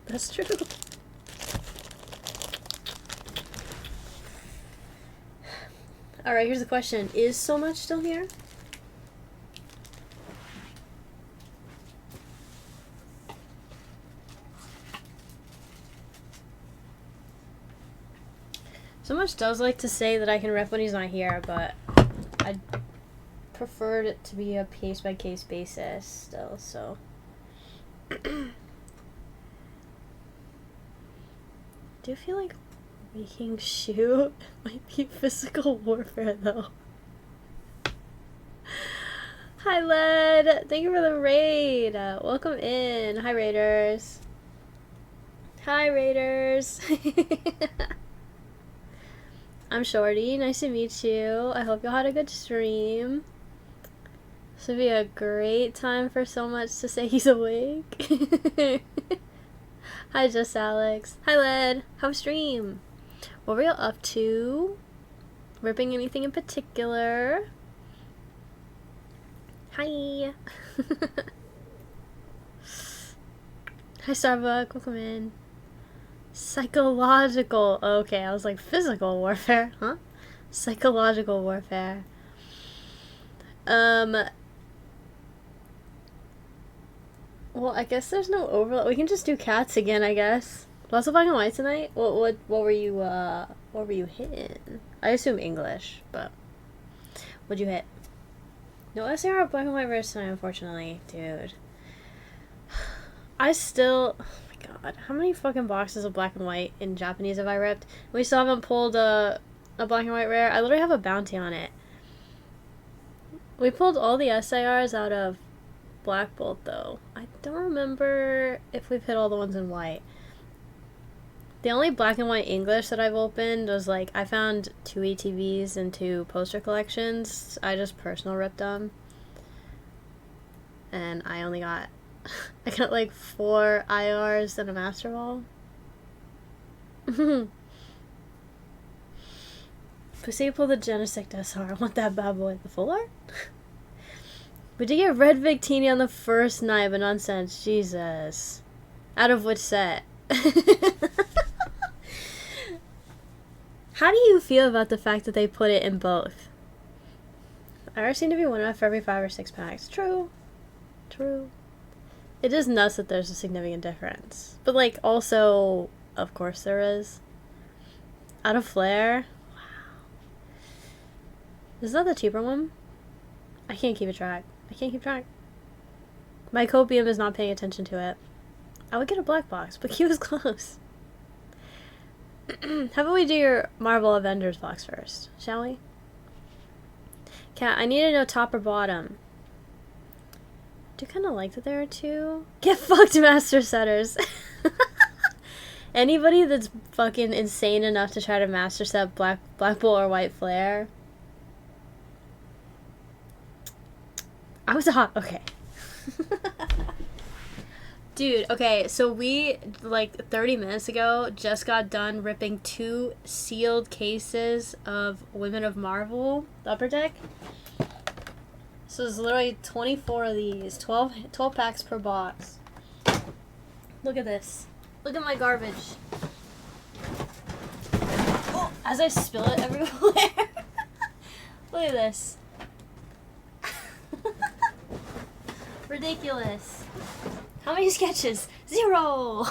That's true. Alright, here's the question. Is so much still here? So much does like to say that I can rep when he's not here, but I preferred it to be a case-by-case basis still, so. Do you feel like making Shu might be physical warfare, though? Hi, Led! Thank you for the raid! Welcome in! Hi, Raiders! Hi, Raiders! I'm Shorty. Nice to meet you. I hope you had a good stream. This would be a great time for so much to say he's awake. Hi, Just Alex. Hi, Led. How was stream? What were you up to? Ripping anything in particular? Hi. Hi, Starbuck. Welcome in. Psychological. Okay, I was like physical warfare, huh? Psychological warfare. Well, I guess there's no overlap. We can just do cats again, I guess. Lots of black and white tonight. What were you hitting? I assume English, but what'd you hit? No SAR black and white verse tonight, unfortunately, dude. I still. Oh my god, how many fucking boxes of black and white in Japanese have I ripped? We still haven't pulled a black and white rare. I literally have a bounty on it. We pulled all the SIRs out of Black Bolt, though. I don't remember if we've hit all the ones in white. The only black and white English that I've opened was like, I found 2 ATVs and 2 poster collections. I just personal ripped them. And I only got, I got like 4 IRs and a Master Ball. Pussy pull the Genesect SR. I want that bad boy. The full art? We did get Red Victini on the first night, but nonsense. Jesus. Out of which set? How do you feel about the fact that they put it in both? IRs seem to be one enough for every 5 or 6 packs. True. True. It is nuts that there's a significant difference. But, like, also, of course there is. Out of Flare? Wow. Is that the cheaper one? I can't keep a track. I can't keep track. My copium is not paying attention to it. I would get a black box, but Q is close. How about we do your Marvel Avengers box first, shall we? Cat, I need to know top or bottom. I do kind of like that there are 2. Get fucked, Master Setters. Anybody that's fucking insane enough to try to Master Set Black Bull or White Flare. I was hot. Okay. Dude, okay, so we, like, 30 minutes ago, just got done ripping 2 sealed cases of Women of Marvel, the Upper Deck. So there's literally 24 of these, 12 packs per box. Look at this. Look at my garbage. Oh, as I spill it everywhere. Look at this. Ridiculous. How many sketches? 0!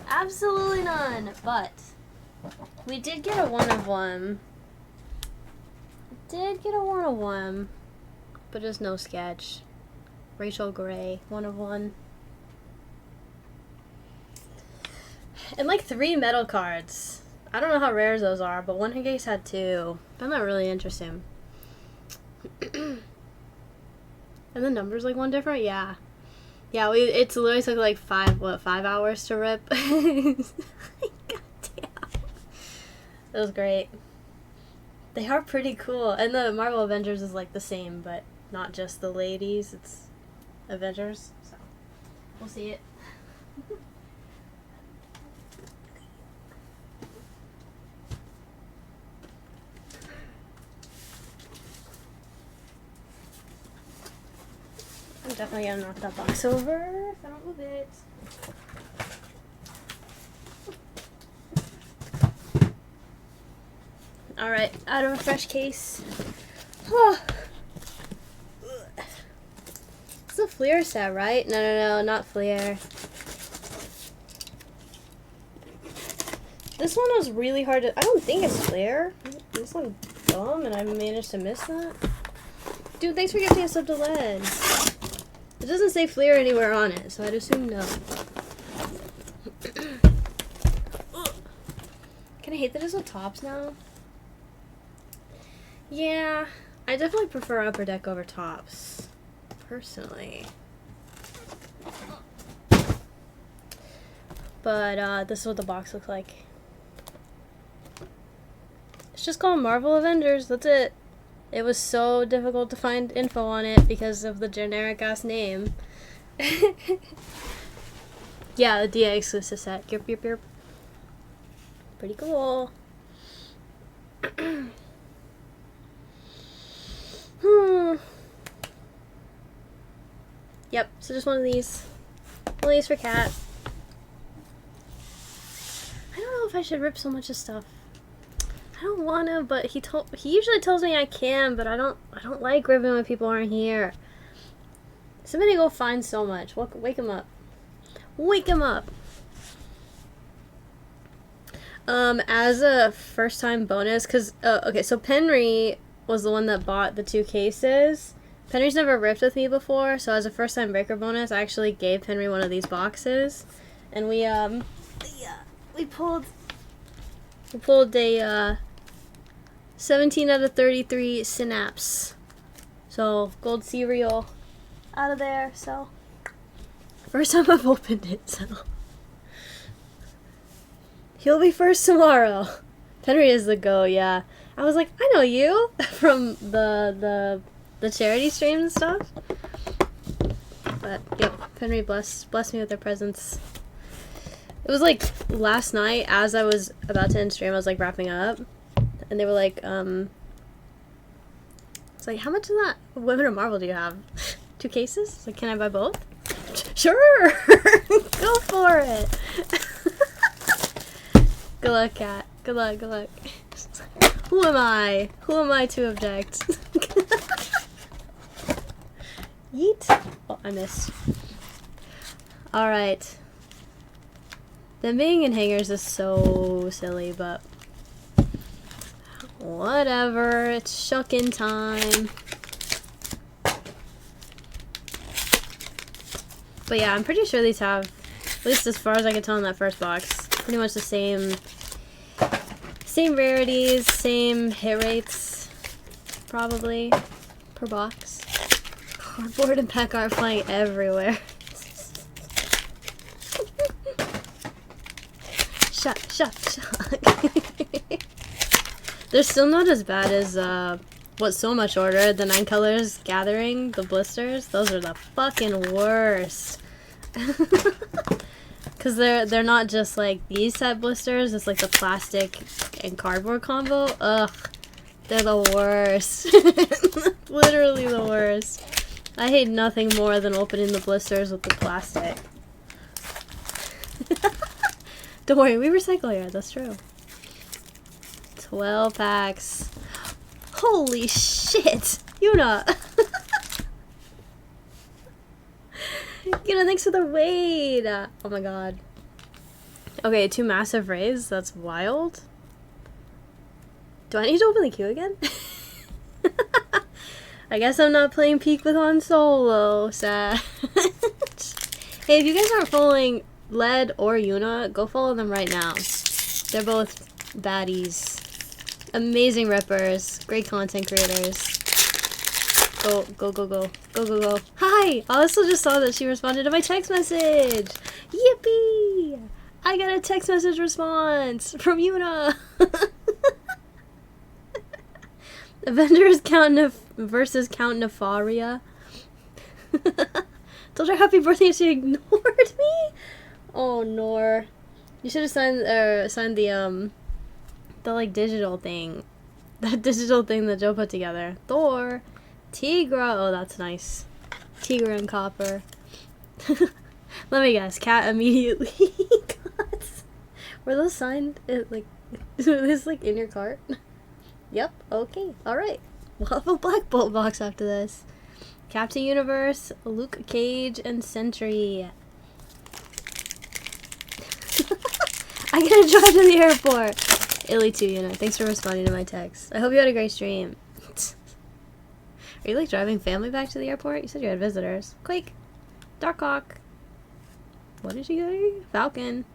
Absolutely none. But we did get a one of one. But there's no sketch. Rachel Gray, one of one. And like 3 metal cards. I don't know how rare those are, but one case had 2. Found that really interesting. And the numbers like one different? Yeah. Yeah, it's literally took like 5 hours to rip? God damn. It was great. They are pretty cool. And the Marvel Avengers is like the same, but not just the ladies. It's Avengers. So we'll see it. I'm definitely gonna knock that box over if I don't move it. Alright, out of a fresh case. Oh. It's a Fleer set, right? No, not Fleer. This one was really hard to... I don't think it's Fleer. This one's dumb and I managed to miss that. Dude, thanks for giving us up to lead. It doesn't say Fleer anywhere on it, so I'd assume no. Can I hate that there's no tops now? Yeah, I definitely prefer Upper Deck over tops, personally. But this is what the box looks like. It's just called Marvel Avengers, that's it. It was so difficult to find info on it because of the generic ass name. Yeah, the DA exclusive set. Yerp. Pretty cool. Yep, so just one of these. One of these for Cat. I don't know if I should rip so much of stuff. I don't wanna, but he usually tells me I can, but I don't like ripping when people aren't here. Somebody go find so much. Wake him up. Wake him up. As a first time bonus, cause okay, so Penry was the one that bought the 2 cases. Penry's never ripped with me before, so as a first time breaker bonus, I actually gave Penry one of these boxes, and we pulled a 17 out of 33 Synapse. So gold cereal out of there. So first time I've opened it. So he'll be first tomorrow. Penry is the go. Yeah, I was like, I know you from the charity streams and stuff. But yep, Penry blessed me with their presence. It was like last night as I was about to end stream, I was like wrapping up, and they were like, it's like, how much of that Women of Marvel do you have? 2 cases? It's like, can I buy both? Sure! Go for it! Good luck, Cat. Good luck. Who am I? Who am I to object? Yeet! Oh, I missed. Alright. Them being in hangers is so silly, but whatever, it's shucking time. But yeah, I'm pretty sure these have, at least as far as I can tell in that first box, pretty much the same rarities, same hit rates, probably, per box. Cardboard and pack art flying everywhere. Shut. They're still not as bad as what's so much order, the 9 colors gathering, the blisters, those are the fucking worst. Cause they're not just like these set blisters, it's like the plastic and cardboard combo. Ugh. They're the worst. Literally the worst. I hate nothing more than opening the blisters with the plastic. Don't worry, we recycle here, that's true. 12 packs. Holy shit! Yuna! Yuna, thanks for the raid! Oh my god. Okay, 2 massive raids? That's wild. Do I need to open the queue again? I guess I'm not playing Peak with Han Solo. Sad. Hey, if you guys aren't following Led or Yuna, go follow them right now. They're both baddies. Amazing rippers. Great content creators. Go, go, go, go. Go, go, go. Hi! I also just saw that she responded to my text message. Yippee! I got a text message response from Yuna. Avengers versus Count Nefaria. Told her happy birthday and she ignored me? Oh, Nor. You should have signed the like digital thing. That digital thing that Joe put together. Thor. Tigra. Oh, that's nice. Tigra and Copper. Let me guess. Cat immediately got... Were those signed? Like, is this like in your cart? Yep. Okay. Alright. We'll have a Black Bolt box after this. Captain Universe, Luke Cage, and Sentry. I gotta drive to the airport. Illy too, you know. Thanks for responding to my text. I hope you had a great stream. Are you like driving family back to the airport? You said you had visitors. Quake. Darkhawk. What did you get? Falcon.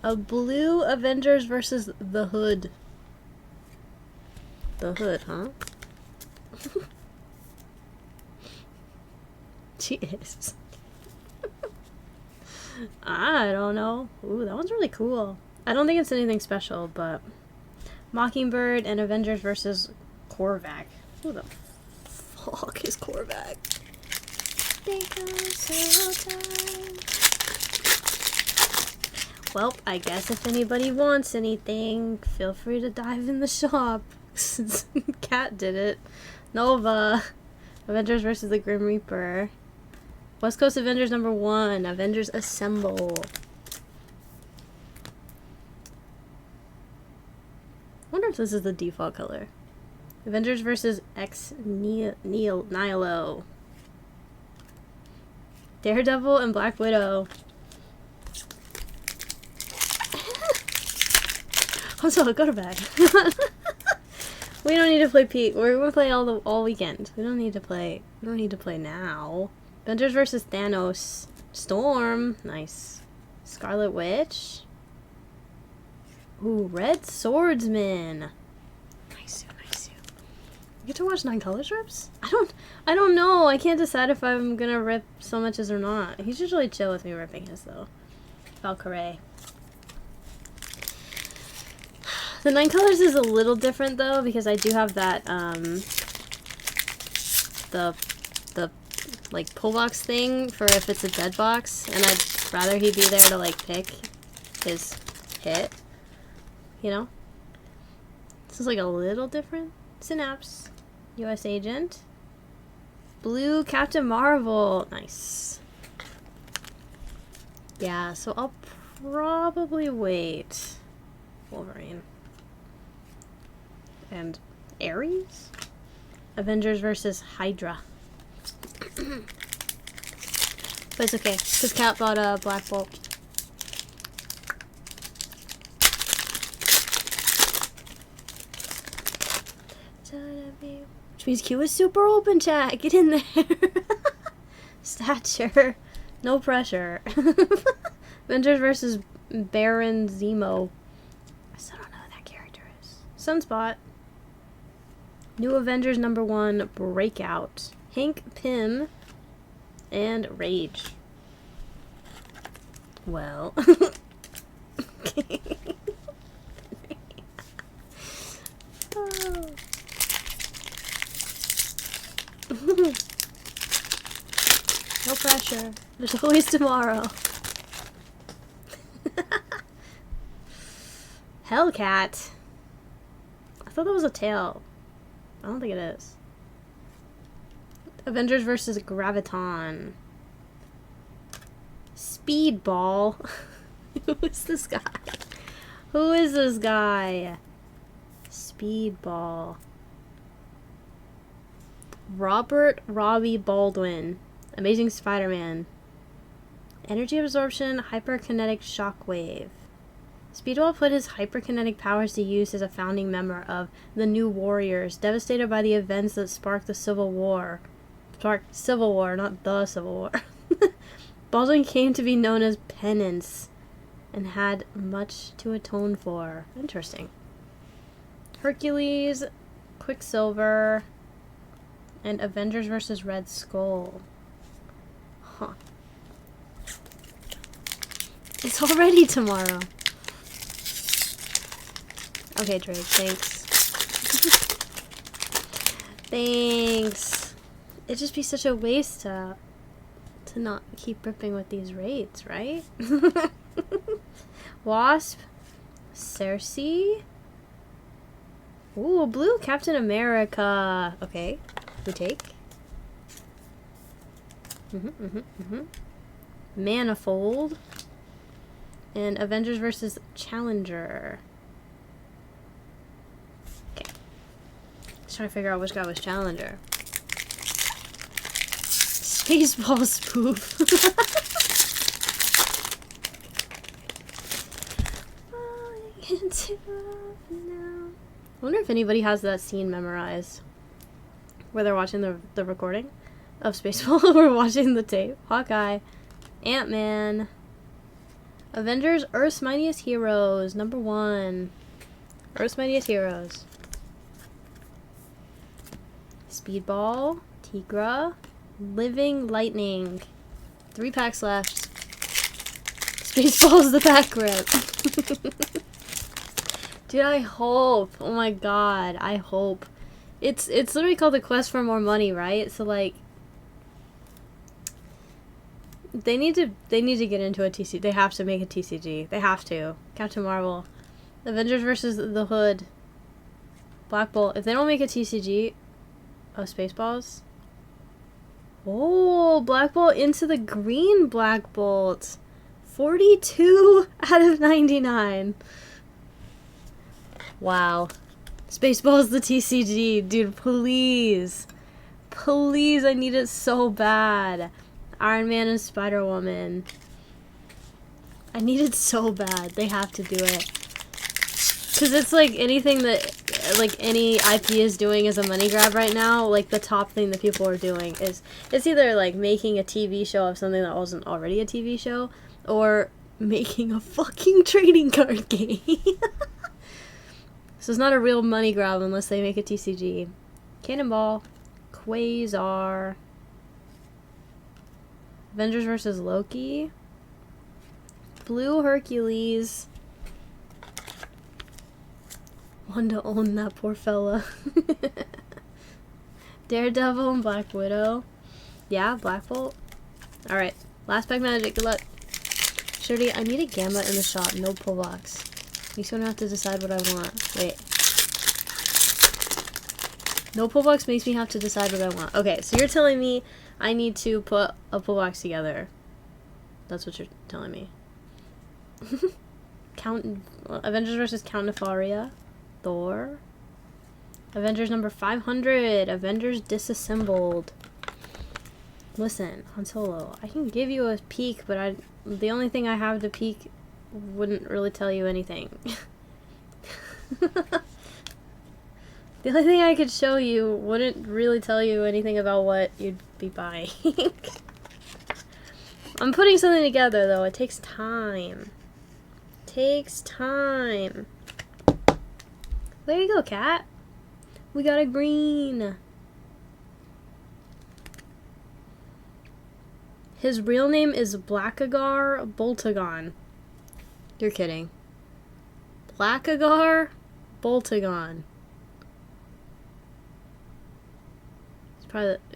A blue Avengers versus the Hood. The Hood, huh? She is. I don't know. Ooh, that one's really cool. I don't think it's anything special, but... Mockingbird and Avengers versus Korvac. Who the fuck is Korvac? Well, I guess if anybody wants anything, feel free to dive in the shop. Since Cat did it. Nova. Avengers versus the Grim Reaper. West Coast Avengers #1. Avengers Assemble. I wonder if this is the default color. Avengers versus Nihilo. Daredevil and Black Widow. I'm sorry, go to bed. We don't need to play Pete. We're gonna play all weekend. We don't need to play now. Avengers versus Thanos. Storm. Nice. Scarlet Witch. Ooh, Red Swordsman. Nice. You get to watch 9 color strips? I don't know. I can't decide if I'm gonna rip so much as or not. He's usually chill with me ripping his though. Valkyrie. The 9 colors is a little different though because I do have that the like pull box thing for if it's a dead box, and I'd rather he be there to like pick his hit, you know. This is like a little different. Synapse, US Agent, Blue Captain Marvel. Nice. Yeah, so I'll probably wait. Wolverine. And Ares? Avengers versus Hydra. But it's okay, because Cat bought a Black Bolt. Which means Q is super open, chat. Get in there. Stature. No pressure. Avengers versus Baron Zemo. I still don't know who that character is. Sunspot. New Avengers #1 Breakout. Hank Pym. And Rage. Well. Okay. Oh. future. There's always tomorrow. Hellcat. I thought that was a tail. I don't think it is. Avengers versus Graviton. Speedball. Who is this guy? Who is this guy? Speedball. Robert Robbie Baldwin. Amazing Spider-Man. Energy absorption, hyperkinetic shockwave. Speedball put his hyperkinetic powers to use as a founding member of the New Warriors, devastated by the events that sparked the Civil War. Sparked Civil War, not the Civil War. Baldwin came to be known as Penance and had much to atone for. Interesting. Hercules, Quicksilver, and Avengers vs. Red Skull. Huh. It's already tomorrow. Okay, Drake, thanks. Thanks. It'd just be such a waste to not keep ripping with these rates, right? Wasp, Cersei. Ooh, blue Captain America. Okay, we take. Manifold. And Avengers vs. Challenger. Okay. Just trying to figure out which guy was Challenger. Spaceball spoof. I wonder if anybody has that scene memorized. Where they're watching the recording of Spaceball or watching the tape. Hawkeye. Ant-Man. Avengers Earth's Mightiest Heroes. Number 1. Earth's Mightiest Heroes. Speedball. Tigra. Living Lightning. 3 packs left. Spaceball's the back grip. Dude, I hope. Oh my god, I hope. It's literally called the quest for more money, right? So like they need to get into a TCG. They have to make a TCG. They have to. Captain Marvel. Avengers versus the Hood. Black Bolt. If they don't make a TCG of Spaceballs. Oh, Black Bolt into the green Black Bolt. 42 out of 99. Wow. Spaceballs the TCG. Dude, please. Please, I need it so bad. Iron Man and Spider-Woman. I need it so bad. They have to do it. Because it's like anything that, like, any IP is doing as a money grab right now, like, the top thing that people are doing is, it's either, like, making a TV show of something that wasn't already a TV show, or making a fucking trading card game. So it's not a real money grab unless they make a TCG. Cannonball. Quasar. Avengers vs. Loki. Blue Hercules. One to own that poor fella. Daredevil and Black Widow. Yeah, Black Bolt. Alright. Last pack magic. Good luck. Shorty, I need a gamma in the shop. No pull box. Makes me have to decide what I want. Wait. No pull box makes me have to decide what I want. Okay, so you're telling me I need to put a pull box together. That's what you're telling me. Avengers vs. Count Nefaria. Thor. Avengers number 500. Avengers Disassembled. Listen, Han Solo, I can give you a peek, but the only thing I have to peek wouldn't really tell you anything. The only thing I could show you wouldn't really tell you anything about what you'd be buying. I'm putting something together, though. It takes time. Takes time. There you go, cat. We got a green. His real name is Blackagar Boltagon. You're kidding. Blackagar Boltagon.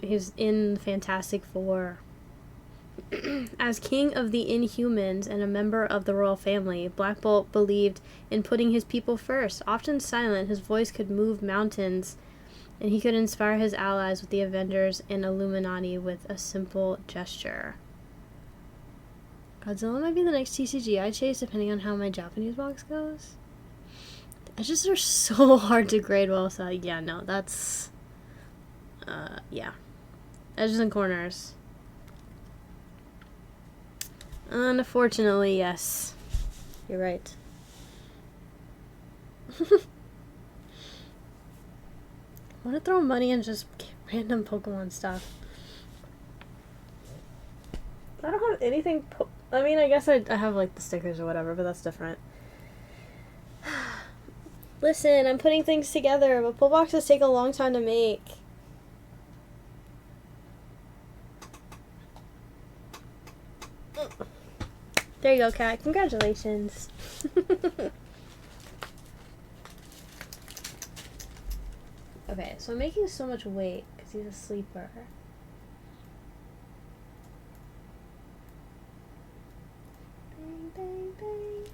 He's in Fantastic Four. As king of the Inhumans and a member of the royal family, Black Bolt believed in putting his people first. Often silent, his voice could move mountains, and he could inspire his allies with the Avengers and Illuminati with a simple gesture. Godzilla might be the next TCG I chase, depending on how my Japanese box goes. Edges are so hard to grade well, so yeah, no, that's... yeah. Edges and corners. Unfortunately, yes. You're right. I want to throw money and just get random Pokemon stuff. I don't have anything... I mean, I guess I have, like, the stickers or whatever, but that's different. Listen, I'm putting things together, but pull boxes take a long time to make. There you go, Kat. Congratulations. Okay, so I'm making so much weight because he's a sleeper. Bang, bang, bang.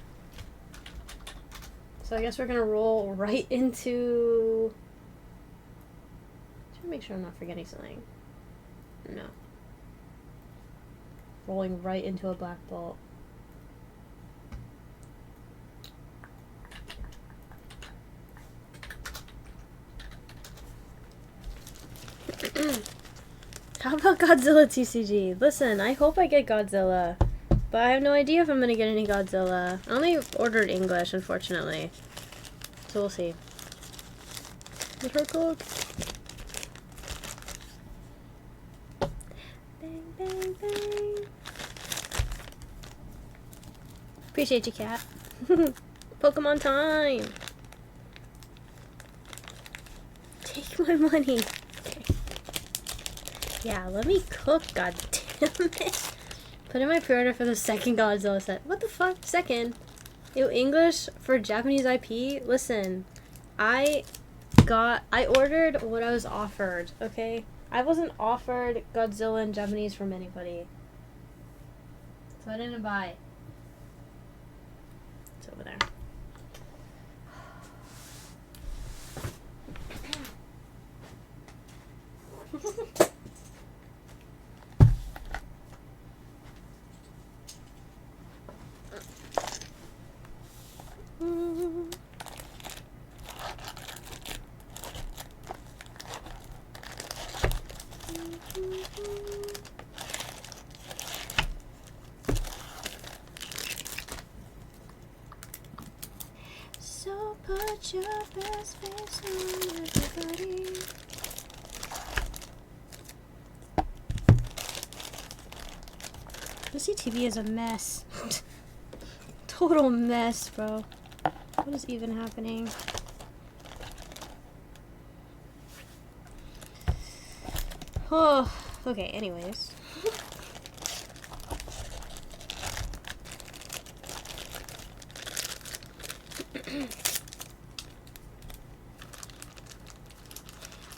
So I guess we're gonna roll right into... Trying to make sure I'm not forgetting something. No. Rolling right into a Black Bolt. How about Godzilla TCG? Listen, I hope I get Godzilla, but I have no idea if I'm gonna get any Godzilla. I only ordered English, unfortunately, so we'll see. Let her cook. Bang, bang, bang. Appreciate you, Cat. Pokemon time. Take my money. Yeah, let me cook, god damn it. Put in my pre-order for the second Godzilla set. What the fuck? Second? Ew, English for Japanese IP? Listen, I ordered what I was offered, okay? I wasn't offered Godzilla in Japanese from anybody. So I didn't buy it. It's over there. So put your best face on everybody. The CTV is a mess. Total mess, bro. What is even happening? Oh, okay, anyways.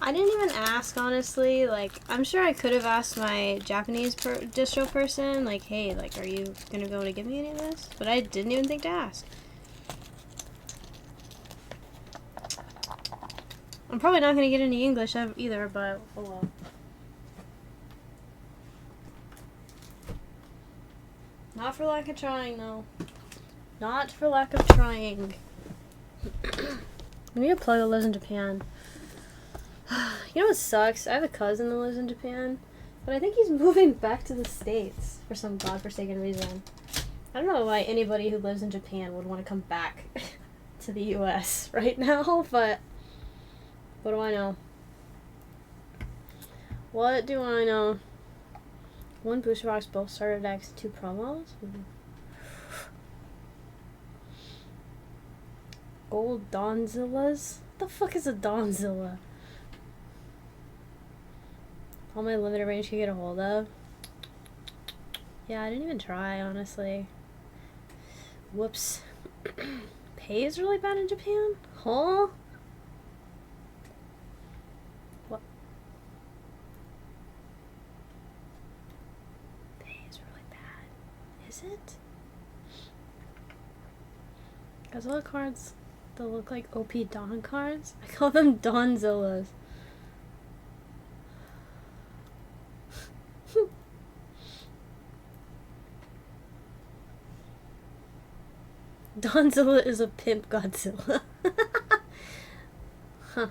I didn't even ask, honestly. Like, I'm sure I could have asked my Japanese distro person, like, hey, like, are you gonna be able to give me any of this? But I didn't even think to ask. I'm probably not gonna get any English either, but oh well. Not for lack of trying, though. Not for lack of trying. I need a plug that lives in Japan. You know what sucks? I have a cousin that lives in Japan, but I think he's moving back to the States for some godforsaken reason. I don't know why anybody who lives in Japan would want to come back to the US right now, but what do I know? What do I know? One booster box, both starter decks, 2 promos? Gold Donzillas? What the fuck is a Donzilla? All my limited range can get a hold of. Yeah, I didn't even try, honestly. Whoops. Pay is really bad in Japan? Huh? What? Pay is Donzilla cards that look like OP Don cards. I call them Donzillas. Donzilla is a pimp Godzilla. Huh.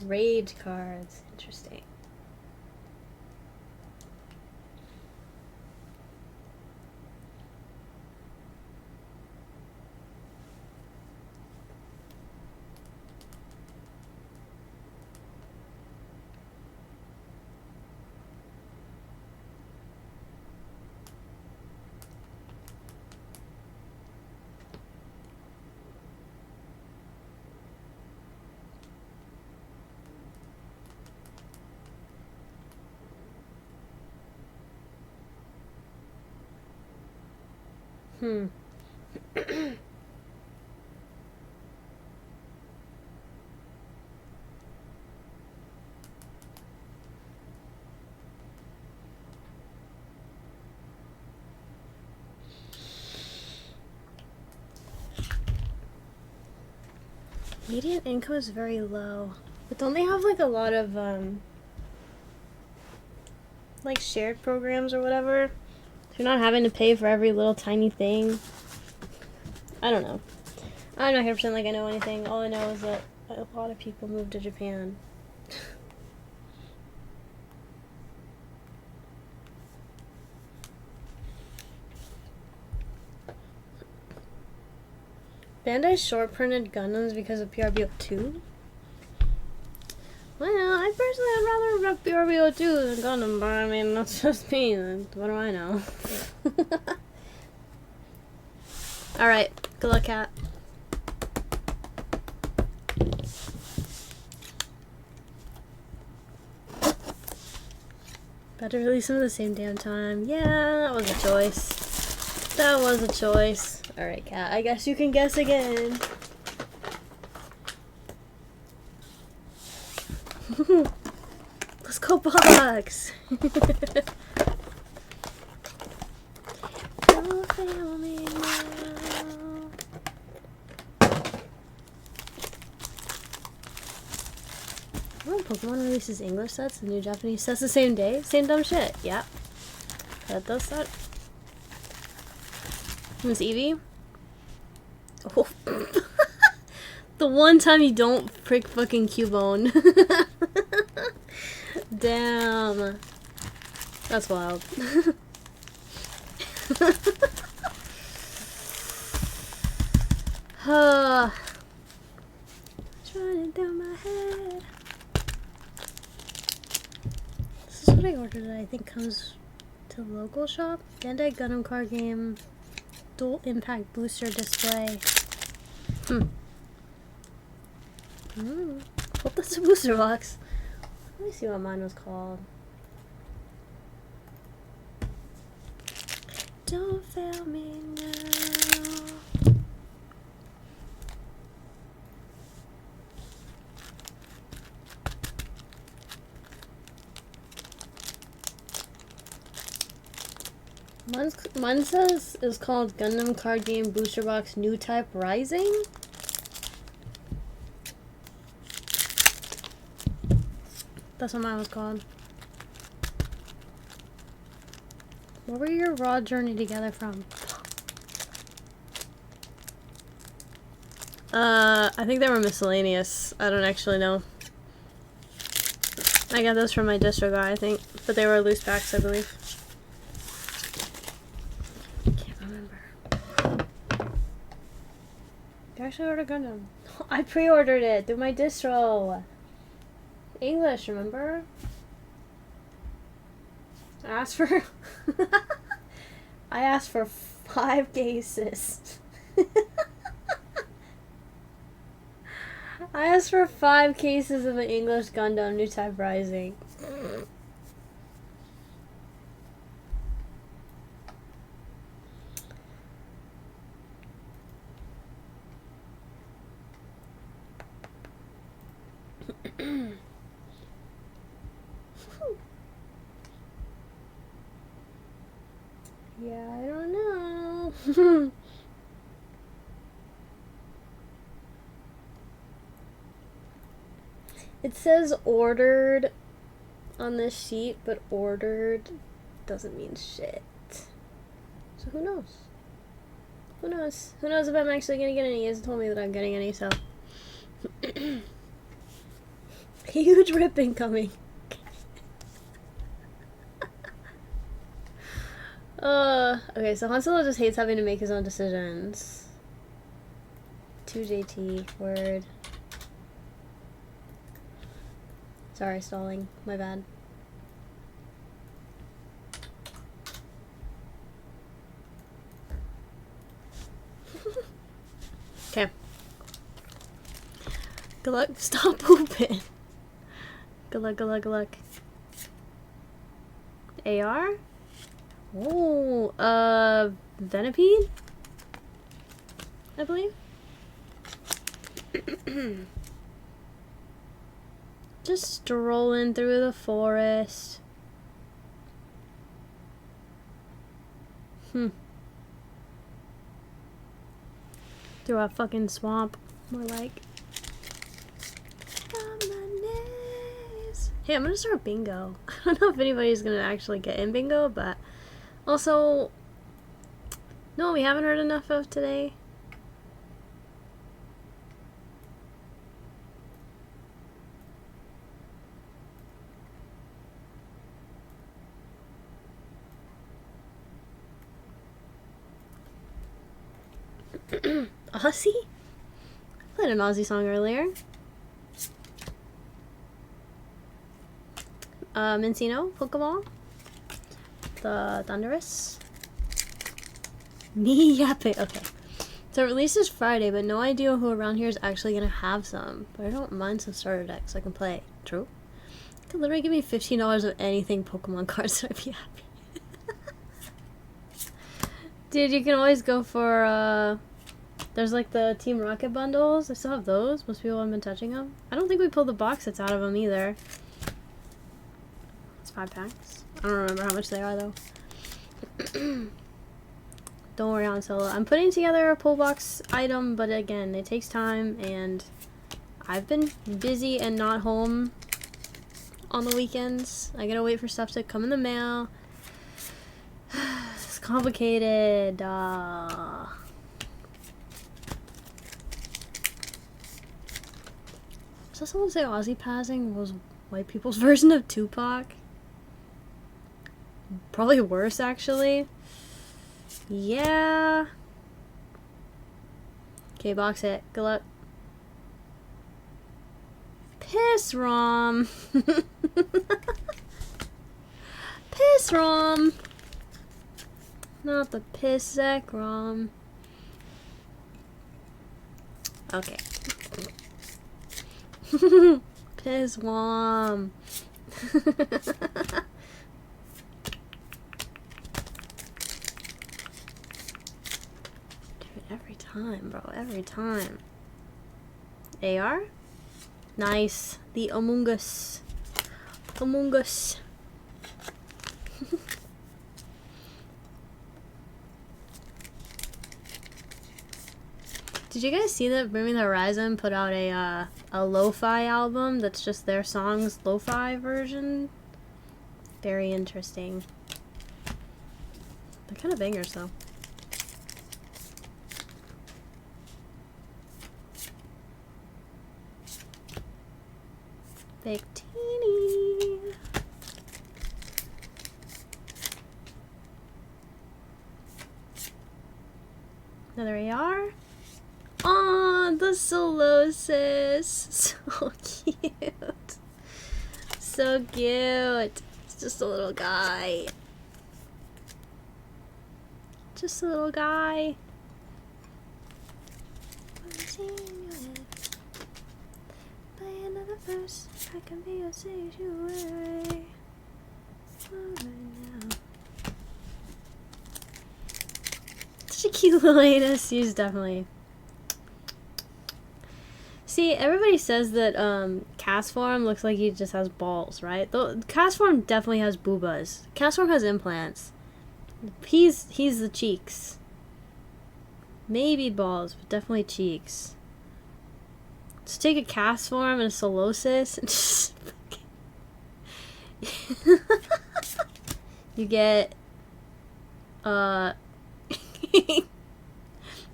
Rage cards. Interesting. Median income is very low. But don't they have like a lot of like shared programs or whatever? So you're not having to pay for every little tiny thing. I don't know. I'm not 100% like I know anything. All I know is that a lot of people moved to Japan. Bandai short printed Gundams because of PRBO 2? Well, I personally would rather rep PRBO 2 than Gundam, but I mean, that's just me. What do I know? Alright, good luck, cat. Better release them at the same damn time. Yeah, that was a choice. That was a choice. Alright, cat, I guess you can guess again. Let's go, box! Don't fail me now. When Pokemon releases English sets and new Japanese sets the same day? Same dumb shit. Yeah. That does that. Miss Eevee? Oh. The one time you don't prick fucking Cubone. Damn. That's wild. It's running down my head. This is what I ordered that I think comes to the local shop. Bandai Gundam card game. Dual impact booster display. Hope that's a booster box. Let me see what mine was called. Don't fail me now. Mine says is called Gundam Card Game Booster Box New Type Rising. That's what mine was called. Where were your Raw Journey together from? I think they were miscellaneous. I don't actually know. I got those from my distro guy, I think. But they were loose packs, I believe. Can't remember. Did I actually order Gundam? I pre-ordered it through my distro. English, remember? I asked for 5 cases. I asked for 5 cases of an English Gundam New Type Rising. Yeah, I don't know. It says ordered on this sheet, but ordered doesn't mean shit. So who knows? Who knows? Who knows if I'm actually gonna get any? He hasn't told me that I'm getting any, so. Huge rip incoming. Okay, so Han Solo just hates having to make his own decisions. 2JT, word. Sorry, stalling. My bad. Okay. Good luck. Stop pooping. Good luck, good luck, good luck. AR? Oh, Venipede? I believe. Just strolling through the forest. Through a fucking swamp. More like. Hey, I'm gonna start bingo. I don't know if anybody's gonna actually get in bingo, but also, no, we haven't heard enough of today. Aussie? I played an Aussie song earlier. Mincino, Pokeball. The Thunderous. Me yapping. Okay. So it releases Friday, but no idea who around here is actually gonna have some. But I don't mind some starter decks so I can play. True. You could literally give me $15 of anything Pokemon cards and I'd be happy. Dude, you can always go for, there's like the Team Rocket bundles. I still have those. Most people haven't been touching them. I don't think we pulled the box sets out of them either. It's 5 packs. I don't remember how much they are though. Don't worry, Han Solo. I'm putting together a pull box item, but again, it takes time and I've been busy and not home on the weekends. I gotta wait for stuff to come in the mail. It's complicated. Was that someone say Aussie passing was white people's version of Tupac? Probably worse, actually. Yeah. Okay, box it. Good luck. Piss Rom. Piss Rom. Not the piss sack Rom. Okay. Piss Wom. Every time, bro. Every time. AR? Nice. The Among Us. Among Us. Did you guys see that Bring Me the Horizon put out a lo-fi album that's just their songs lo-fi version? Very interesting. They're kind of bangers though. Victini. Another AR. Aw, the Solosis. So cute. So cute. It's just a little guy. Just a little guy. Play another verse. I can be your sanctuary. Right now. Such a cute little anus. He's definitely. See, everybody says that Castform looks like he just has balls, right? Though Castform definitely has boobas. Castform has implants. He's the cheeks. Maybe balls, but definitely cheeks. So take a cast form and a Solosis and just you get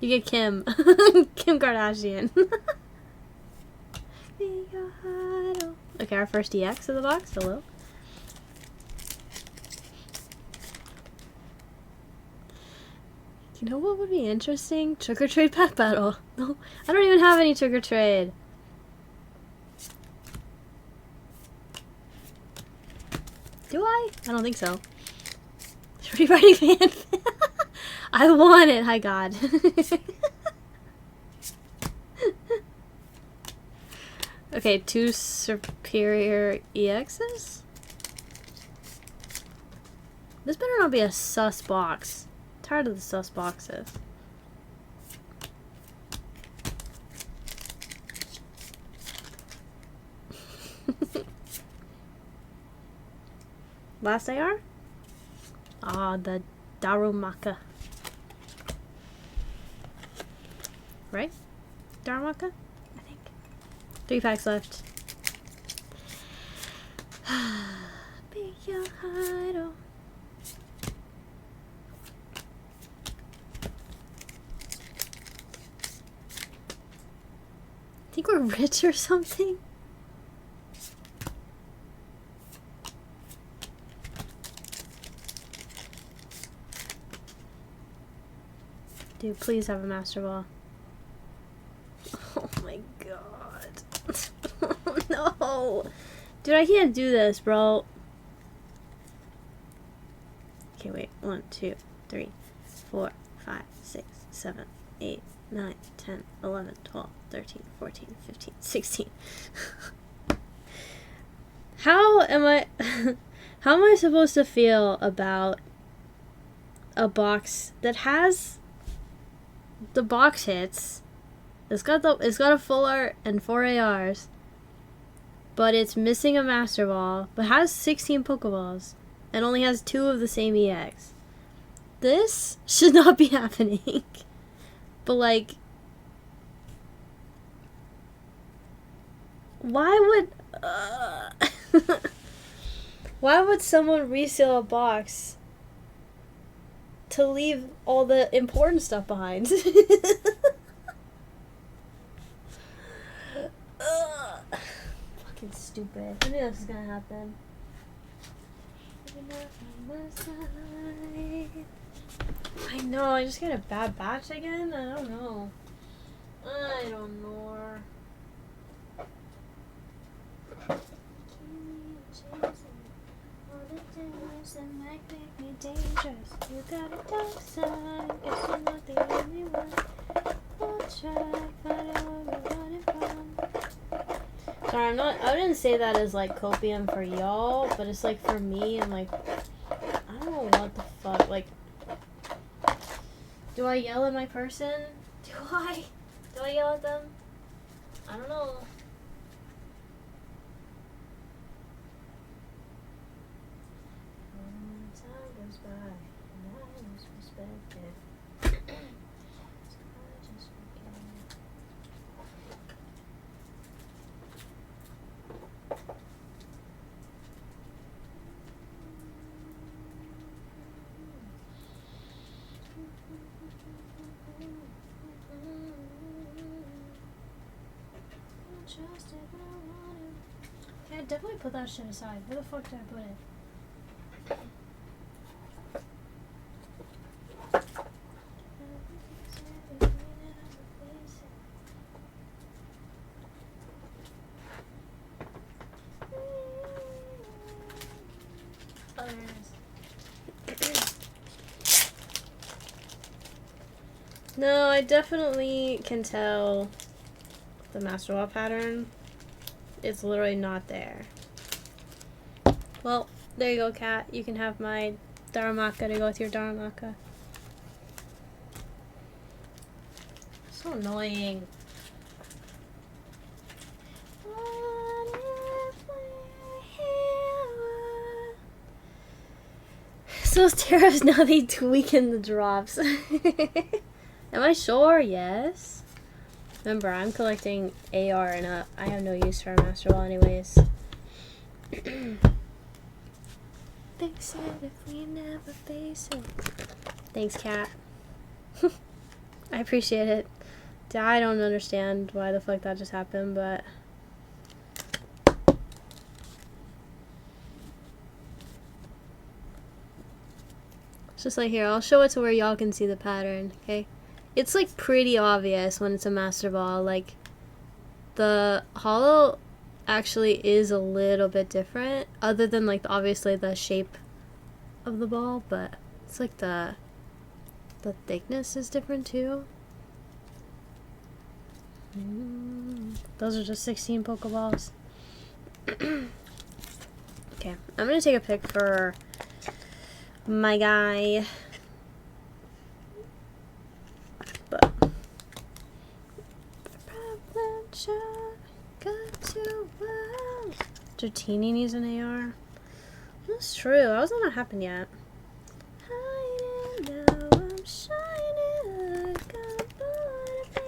you get Kim Kim Kardashian. Okay, our first EX in the box. Hello. You know what would be interesting? Trick or Trade pack battle. No, I don't even have any Trick or Trade. Do I? I don't think so. Rewriting fan. I want it. Hi God. Okay, 2 superior EXs. This better not be a sus box. I'm tired of the sus boxes. Last AR? Ah, the Darumaka. Right? Darumaka? I think. 3 packs left. Be your idol. Think we're rich or something? Dude, please have a Master Ball. Oh my god. No. Dude, I can't do this, bro. Okay, wait. 1, 2, 3, 4, 5, 6, 7, 8, 9, 10, 11, 12, 13, 14, 15, 16. How am I supposed to feel about a box that has the box hits? It's got a full art and 4 ARs, but it's missing a Master Ball, but has 16 Pokeballs and only has 2 of the same EX. This should not be happening. But like, why would someone reseal a box to leave all the important stuff behind? Fucking stupid. I knew this was gonna happen. I know, I just get a bad batch again? I don't know. I don't know. You got a dark side, guess you're not the only one. We'll try, find out where we're running from. Sorry, I didn't say that as like copium for y'all, but it's like for me, I'm like, I don't know what the fuck, like, do I yell at my person? Do I yell at them? I don't know. Time goes by and I lose perspective. So I just forget. Okay, I definitely put that shit aside. Where the fuck did I put it? Oh, there it is. No, I definitely can tell the Master Ball pattern. It's literally not there. Well, there you go, Kat. You can have my Darumaka to go with your Darumaka. So annoying. So Tara's now they tweaking the drops. Am I sure? Yes. Remember, I'm collecting AR and up. I have no use for a Master Ball anyways. They said if we never face it. Thanks, Cat. I appreciate it. I don't understand why the fuck that just happened, but... It's just like here, I'll show it to where y'all can see the pattern, okay? It's like pretty obvious when it's a Master Ball. Like, the hollow actually is a little bit different, other than like obviously the shape of the ball, but it's like the thickness is different too. Those are just 16 Pokeballs. Okay, I'm gonna take a pic for my guy. But Dratini needs an AR. That's true. How has that not happened yet? Hiding now, I'm shining like a butterfly.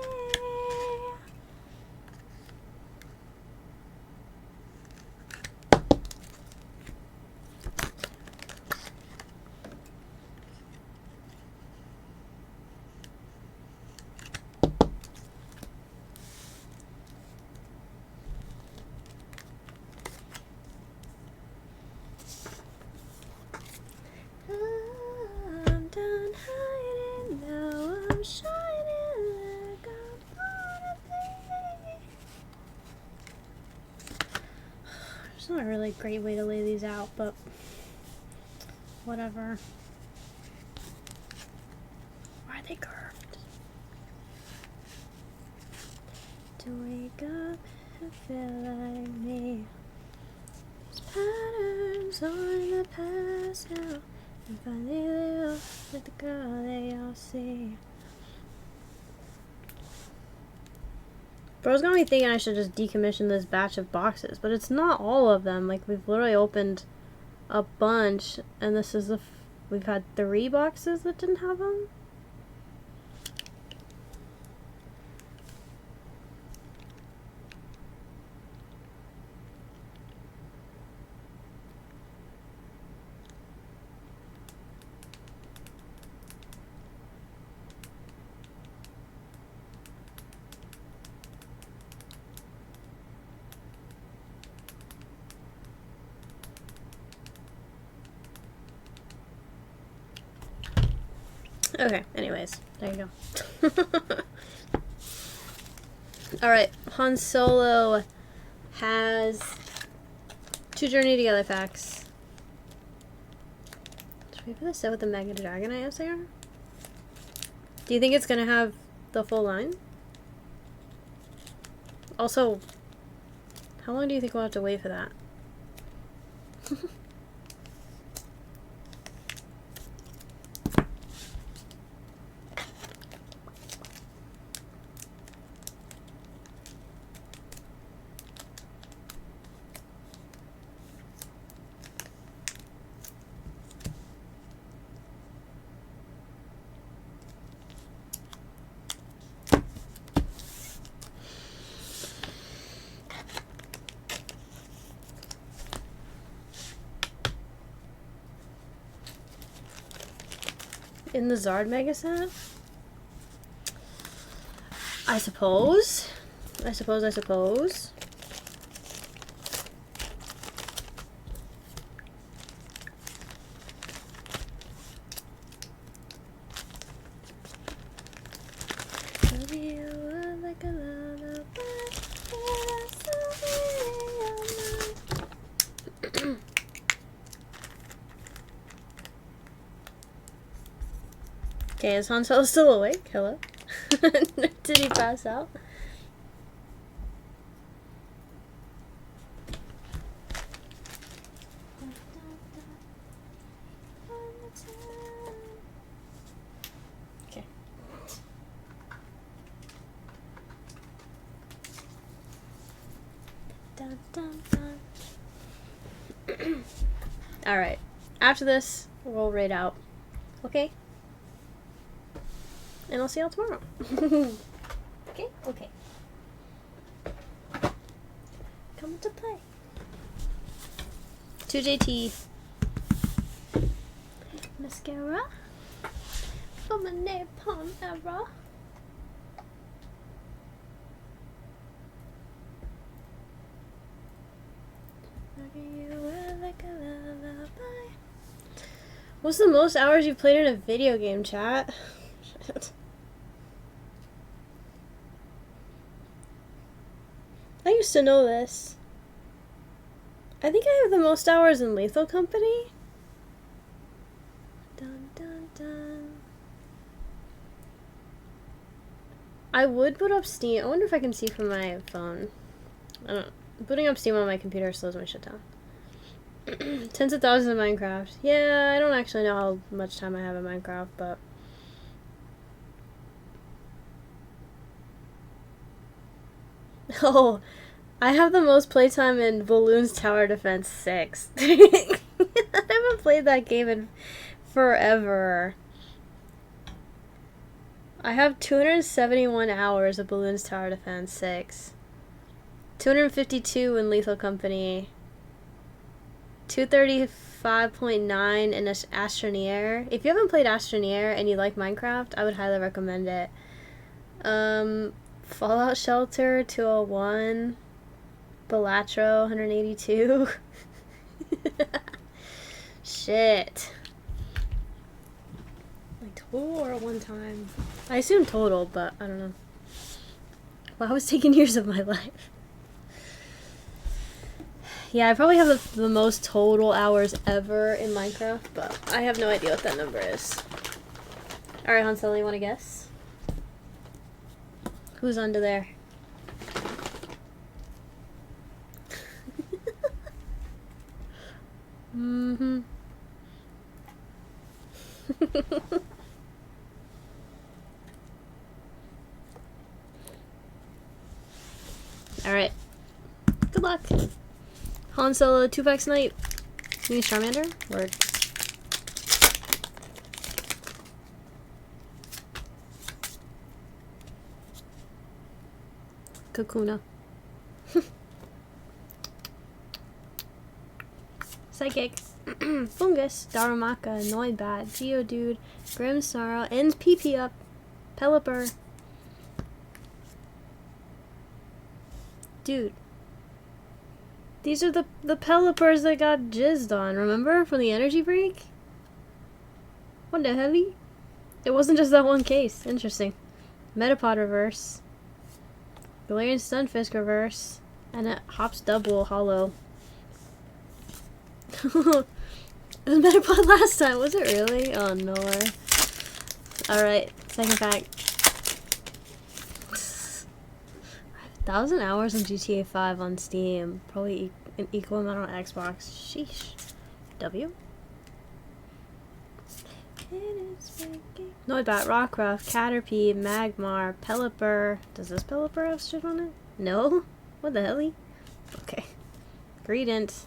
I'm done hiding now, I'm shining like a butterfly. There's not a really great way to lay these out, but whatever. Why are they curved? To wake up and feel like me. These patterns are in the past now. And finally live with the girl they all see. Bro's got me thinking I should just decommission this batch of boxes, but it's not all of them. Like, we've literally opened a bunch, and this is we've had 3 boxes that didn't have them. Okay, anyways, there you go. Alright, Han Solo has 2 Journey Together packs. Should we put this out with the Mega Dragonite up there? Do you think it's gonna have the full line? Also, how long do you think we'll have to wait for that? In the Zard Mega Set? I suppose. I suppose. Okay, is Han Solo still awake? Hello? Did he pass out? Okay. Dun, dun, dun. Alright. After this, we'll raid out. Okay? And I'll see y'all tomorrow. Okay? Okay. Come to play. 2JT. Mascara. For my napalm era. What's the most hours you've played in a video game, chat? I used to know this. I think I have the most hours in Lethal Company. Dun, dun, dun. I would boot up Steam. I wonder if I can see from my phone. I don't know. Booting up Steam on my computer slows my shit down. Tens of thousands of Minecraft. Yeah, I don't actually know how much time I have in Minecraft, but... Oh, I have the most playtime in Balloons Tower Defense 6. I haven't played that game in forever. I have 271 hours of Balloons Tower Defense 6. 252 in Lethal Company. 235.9 in Astroneer. If you haven't played Astroneer and you like Minecraft, I would highly recommend it. Fallout Shelter 201. Balatro 182. Shit. Like total or one time? I assume total, but I don't know. Well, I was taking years of my life. Yeah, I probably have the most total hours ever in Minecraft, but I have no idea what that number is. Alright, Hansel, you want to guess? Who's under there? Mm-hmm. Alright. Good luck. Han Solo 2-pack Snipe. You need Charmander? Word. Kakuna. Psychic. Fungus. Darumaka. Noibat. Geodude. Grimmsnarl. Ends PP up. Pelipper. Dude. These are the Pelipers that got jizzed on, remember? From the energy break? What the hell? It wasn't just that one case. Interesting. Metapod reverse. Galarian Stunfisk reverse. And it hops double hollow. It was Metapod last time, was it really? Oh no. Alright, second pack. 1,000 hours on GTA 5 on Steam. Probably an equal amount on Xbox. Sheesh. W? Noibat, Rockruff, Caterpie, Magmar, Pelipper. Does this Pelipper have shit on it? No? What the hell? Okay. Greedent.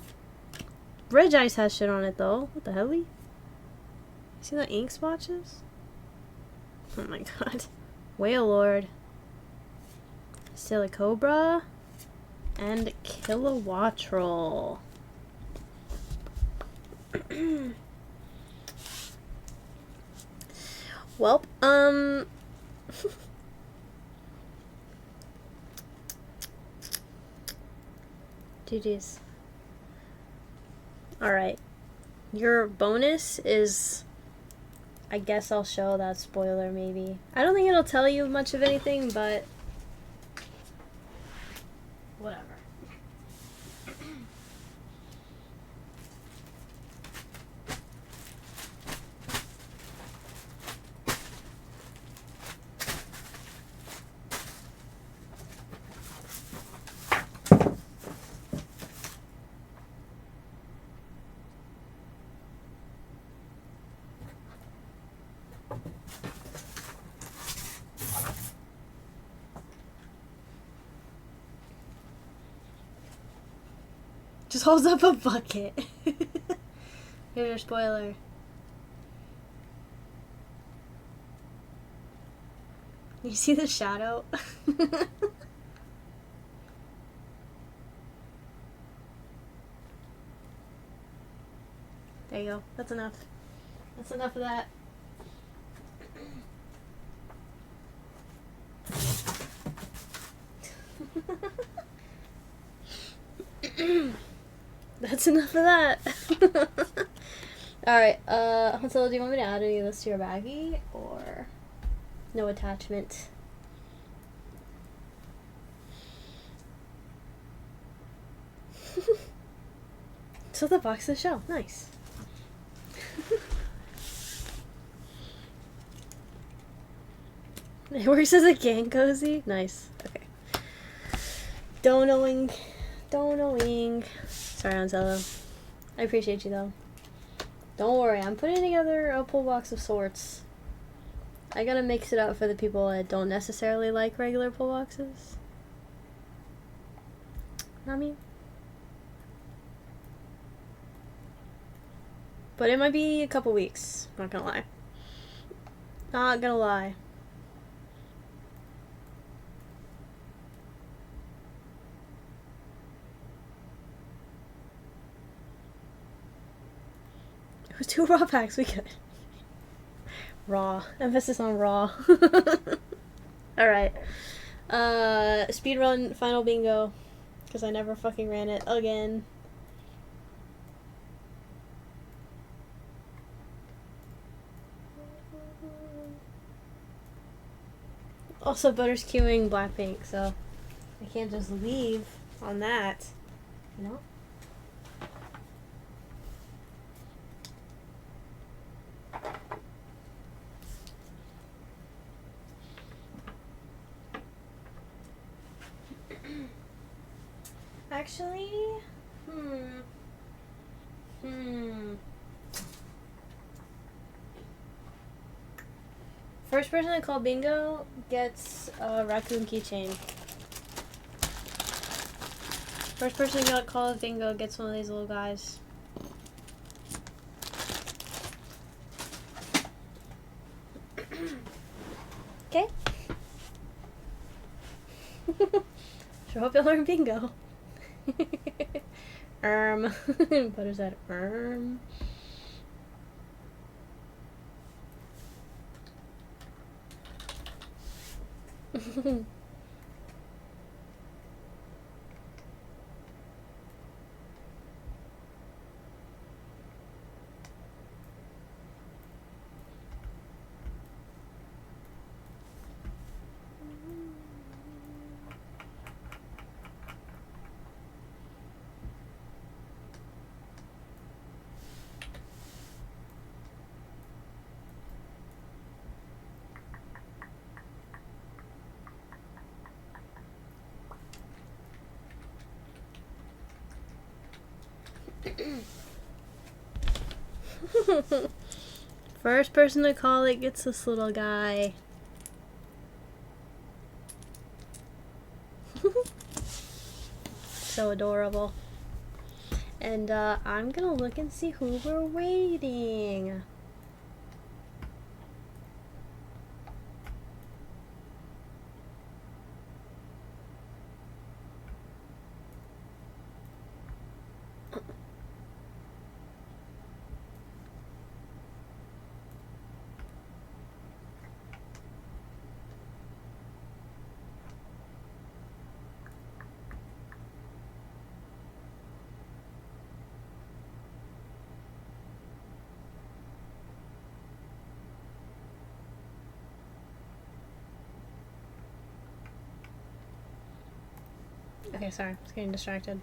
Regice has shit on it though. What the hell? See the ink swatches? Oh my god. Wailord. Silicobra. And Kilowattrel. Well, GG's. Alright. Your bonus is... I guess I'll show that spoiler, maybe. I don't think it'll tell you much of anything, but... whatever. Just holds up a bucket. Here's your spoiler. You see the shadow? There you go. That's enough. That's enough of that. That's enough of that. Alright, Hansel, do you want me to add any of this to your baggie? Or no attachment? So the box of the shell. Nice. It works as a gang cozy. Nice. Okay. Donoing. Sorry, Ansello. I appreciate you though. Don't worry, I'm putting together a pull box of sorts. I gotta mix it up for the people that don't necessarily like regular pull boxes. Not me. But it might be a couple weeks. Not gonna lie. Not gonna lie. It was 2 raw packs, we could. Raw. Emphasis on raw. Alright. Speedrun final bingo. Because I never fucking ran it again. Also, Butter's queuing Blackpink, so I can't just leave on that, you know? Actually, First person to call bingo gets a raccoon keychain. First person to call bingo gets one of these little guys. Okay. Sure hope you'll learn bingo. What is that? First person to call it gets this little guy. So adorable. And I'm gonna look and see who we're waiting. Okay, sorry, I was getting distracted.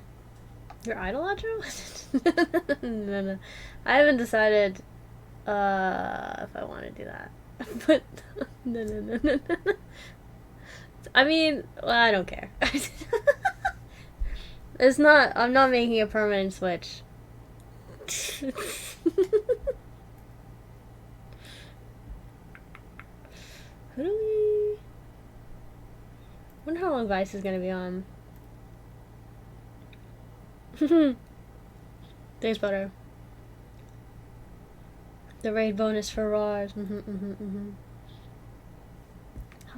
Your idol outro? No. I haven't decided if I want to do that. But no. I mean, well, I don't care. It's not, I'm not making a permanent switch. Who do we... I wonder how long Weiss is gonna be on. Thanks, Butter. The raid bonus for Raws. How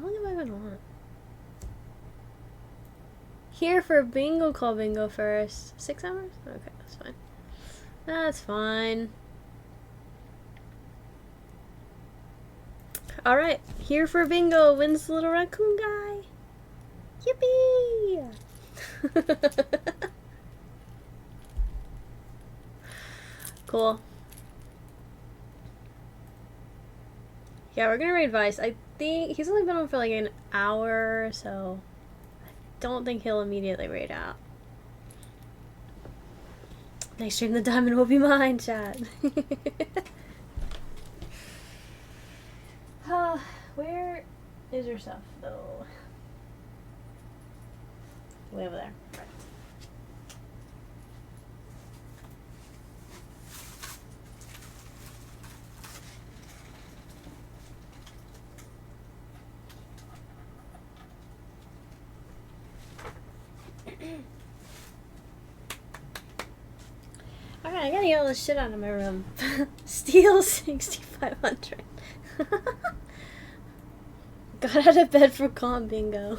long have I been on? Here for bingo, call bingo first. 6 hours? Okay, that's fine. That's fine. Alright, here for bingo wins the little raccoon guy. Yippee! Cool. Yeah, we're gonna raid Weiss. I think he's only been on for like an hour, so I don't think he'll immediately raid out. Next stream, the diamond will be mine, chat. Where is your stuff, though? Way over there. Alright, I gotta get all this shit out of my room. Steal 6,500. Got out of bed for calm bingo.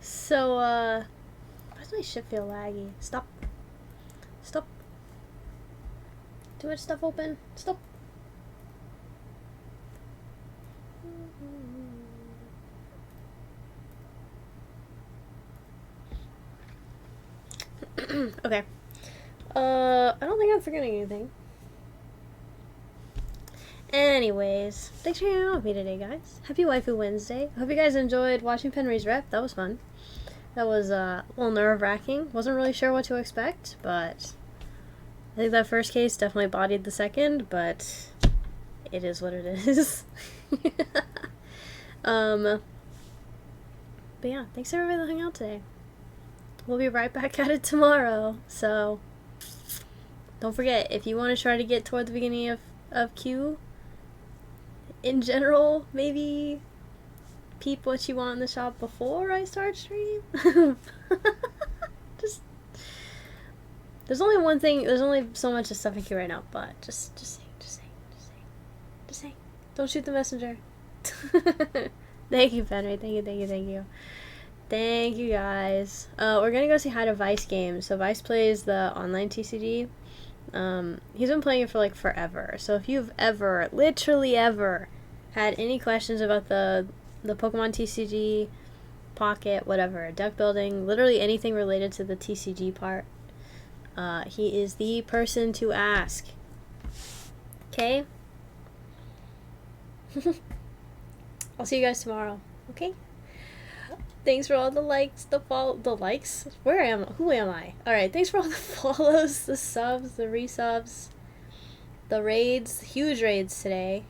So, why does my shit feel laggy? Stop. Stop. Too much stuff open. Stop. Okay. I don't think I'm forgetting anything. Anyways, thanks for hanging out with me today, guys. Happy Waifu Wednesday. I hope you guys enjoyed watching Penry's rep. That was fun. That was a little nerve-wracking. Wasn't really sure what to expect, but I think that first case definitely bodied the second, but it is what it is. But yeah, thanks everybody that hung out today. We'll be right back at it tomorrow, so don't forget, if you want to try to get toward the beginning of Q, in general, maybe peep what you want in the shop before I start stream. Just, there's only one thing, there's only so much of stuff I can right now, but just saying. Don't shoot the messenger. Thank you, Penry. Thank you. Thank you, guys. We're gonna go say hi to Weiss Games. So Weiss plays the online TCG. He's been playing it for like forever. So if you've ever, literally ever, had any questions about the Pokemon TCG, Pocket, whatever, deck building, literally anything related to the TCG part, he is the person to ask. Okay? I'll see you guys tomorrow. Okay? Thanks for all the likes, the likes? Who am I? Alright, thanks for all the follows, the subs, the resubs, the raids, huge raids today.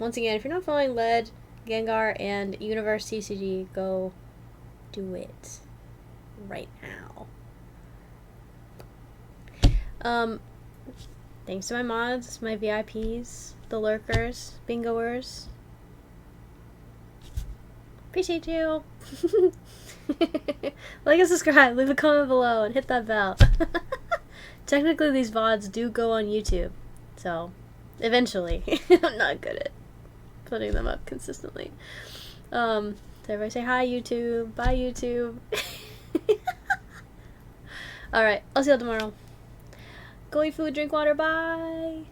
Once again, if you're not following LED, Gengar, and Universe TCG, go do it right now. Thanks to my mods, my VIPs, the lurkers, bingoers. Appreciate you. Like and subscribe, leave a comment below, and hit that bell. Technically, these VODs do go on YouTube, so eventually. I'm not good at putting them up consistently. So everybody say hi, YouTube. Bye, YouTube. Alright, I'll see you all tomorrow. Go eat food, drink water, bye.